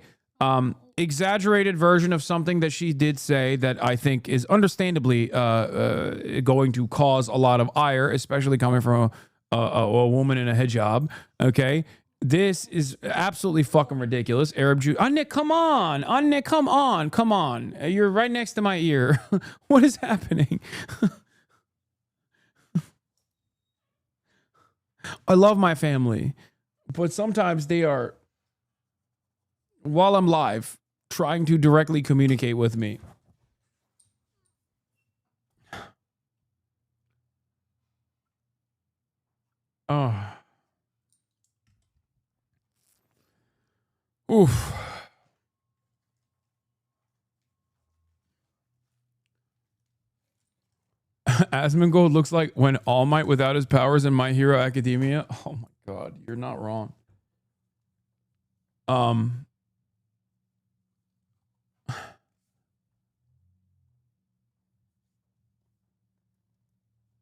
Speaker 2: Exaggerated version of something that she did say that I think is understandably going to cause a lot of ire, especially coming from a woman in a hijab. Okay. This is absolutely fucking ridiculous. Arab Jew. Nick, come on. Nick, come on. Come on. You're right next to my ear. What is happening? I love my family, but sometimes they are, while I'm live, trying to directly communicate with me. Oh. Oof. Asmongold looks like when All Might without his powers in My Hero Academia. Oh my god, you're not wrong.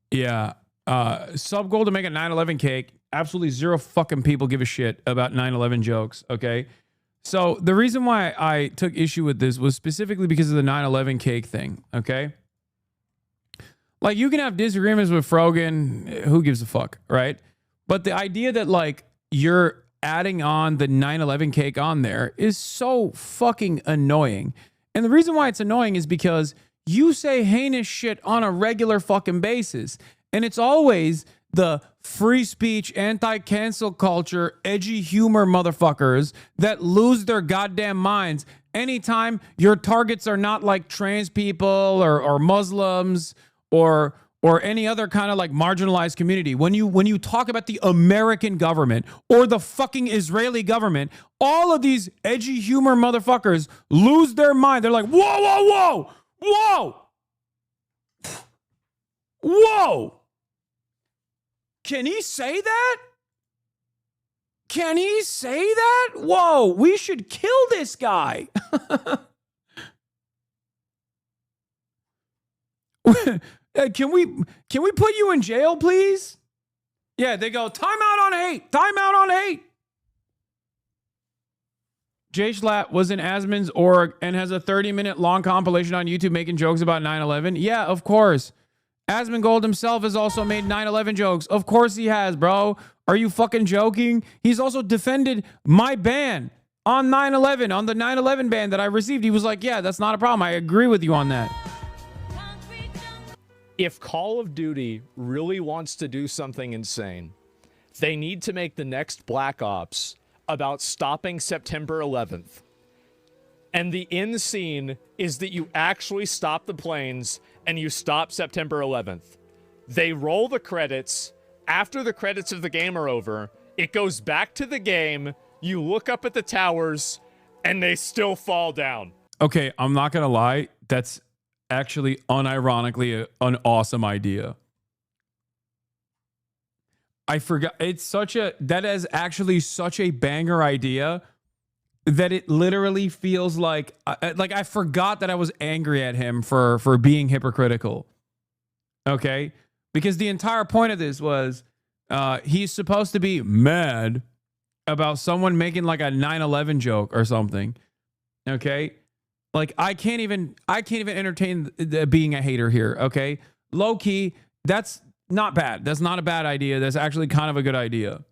Speaker 2: Yeah. Sub goal to make a 9/11 cake. Absolutely zero fucking people give a shit about 9/11 jokes, okay? So the reason why I took issue with this was specifically because of the 9/11 cake thing, okay? Like, you can have disagreements with Frogan, who gives a fuck, right? But the idea that, like, you're adding on the 9/11 cake on there is so fucking annoying. And the reason why it's annoying is because you say heinous shit on a regular fucking basis. And it's always the free speech, anti-cancel culture, edgy humor motherfuckers that lose their goddamn minds anytime your targets are not like trans people or Muslims or any other kind of like marginalized community. When you talk about the American government or the fucking Israeli government, all of these edgy humor motherfuckers lose their mind. They're like, whoa, whoa, whoa, whoa, whoa. Can he say that? Can he say that? Whoa, we should kill this guy. Can we put you in jail, please? Yeah, they go, time out on hate. Time out on hate. Jay Schlatt was in Asmon's org and has a 30-minute long compilation on YouTube making jokes about 9/11. Yeah, of course. Asmongold himself has also made 9/11 jokes. Of course he has, bro. Are you fucking joking? He's also defended my ban on 9/11, on the 9/11 ban that I received. He was like, yeah, that's not a problem. I agree with you on that.
Speaker 5: If Call of Duty really wants to do something insane, they need to make the next Black Ops about stopping September 11th. And the end scene is that you actually stop the planes and you stop September 11th. They roll the credits. After the credits of the game are over, it goes back to the game. You look up at the towers and they still fall down.
Speaker 2: Okay, I'm not going to lie. That's actually unironically an awesome idea. I forgot. That is actually such a banger idea that it literally feels like I forgot that I was angry at him for being hypocritical. Okay? Because the entire point of this was he's supposed to be mad about someone making like a 9/11 joke or something. Okay? Like I can't even entertain being a hater here, okay? Low key, that's not bad. That's not a bad idea. That's actually kind of a good idea.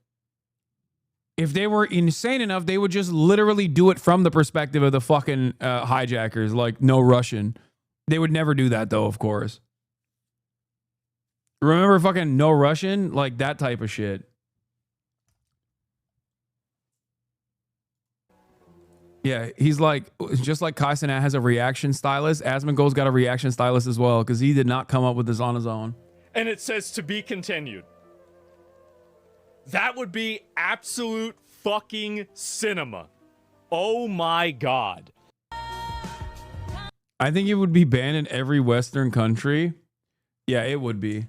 Speaker 2: If they were insane enough, they would just literally do it from the perspective of the fucking hijackers, like no Russian. They would never do that though, of course. Remember fucking no Russian? Like that type of shit. Yeah, he's like, just like Kaisenat has a reaction stylist, Asmongold's got a reaction stylist as well, because he did not come up with this on his own.
Speaker 5: And it says to be continued. That would be absolute fucking cinema. Oh my God.
Speaker 2: I think it would be banned in every Western country. Yeah, it would be.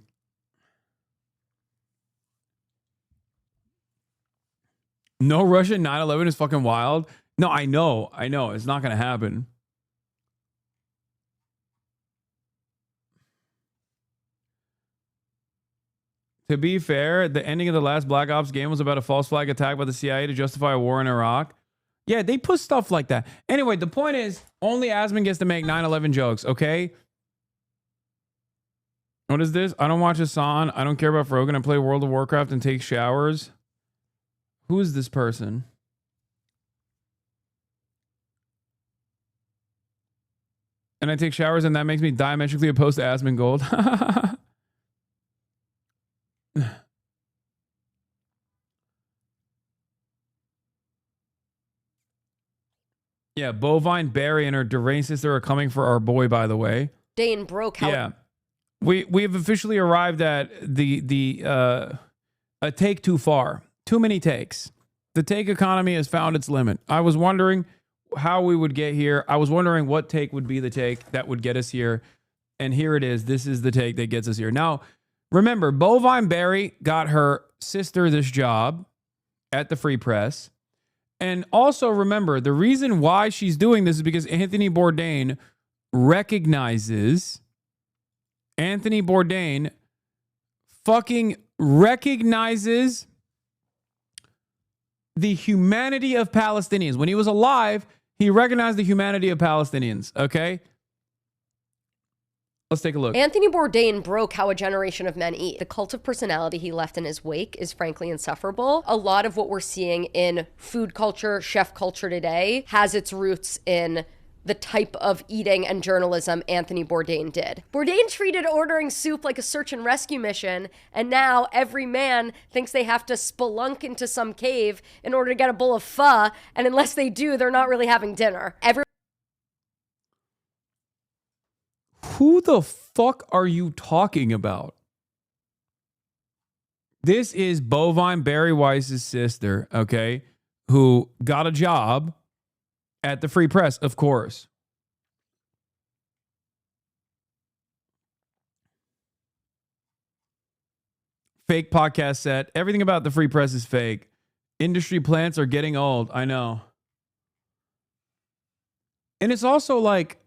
Speaker 2: No Russian 9/11 is fucking wild. No, I know. It's not going to happen. To be fair, the ending of the last Black Ops game was about a false flag attack by the CIA to justify a war in Iraq. Yeah, they put stuff like that. Anyway, the point is, only Asmon gets to make 9/11 jokes, okay? What is this? I don't watch Hasan. I don't care about Frogan. I play World of Warcraft and take showers. Who is this person? And I take showers, and that makes me diametrically opposed to Asmongold. Yeah, Bovine, Barry, and her deranged sister are coming for our boy, by the way.
Speaker 6: Dane broke how.
Speaker 2: Yeah. We have officially arrived at a take too far. Too many takes. The take economy has found its limit. I was wondering how we would get here. I was wondering what take would be the take that would get us here. And here it is. This is the take that gets us here. Now, remember, Bovine Barry got her sister this job at the Free Press. And also remember, the reason why she's doing this is because Anthony Bourdain fucking recognizes the humanity of Palestinians. When he was alive, he recognized the humanity of Palestinians, okay? Let's take a look.
Speaker 6: Anthony Bourdain broke how a generation of men eat. The cult of personality he left in his wake is frankly insufferable. A lot of what we're seeing in food culture, chef culture today has its roots in the type of eating and journalism Anthony Bourdain did. Bourdain treated ordering soup like a search and rescue mission, and now every man thinks they have to spelunk into some cave in order to get a bowl of pho, and unless they do, they're not really having dinner.
Speaker 2: Who the fuck are you talking about? This is Bovine Barry Weiss's sister, okay, who got a job at the Free Press, of course. Fake podcast set. Everything about the Free Press is fake. Industry plants are getting old. I know. And it's also like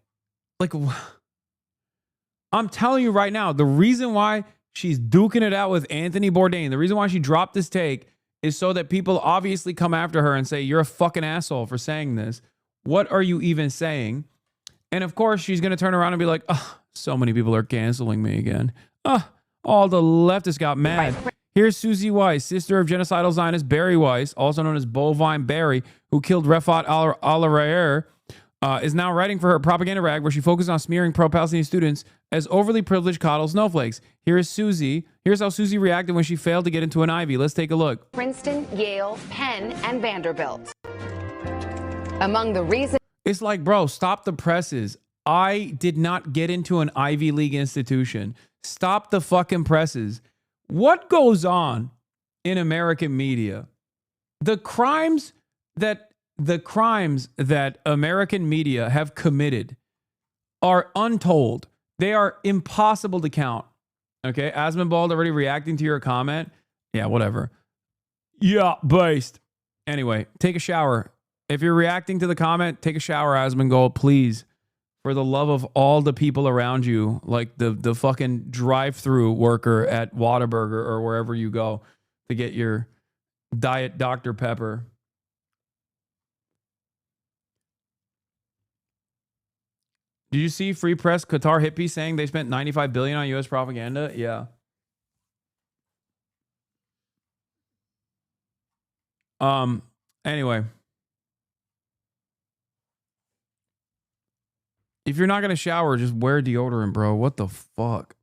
Speaker 2: I'm telling you right now, the reason why she's duking it out with Anthony Bourdain, the reason why she dropped this take is so that people obviously come after her and say, you're a fucking asshole for saying this. What are you even saying? And of course, she's going to turn around and be like, oh, so many people are canceling me again. All the leftists got mad. Here's Susie Weiss, sister of genocidal Zionist Barry Weiss, also known as Bovine Barry, who killed Refat al-Rayer, is now writing for her propaganda rag where she focuses on smearing pro-Palestinian students as overly privileged coddle snowflakes. Here's Susie. Here's how Susie reacted when she failed to get into an Ivy. Let's take a look.
Speaker 7: Princeton, Yale, Penn, and Vanderbilt. Among the reasons...
Speaker 2: It's like, bro, stop the presses. I did not get into an Ivy League institution. Stop the fucking presses. What goes on in American media? The crimes that American media have committed are untold. They are impossible to count. Okay, Asmonbald already reacting to your comment. Yeah, whatever. Yeah, based. Anyway, take a shower. If you're reacting to the comment, take a shower, Asmongold, please. For the love of all the people around you, like the fucking drive-through worker at Whataburger or wherever you go to get your Diet Dr. Pepper. Did you see Free Press Qatar hippie saying they spent $95 billion on U.S. propaganda? Yeah. Anyway. If you're not going to shower, just wear deodorant, bro. What the fuck?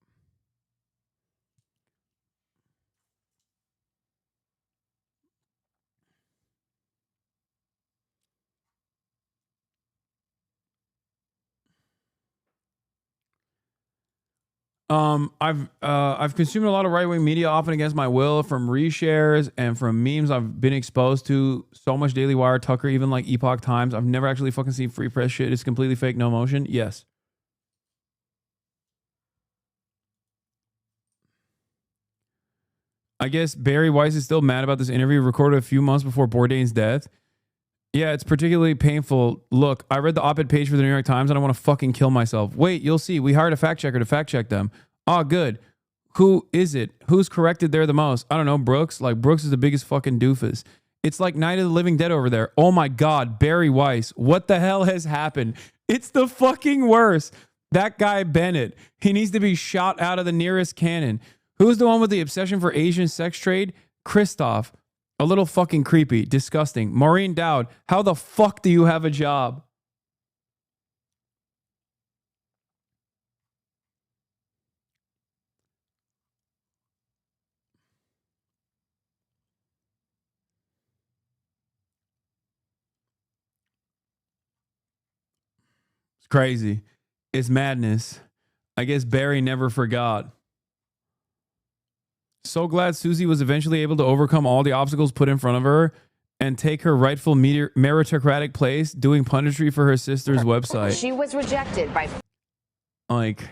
Speaker 2: I've consumed a lot of right-wing media, often against my will, from reshares and from memes I've been exposed to. So much Daily Wire, Tucker, even like Epoch Times. I've never actually fucking seen Free Press shit. It's completely fake, no motion. Yes. I guess Barry Weiss is still mad about this interview recorded a few months before Bourdain's death. Yeah, it's particularly painful. Look, I read the op-ed page for the New York Times and I want to fucking kill myself. Wait, you'll see. We hired a fact checker to fact check them. Oh, good. Who is it? Who's corrected there the most? I don't know, Brooks. Like, Brooks is the biggest fucking doofus. It's like Night of the Living Dead over there. Oh my God, Barry Weiss. What the hell has happened? It's the fucking worst. That guy Bennett. He needs to be shot out of the nearest cannon. Who's the one with the obsession for Asian sex trade? Christoph. A little fucking creepy. Disgusting. Maureen Dowd. How the fuck do you have a job? It's crazy. It's madness. I guess Barry never forgot. So glad Susie was eventually able to overcome all the obstacles put in front of her and take her rightful meritocratic place doing punditry for her sister's website.
Speaker 7: She was rejected by...
Speaker 2: Like,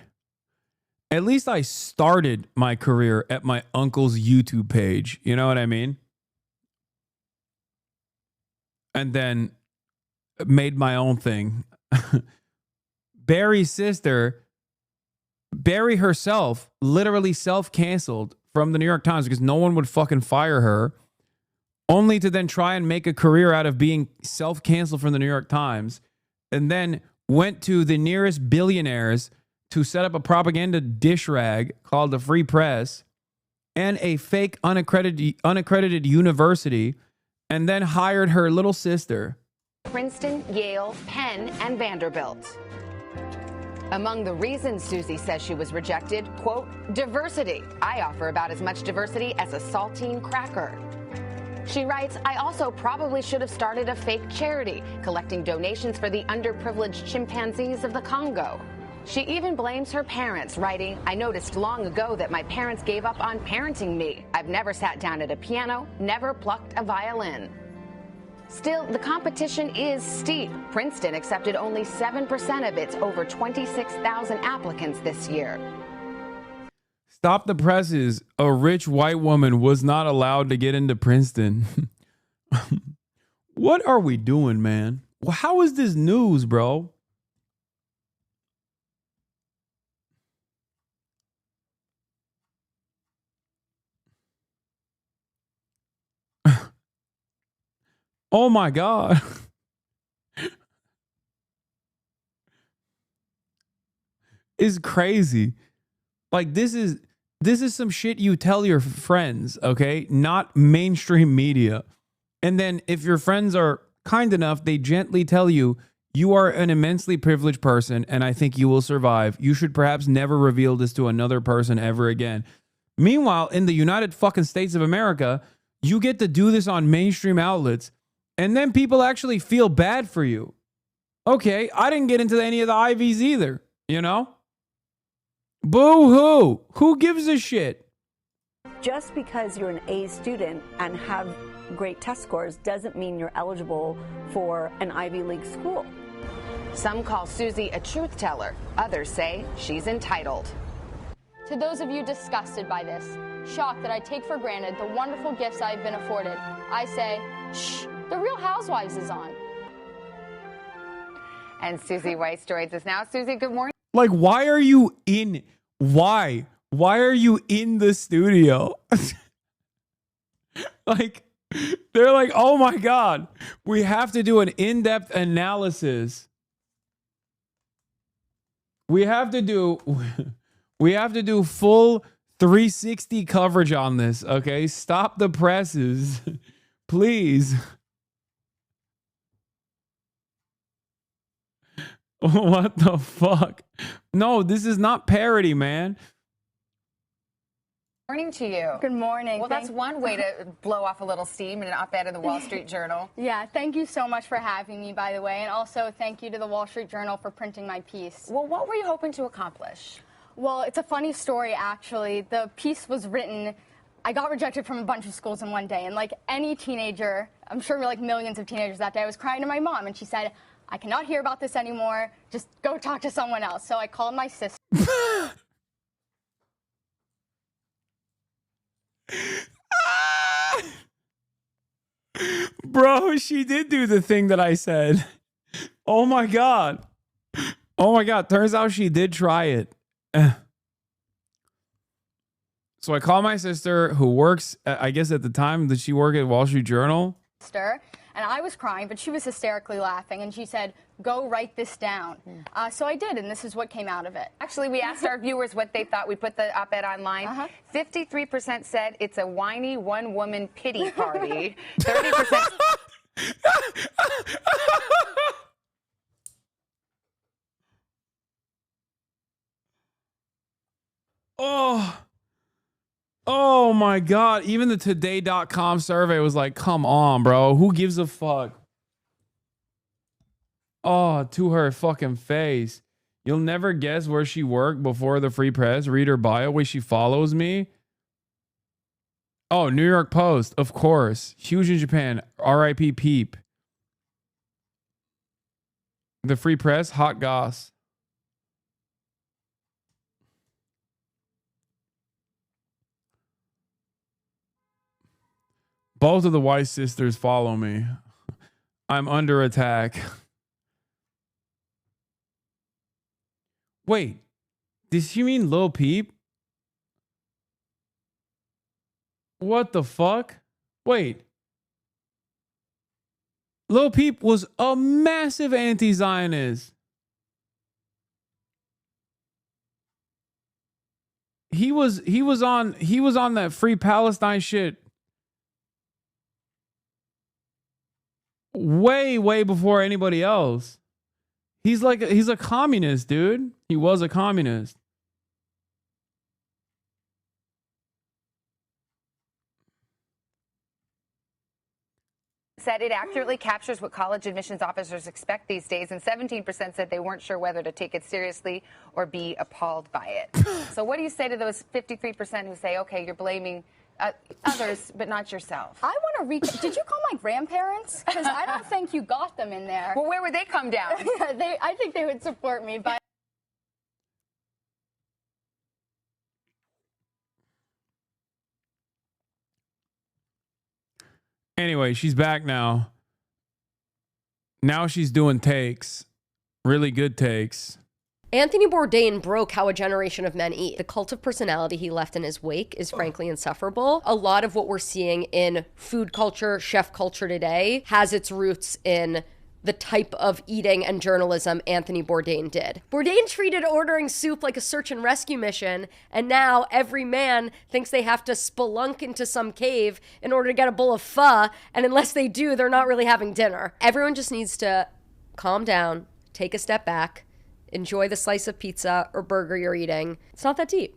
Speaker 2: at least I started my career at my uncle's YouTube page. You know what I mean? And then made my own thing. Barry's sister, Barry herself, literally self-canceled from the New York Times because no one would fucking fire her, only to then try and make a career out of being self-canceled from the New York Times, and then went to the nearest billionaires to set up a propaganda dish rag called the Free Press and a fake unaccredited university, and then hired her little sister.
Speaker 7: Princeton, Yale, Penn, and Vanderbilt. Among the reasons Susie says she was rejected, quote, diversity. I offer about as much diversity as a saltine cracker. She writes, I also probably should have started a fake charity, collecting donations for the underprivileged chimpanzees of the Congo. She even blames her parents, writing, I noticed long ago that my parents gave up on parenting me. I've never sat down at a piano, never plucked a violin. Still, the competition is steep. Princeton accepted only 7% of its over 26,000 applicants this year.
Speaker 2: Stop the presses. A rich white woman was not allowed to get into Princeton. What are we doing, man? How is this news, bro? Oh my God. It's crazy. Like, this is some shit you tell your friends, okay? Not mainstream media. And then if your friends are kind enough, they gently tell you, you are an immensely privileged person and I think you will survive. You should perhaps never reveal this to another person ever again. Meanwhile, in the United fucking States of America, you get to do this on mainstream outlets. And then people actually feel bad for you. Okay, I didn't get into any of the Ivies either, you know? Boo-hoo. Who gives a shit?
Speaker 8: Just because you're an A student and have great test scores doesn't mean you're eligible for an Ivy League school.
Speaker 7: Some call Susie a truth teller. Others say she's entitled.
Speaker 9: To those of you disgusted by this, shocked that I take for granted the wonderful gifts I've been afforded, I say, shh, The Real Housewives is on.
Speaker 7: And Susie Weiss joins us now. Susie, good morning.
Speaker 2: Like, why are you in? Why? Why are you in the studio? Like, they're like, oh my God, we have to do an in-depth analysis. We have to do full 360 coverage on this, okay? Stop the presses, please. What the fuck? No, this is not parody, man.
Speaker 7: Morning to you.
Speaker 9: Good morning.
Speaker 7: Well, that's one way to blow off a little steam in an op-ed in the Wall Street Journal.
Speaker 9: Yeah, thank you so much for having me, by the way, and also thank you to the Wall Street Journal for printing my piece.
Speaker 7: Well, what were you hoping to accomplish?
Speaker 9: Well, it's a funny story, actually. The piece was written, I got rejected from a bunch of schools in one day, and like any teenager, I'm sure like millions of teenagers that day, I was crying to my mom, and she said, I cannot hear about this anymore, just go talk to someone else. So I called my sister.
Speaker 2: Bro, she did do the thing that I said. Oh my God. Oh my God. Turns out she did try it. So I called my sister who works, I guess at the time, did she work at Wall Street Journal?
Speaker 9: And I was crying, but she was hysterically laughing, and she said, go write this down. So I did, and this is what came out of it.
Speaker 7: Actually, we asked our viewers what they thought. We put the op-ed online. 53% said it's a whiny one-woman pity party. 30%...
Speaker 2: Oh my God. Even the today.com survey was like, come on, bro. Who gives a fuck? Oh, to her fucking face. You'll never guess where she worked before the Free Press. Read her bio. Wait, she follows me? Oh, New York Post. Of course. Huge in Japan. R.I.P. Peep. The Free Press. Hot goss. Both of the Weiss sisters follow me. I'm under attack. Wait, does she mean Lil Peep? What the fuck? Wait. Lil Peep was a massive anti-Zionist. He was on that Free Palestine shit way before anybody else. He's a communist, dude. He was a communist.
Speaker 7: Said it accurately captures what college admissions officers expect these days, and 17% said they weren't sure whether to take it seriously or be appalled by it. So what do you say to those 53% who say, okay, you're blaming others, but not yourself?
Speaker 9: I want to reach. Did you call my grandparents? Because I don't think you got them in there.
Speaker 7: Well, where would they come down?
Speaker 9: I think they would support me, but.
Speaker 2: Anyway, she's back now. Now she's doing takes. Really good takes.
Speaker 6: Anthony Bourdain broke how a generation of men eat. The cult of personality he left in his wake is frankly insufferable. A lot of what we're seeing in food culture, chef culture today has its roots in the type of eating and journalism Anthony Bourdain did. Bourdain treated ordering soup like a search and rescue mission, and now every man thinks they have to spelunk into some cave in order to get a bowl of pho, and unless they do, they're not really having dinner. Everyone just needs to calm down, take a step back, enjoy the slice of pizza or burger you're eating. It's not that deep.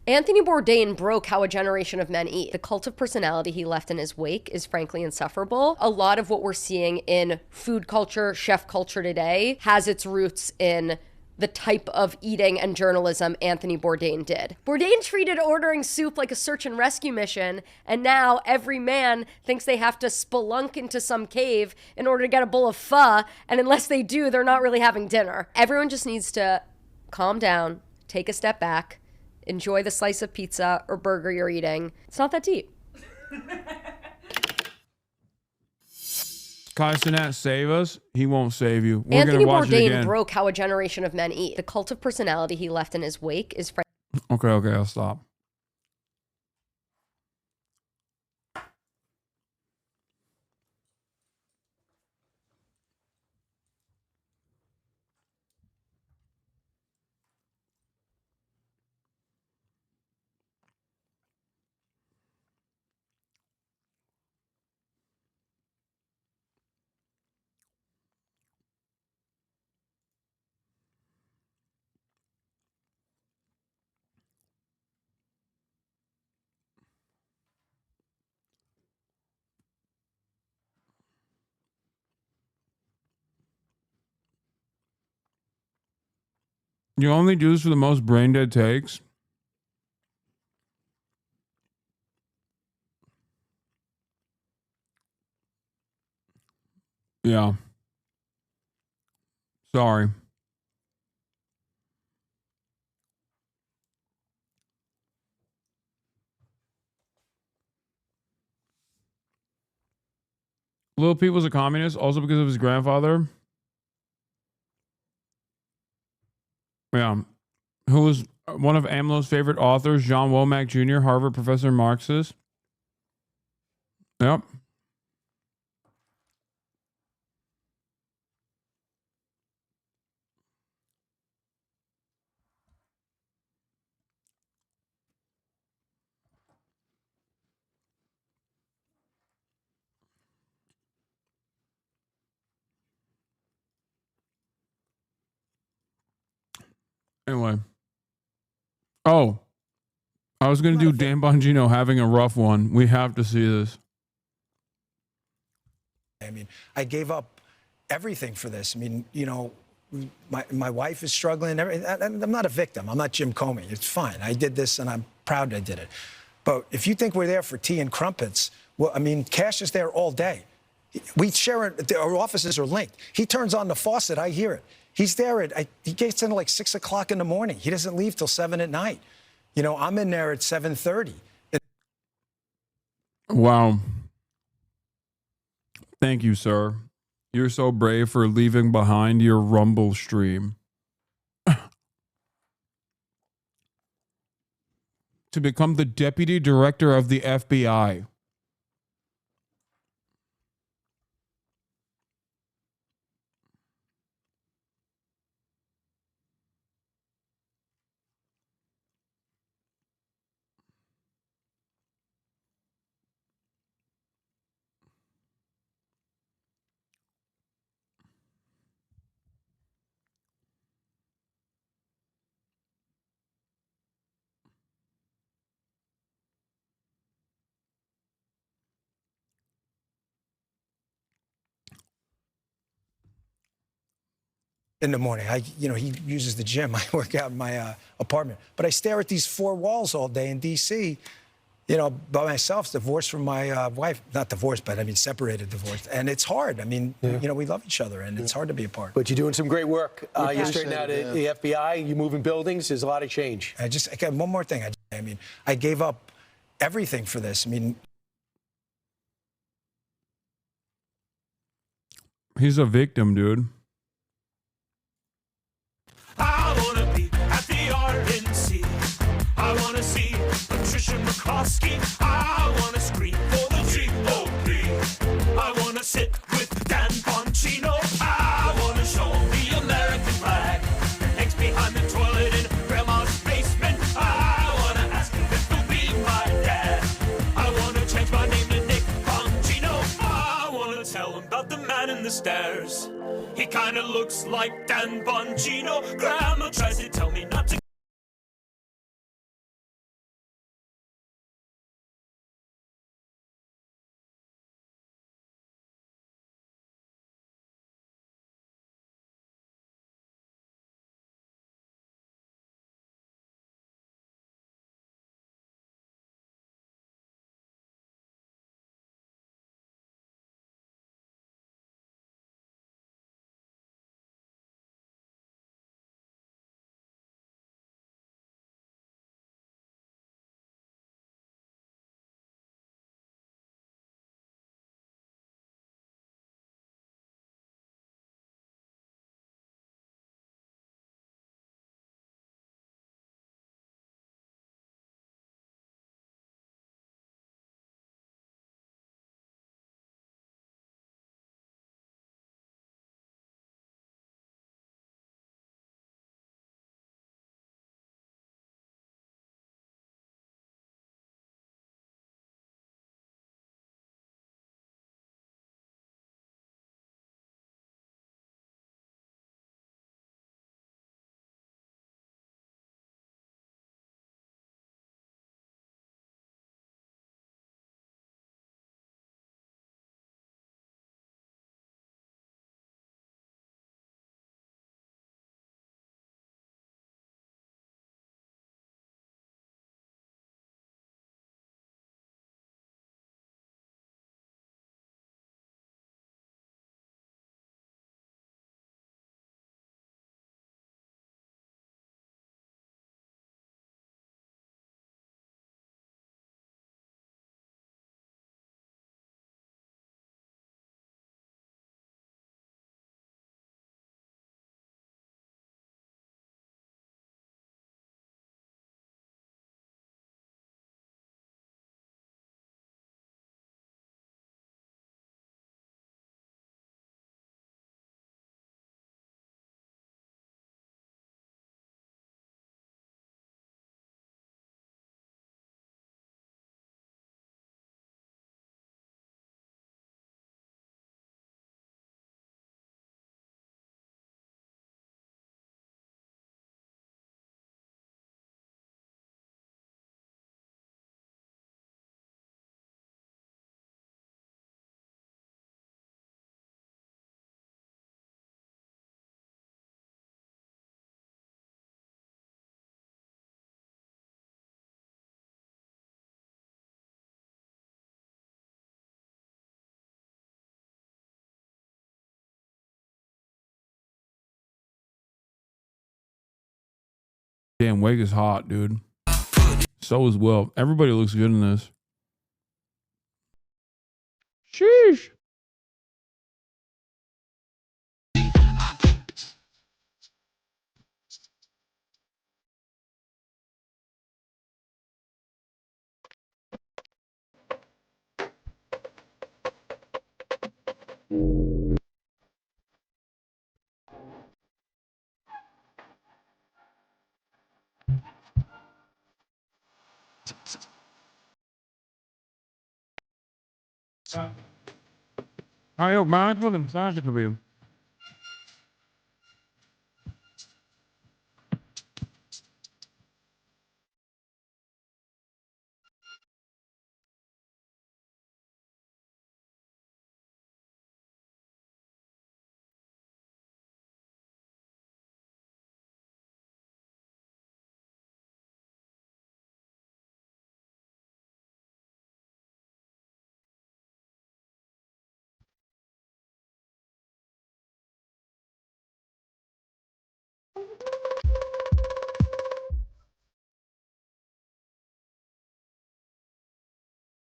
Speaker 6: Anthony Bourdain broke how a generation of men eat. The cult of personality he left in his wake is frankly insufferable. A lot of what we're seeing in food culture, chef culture today has its roots in the type of eating and journalism Anthony Bourdain did. Bourdain treated ordering soup like a search and rescue mission, and now every man thinks they have to spelunk into some cave in order to get a bowl of pho, and unless they do, they're not really having dinner. Everyone just needs to calm down, take a step back, enjoy the slice of pizza or burger you're eating. It's not that deep.
Speaker 2: Kaisenat, save us. He won't save you. We're
Speaker 6: Anthony
Speaker 2: gonna watch it
Speaker 6: Bourdain
Speaker 2: again.
Speaker 6: broke how a generation of men eat. The cult of personality he left in his wake is
Speaker 2: Okay, I'll stop. You only do this for the most brain dead takes? Yeah. Sorry. Lil Peep was a communist also because of his grandfather. Yeah. Who was one of AMLO's favorite authors, John Womack Jr., Harvard professor and Marxist. Yep. Anyway. Oh. I was going to do Dan Bongino having a rough one. We have to see this.
Speaker 3: I mean, I gave up everything for this. I mean, you know, my wife is struggling. I'm not a victim. I'm not Jim Comey. It's fine. I did this, and I'm proud I did it. But if you think we're there for tea and crumpets, well, I mean, Cash is there all day. We share it. Our offices are linked. He turns on the faucet. I hear it. He's there he gets in at like 6 o'clock in the morning. He doesn't leave till 7 at night. You know, I'm in there at 7:30.
Speaker 2: Wow. Thank you, sir. You're so brave for leaving behind your Rumble stream. To become the deputy director of the FBI.
Speaker 3: In the morning, you know, he uses the gym. I work out in my apartment, but I stare at these four walls all day in D.C. You know, by myself, divorced from my wife. Not divorced, but I mean separated, divorced, and it's hard. I mean, you know, we love each other, and it's hard to be apart.
Speaker 13: But you're doing some great work. You're straightening out the FBI. You're moving buildings. There's a lot of change.
Speaker 3: I got one more thing. I mean, I gave up everything for this. I mean,
Speaker 2: He's a victim, dude.
Speaker 22: I wanna be at the RNC. I wanna see Patricia McCloskey. I wanna scream for the GOP. I wanna sit with Dan Bongino. I wanna show the American flag. Eggs behind the toilet in grandma's basement. I wanna ask him if he'll be my dad. I wanna change my name to Nick Bongino. I wanna tell him about the man in the stairs. He kinda looks like Dan Bongino. Grandma tries to tell me not to
Speaker 2: Damn, Wake is hot, dude. So is Will. Everybody looks good in this. Sheesh. Ayo, banget lu kan sakit lu, Bim.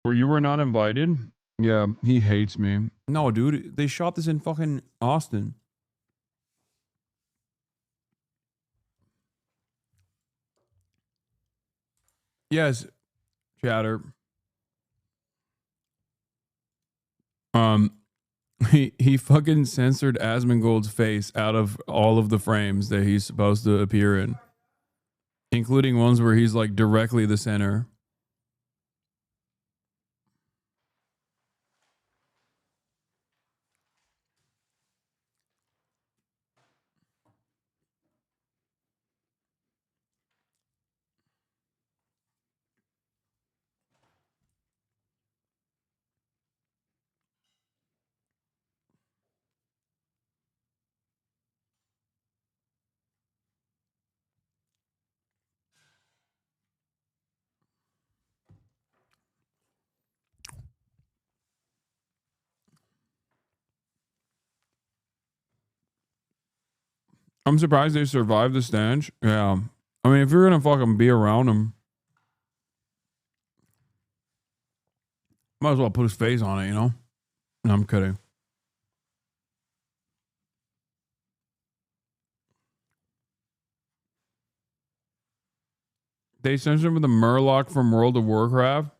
Speaker 2: Where you were not invited? Yeah, he hates me. No, dude, they shot this in fucking Austin. Yes, chatter. Um, he fucking censored Asmongold's face out of all of the frames that he's supposed to appear in, including ones where he's like directly the center. I'm surprised they survived the stench. Yeah. I mean, if you're gonna fucking be around him, might as well put his face on it, you know? No, I'm kidding. They censored him with the Murloc from World of Warcraft.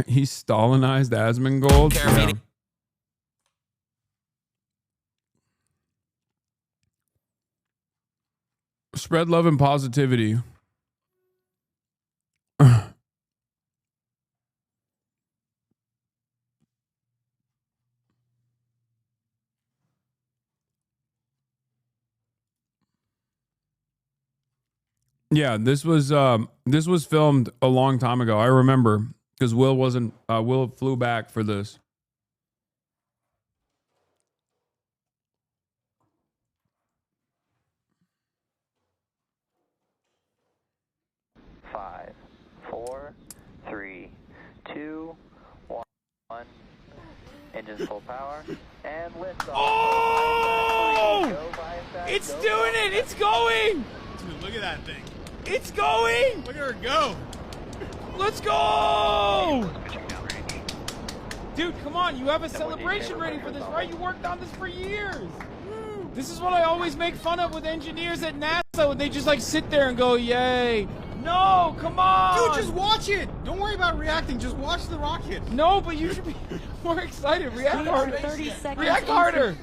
Speaker 2: He Stalinized Asmongold. Yeah. Spread love and positivity. Yeah, this was filmed a long time ago. I remember because Will flew back for this.
Speaker 11: Five, four, three, two, one. Engines full power and lift off.
Speaker 16: Oh! It's doing it! It's going!
Speaker 23: Dude, look at that thing.
Speaker 16: It's going!
Speaker 23: Look at her go.
Speaker 16: Let's go! Dude, come on. You have a celebration ready for this, right? You worked on this for years. This is what I always make fun of with engineers at NASA when they just like sit there and go, yay. No, come on!
Speaker 23: Dude, just watch it! Don't worry about reacting, just watch the rocket.
Speaker 16: No, but you should be more excited. React harder.
Speaker 23: 30 seconds
Speaker 16: React harder.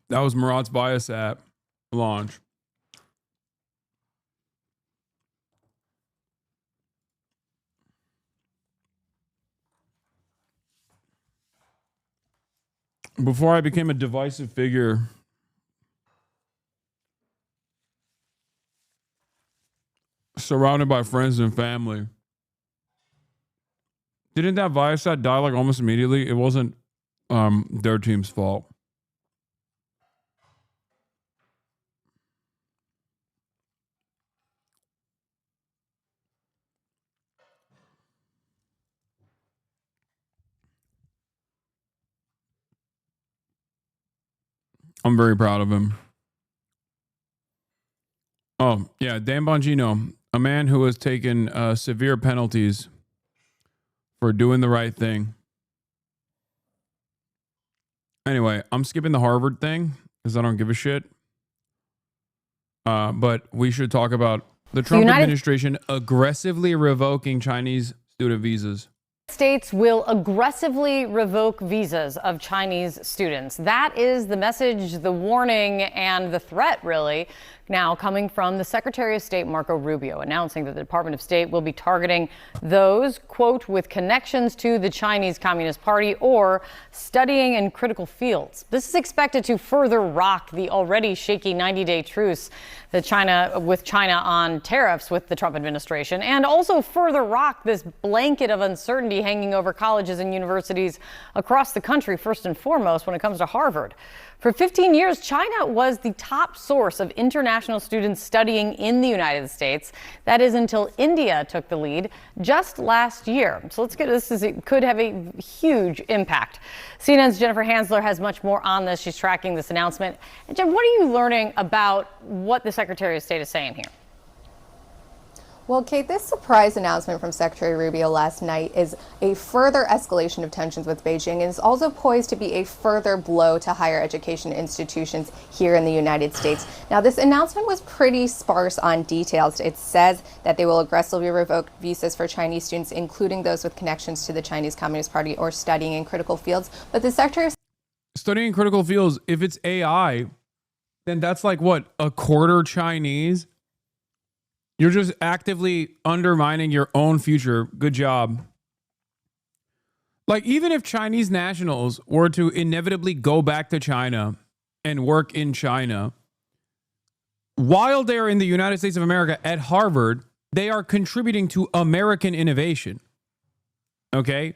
Speaker 2: That was Murat's bias app launch. Before I became a divisive figure, surrounded by friends and family. Didn't that Viasat die like almost immediately? It wasn't their team's fault. I'm very proud of him. Oh, yeah, Dan Bongino, a man who has taken severe penalties for doing the right thing. Anyway, I'm skipping the Harvard thing because I don't give a shit. But we should talk about the Trump administration aggressively revoking Chinese student visas.
Speaker 10: States will aggressively revoke visas of Chinese students. That is the message, the warning, and the threat, really, now coming from the Secretary of State, Marco Rubio, announcing that the Department of State will be targeting those, quote, with connections to the Chinese Communist Party or studying in critical fields. This is expected to further rock the already shaky 90-day truce with China on tariffs with the Trump administration, and also further rock this blanket of uncertainty hanging over colleges and universities across the country, first and foremost when it comes to Harvard. For 15 years, China was the top source of international students studying in the United States. That is until India took the lead just last year. So let's get this. It could have a huge impact. CNN's Jennifer Hansler has much more on this. She's tracking this announcement. And Jen, what are you learning about what the Secretary of State is saying here?
Speaker 15: Well, Kate, this surprise announcement from Secretary Rubio last night is a further escalation of tensions with Beijing and is also poised to be a further blow to higher education institutions here in the United States. Now, this announcement was pretty sparse on details. It says that they will aggressively revoke visas for Chinese students, including those with connections to the Chinese Communist Party or studying in critical fields. But the Secretary of
Speaker 2: Studying critical fields, if it's AI, then that's like what, a quarter Chinese? You're just actively undermining your own future. Good job. Like, even if Chinese nationals were to inevitably go back to China and work in China, while they're in the United States of America at Harvard, they are contributing to American innovation. Okay?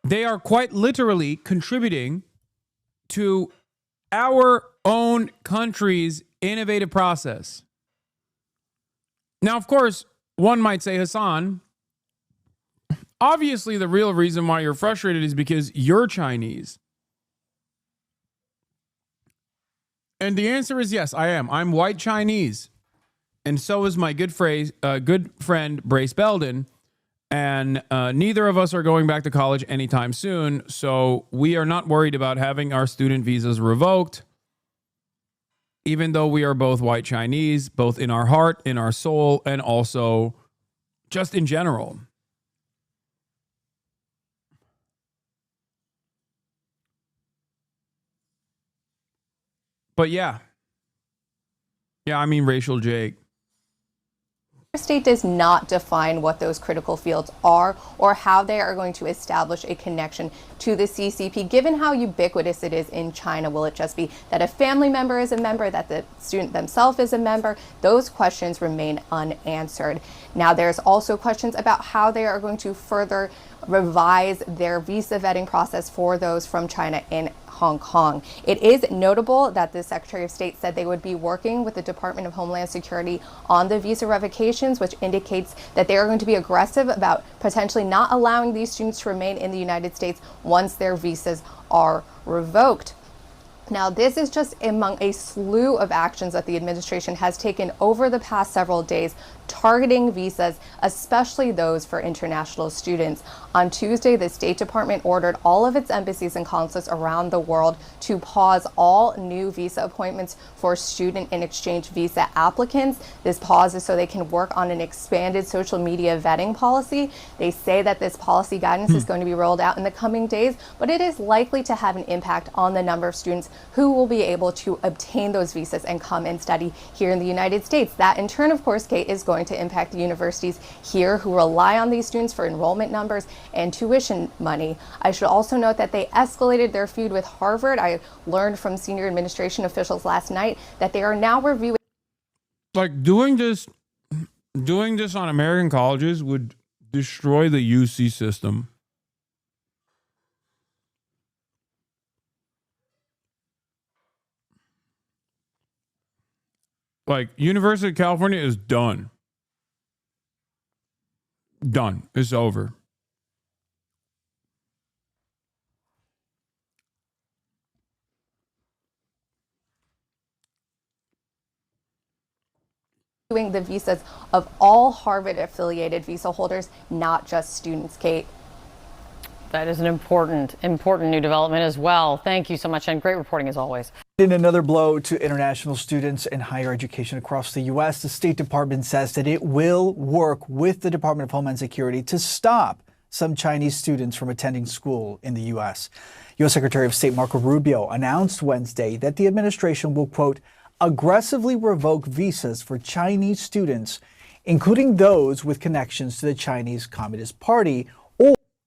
Speaker 2: They are quite literally contributing to our own country's innovative process. Now, of course, one might say, Hasan, obviously the real reason why you're frustrated is because you're Chinese. And the answer is yes, I am. I'm white Chinese. And so is my good friend, Brace Belden. And neither of us are going back to college anytime soon. So we are not worried about having our student visas revoked. Even though we are both white Chinese, both in our heart, in our soul, and also just in general. But yeah. Yeah, I mean racial Jake.
Speaker 15: State does not define what those critical fields are or how they are going to establish a connection to the CCP. Given how ubiquitous it is in China, will it just be that a family member is a member, that the student themselves is a member? Those questions remain unanswered. Now, there's also questions about how they are going to further revise their visa vetting process for those from China in Hong Kong. It is notable that the Secretary of State said they would be working with the Department of Homeland Security on the visa revocations, which indicates that they are going to be aggressive about potentially not allowing these students to remain in the United States once their visas are revoked. Now, this is just among a slew of actions that the administration has taken over the past several days, targeting visas, especially those for international students. On Tuesday, the State Department ordered all of its embassies and consulates around the world to pause all new visa appointments for student and exchange visa applicants. This pause is so they can work on an expanded social media vetting policy. They say that this policy guidance is going to be rolled out in the coming days, but it is likely to have an impact on the number of students who will be able to obtain those visas and come and study here in the United States. That in turn, of course, Kate, is going to impact the universities here who rely on these students for enrollment numbers and tuition money. I should also note that they escalated their feud with Harvard. I learned from senior administration officials last night that they are now reviewing.
Speaker 2: Like doing this on American colleges would destroy the UC system. Like, University of California is done. Done. It's over.
Speaker 15: reviewing the visas of all Harvard-affiliated visa holders, not just students, Kate.
Speaker 10: That is an important new development as well. Thank you so much, and great reporting as always.
Speaker 1: In another blow to international students in higher education across the U.S., the State Department says that it will work with the Department of Homeland Security to stop some Chinese students from attending school in the U.S. U.S. Secretary of State Marco Rubio announced Wednesday that the administration will, quote, aggressively revoke visas for Chinese students, including those with connections to the Chinese Communist Party.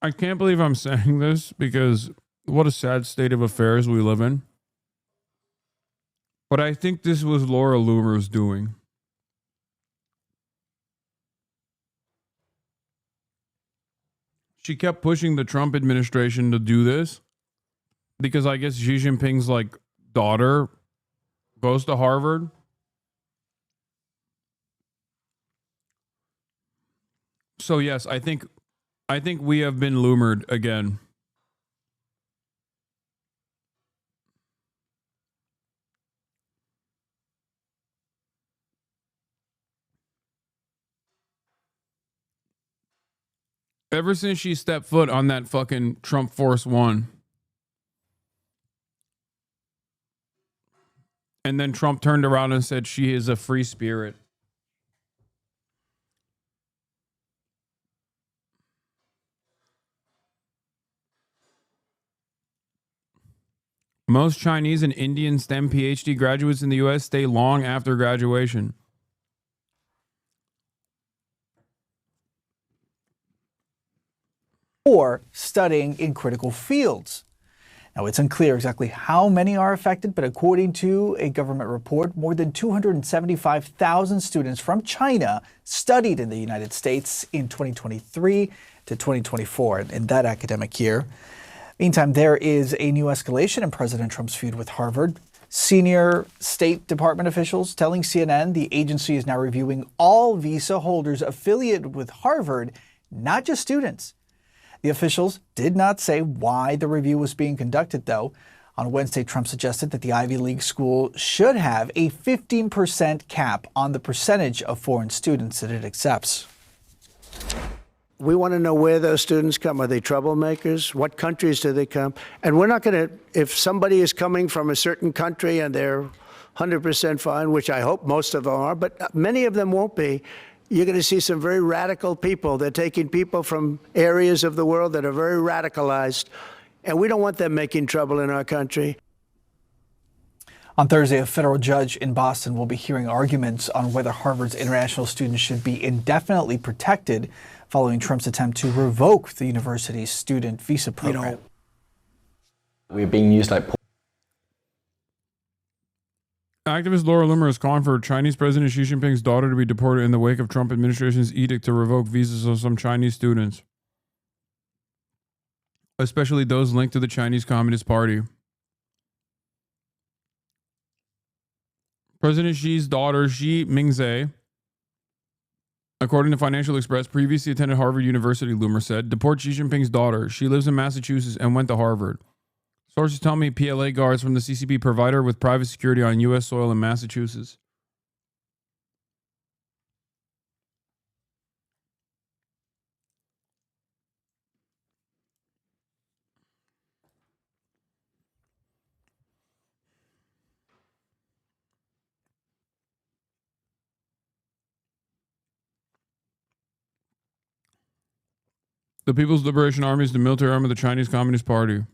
Speaker 2: I can't believe I'm saying this because what a sad state of affairs we live in. But I think this was Laura Loomer's doing. She kept pushing the Trump administration to do this because I guess Xi Jinping's like daughter goes to Harvard. So yes, I think we have been Loomered again. Ever since she stepped foot on that fucking Trump Force One. And then Trump turned around and said she is a free spirit. Most Chinese and Indian STEM PhD graduates in the U.S. stay long after graduation.
Speaker 1: Or studying in critical fields. Now, it's unclear exactly how many are affected, but according to a government report, more than 275,000 students from China studied in the United States in 2023 to 2024 in that academic year. Meantime, there is a new escalation in President Trump's feud with Harvard. Senior State Department officials telling CNN the agency is now reviewing all visa holders affiliated with Harvard, not just students. The officials did not say why the review was being conducted, though. On Wednesday, Trump suggested that the Ivy League school should have a 15% cap on the percentage of foreign students that it accepts.
Speaker 12: We want to know where those students come. Are they troublemakers? What countries do they come? And we're not going to, if somebody is coming from a certain country and they're 100% fine, which I hope most of them are, but many of them won't be, you're going to see some very radical people. They're taking people from areas of the world that are very radicalized, and we don't want them making trouble in our country.
Speaker 1: On Thursday, a federal judge in Boston will be hearing arguments on whether Harvard's international students should be indefinitely protected following Trump's attempt to revoke the university's student visa program.
Speaker 17: We're being used like...
Speaker 2: Activist Laura Loomer is calling for Chinese President Xi Jinping's daughter to be deported in the wake of Trump administration's edict to revoke visas of some Chinese students, especially those linked to the Chinese Communist Party. President Xi's daughter, Xi Mingzhe, according to Financial Express, previously attended Harvard University, Loomer said. Deport Xi Jinping's daughter. She lives in Massachusetts and went to Harvard. Sources tell me PLA guards from the CCP provide her with private security on U.S. soil in Massachusetts. The People's Liberation Army is the military arm of the Chinese Communist Party.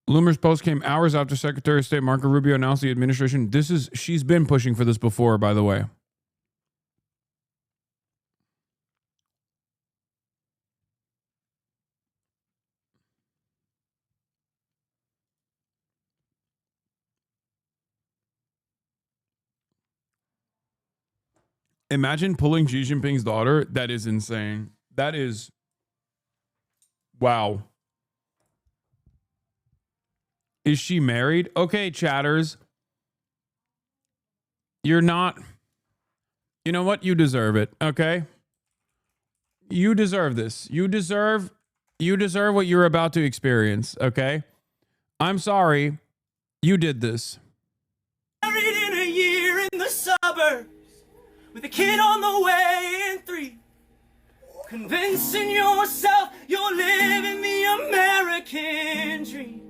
Speaker 2: Loomer's post came hours after Secretary of State Marco Rubio announced the administration. She's been pushing for this before, by the way. Imagine pulling Xi Jinping's daughter. That is insane. That is... Wow. Is she married? Okay, chatters. You're not... You know what? You deserve it, okay? You deserve this. You deserve what you're about to experience, okay? I'm sorry. You did this.
Speaker 22: Married in a year in the suburbs. with a kid on the way in 3. Convincing yourself you're living the American dream.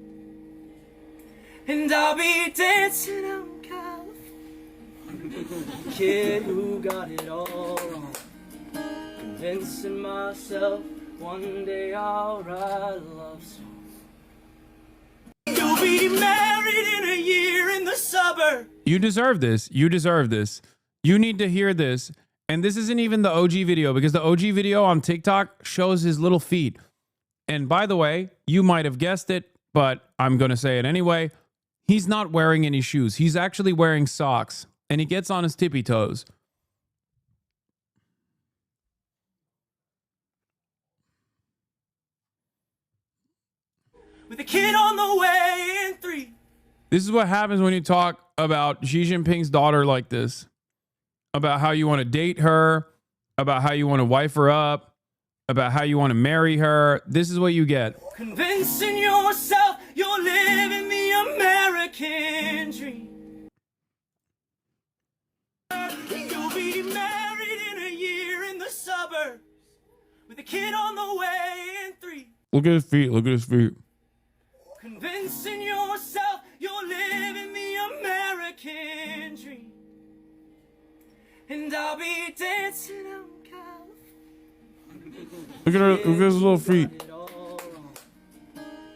Speaker 22: And I'll be dancing out in California. Kid who got it all wrong. Convincing myself one day I'll write a love song. You'll be married in a year in the suburbs.
Speaker 2: You deserve this. You deserve this. You need to hear this. And this isn't even the OG video, because the OG video on TikTok shows his little feet. And by the way, you might have guessed it, but I'm going to say it anyway. He's not wearing any shoes. He's actually wearing socks, and he gets on his tippy toes.
Speaker 22: With a kid on the way in 3.
Speaker 2: This is what happens when you talk about Xi Jinping's daughter like this. About how you want to date her, about how you want to wife her up, about how you want to marry her. This is what you get.
Speaker 22: Convincing yourself you're living the American dream. You'll be married in a year in the suburbs with a kid on the way in 3.
Speaker 2: Look at his feet. Look at his feet.
Speaker 22: Convincing yourself you're living the American dream. And I'll be dancing out in California.
Speaker 2: Look at her. Look at his little feet.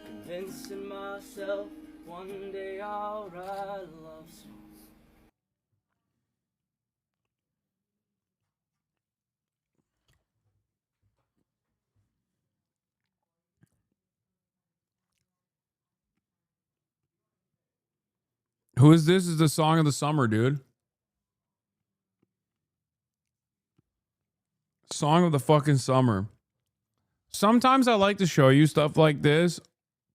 Speaker 22: Convincing myself one day I'll write a love song.
Speaker 2: Who is this? Is the song of the summer, dude. Song of the fucking summer. Sometimes I like to show you stuff like this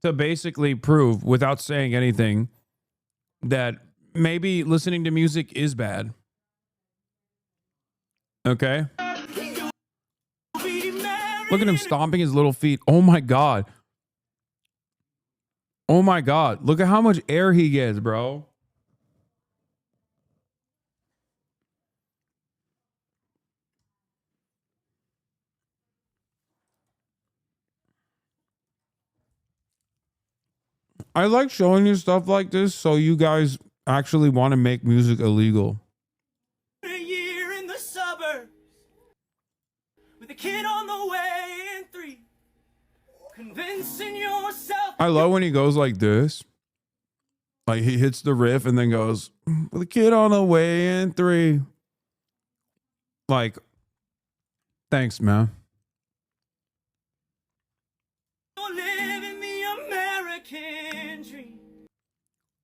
Speaker 2: to basically prove, without saying anything, that maybe listening to music is bad. Okay? Look at him stomping his little feet. Oh my God. Oh my God. Look at how much air he gets, bro. I like showing you stuff like this so you guys actually want to make music illegal.
Speaker 22: A year in the suburbs with a kid on the way in 3. Convincing yourself.
Speaker 2: I love when he goes like this. Like he hits the riff and then goes, with a kid on the way in 3. Like, thanks, man.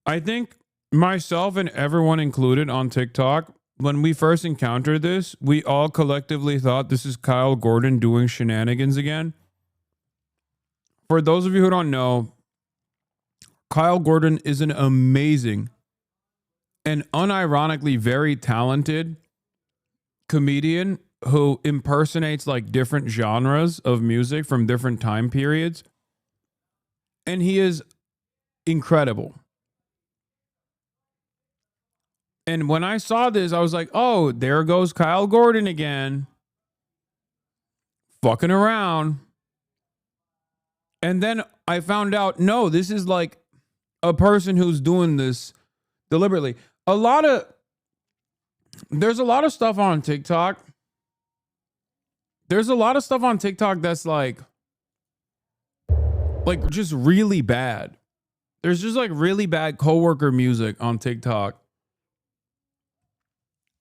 Speaker 2: I think myself and everyone included on TikTok, when we first encountered this, we all collectively thought this is Kyle Gordon doing shenanigans again. For those of you who don't know, Kyle Gordon is an amazing and unironically very talented comedian who impersonates like different genres of music from different time periods. And he is incredible. And when I saw this, I was like, oh, there goes Kyle Gordon again. Fucking around. And then I found out, no, this is like a person who's doing this deliberately. There's a lot of stuff on TikTok. There's a lot of stuff on TikTok that's like just really bad. There's just like really bad coworker music on TikTok.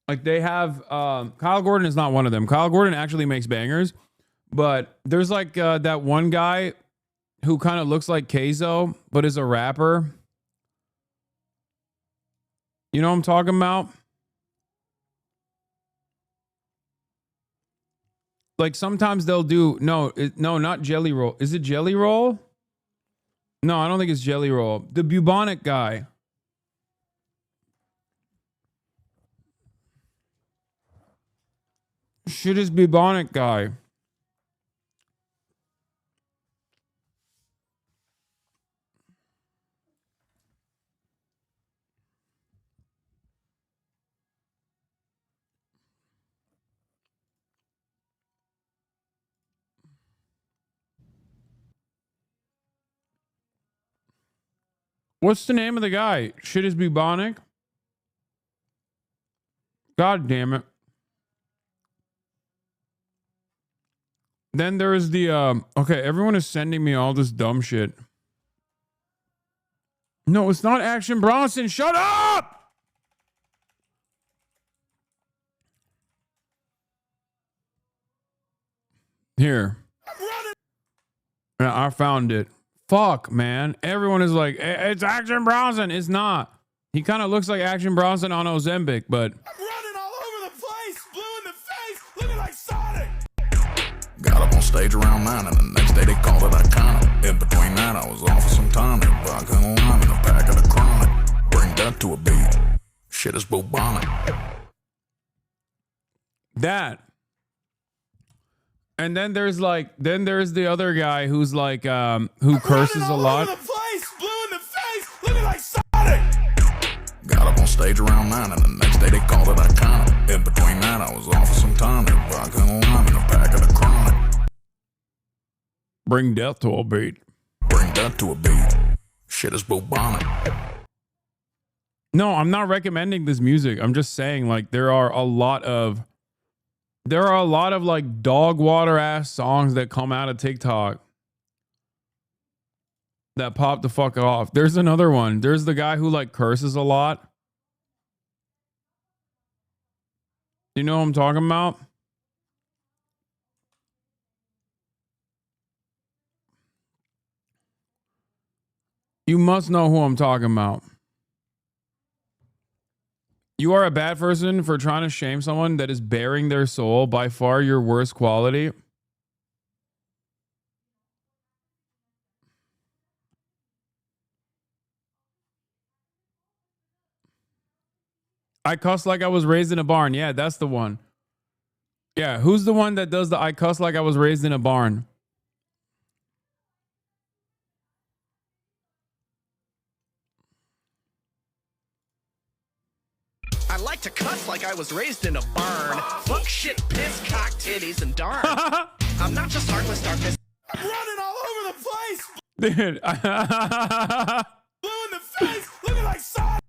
Speaker 2: Like they have, Kyle Gordon is not one of them. Kyle Gordon actually makes bangers, but there's like that one guy who kind of looks like Keizo, but is a rapper. You know what I'm talking about? Like sometimes they'll do, no, not Jelly Roll. Is it Jelly Roll? No, I don't think it's Jelly Roll. The bubonic guy. Shit is bubonic guy. What's the name of the guy? Shit is bubonic. God damn it. Then there's the okay, everyone is sending me all this dumb shit. No, it's not Action Bronson. Shut up! Here. Yeah, I found it. Fuck, man. Everyone is like, it's Action Bronson. It's not. He kind of looks like Action Bronson on Ozempic, but
Speaker 4: Got up on stage around 9 and the next day they called it iconic. In between that I was off for some tonic. Vodka and lime and a pack of the chronic. Bring that to a beat. Shit is bubonic.
Speaker 2: that. And then there's the other guy who's like who curses a lot.
Speaker 4: Got up on stage around 9 and the next day they called it iconic. In between that I was off for some tonic. Vodka and lime and a pack of the chronic.
Speaker 2: Bring death to a beat.
Speaker 4: Bring that to a beat. Shit is bubonic.
Speaker 2: No, I'm not recommending this music. I'm just saying, like, there are a lot of like dog water ass songs that come out of TikTok that pop the fuck off. There's another one. There's the guy who like curses a lot. You know what I'm talking about? You must know who I'm talking about. You are a bad person for trying to shame someone that is bearing their soul, by far your worst quality. I cuss like I was raised in a barn. Yeah, that's the one. Yeah, who's the one that does the I cuss like I was raised in a barn?
Speaker 18: I like to cuss like I was raised in a barn. Fuck, shit, piss, cock, titties, and darn. I'm not just heartless darkness. I'm running all over the place.
Speaker 2: Dude.
Speaker 18: Blue in the face, looking like Sonic.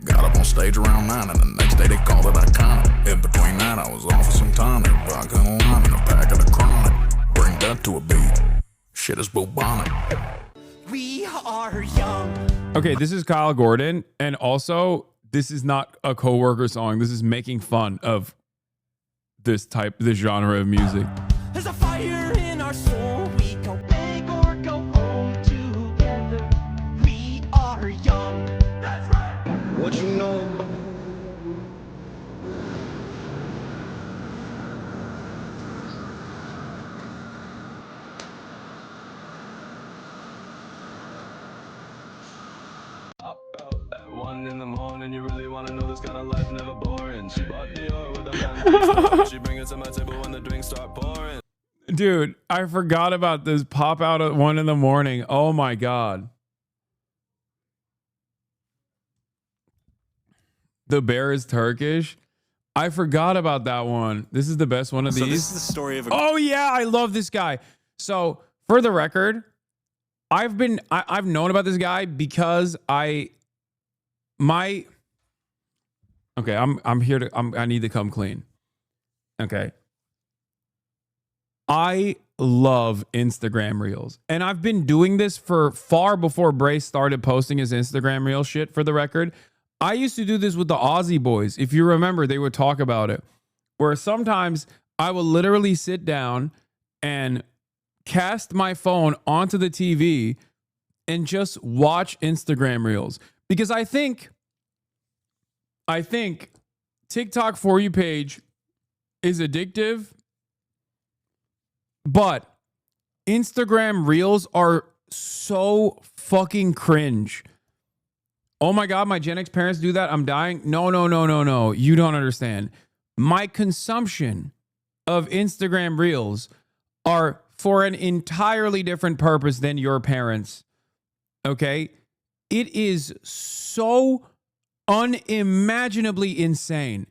Speaker 4: Got up on stage around 9 and the next day they called it iconic. In between that I was off for some tonic. Vodka and lime and a pack of the chronic. Bring that to a beat. Shit is bubonic.
Speaker 18: We are young.
Speaker 2: Okay, this is Kyle Gordon, and also this is not a coworker song. This is making fun of this genre of music.
Speaker 18: There's a fire in our soul. We go big or go home together. We are young. That's right. What you know?
Speaker 19: In the morning, you really want to know this kind of life never boring. She bought Dior with a man. She bring it to my table when the drinks start pouring.
Speaker 2: Dude, I forgot about this pop out at 1 a.m. Oh my God. The bear is Turkish. I forgot about that one. This is the best one of these.
Speaker 24: This is the story of
Speaker 2: Oh yeah, I love this guy. So for the record, I've known about this guy because I need to come clean. Okay. I love Instagram Reels. And I've been doing this for far before Brace started posting his Instagram Reel shit, for the record. I used to do this with the Aussie boys. If you remember, they would talk about it. Where sometimes I will literally sit down and cast my phone onto the TV and just watch Instagram Reels. Because I think TikTok For You page is addictive, but Instagram Reels are so fucking cringe. Oh my God, my Gen X parents do that. I'm dying. No. You don't understand. My consumption of Instagram Reels are for an entirely different purpose than your parents. Okay? It is so unimaginably insane.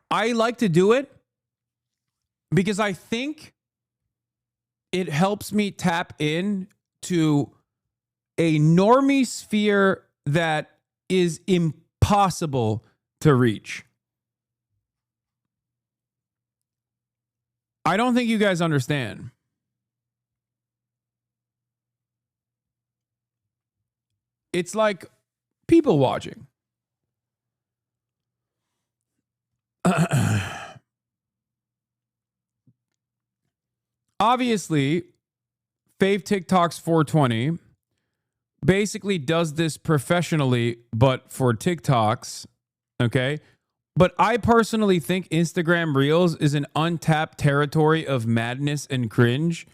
Speaker 2: I like to do it because I think it helps me tap in to a normie sphere that is impossible to reach. I don't think you guys understand. It's like people watching. Obviously, Fave TikToks 420 basically does this professionally, but for TikToks, okay? But I personally think Instagram Reels is an untapped territory of madness and cringe.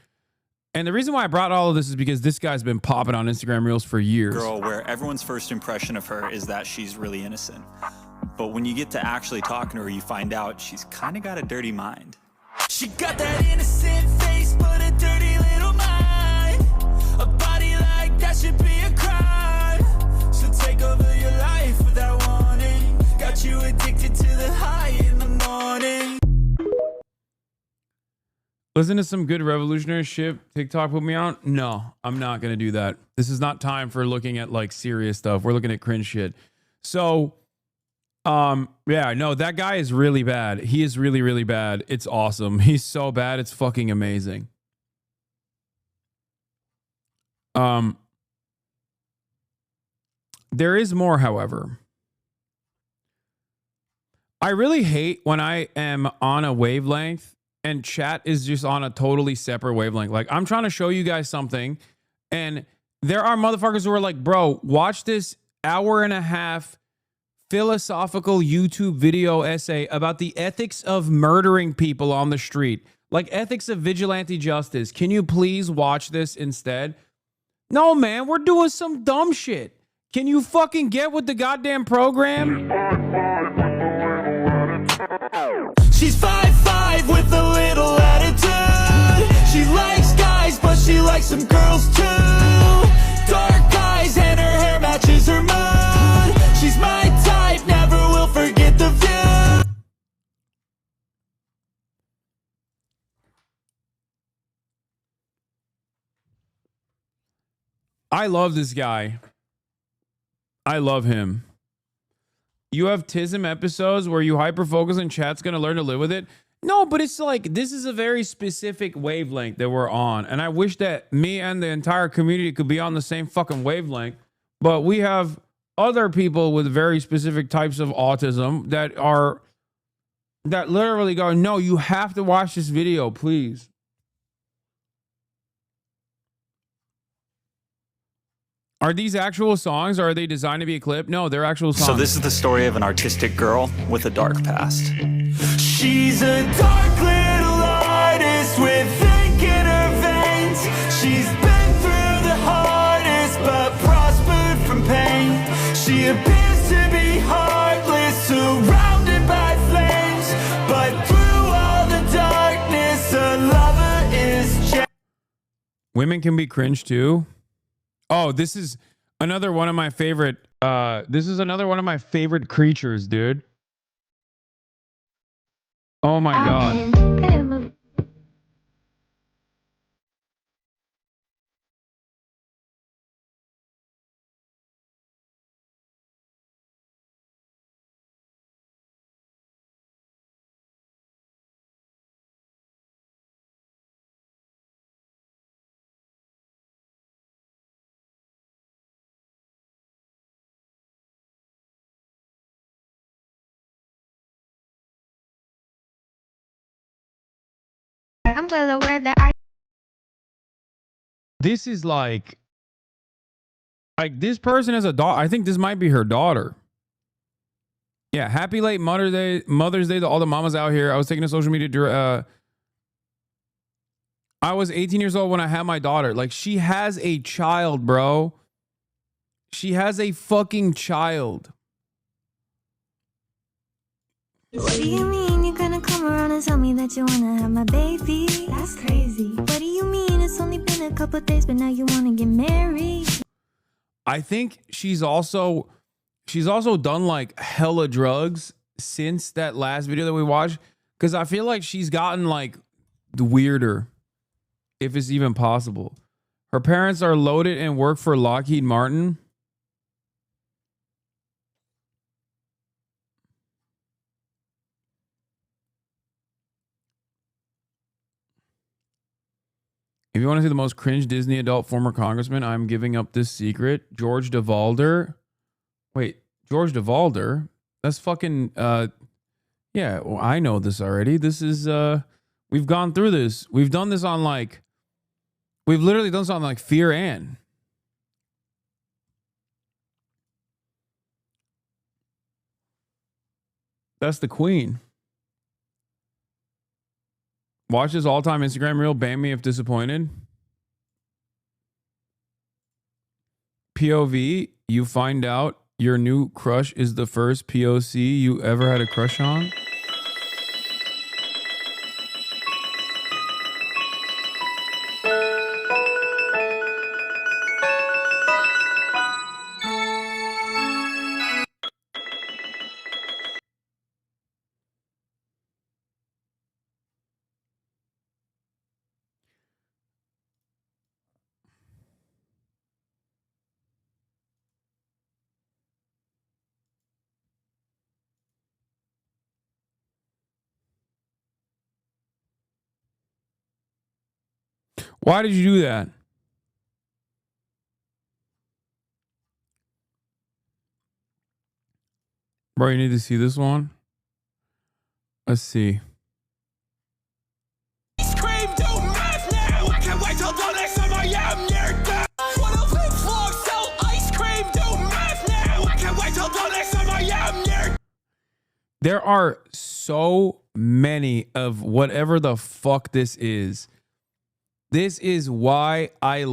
Speaker 2: And the reason why I brought all of this is because this guy's been popping on Instagram Reels for years.
Speaker 14: Girl where everyone's first impression of her is that she's really innocent. But when you get to actually talking to her, you find out she's kind of got a dirty mind.
Speaker 18: She got that innocent face, but a dirty little mind. A body like that should be a crime. She'll take over your life without warning. Got you addicted to the high in the morning.
Speaker 2: Listen to some good revolutionary shit TikTok put me on? No, I'm not going to do that. This is not time for looking at like serious stuff. We're looking at cringe shit. So, yeah, no, that guy is really bad. He is really, really bad. It's awesome. He's so bad. It's fucking amazing. There is more, however. I really hate when I am on a wavelength and chat is just on a totally separate wavelength. Like, I'm trying to show you guys something, and there are motherfuckers who are like, bro, watch this hour-and-a-half philosophical YouTube video essay about the ethics of murdering people on the street. Like, ethics of vigilante justice. Can you please watch this instead? No, man, we're doing some dumb shit. Can you fucking get with the goddamn program?
Speaker 18: She's 5'5" with a little attitude. She likes guys, but she likes some girls too. Dark eyes and her hair matches her mood. She's my type, never will forget the view.
Speaker 2: I love this guy. I love him. You have TISM episodes where you hyper-focus and chat's going to learn to live with it. No, but it's like, this is a very specific wavelength that we're on. And I wish that me and the entire community could be on the same fucking wavelength. But we have other people with very specific types of autism that literally go, no, you have to watch this video, please. Are these actual songs, or are they designed to be a clip? No, they're actual songs.
Speaker 14: So this is the story of an artistic girl with a dark past.
Speaker 18: She's a dark little artist with ink in her veins. She's been through the hardest, but prospered from pain. She appears to be heartless, surrounded by flames. But through all the darkness, a lover is
Speaker 2: Women can be cringe too. Oh, this is another one of my favorite. This is another one of my favorite creatures, dude. Oh my god.
Speaker 20: I'm well aware that I
Speaker 2: This is like this person has a daughter. I think this might be her daughter. Yeah, happy late Mother's Day to all the mamas out here. I was taking a social media. I was 18 years old when I had my daughter. Like, she has a child, bro. She has a fucking child.
Speaker 20: What do you mean you're gonna come around and tell me that you wanna have my baby? That's crazy. What do you mean it's only been a couple days, but now you wanna get married?
Speaker 2: I think she's also done like hella drugs since that last video that we watched, because I feel like she's gotten like weirder, if it's even possible. Her parents are loaded and work for Lockheed Martin. If you want to see the most cringe Disney adult former congressman, I'm giving up this secret. George DeValder. Wait, George DeValder? That's fucking, yeah, well, I know this already. This is, we've gone through this. We've done this on like, we've literally done this on like Fear Ann. That's the queen. Watch this all-time Instagram reel. Ban me if disappointed. POV, you find out your new crush is the first POC you ever had a crush on. Why did you do that? Bro, you need to see this one. Let's see.
Speaker 18: Ice cream, do math now. I can't wait till the next time I am near death. What a big vlog, sell ice cream, do math now. I can't wait till the next time I am near.
Speaker 2: There are so many of whatever the fuck this is. This is why I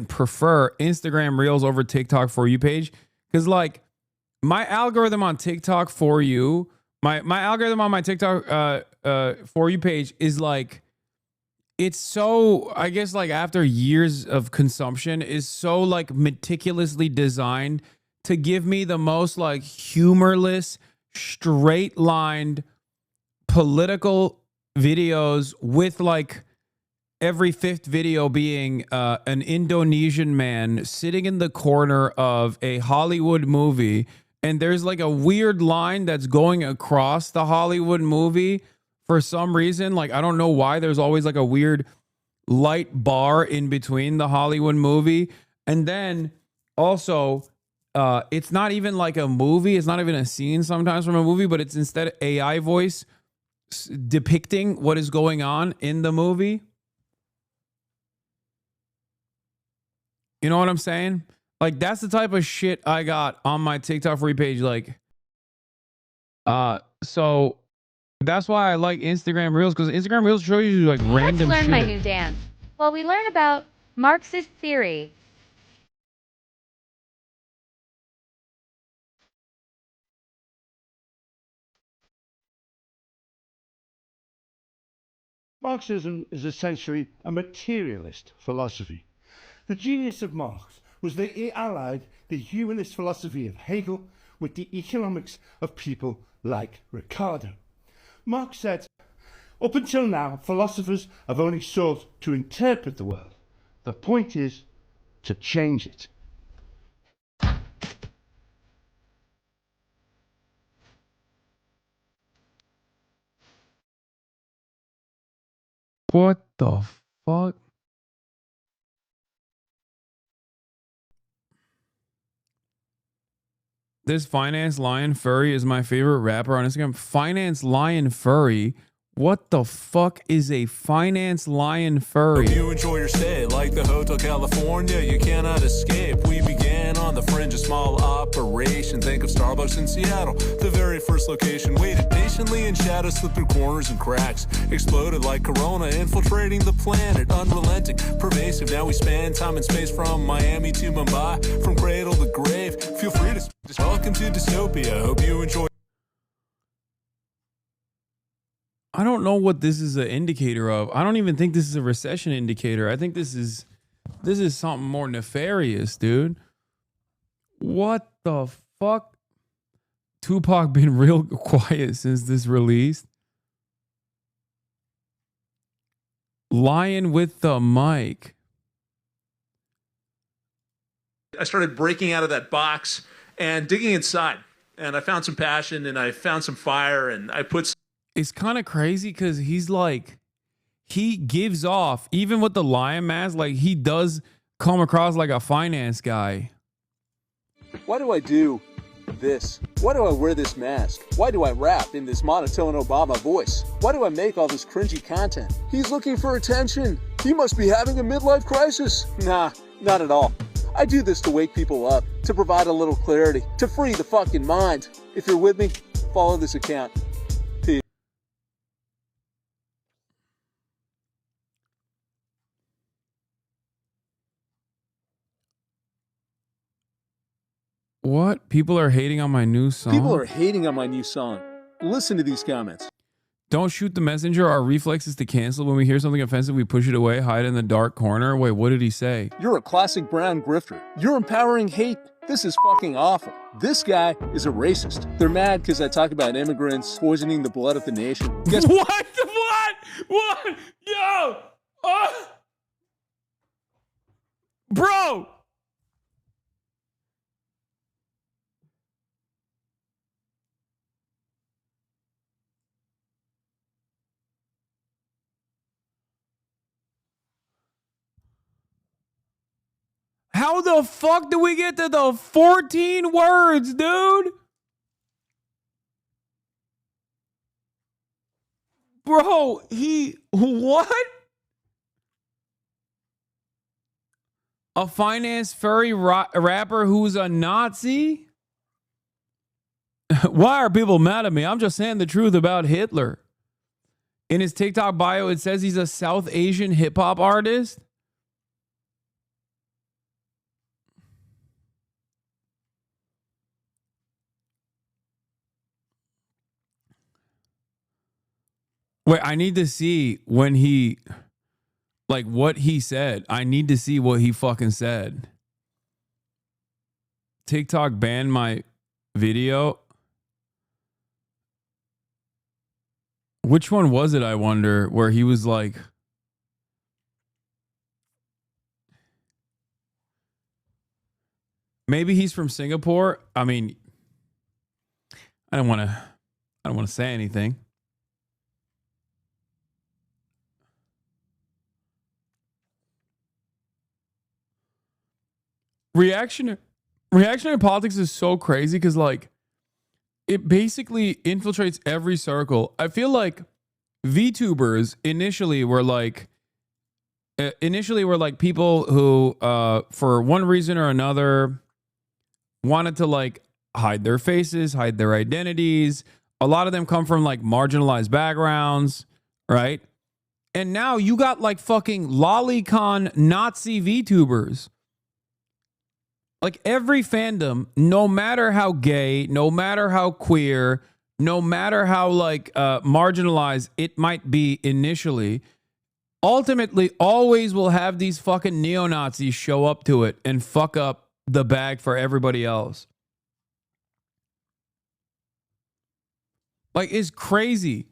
Speaker 2: prefer Instagram Reels over TikTok For You page. Because like my algorithm on TikTok For You, my algorithm on my TikTok For You page is like, it's so, I guess like after years of consumption, is so like meticulously designed to give me the most like humorless, straight lined political videos with like every fifth video being an Indonesian man sitting in the corner of a Hollywood movie. And there's like a weird line that's going across the Hollywood movie for some reason. Like, I don't know why there's always like a weird light bar in between the Hollywood movie. And then also, it's not even like a movie. It's not even a scene sometimes from a movie, but it's instead AI voice depicting what is going on in the movie. You know what I'm saying? Like, that's the type of shit I got on my TikTok For You page. Like, so that's why I like Instagram Reels, because Instagram Reels show you like random
Speaker 5: Let's learn
Speaker 2: shit.
Speaker 5: my new dance. Well, we learn about Marxist theory.
Speaker 8: Marxism is essentially a materialist philosophy. The genius of Marx was that he allied the humanist philosophy of Hegel with the economics of people like Ricardo. Marx said, up until now, philosophers have only sought to interpret the world. The point is to change it.
Speaker 2: What the fuck? This Finance Lion Furry is my favorite rapper on Instagram. Finance Lion Furry? What the fuck is a Finance Lion Furry?
Speaker 22: Hope you enjoy your stay, like the Hotel California, you cannot escape. We began on the fringe of small operation. Think of Starbucks in Seattle, the very first location. Waited patiently in shadows, slipped through corners and cracks. Exploded like Corona, infiltrating the planet, unrelenting, pervasive. Now we span time and space from Miami to Mumbai, from cradle to grave. Feel free to welcome to dystopia. Hope you enjoy.
Speaker 2: I don't know what this is an indicator of. I don't even think this is a recession indicator. I think this is something more nefarious, dude. What the fuck? Tupac been real quiet since this released. Lion with the mic.
Speaker 7: I started breaking out of that box and digging inside. And I found some passion and I found some fire and I put...
Speaker 2: It's kind of crazy because he's like, he gives off, even with the lion mask, like he does come across like a finance guy.
Speaker 9: Why do I do this? Why do I wear this mask? Why do I rap in this monotone Obama voice? Why do I make all this cringy content? He's looking for attention. He must be having a midlife crisis. Nah, not at all. I do this to wake people up, to provide a little clarity, to free the fucking mind. If you're with me, follow this account. Peace.
Speaker 2: What? People are hating on my new song?
Speaker 9: People are hating on my new song. Listen to these comments.
Speaker 2: Don't shoot the messenger. Our reflex is to cancel. When we hear something offensive, we push it away, hide in the dark corner. Wait, what did he say?
Speaker 9: You're a classic brown grifter. You're empowering hate. This is fucking awful. This guy is a racist. They're mad because I talk about immigrants poisoning the blood of the nation. Guess
Speaker 2: what? What? Yo! Bro! How the fuck do we get to the 14 words, dude? Bro, what? A finance furry rapper who's a Nazi? Why are people mad at me? I'm just saying the truth about Hitler. In his TikTok bio, it says he's a South Asian hip hop artist. Wait, I need to see when he, like, what he said. I need to see what he fucking said. TikTok banned my video. Which one was it, I wonder, where he was like, maybe he's from Singapore. I mean, I don't want to say anything. Reactionary politics is so crazy because, like, it basically infiltrates every circle. I feel like VTubers initially were like people who, for one reason or another, wanted to like hide their faces, hide their identities. A lot of them come from like marginalized backgrounds, right? And now you got like fucking lolicon Nazi VTubers. Like every fandom, no matter how gay, no matter how queer, no matter how like marginalized it might be initially, ultimately always will have these fucking neo-Nazis show up to it and fuck up the bag for everybody else. Like, it's crazy.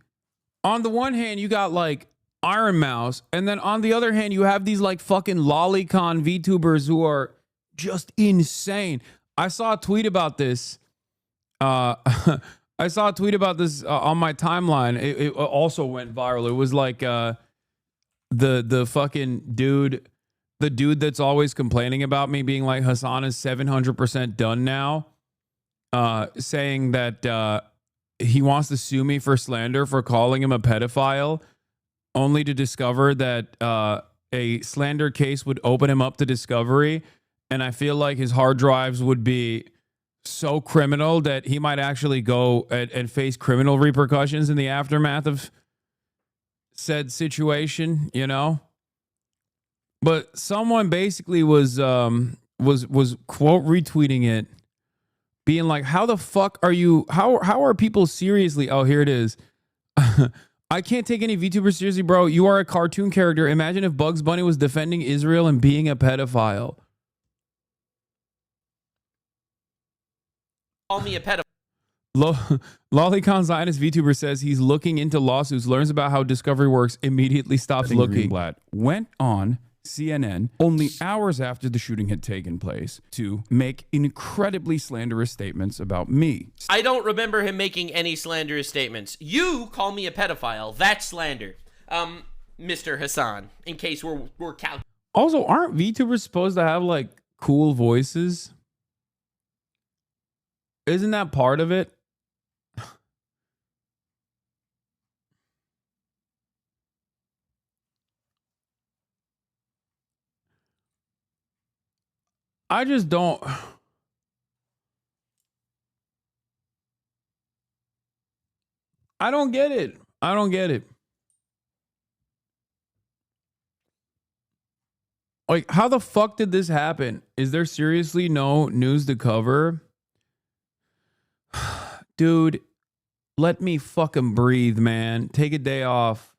Speaker 2: On the one hand, you got like Iron Mouse, and then on the other hand, you have these like fucking lolicon VTubers who are just insane. I saw a tweet about this. I saw a tweet about this on my timeline. It also went viral. It was like the fucking dude, the dude that's always complaining about me being like, Hasan is 700% done now, saying that he wants to sue me for slander for calling him a pedophile, only to discover that a slander case would open him up to discovery. And I feel like his hard drives would be so criminal that he might actually go and face criminal repercussions in the aftermath of said situation, you know? But someone basically was quote retweeting it, being like, how the fuck are you, how are people seriously? Oh, here it is. I can't take any VTubers seriously, bro. You are a cartoon character. Imagine if Bugs Bunny was defending Israel and being a pedophile.
Speaker 21: Call me a pedophile.
Speaker 2: Lolicon Zionist VTuber says he's looking into lawsuits, learns about how Discovery works, immediately stops looking. Greenblatt went on CNN, only hours after the shooting had taken place, to make incredibly slanderous statements about me.
Speaker 6: I don't remember him making any slanderous statements. You call me a pedophile. That's slander. Mr. Hasan, in case we're
Speaker 2: Also, aren't VTubers supposed to have like cool voices? Isn't that part of it? I just don't. I don't get it. I don't get it. Like, how the fuck did this happen? Is there seriously no news to cover? Dude, let me fucking breathe, man. Take a day off.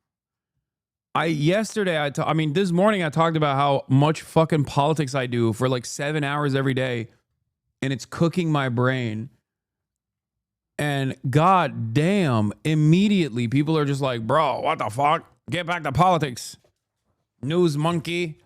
Speaker 2: This morning I talked about how much fucking politics I do for like 7 hours every day, and it's cooking my brain. And god damn, immediately people are just like, bro, what the fuck? Get back to politics. News monkey.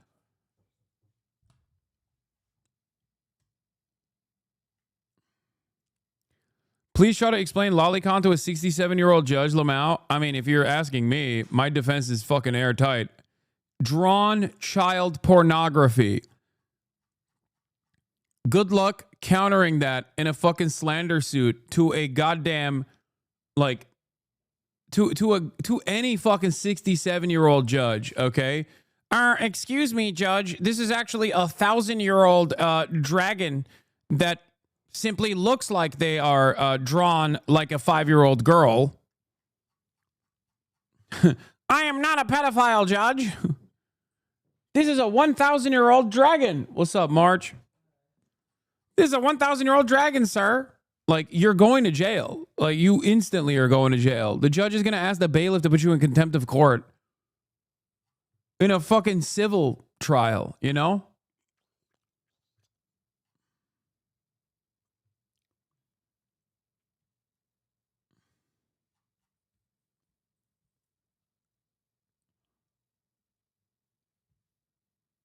Speaker 2: Please try to explain lolicon to a 67-year-old judge, Lamau. I mean, if you're asking me, my defense is fucking airtight. Drawn child pornography. Good luck countering that in a fucking slander suit to a goddamn, like, to any fucking 67-year-old judge, okay? Excuse me, judge. This is actually a 1,000-year-old dragon that simply looks like they are drawn like a 5-year-old girl. I am not a pedophile, judge. This is a 1,000-year-old dragon. What's up, March? This is a 1,000-year-old dragon, sir. Like, you're going to jail. Like, you instantly are going to jail. The judge is going to ask the bailiff to put you in contempt of court. In a fucking civil trial, you know?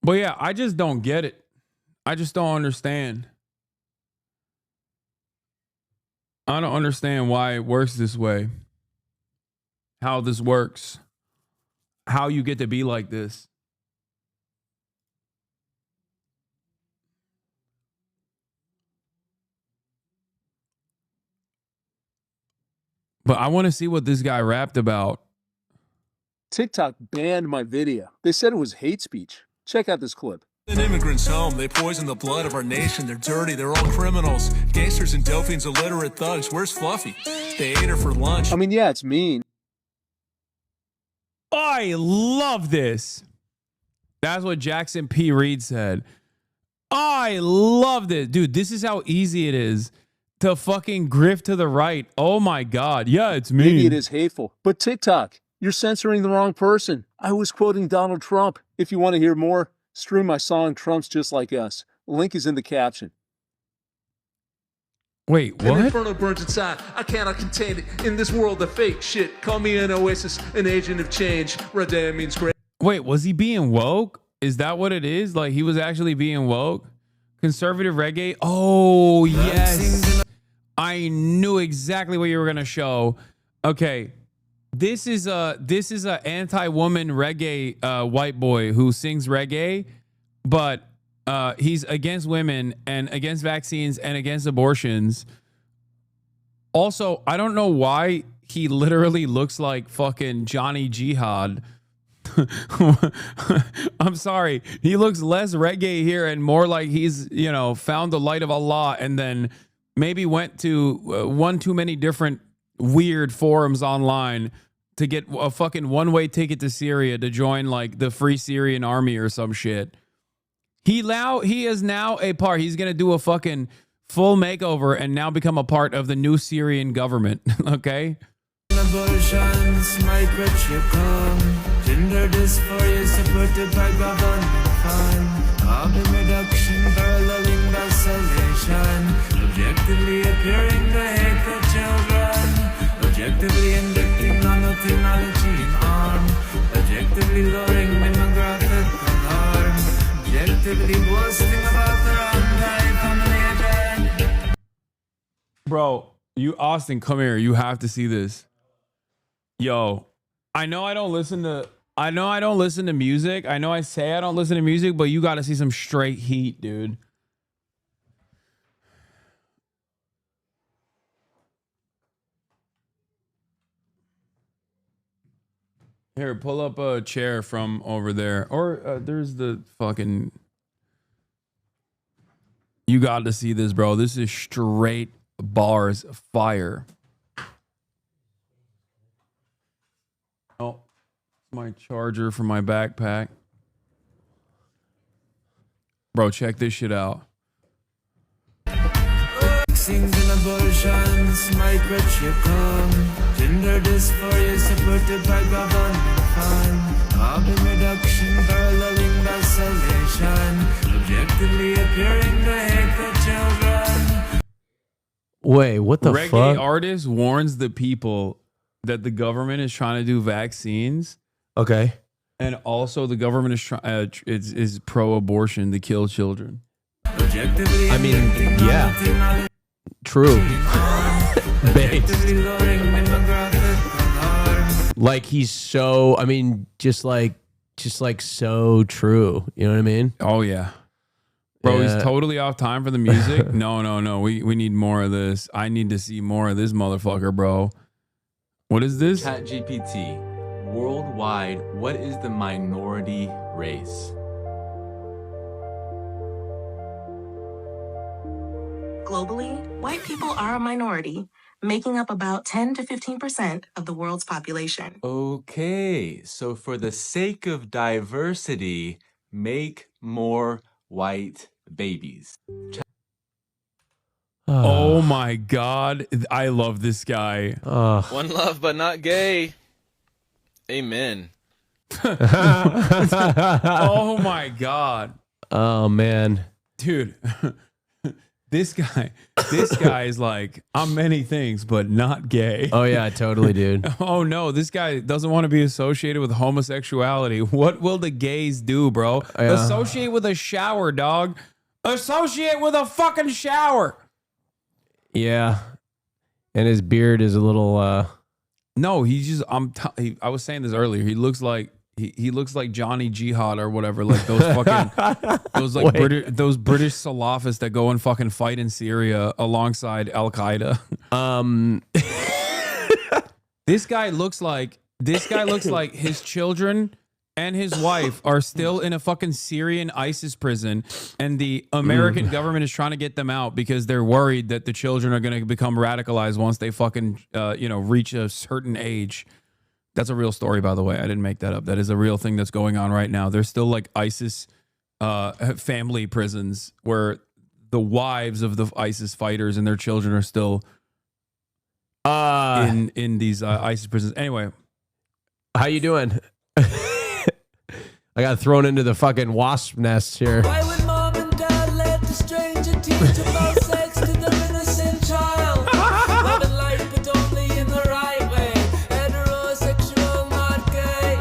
Speaker 2: But yeah, I just don't get it. I just don't understand. I don't understand why it works this way. How this works. How you get to be like this. But I want to see what this guy rapped about.
Speaker 9: TikTok banned my video. They said it was hate speech. Check out this clip.
Speaker 22: An immigrant's home. They poison the blood of our nation. They're dirty. They're all criminals. Gangsters and Delphians, illiterate thugs. Where's Fluffy? They ate her for lunch.
Speaker 9: I mean, yeah, it's mean.
Speaker 2: I love this. That's what Jackson P. Reed said. I love this. Dude, this is how easy it is to fucking grift to the right. Oh my God. Yeah, it's mean.
Speaker 9: Maybe it is hateful. But TikTok, you're censoring the wrong person. I was quoting Donald Trump. If you want to hear more, stream my song Trump's Just Like Us. Link is in the caption.
Speaker 2: Wait, what?
Speaker 7: An inferno burns inside. I cannot contain it. In this world of fake shit. Call me an oasis, an agent of change. Radea means great.
Speaker 2: Wait, was he being woke? Is that what it is? Like, he was actually being woke? Conservative reggae? Oh, yes. I knew exactly what you were going to show. Okay. This is a anti-woman reggae white boy who sings reggae, but he's against women and against vaccines and against abortions. Also, I don't know why he literally looks like fucking Johnny Jihad. I'm sorry. He looks less reggae here and more like he's, you know, found the light of Allah and then maybe went to one too many different weird forums online to get a fucking one-way ticket to Syria to join like the Free Syrian Army or some shit. He is now a part. He's going to do a fucking full makeover and now become a part of the new Syrian government. Okay?
Speaker 18: Abortions, microchip, gender dysphoria supported by government fund, carbon reduction, paralleling isolation, objectively appearing to hate the children, objectively injecting nanotechnology in arm, objectively lowering demographic alarm, Objectively boasting about their anti-family agenda.
Speaker 2: Bro, you Austin, come here. You have to see this. Yo, I know I don't listen to music. I know I say I don't listen to music, but you got to see some straight heat, dude. Here, pull up a chair from over there. Or there's the fucking... You got to see this, bro. This is straight bars fire. Oh, my charger for my backpack. Bro, check this shit out.
Speaker 18: Vaccines and abortions, microchip come. Gender dysphoria supported by government fund. Carbon reduction, paralleling vacillation. Objectively appearing to hate the children.
Speaker 3: Wait, what the
Speaker 2: Reggae
Speaker 3: fuck?
Speaker 2: artist warns the people that the government is trying to do vaccines.
Speaker 3: Okay.
Speaker 2: And also the government is pro-abortion to kill children.
Speaker 3: I mean, yeah. True. Based. Like he's so, I mean, just like so true. You know what I mean?
Speaker 2: Oh yeah. Bro, he's totally off time for the music. No. We need more of this. I need to see more of this motherfucker, bro. What is this?
Speaker 13: ChatGPT. Worldwide, what is the minority race?
Speaker 21: Globally, white people are a minority, making up about 10 to 15% of the world's population.
Speaker 13: Okay, so for the sake of diversity, make more white babies.
Speaker 2: Oh my God. I love this guy.
Speaker 24: One love, but not gay. Amen.
Speaker 2: Oh my God.
Speaker 3: Oh man.
Speaker 2: Dude. This guy is like, I'm many things, but not gay.
Speaker 3: Oh yeah, totally, dude.
Speaker 2: Oh no, this guy doesn't want to be associated with homosexuality. What will the gays do, bro?
Speaker 3: Yeah.
Speaker 2: Associate with a shower, dog. Associate with a fucking shower.
Speaker 3: Yeah. And his beard is a little
Speaker 2: No, he's just I was saying this earlier. He looks like he looks like Johnny Jihad or whatever, like those fucking those British Salafists that go and fucking fight in Syria alongside Al Qaeda. This guy looks like his children and his wife are still in a fucking Syrian ISIS prison, and the American government is trying to get them out because they're worried that the children are going to become radicalized once they fucking reach a certain age. That's a real story, by the way. I didn't make that up. That is a real thing that's going on right now. There's still like ISIS family prisons where the wives of the ISIS fighters and their children are still in these ISIS prisons. Anyway,
Speaker 3: how you doing? I got thrown into the fucking wasp nest here.
Speaker 18: Why would mom and dad let the stranger teach about sex to their innocent child? Living life but only in the right way. Heterosexual, not gay.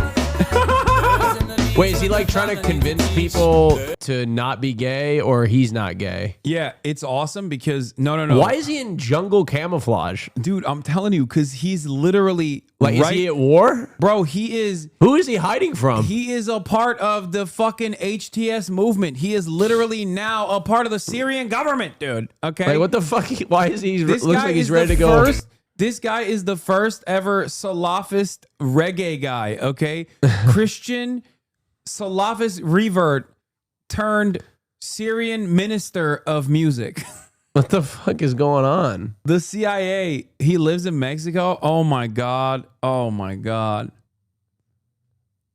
Speaker 3: Wait, is he like trying to convince people to not be gay, or he's not gay?
Speaker 2: yeah, it's awesome because no.
Speaker 3: Why is he in jungle camouflage?
Speaker 2: Dude, I'm telling you, because he's literally
Speaker 3: like, is he at war?
Speaker 2: Bro, he is.
Speaker 3: Who is he hiding from?
Speaker 2: He is a part of the fucking HTS movement. He is literally now a part of the Syrian government, dude. Okay.
Speaker 3: Like, what the fuck? Why is he?
Speaker 2: This
Speaker 3: looks
Speaker 2: guy
Speaker 3: like he's
Speaker 2: is
Speaker 3: ready
Speaker 2: the
Speaker 3: to go.
Speaker 2: This guy is the first ever Salafist reggae guy. Okay. Christian Salafist revert turned Syrian minister of music.
Speaker 3: What the fuck is going on?
Speaker 2: The CIA. He lives in Mexico. Oh my God. Oh my God.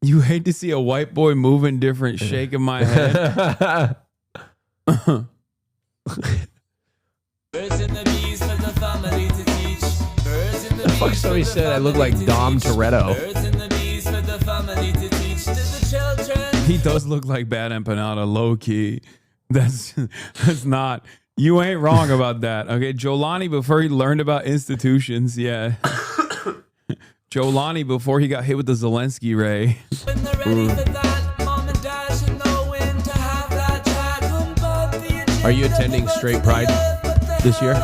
Speaker 2: You hate to see a white boy moving different, shaking my head.
Speaker 18: Birds and the bees for the family to teach. Birds and the
Speaker 3: The fuck somebody said I look like Dom Toretto.
Speaker 18: Birds and the bees for the family to teach to the children.
Speaker 2: He does look like Bad Empanada, low key. That's not. You ain't wrong about that. Okay, Jolani, before he learned about institutions, yeah. Jolani, before he got hit with the Zelensky ray.
Speaker 18: When they're ready for that, mom and dad should know when to have that
Speaker 3: Are you attending Straight Pride this year?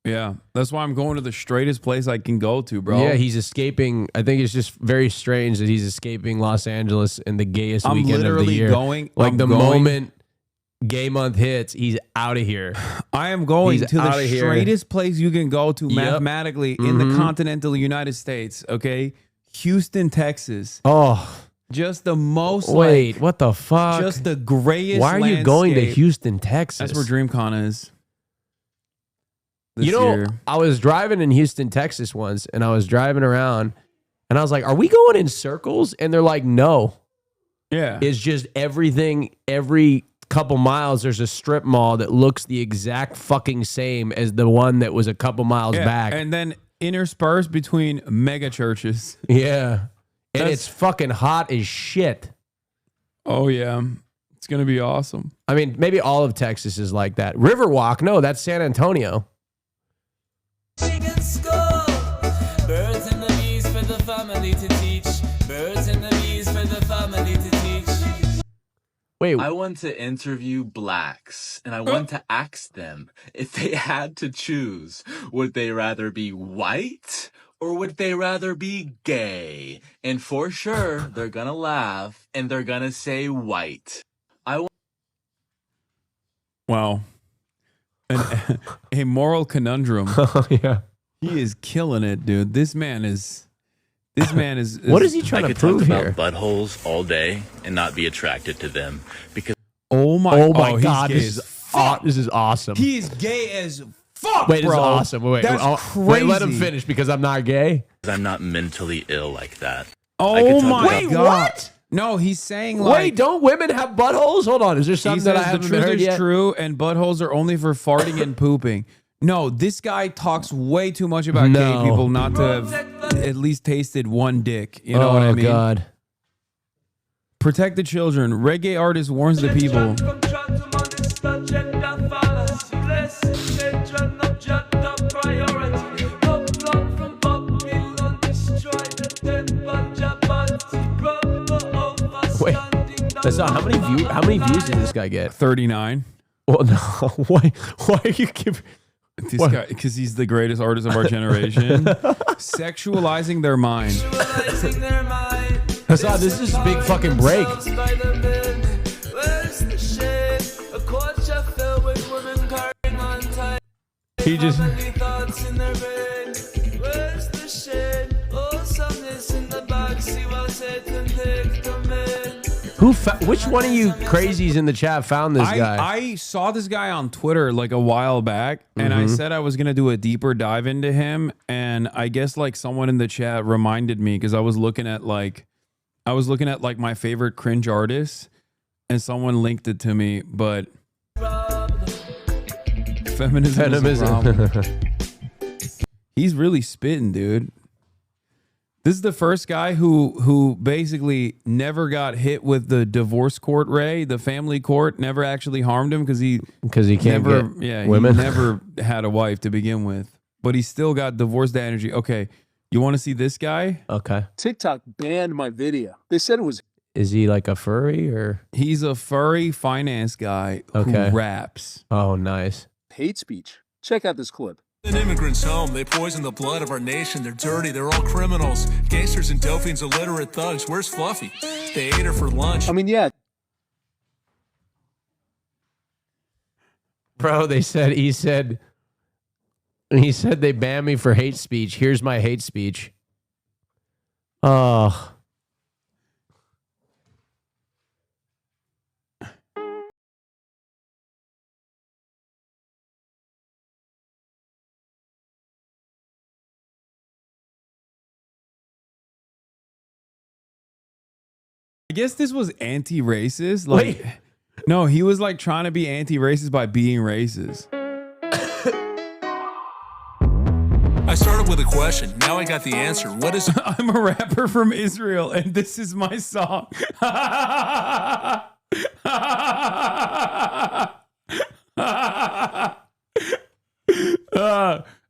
Speaker 2: Yeah, that's why I'm going to the straightest place I can go to, bro.
Speaker 3: Yeah, he's escaping. I think it's just very strange that he's escaping Los Angeles in the gayest weekend of the year. Moment gay month hits, he's out of here.
Speaker 2: I am going to the straightest place you can go to mathematically in the continental United States, okay? Houston, Texas.
Speaker 3: Oh.
Speaker 2: Just the most
Speaker 3: what the fuck?
Speaker 2: Just the grayest
Speaker 3: Why are you going to Houston, Texas?
Speaker 2: That's where DreamCon is.
Speaker 3: You know, I was driving in Houston, Texas once, and I was driving around, and I was like, are we going in circles? And they're like, no.
Speaker 2: Yeah.
Speaker 3: It's just everything, every couple miles, there's a strip mall that looks the exact fucking same as the one that was a couple miles back.
Speaker 2: And then interspersed between mega churches.
Speaker 3: Yeah. And it's fucking hot as shit.
Speaker 2: Oh, yeah. It's going to be awesome.
Speaker 3: I mean, maybe all of Texas is like that. Riverwalk, no, that's San Antonio.
Speaker 18: Birds and the bees for the family to teach. Birds and the bees for the family to teach.
Speaker 3: Wait.
Speaker 13: I want to interview blacks, and I want to ask them if they had to choose, would they rather be white or would they rather be gay? And for sure, they're gonna laugh and they're gonna say white.
Speaker 2: Wow. A moral conundrum.
Speaker 3: Oh, yeah.
Speaker 2: He is killing it, dude. This man is.
Speaker 3: What is he trying to prove here?
Speaker 11: I could talk about buttholes all day and not be attracted to them because.
Speaker 2: Oh my
Speaker 3: God! This is awesome.
Speaker 2: He is gay as fuck.
Speaker 3: Wait,
Speaker 2: bro.
Speaker 3: this is awesome. Wait,
Speaker 2: crazy.
Speaker 3: Let him finish because I'm not gay.
Speaker 11: I'm not mentally ill like that.
Speaker 2: Oh my God!
Speaker 3: What?
Speaker 2: No, he's saying like.
Speaker 3: Wait, don't women have buttholes? Hold on. Is there something that I haven't heard yet?
Speaker 2: The truth is true, and buttholes are only for farting and pooping. No, this guy talks way too much about gay people not to have at least tasted one dick. You know what I mean?
Speaker 3: Oh, God.
Speaker 2: Protect the children. Reggae artist warns the people.
Speaker 3: Wait, that's not, how many views did this guy get?
Speaker 2: 39.
Speaker 3: Well, no. Why are you giving...
Speaker 2: This guy, because he's the greatest artist of our generation. Sexualizing their mind.
Speaker 3: Hassan, this is a big fucking break. He just... Which one of you crazies in the chat found this guy?
Speaker 2: I saw this guy on Twitter like a while back, and I said I was gonna do a deeper dive into him, and I guess like someone in the chat reminded me because I was looking at like my favorite cringe artists, and someone linked it to me, but feminism is a problem. He's really spitting, dude. This is the first guy who basically never got hit with the divorce court, Ray. The family court never actually harmed him because he
Speaker 3: can't
Speaker 2: never,
Speaker 3: get women.
Speaker 2: He never had a wife to begin with, but he still got divorce energy. Okay, you want to see this guy?
Speaker 3: Okay.
Speaker 9: TikTok banned my video. They said it was.
Speaker 3: Is he like a furry or?
Speaker 2: He's a furry finance guy who raps.
Speaker 3: Oh, nice.
Speaker 9: Hate speech. Check out this clip.
Speaker 7: An immigrant's home. They poison the blood of our nation. They're dirty. They're all criminals. Gangsters and Delphines, illiterate thugs. Where's Fluffy? They ate her for lunch.
Speaker 9: I mean, yeah.
Speaker 3: Bro, he said they banned me for hate speech. Here's my hate speech. Oh.
Speaker 2: I guess this was anti-racist. Like, no, he was like trying to be anti-racist by being racist.
Speaker 7: I started with a question. Now I got the answer. What is...
Speaker 2: I'm a rapper from Israel, and this is my song.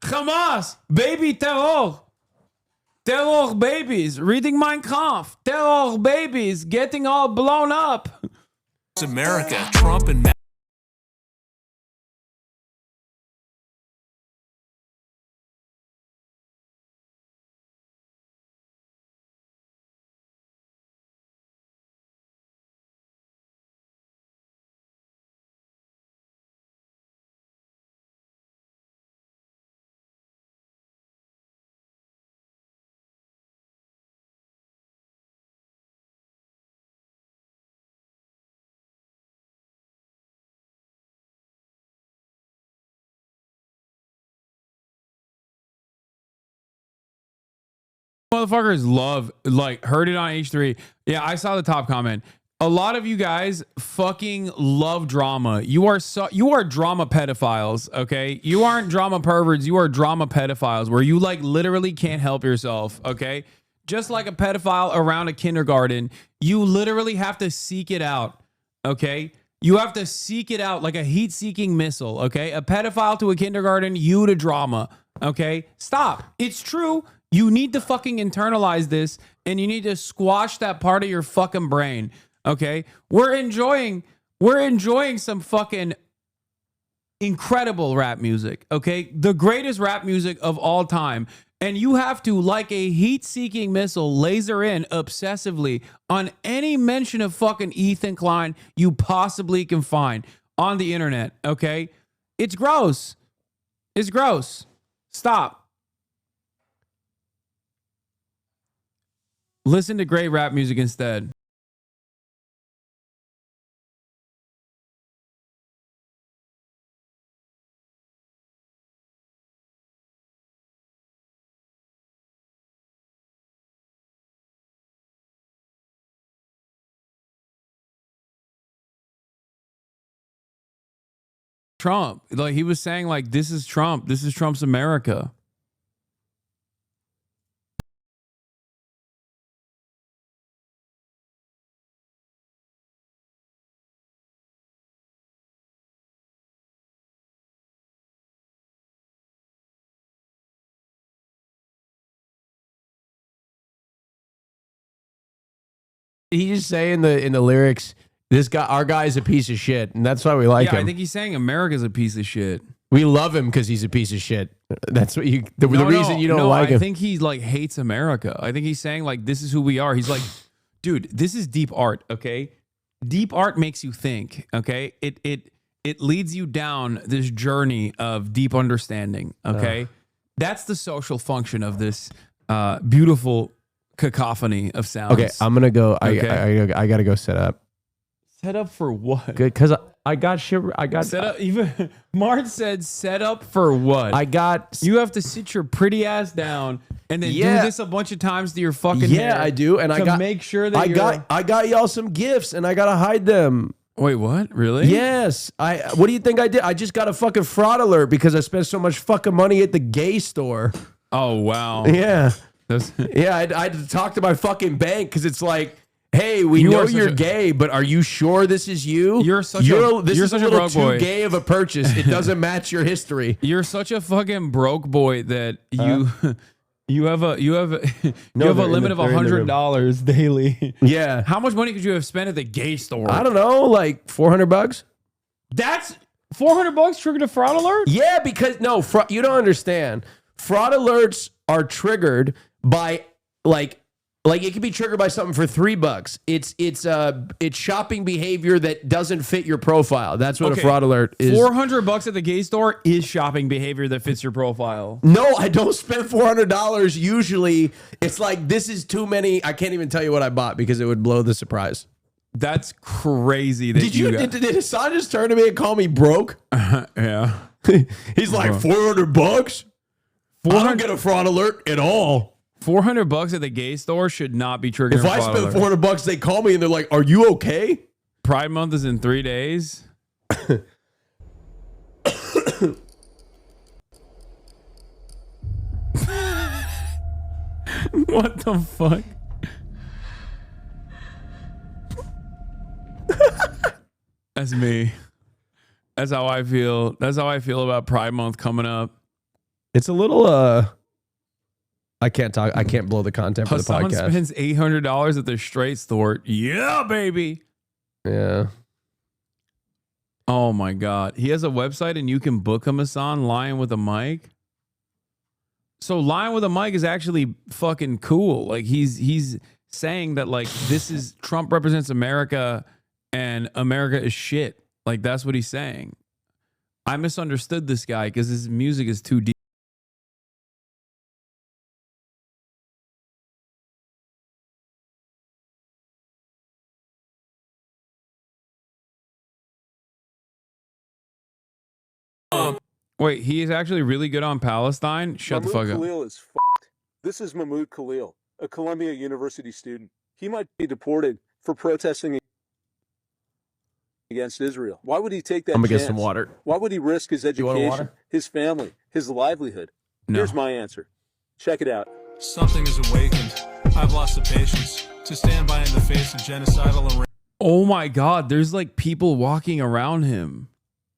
Speaker 2: Hamas, baby terror. Terror babies, reading Mein Kampf. Terror babies, getting all blown up.
Speaker 7: It's America. Trump and
Speaker 2: Motherfuckers love, like, heard it on H3. Yeah, I saw the top comment. A lot of you guys fucking love drama. You are drama pedophiles, okay? You aren't drama perverts. You are drama pedophiles where you like literally can't help yourself, okay? Just like a pedophile around a kindergarten, you literally have to seek it out, okay? You have to seek it out like a heat-seeking missile, okay? A pedophile to a kindergarten, you to drama, okay? Stop. It's true. You need to fucking internalize this and you need to squash that part of your fucking brain. Okay, we're enjoying some fucking incredible rap music. Okay, the greatest rap music of all time, and you have to, like a heat-seeking missile, laser in obsessively on any mention of fucking Ethan Klein you possibly can find on the internet. Okay, it's gross. It's gross. Stop. Listen to great rap music instead. Trump, like he was saying, like, this is Trump. This is Trump's America.
Speaker 3: He just say in the lyrics, this guy, our guy is a piece of shit, and that's why we like him.
Speaker 2: I think he's saying America's a piece of shit.
Speaker 3: We love him because he's a piece of shit. That's what you. The reason you don't like him.
Speaker 2: I think he like hates America. I think he's saying like this is who we are. He's like, dude, this is deep art. Okay, deep art makes you think. Okay, it leads you down this journey of deep understanding. Okay, that's the social function of this beautiful cacophony of sounds.
Speaker 3: Okay, I'm gonna go.
Speaker 2: Okay.
Speaker 3: I gotta go set up.
Speaker 2: Set up for what?
Speaker 3: Good, because I got shit. I got
Speaker 2: set up. Even Mart said, "Set up for what?"
Speaker 3: I got.
Speaker 2: You have to sit your pretty ass down and then do this a bunch of times to your fucking hair.
Speaker 3: I do, and I got
Speaker 2: make sure that
Speaker 3: I got y'all some gifts, and I gotta hide them.
Speaker 2: Wait, what? Really?
Speaker 3: Yes. What do you think I did? I just got a fucking fraud alert because I spent so much fucking money at the gay store.
Speaker 2: Oh wow.
Speaker 3: Yeah. Yeah. I had to talk to my fucking bank because it's like, hey, we know you're gay, but are you sure this is you?
Speaker 2: You're such a
Speaker 3: little
Speaker 2: broke boy.
Speaker 3: too gay of a purchase. It doesn't match your history.
Speaker 2: You're such a fucking broke boy that you have a limit of $100 daily.
Speaker 3: Yeah.
Speaker 2: How much money could you have spent at the gay store?
Speaker 3: I don't know, like $400.
Speaker 2: That's $400 triggered a fraud alert?
Speaker 3: Yeah, because you don't understand. Fraud alerts are triggered by like it can be triggered by something for $3. It's shopping behavior that doesn't fit your profile. That's what a fraud alert is.
Speaker 2: $400 at the gay store is shopping behavior that fits your profile.
Speaker 3: No, I don't spend $400 usually. It's like, this is too many. I can't even tell you what I bought because it would blow the surprise.
Speaker 2: That's crazy. That
Speaker 3: Did Hasan just turn to me and call me broke?
Speaker 2: Yeah.
Speaker 3: He's like, $400? I don't get a fraud alert at all.
Speaker 2: $400 at the gay store should not be triggering.
Speaker 3: If I spend $400, they call me and they're like, "Are you okay?"
Speaker 2: Pride Month is in 3 days. What the fuck? That's me. That's how I feel. That's how I feel about Pride Month coming up.
Speaker 3: It's a little I can't talk. I can't blow the content for the podcast.
Speaker 2: Someone spends $800 at the straight store. Yeah, baby.
Speaker 3: Yeah.
Speaker 2: Oh my God. He has a website and you can book him, Hasan, Lying with a Mic. So Lying with a Mic is actually fucking cool. Like he's saying that like this is Trump represents America and America is shit. Like that's what he's saying. I misunderstood this guy because his music is too deep. Wait, he is actually really good on Palestine? Shut the fuck up.
Speaker 9: Khalil is f***ed. This is Mahmoud Khalil. a Columbia University student. He might be deported for protesting against Israel. Why would he take that
Speaker 3: I'm gonna
Speaker 9: chance?
Speaker 3: get some water.
Speaker 9: Why would he risk his
Speaker 3: You want
Speaker 9: education,
Speaker 3: water?
Speaker 9: his family, his livelihood?
Speaker 2: No.
Speaker 9: Here's my answer. Check it out.
Speaker 7: Something is awakened. I've lost the patience to stand by in the face of genocidal
Speaker 2: Oh my God, there's like people walking around him.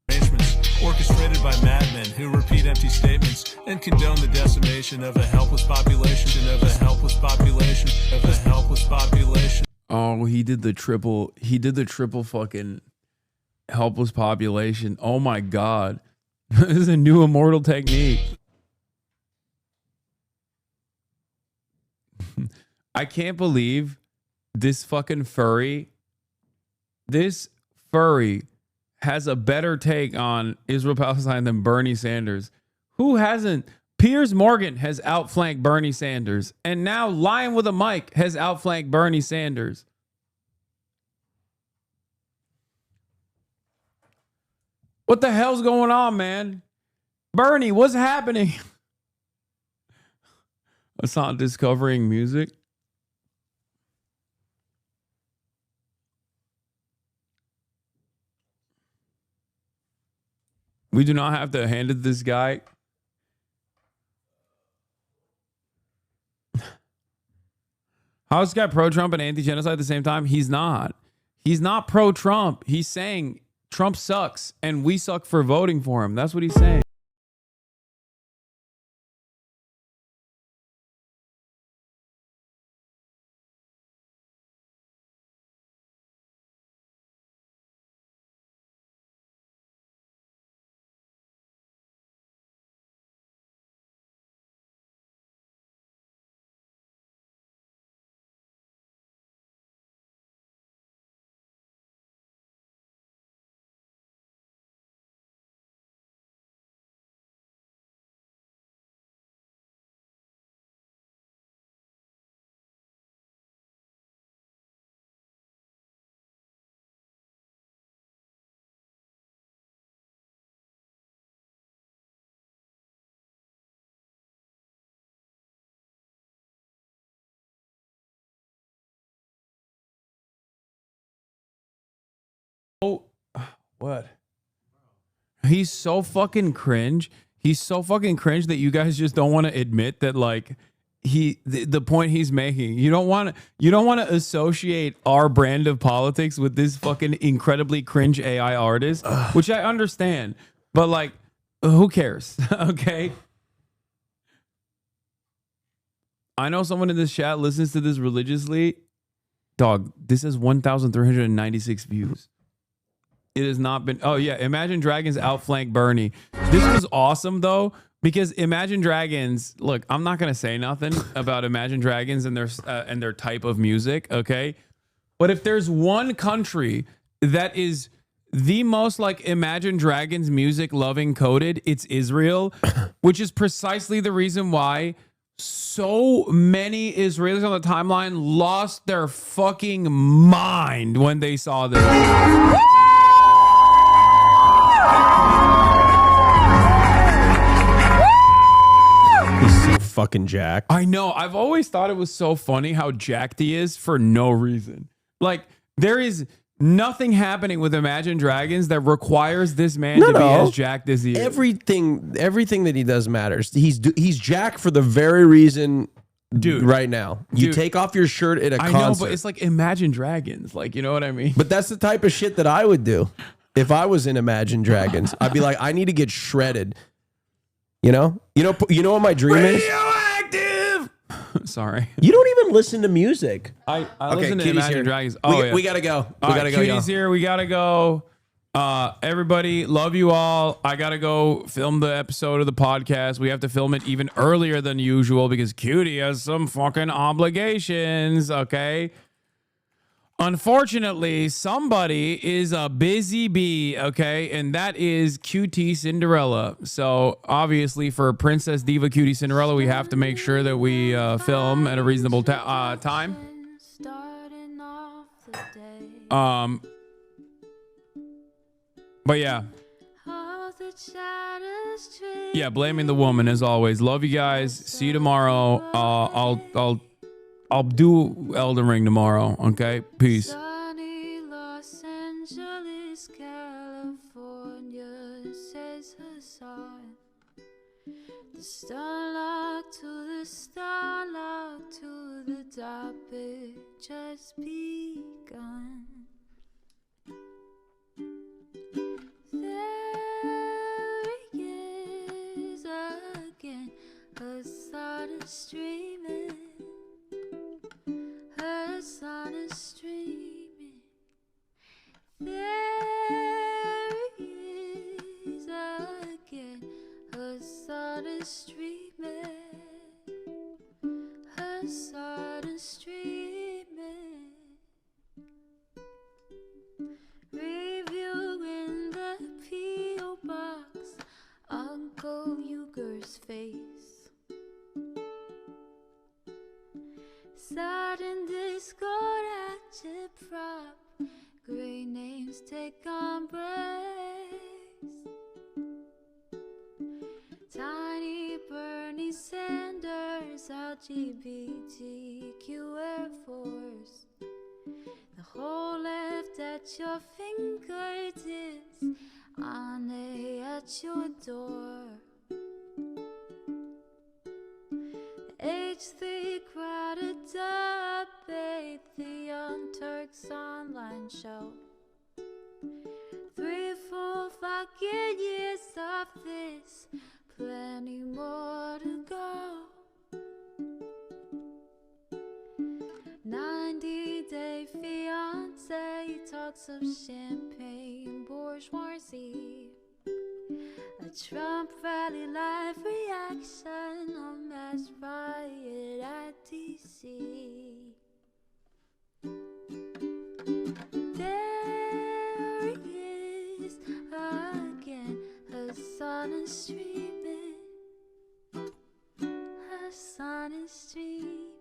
Speaker 7: arrangements orchestrated by madmen who repeat empty statements and condone the decimation of a helpless population, of a helpless population, of a helpless population.
Speaker 2: Oh, he did the triple fucking helpless population. Oh my God. This is a new immortal technique. I can't believe this fucking furry has a better take on Israel-Palestine than Bernie Sanders. Who hasn't? Piers Morgan has outflanked Bernie Sanders. And now Lion with a Mic has outflanked Bernie Sanders. What the hell's going on, man? Bernie, what's happening? It's not discovering music. We do not have to hand it to this guy. How is this guy pro-Trump and anti-genocide at the same time? He's not. He's not pro-Trump. He's saying Trump sucks and we suck for voting for him. That's what he's saying. Oh, what? He's so fucking cringe. He's so fucking cringe that you guys just don't want to admit that, like, the point he's making. You don't want to associate our brand of politics with this fucking incredibly cringe AI artist, which I understand, but like, who cares? Okay. I know someone in this chat listens to this religiously. Dog, this has 1,396 views. It has not been. Oh yeah, Imagine Dragons outflanked Bernie. This was awesome though, because Imagine Dragons. Look, I'm not gonna say nothing about Imagine Dragons and their type of music, okay? But if there's one country that is the most like Imagine Dragons music loving coded, it's Israel, which is precisely the reason why so many Israelis on the timeline lost their fucking mind when they saw this.
Speaker 3: He's so fucking jacked.
Speaker 2: I know. I've always thought it was so funny how jacked he is for no reason. Like, there is nothing happening with Imagine Dragons that requires this man to be as jacked as he is.
Speaker 3: Everything that he does matters. He's jacked for the very reason,
Speaker 2: dude.
Speaker 3: Right now, you take off your shirt at a concert.
Speaker 2: I know, but it's like Imagine Dragons. Like, you know what I mean?
Speaker 3: But that's the type of shit that I would do if I was in Imagine Dragons. I'd be like, I need to get shredded. You know what my dream is?
Speaker 2: Radioactive. Sorry.
Speaker 3: You don't even listen to music.
Speaker 2: I listen to Imagine Dragons. Oh,
Speaker 3: we gotta go. We
Speaker 2: All
Speaker 3: gotta
Speaker 2: right,
Speaker 3: go.
Speaker 2: Cutie's here. We gotta go. Everybody, love you all. I gotta go film the episode of the podcast. We have to film it even earlier than usual because Cutie has some fucking obligations. Okay. Unfortunately, somebody is a busy bee, okay, and that is QT Cinderella. So obviously, for Princess Diva Cutie Cinderella, we have to make sure that we film at a reasonable time. But yeah, blaming the woman as always. Love you guys. See you tomorrow. I'll do Elden Ring tomorrow. Okay, peace.
Speaker 10: Sunny Los Angeles, California, says Hasan. The starlock to the starlock to the topic just begun. There he is again, Hasan is streaming. Hasan is streaming. There he is again, Hasan is streaming. Hasan is streaming. Reviewing the P.O. box, Uncle Uger's face. Sudden Discord action prop, great names take embrace. Tiny Bernie Sanders, LGBTQ Air Force. The whole left at your fingertips, on at your door. H3 crowded debate, the Young Turks online show. 3 full fucking years of this, plenty more to go. 90-day fiance talks of champagne bourgeoisie. A Trump rally live reaction on mass riot at DC. There he is again, Hasan is streaming. Hasan is streaming.